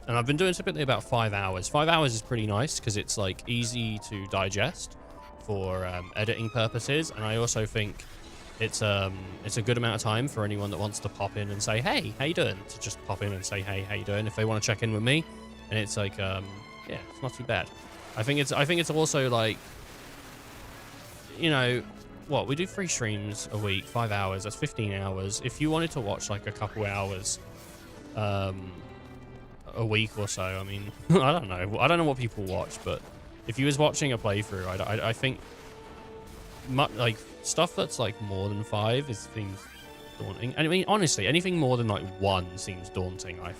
I've been doing typically about 5 hours. 5 hours is pretty nice because it's like easy to digest for editing purposes, and I also think it's a good amount of time for anyone that wants to pop in and say, hey, how you doing? To just pop in and say, hey, how you doing? If they want to check in with me, and it's like, yeah, it's not too bad. I think it's also like, you know, what, we do 3 streams a week, 5 hours, that's 15 hours. If you wanted to watch like a couple hours a week or so, I mean, I don't know what people watch, but if you was watching a playthrough, I think like stuff that's like more than 5 seems daunting. And I mean, honestly, anything more than like 1 seems daunting. I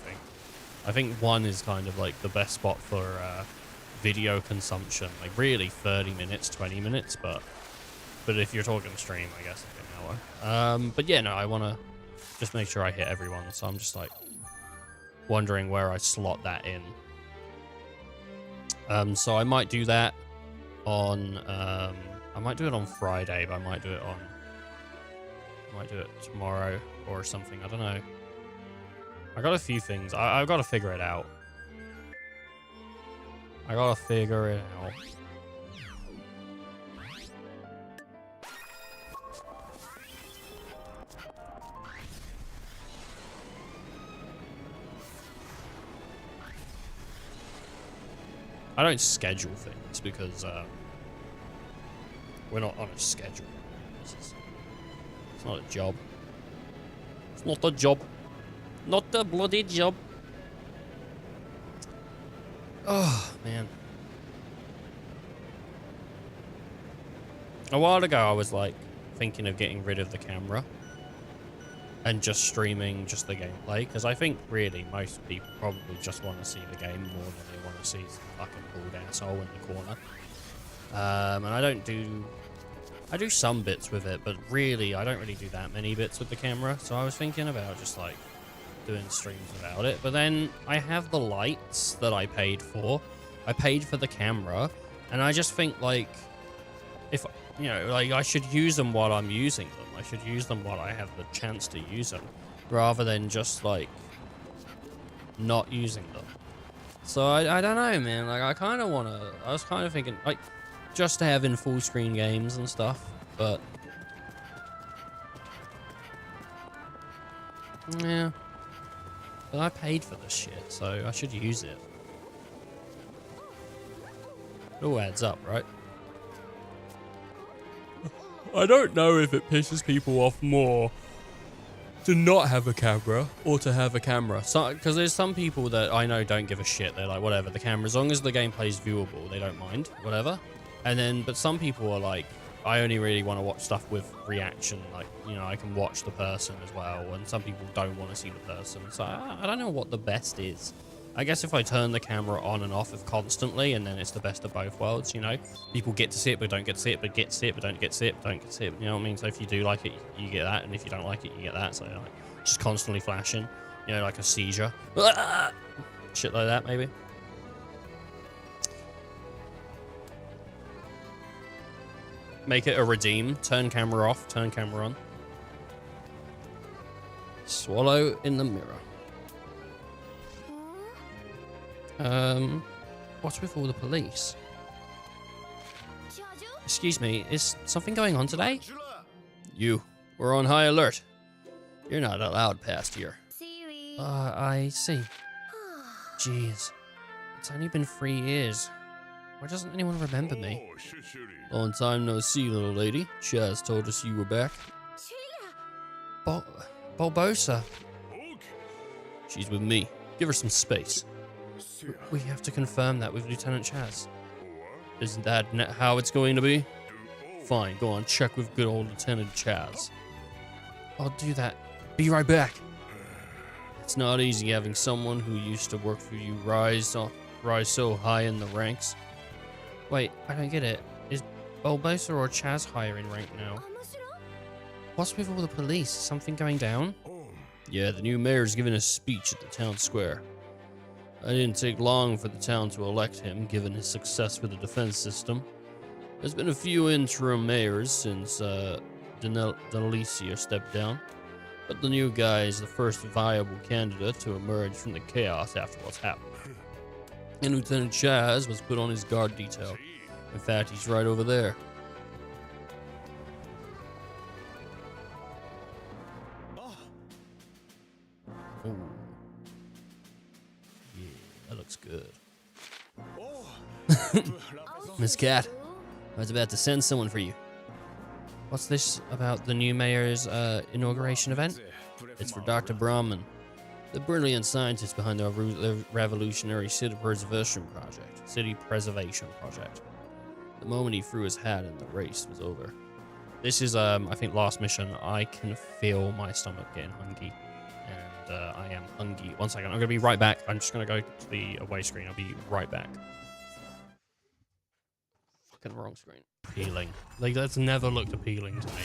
think 1 is kind of like the best spot for video consumption, like really 30 minutes, 20 minutes, but if you're talking stream, I guess like an hour. But yeah, no, I want to just make sure I hit everyone, so I'm just like wondering where I slot that in. So I might do that on, I might do it on Friday, but I might do it tomorrow or something. I don't know. I got a few things. I've got to figure it out. I gotta figure it out. I don't schedule things because we're not on a schedule. It's not a job. It's not a job. Not a bloody job. Oh, man. A while ago, I was like thinking of getting rid of the camera and just streaming just the gameplay, because I think really most people probably just want to see the game more than they want to see some fucking bald asshole in the corner. And I do some bits with it, but really I don't really do that many bits with the camera. So I was thinking about just like doing streams without it, but then I have the lights that I paid for. I paid for the camera, and I just think like, if you know, like I should use them while I'm using them. I should use them while I have the chance to use them, rather than just like not using them. So I don't know, man. Like I was kind of thinking like just having full screen games and stuff, but yeah. But I paid for this shit, so I should use it. It all adds up, right? I don't know if it pisses people off more to not have a camera or to have a camera. Because there's some people that I know don't give a shit. They're like, whatever, the camera, as long as the gameplay's viewable, they don't mind, whatever. And then, but some people are like, I only really want to watch stuff with reaction, like, you know, I can watch the person as well, and some people don't want to see the person, so I don't know what the best is. I guess if I turn the camera on and off constantly, and then it's the best of both worlds, you know? People get to see it, but don't get to see it, but get to see it, but don't get to see it, but don't get to see it, you know what I mean? So if you do like it, you get that, and if you don't like it, you get that, so like, just constantly flashing, you know, like a seizure. Shit like that, maybe. Make it a redeem. Turn camera off, turn camera on. Swallow in the mirror. What's with all the police? Excuse me, is something going on today? You, we're on high alert. You're not allowed past here. I see. Jeez, it's only been 3 years. Why doesn't anyone remember me? Long time no see, little lady. Chaz told us you were back. Barbosa. She's with me. Give her some space. We have to confirm that with Lieutenant Chaz. Isn't that how it's going to be? Fine, go on, check with good old Lieutenant Chaz. I'll do that. Be right back. It's not easy having someone who used to work for you rise so high in the ranks. Wait, I don't get it. Is Barbosa or Chaz higher in rank now? What's with all the police? Is something going down? Yeah, the new mayor's giving a speech at the town square. It didn't take long for the town to elect him, given his success with the defense system. There's been a few interim mayors since Delicia stepped down, but the new guy is the first viable candidate to emerge from the chaos after what's happened. And Lieutenant Chaz was put on his guard detail. In fact, he's right over there. Ooh. Yeah, that looks good. Miss Cat, I was about to send someone for you. What's this about the new mayor's inauguration event? It's for Dr. Brahman, the brilliant scientist behind the revolutionary city preservation project. The moment he threw his hat in, the race was over. This is, I think, last mission. I can feel my stomach getting hungry. And I am hungry. 1 second, I'm going to be right back. I'm just going to go to the away screen. I'll be right back. Fucking wrong screen. Appealing. Like, that's never looked appealing to me.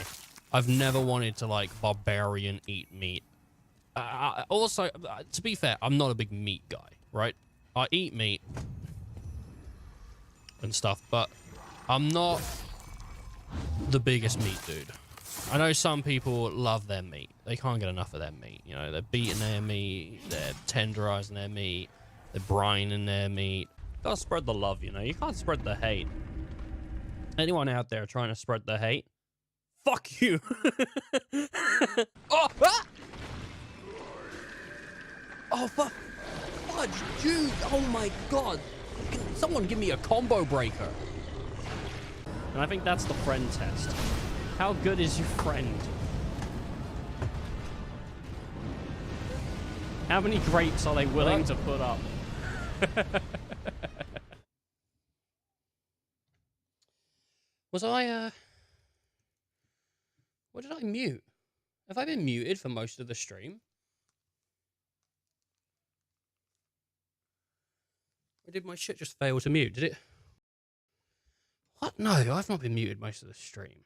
I've never wanted to, like, barbarian eat meat. Also, to be fair, I'm not a big meat guy, right? I eat meat. and stuff, but I'm not the biggest meat dude. I know some people love their meat. They can't get enough of their meat. You know, they're beating their meat, they're tenderizing their meat, they're brining their meat. Gotta spread the love, you know. You can't spread the hate. Anyone out there trying to spread the hate? Fuck you. Oh, ah! Oh, fuck. Fudge, dude. Oh my god. Can someone give me a combo breaker? And I think that's the friend test. How good is your friend? How many grapes are they willing to put up? Was I, what did I mute? Have I been muted for most of the stream? Or did my shit just fail to mute? Did it? What? No, I've not been muted most of the stream.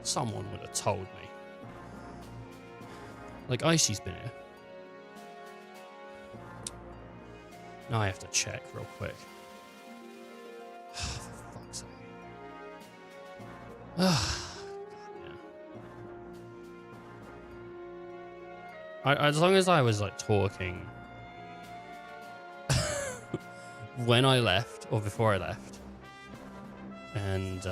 Someone would have told me. Like, Icy's been here. Now I have to check real quick. For fuck's sake. As long as I was like talking when I left or before I left, and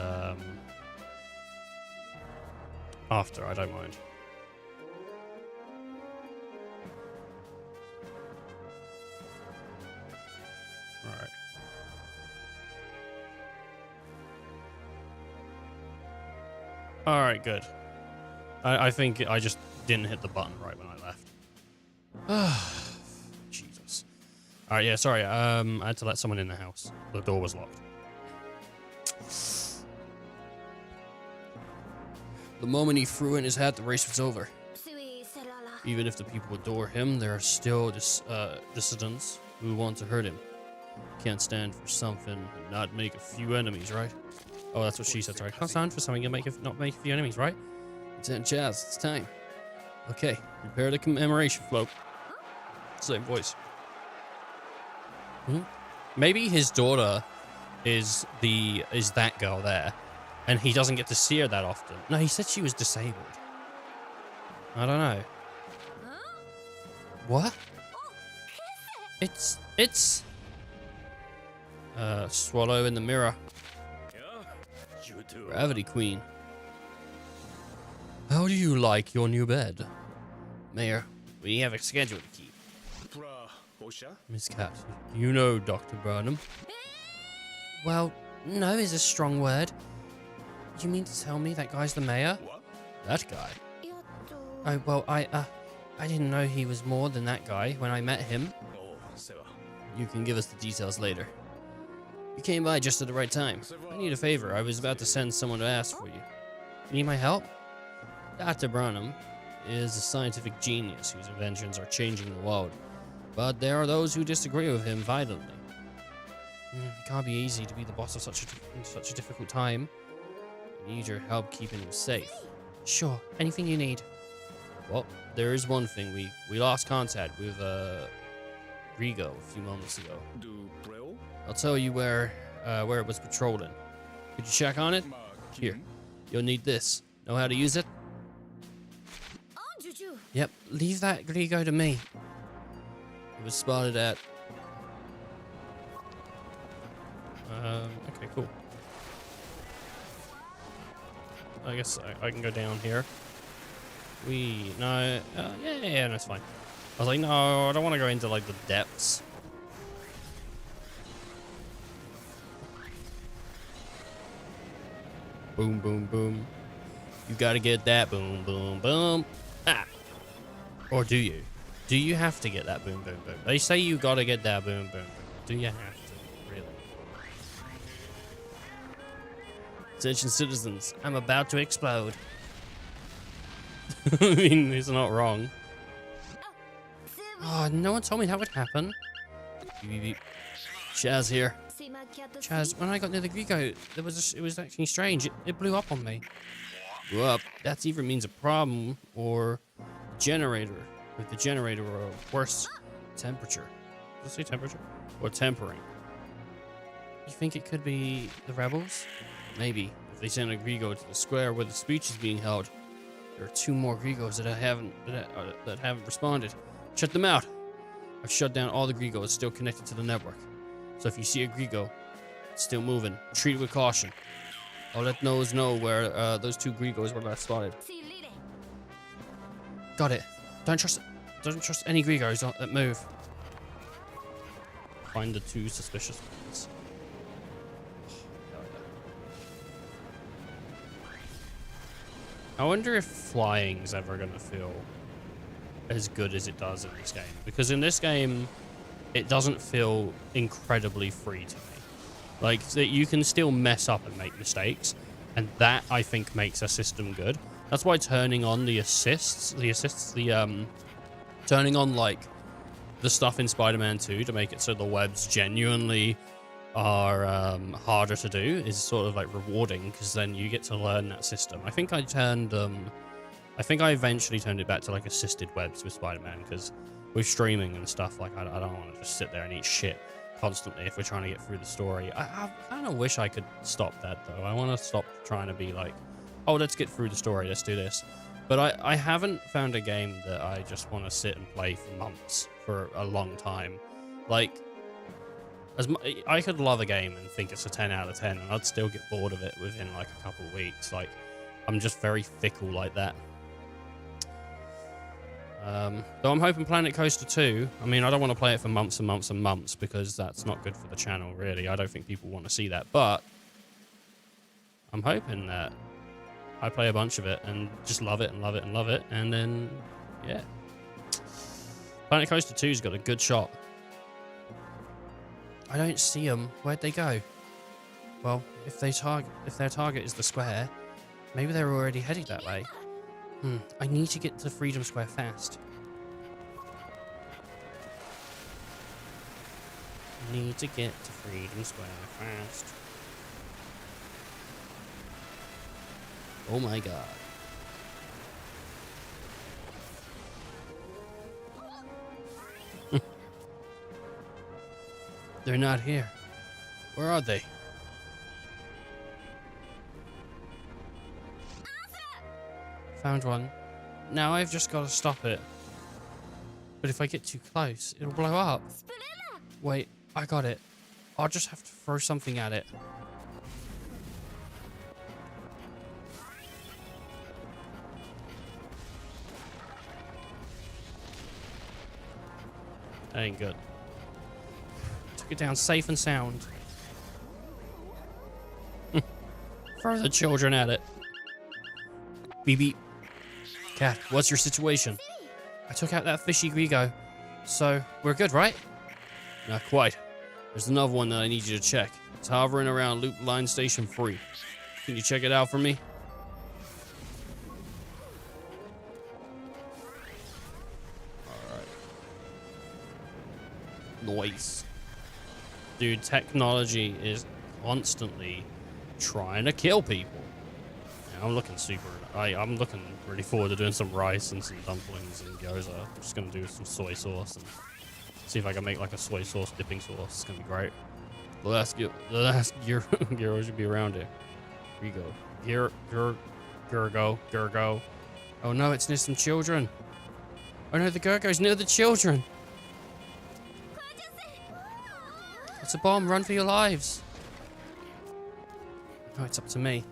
after, I don't mind. Alright. Alright, good. I think I just didn't hit the button right when I left. Jesus. Alright, yeah, sorry. I had to let someone in the house. The door was locked. The moment he threw in his hat, the race was over. Even if the people adore him, there are still dissidents who want to hurt him. Can't stand for something and not make a few enemies, right? Oh, that's what she said, sorry. Can't stand for something and not make a few enemies, right? Lieutenant Chaz, it's time. Okay, prepare the commemoration float. Same voice. Maybe his daughter is that girl there, and he doesn't get to see her that often. No, he said she was disabled. I don't know. What? It's Swallow in the mirror. Gravity Queen. How do you like your new bed? Mayor, we have a schedule to keep. Miss Cat, you know Dr. Burnham. Well, no is a strong word. You mean to tell me that guy's the mayor? That guy? Oh, well, I didn't know he was more than that guy when I met him. You can give us the details later. You came by just at the right time. I need a favor. I was about to send someone to ask for you. Need my help? Dr. Burnham is a scientific genius whose inventions are changing the world. But there are those who disagree with him violently. It can't be easy to be the boss of such a difficult time. I need your help keeping him safe. Sure, anything you need. Well, there is one thing. We lost contact with Rigo a few moments ago. I'll tell you where it was patrolling. Could you check on it? Here, you'll need this. Know how to use it? Yep, leave that Rigo to me. It was spotted at... okay, cool. I guess I can go down here. No, yeah, that's fine. I was like, no, I don't want to go into, like, the depths. Boom, boom, boom. You gotta get that boom, boom, boom. Ah! Or do you? Do you have to get that boom, boom, boom? They say you gotta get that boom, boom, boom. Do you have to? Really? Attention citizens, I'm about to explode. I mean, he's not wrong. Oh, no one told me that would happen. Beep, beep, beep. Chaz here. Chaz, when I got near the Grigo, it was actually strange. It blew up on me. Blew up? That either means a problem or generator or worse temperature. Does it say temperature? Or tempering? You think it could be the rebels? Maybe. If they send a Grigo to the square where the speech is being held, there are 2 more Grigos that haven't responded. Shut them out. I've shut down all the Grigos still connected to the network. So if you see a Grigo still moving, treat it with caution. I'll let those know where those 2 Grigos were last spotted. Got it. Don't trust any Grigos that move. Find the 2 suspicious ones. I wonder if flying's ever gonna feel as good as it does in this game, because in this game it doesn't feel incredibly free to me. Like, you can still mess up and make mistakes, and that I think makes a system good. That's why turning on the turning on like the stuff in Spider-Man 2 to make it so the webs genuinely are harder to do is sort of like rewarding, because then you get to learn that system. I think I eventually turned it back to like assisted webs with Spider-Man, because with streaming and stuff, like I don't want to just sit there and eat shit constantly if we're trying to get through the story. I kind of wish I could stop that though. I want to stop trying to be like, oh, let's get through the story, let's do this. But I haven't found a game that I just want to sit and play for months, for a long time. Like, I could love a game and think it's a 10 out of 10, and I'd still get bored of it within like a couple of weeks. Like, I'm just very fickle like that. Though I'm hoping Planet Coaster 2, I mean, I don't want to play it for months and months and months, because that's not good for the channel, really. I don't think people want to see that, but I'm hoping that I play a bunch of it and just love it and love it and love it, and then, yeah. Planet Coaster 2's got a good shot. I don't see them. Where'd they go? Well, if their target is the square, maybe they're already heading that way. I need to get to Freedom Square fast. Need to get to Freedom Square fast. Oh my god. They're not here. Where are they? Found one. Now I've just got to stop it. But if I get too close, it'll blow up. Wait, I got it. I'll just have to throw something at it. That ain't good. Took it down safe and sound. Throw the children at it. Beep beep. Cat, what's your situation? I took out that fishy Grigo. So, we're good, right? Not quite. There's another one that I need you to check. It's hovering around Loop Line Station 3. Can you check it out for me? Alright. Nice. Dude, technology is constantly trying to kill people. Yeah, I'm looking I'm looking really forward to doing some rice and some dumplings and gyoza. I'm just gonna do some soy sauce and see if I can make like a soy sauce dipping sauce. It's gonna be great. The last gyro should be around here. Here you go. Gergo. Oh no, it's near some children. Oh no, the Gergo's near the children. It's a bomb, run for your lives. Oh, it's up to me.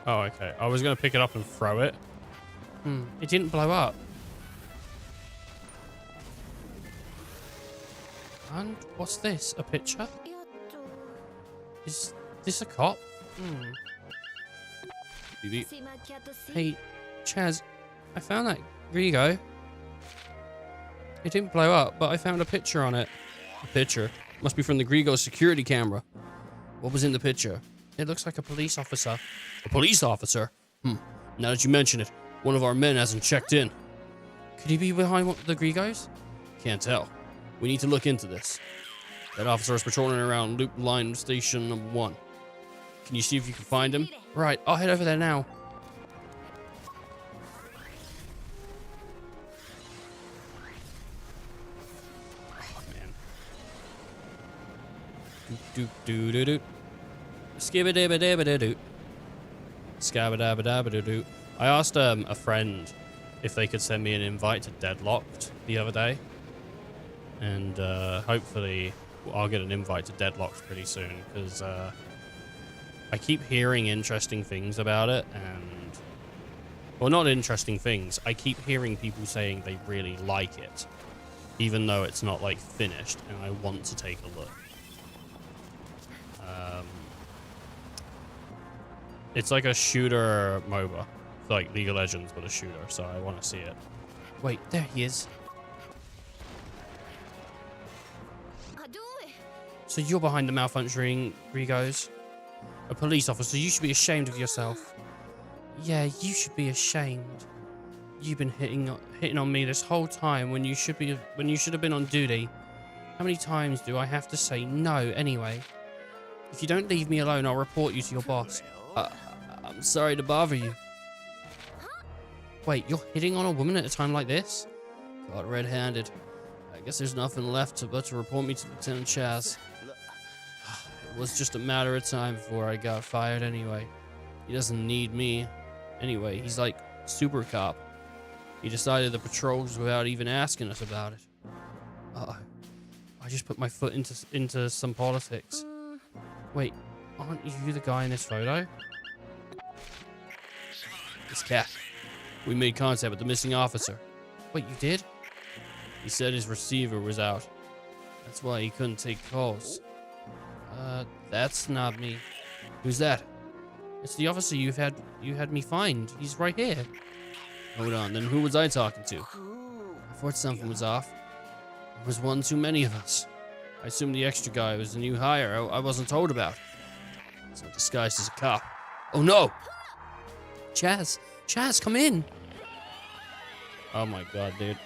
Oh, okay. I was going to pick it up and throw it. It didn't blow up. And what's this? A picture? Is this a cop? Beep, beep. Hey, Chaz, I found that Grigo. It didn't blow up, but I found a picture on it. A picture? Must be from the Grigo security camera. What was in the picture? It looks like a police officer. A police officer? Now that you mention it, one of our men hasn't checked in. Could he be behind one of the Grigos? Can't tell. We need to look into this. That officer is patrolling around Loop Line Station number 1. Can you see if you can find him? Right, I'll head over there now. Oh, man. Do-do-do-do-do. Skibba-dibba-dibba-doo-doo. Scabba-dabba-dabba-doo-doo. I asked a friend if they could send me an invite to Deadlocked the other day. And hopefully I'll get an invite to Deadlocked pretty soon, because I keep hearing interesting things about it, and... Well, not interesting things. I keep hearing people saying they really like it, even though it's not, like, finished, and I want to take a look. It's like a shooter MOBA. It's like League of Legends, but a shooter, so I want to see it. Wait, there he is. So you're behind the malfunctioning Rigos? A police officer, you should be ashamed of yourself. Yeah, you should be ashamed. You've been hitting on me this whole time when you should have been on duty. How many times do I have to say no anyway? If you don't leave me alone, I'll report you to your boss. I'm sorry to bother you. Wait, you're hitting on a woman at a time like this? Got red-handed. I guess there's nothing left but to report me to Lieutenant Chaz. It was just a matter of time before I got fired anyway. He doesn't need me. Anyway, he's like super cop. He decided the patrols without even asking us about it. Uh-oh. I just put my foot into some politics. Wait, aren't you the guy in this photo? It's Cat. We made contact with the missing officer. Wait, you did? He said his receiver was out. That's why he couldn't take calls. That's not me. Who's that? It's the officer you had me find. He's right here. Hold on, then who was I talking to? I thought something was off. There was one too many of us. I assumed the extra guy was a new hire I wasn't told about. So disguised as a cop. Oh no! Chaz, come in! Oh my god, dude.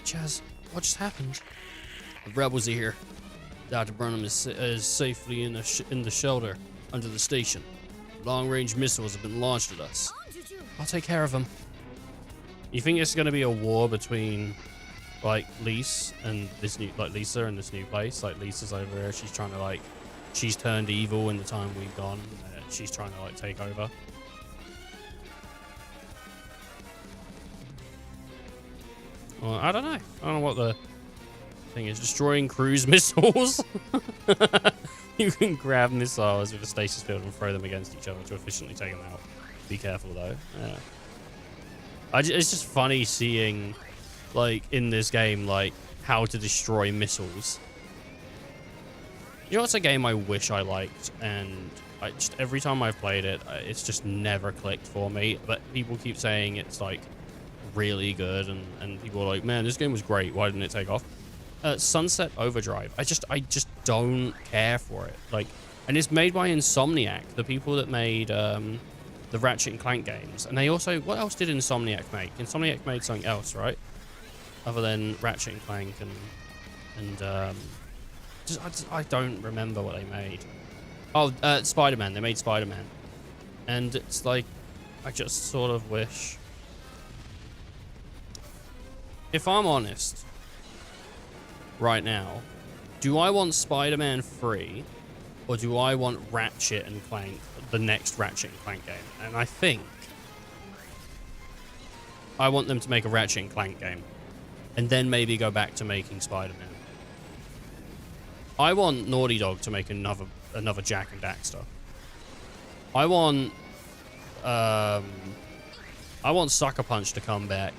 Chaz, what just happened? The rebels are here. Dr. Burnham is safely in the shelter under the station. Long-range missiles have been launched at us. I'll take care of them. You think it's going to be a war between, like, Lisa and this new place? Like, Lisa's over there. She's trying to, like, she's turned evil in the time we've gone. She's trying to, like, take over. Well, I don't know. I don't know what the thing is. Destroying cruise missiles. You can grab missiles with a stasis field and throw them against each other to efficiently take them out. Be careful, though. It's just funny seeing, like, in this game, like, how to destroy missiles. You know what's a game I wish I liked? And every time I've played it, it's just never clicked for me. But people keep saying it's, like, really good, and people are like, man, this game was great, why didn't it take off? Sunset Overdrive. I just don't care for it. Like, and it's made by Insomniac, the people that made the Ratchet and Clank games. And they also, what else did Insomniac make? Insomniac made something else, right? Other than Ratchet and Clank and I don't remember what they made. Oh, Spider-Man. They made Spider-Man. And it's like, I just sort of wish. If I'm honest, right now, do I want Spider-Man free, or do I want Ratchet and Clank, the next Ratchet and Clank game? And I think I want them to make a Ratchet and Clank game, and then maybe go back to making Spider-Man. I want Naughty Dog to make another Jak and Daxter. I want Sucker Punch to come back.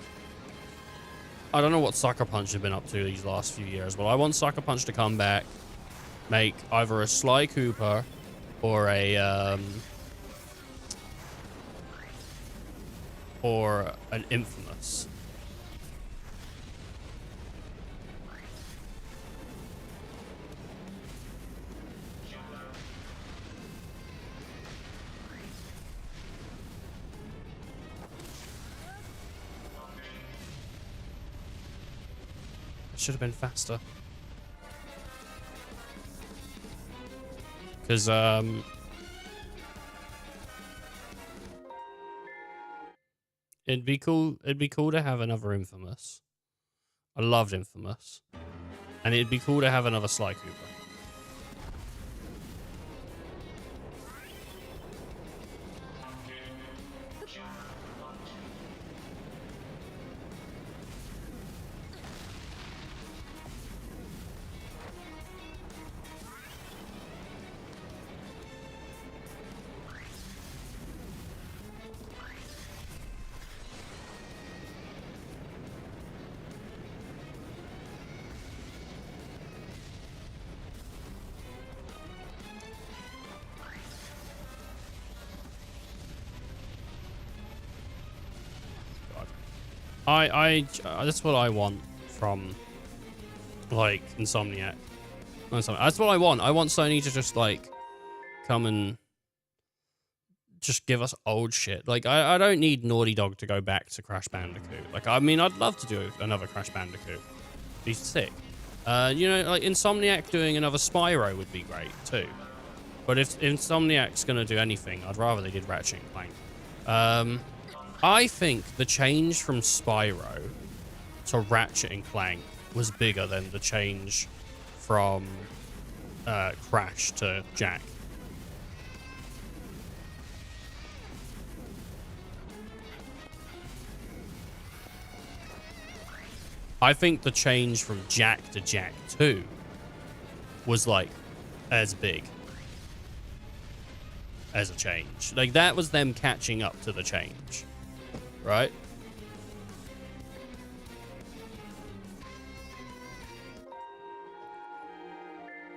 I don't know what Sucker Punch have been up to these last few years, but I want Sucker Punch to come back, make either a Sly Cooper or an Infamous. should have been faster. Because, it'd be cool to have another Infamous. I loved Infamous. And it'd be cool to have another Sly Cooper. That's what I want from, like, Insomniac. That's what I want. I want Sony to just, like, come and just give us old shit. Like, I don't need Naughty Dog to go back to Crash Bandicoot. Like, I mean, I'd love to do another Crash Bandicoot. Be sick. You know, like, Insomniac doing another Spyro would be great, too. But if Insomniac's gonna do anything, I'd rather they did Ratchet and Clank. I think the change from Spyro to Ratchet and Clank was bigger than the change from Crash to Jack. I think the change from Jack to Jak 2 was, like, as big as a change. Like, that was them catching up to the change. Right?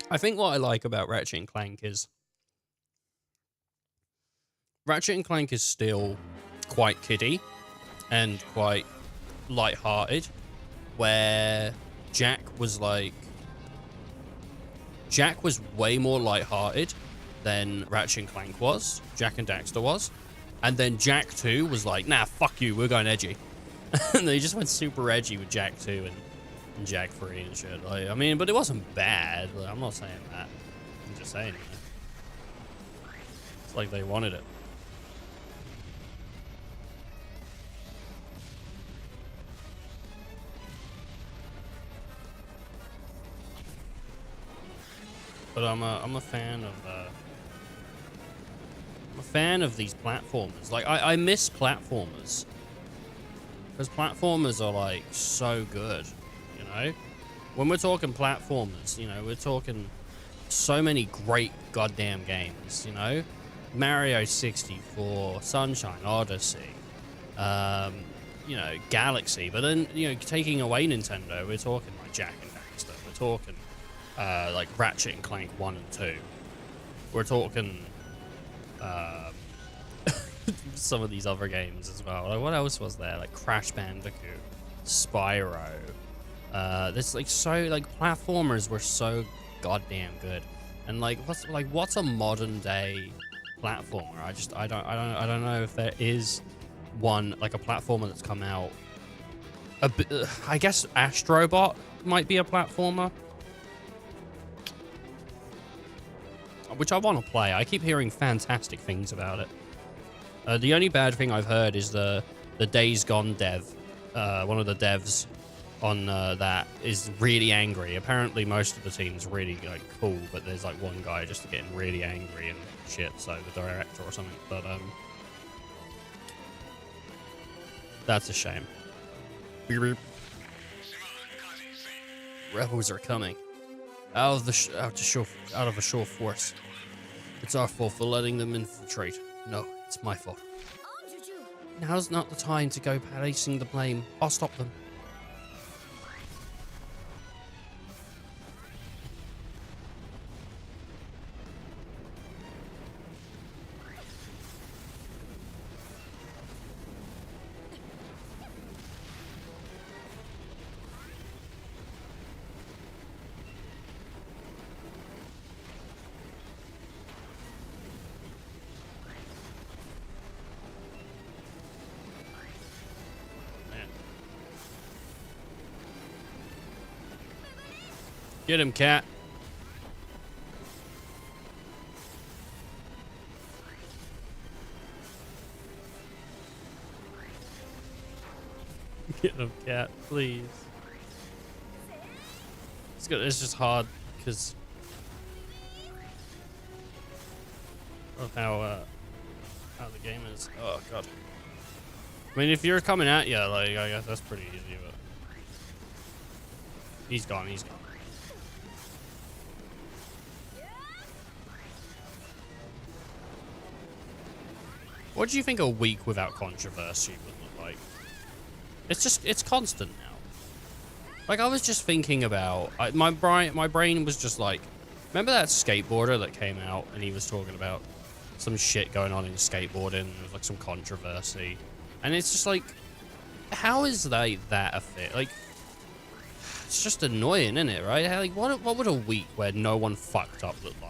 I think what I like about Ratchet and Clank is Ratchet and Clank is still quite kiddie and quite light-hearted, where Jak was way more light-hearted than Ratchet and Clank was, Jak and Daxter was. And then Jak 2 was like, nah, fuck you, we're going edgy. And they just went super edgy with Jak 2 and Jak 3 and shit. Like, I mean, but it wasn't bad. Like, I'm not saying that. I'm just saying it. It's like they wanted it. But I'm a fan of these platformers. Like, I miss platformers. Because platformers are, like, so good, you know? When we're talking platformers, you know, we're talking so many great goddamn games, you know? Mario 64, Sunshine Odyssey, you know, Galaxy. But then, you know, taking away Nintendo, we're talking, like, Jak and Daxter. We're talking, like, Ratchet and Clank 1 and 2. We're talking... some of these other games as well. Like, what else was there? Like Crash Bandicoot, Spyro. There's like so like platformers were so goddamn good. And like what's a modern day platformer? I don't know if there is one, like a platformer that's come out. I guess Astrobot might be a platformer, which I want to play. I keep hearing fantastic things about it. The only bad thing I've heard is the Days Gone dev. One of the devs on that is really angry. Apparently most of the team's really like cool, but there's like one guy just getting really angry and shit, so the director or something. But that's a shame. Rebels are coming out of a shore force. It's our fault for letting them infiltrate. No, it's my fault. Now's not the time to go placing the blame. I'll stop them. Get him, cat. Get him, cat, please. It's just hard because of how the game is. Oh god. I mean, if you're coming at you, like, I guess that's pretty easy, but he's gone. He's gone. What do you think a week without controversy would look like? It's constant now. Like, I was just thinking about, my brain was just like, remember that skateboarder that came out and he was talking about some shit going on in skateboarding, there was like some controversy, and it's just like, how is that a fit? Like, it's just annoying, isn't it, right? Like, what would a week where no one fucked up look like?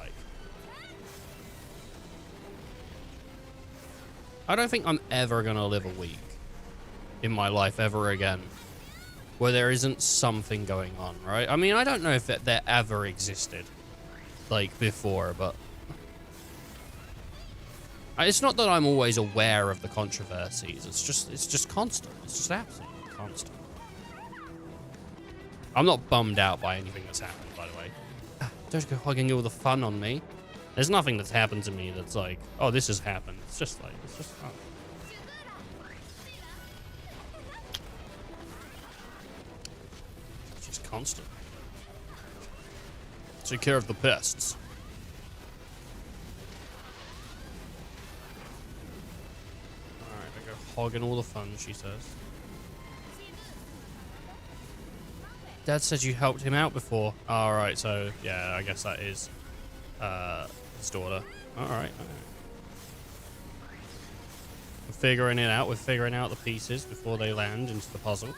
I don't think I'm ever gonna live a week in my life ever again where there isn't something going on, right? I mean, I don't know if there ever existed, like, before, but it's not that I'm always aware of the controversies. It's just constant. It's just absolutely constant. I'm not bummed out by anything that's happened, by the way. Don't go hogging all the fun on me. There's nothing that's happened to me that's like, oh, this has happened. It's just like, it's just fun. It's just constant. Take care of the pests. Alright, I go hogging all the fun, she says. Dad said you helped him out before. Alright, so, yeah, I guess that is, his daughter. Alright. We're figuring it out. We're figuring out the pieces before they land into the puzzle.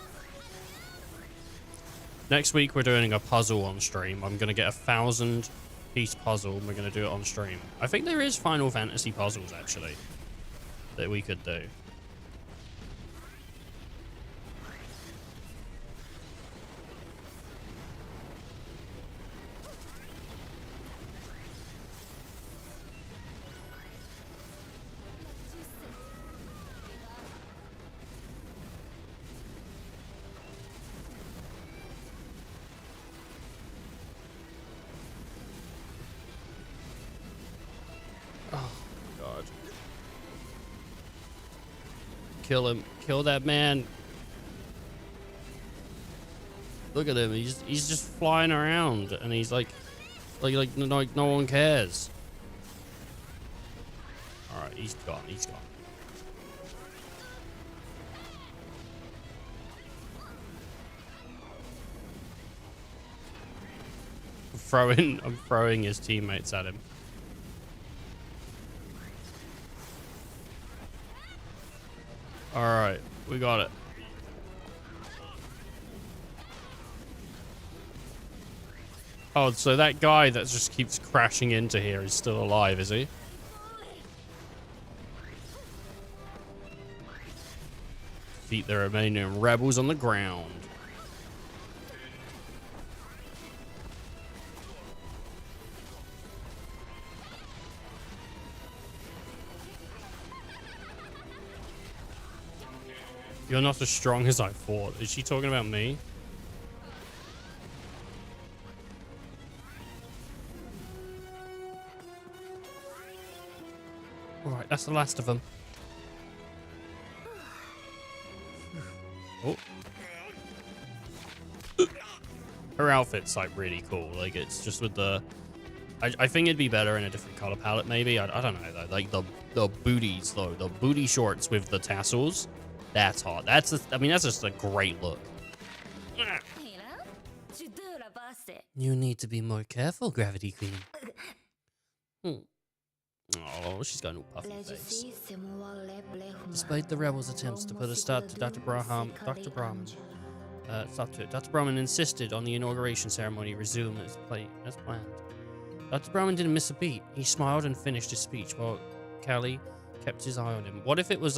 Next week, we're doing a puzzle on stream. I'm going to get a 1,000-piece puzzle, and we're going to do it on stream. I think there is Final Fantasy puzzles, actually, that we could do. Kill him. Kill that man. Look at him. He's just flying around, and he's like no one cares. All right, he's gone. He's gone. I'm throwing his teammates at him. All right, we got it. Oh, so that guy that just keeps crashing into here is still alive, is he? Defeat the remaining rebels on the ground. You're not as strong as I thought. Is she talking about me? Alright, that's the last of them. Oh. Her outfit's like really cool. Like, it's just with the... I think it'd be better in a different color palette, maybe. I don't know, though. Like, the booties, though. The booty shorts with the tassels. That's hot. I mean, that's just a great look. You need to be more careful, Gravity Queen. Oh, she's got no puffy face. Despite the rebels' attempts to put a stop to Dr. Brahman insisted on the inauguration ceremony resume as planned. Dr. Brahman didn't miss a beat. He smiled and finished his speech while Callie kept his eye on him. What if it was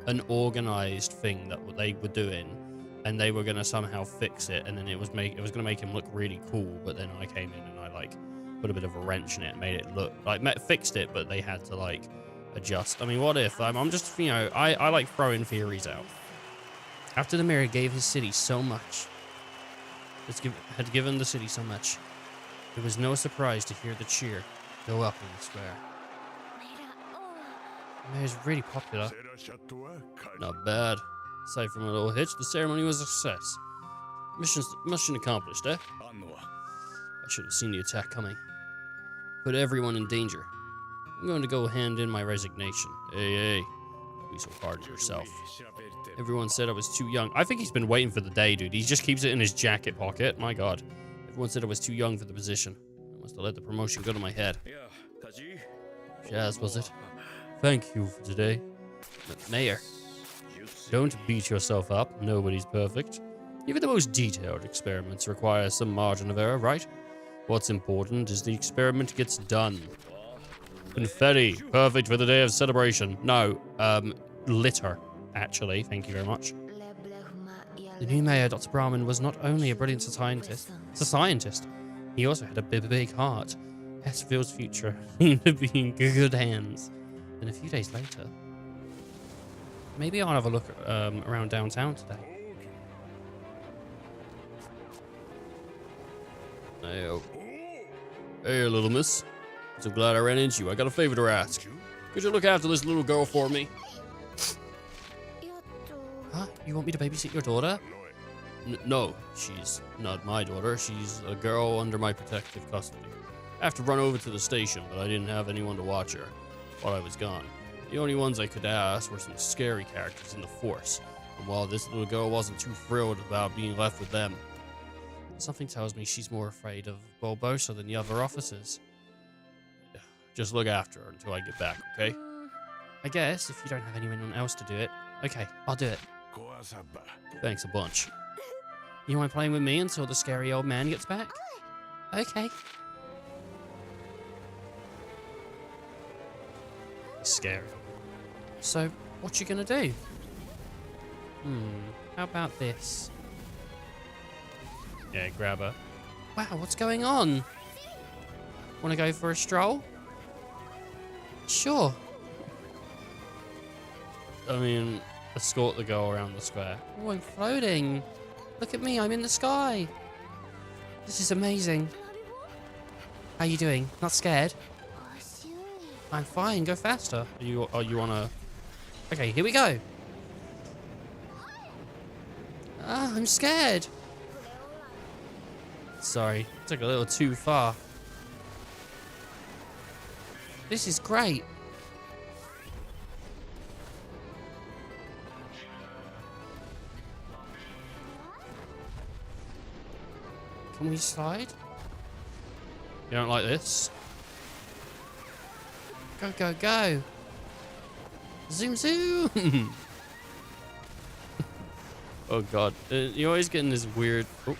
an organized thing that they were doing, and they were gonna somehow fix it, and then it was gonna make him look really cool. But then I came in and I like put a bit of a wrench in it, and made it look like fixed it, but they had to like adjust. I mean, what if I'm just, you know, I like throwing theories out. After the mayor gave his city so much, had given the city so much, it was no surprise to hear the cheer go up in the square. The mayor's really popular. Not bad. Aside from a little hitch, the ceremony was a success. Mission accomplished, eh? I should have seen the attack coming. Put everyone in danger. I'm going to go hand in my resignation. Hey, don't be so hard on yourself. Everyone said I was too young. I think he's been waiting for the day, dude. He just keeps it in his jacket pocket. My God. Everyone said I was too young for the position. I must have let the promotion go to my head. Jazz, was it? Thank you for today. Mayor, don't beat yourself up. Nobody's perfect. Even the most detailed experiments require some margin of error, right? What's important is the experiment gets done. Confetti, perfect for the day of celebration. No, litter, actually. Thank you very much. The new mayor, Dr. Brahman, was not only a brilliant scientist, he also had a big heart. Hesfield's future seemed to be in good hands. Then a few days later, maybe I'll have a look around downtown today. Hey, little miss. I'm so glad I ran into you. I got a favor to ask. Could you look after this little girl for me? Huh? You want me to babysit your daughter? No, she's not my daughter. She's a girl under my protective custody. I have to run over to the station, but I didn't have anyone to watch her while I was gone. The only ones I could ask were some scary characters in the force. And while this little girl wasn't too thrilled about being left with them, something tells me she's more afraid of Bulbosa than the other officers. Just look after her until I get back, okay? I guess, if you don't have anyone else to do it. Okay, I'll do it. Thanks a bunch. You mind playing with me until the scary old man gets back? Okay. Scary. So, what you gonna do? How about this? Yeah, grab her. Wow, what's going on? Wanna go for a stroll? Sure. I mean, escort the girl around the square. Oh, I'm floating. Look at me, I'm in the sky. This is amazing. How you doing? Not scared? I'm fine, go faster. Are you on a... Okay, here we go. Ah, I'm scared. Sorry, took a little too far. This is great. Can we slide? You don't like this? Go, go, go. Zoom, zoom. Oh, God. You're always getting this weird... Oh.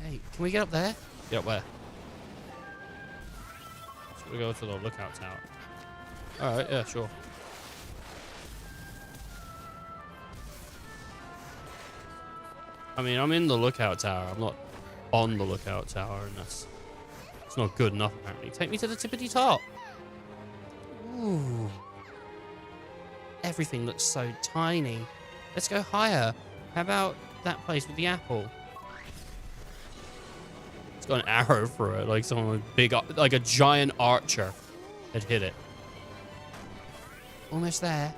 Hey, can we get up there? Get up where? We go to the lookout tower. Alright, yeah, sure. I mean, I'm in the lookout tower. I'm not on the lookout tower, and it's not good enough, apparently. Take me to the tippity top. Ooh. Everything looks so tiny. Let's go higher. How about that place with the apple? It's got an arrow through it, like someone with big, like a giant archer had hit it. Almost there.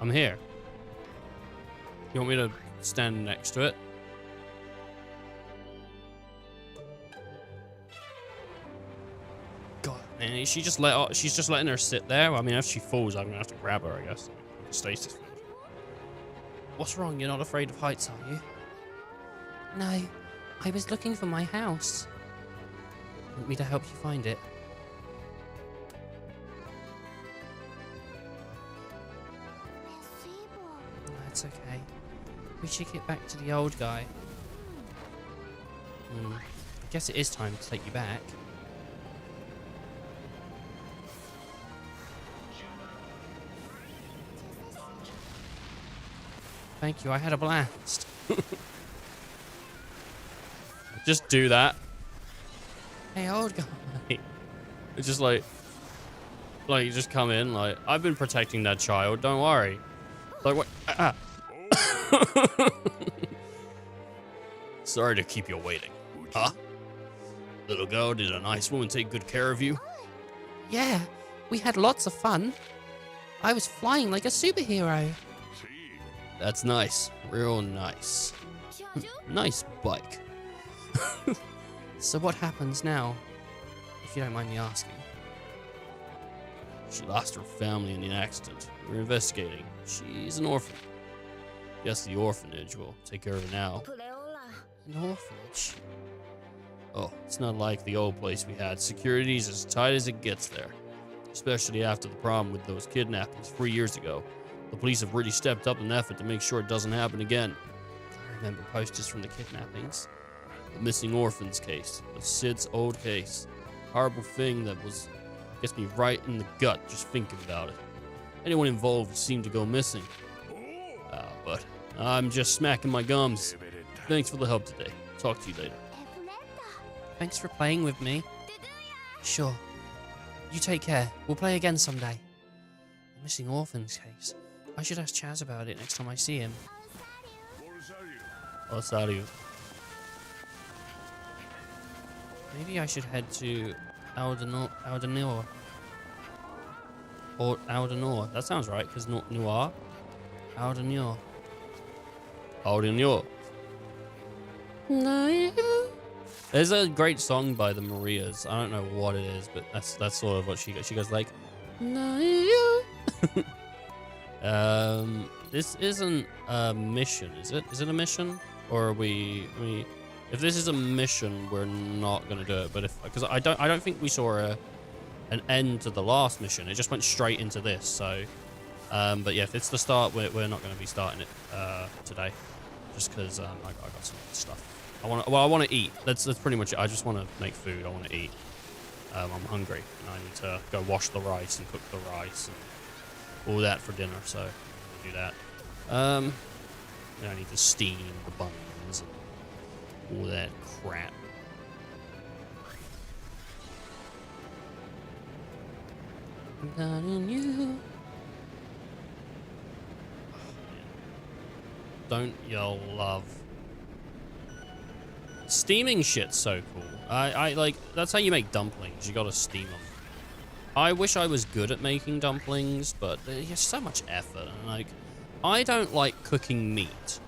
I'm here. You want me to stand next to it? God, man, she's just letting her sit there. I mean, if she falls, I'm gonna have to grab her, I guess. Stasis. What's wrong? You're not afraid of heights, are you? No, I was looking for my house. Want me to help you find it? No, it's okay. We should get back to the old guy. I guess it is time to take you back. Thank you, I had a blast. Just do that. Hey, old guy. It's just like you just come in, like, I've been protecting that child, don't worry. Like, what? Sorry to keep you waiting. Huh? Little girl, did a nice woman take good care of you? Yeah, we had lots of fun. I was flying like a superhero. That's nice. Real nice. Nice bike. So what happens now, if you don't mind me asking? She lost her family in an accident. We're investigating. She's an orphan. Guess the orphanage will take care of her now. An orphanage? Oh, it's not like the old place we had. Security's as tight as it gets there. Especially after the problem with those kidnappings 3 years ago. The police have really stepped up an effort to make sure it doesn't happen again. I remember posters from the kidnappings. The missing orphans case. The Sid's old case. Horrible thing that gets me right in the gut just thinking about it. Anyone involved seemed to go missing. But I'm just smacking my gums. Thanks for the help today. Talk to you later. Thanks for playing with me. Sure. You take care. We'll play again someday. The missing orphans case. I should ask Chaz about it next time I see him. Osario. Maybe I should head to Aldenor. Or Aldenor. That sounds right, because not Noir. Aldenor. Audio. There's a great song by the Marias. I don't know what it is, but that's sort of what she goes. She goes like, this isn't a mission, is it? Is it a mission? Or are we if this is a mission, we're not gonna do it. But because I don't think we saw an end to the last mission. It just went straight into this. So, but yeah, if it's the start, we're not gonna be starting it today, just because I got some stuff. I want to eat. That's pretty much it. I just want to make food. I want to eat. I'm hungry, and I need to go wash the rice and cook the rice and all that for dinner. So I'll do that. Then I need to steam the buns and all that crap. Not in you. Don't y'all love steaming shit's so cool. I like, that's how you make dumplings. You gotta steam them. I wish I was good at making dumplings, but there's so much effort. And like, I don't like cooking meat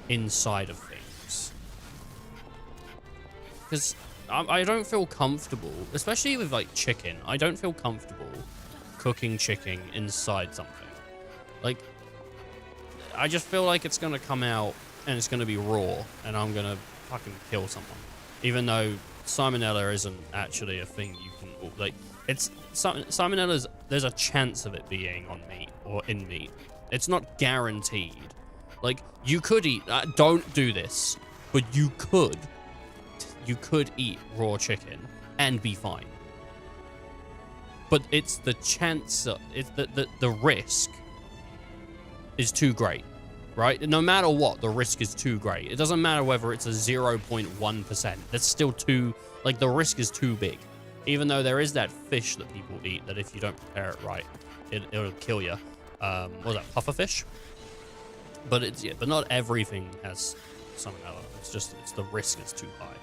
inside of things. Because I don't feel comfortable, especially with like chicken. I don't feel comfortable cooking chicken inside something. Like, I just feel like it's gonna come out and it's gonna be raw and I'm gonna fucking kill someone. Even though salmonella isn't actually a thing you can, like, it's salmonella's, there's a chance of it being on meat or in meat. It's not guaranteed. Like, you could eat, don't do this, but you could eat raw chicken and be fine. But it's the chance, it's the risk is too great, right? No matter what, the risk is too great. It doesn't matter whether it's a 0.1%. That's still too, like, the risk is too big. Even though there is that fish that people eat that if you don't prepare it right, it'll kill you. What was that, puffer fish? But it's, yeah, but not everything has salmonella. It's just, it's the risk is too high.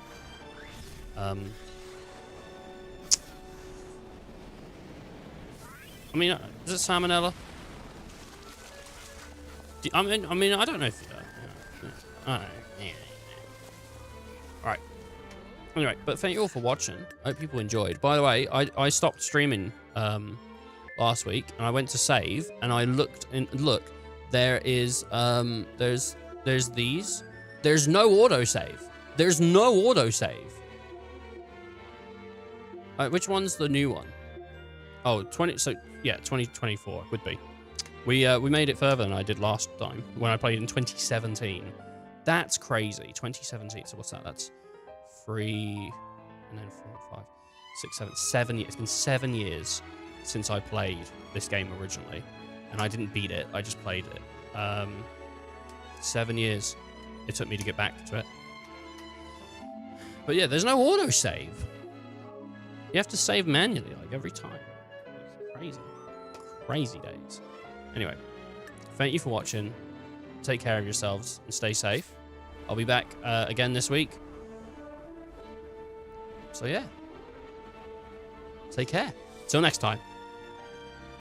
I mean, is it salmonella? I mean, I don't know if. Alright. Anyway, but thank you all for watching. I hope people enjoyed. By the way, I stopped streaming last week, and I went to save, and I looked and look. There is there's these. There's no autosave. There's no autosave. Which one's the new one? Oh, 20. So yeah, 2024 would be. We made it further than I did last time when I played in 2017. That's crazy. 2017. So what's that? That's 3, and then 4, 5, 6, 7, 7 years. It's been 7 years since I played this game originally, and I didn't beat it. I just played it. 7 years. it took me to get back to it. But yeah, there's no autosave. You have to save manually, like, every time. It's crazy. Crazy days. Anyway, thank you for watching. Take care of yourselves and stay safe. I'll be back again this week. So yeah. Take care. Till next time.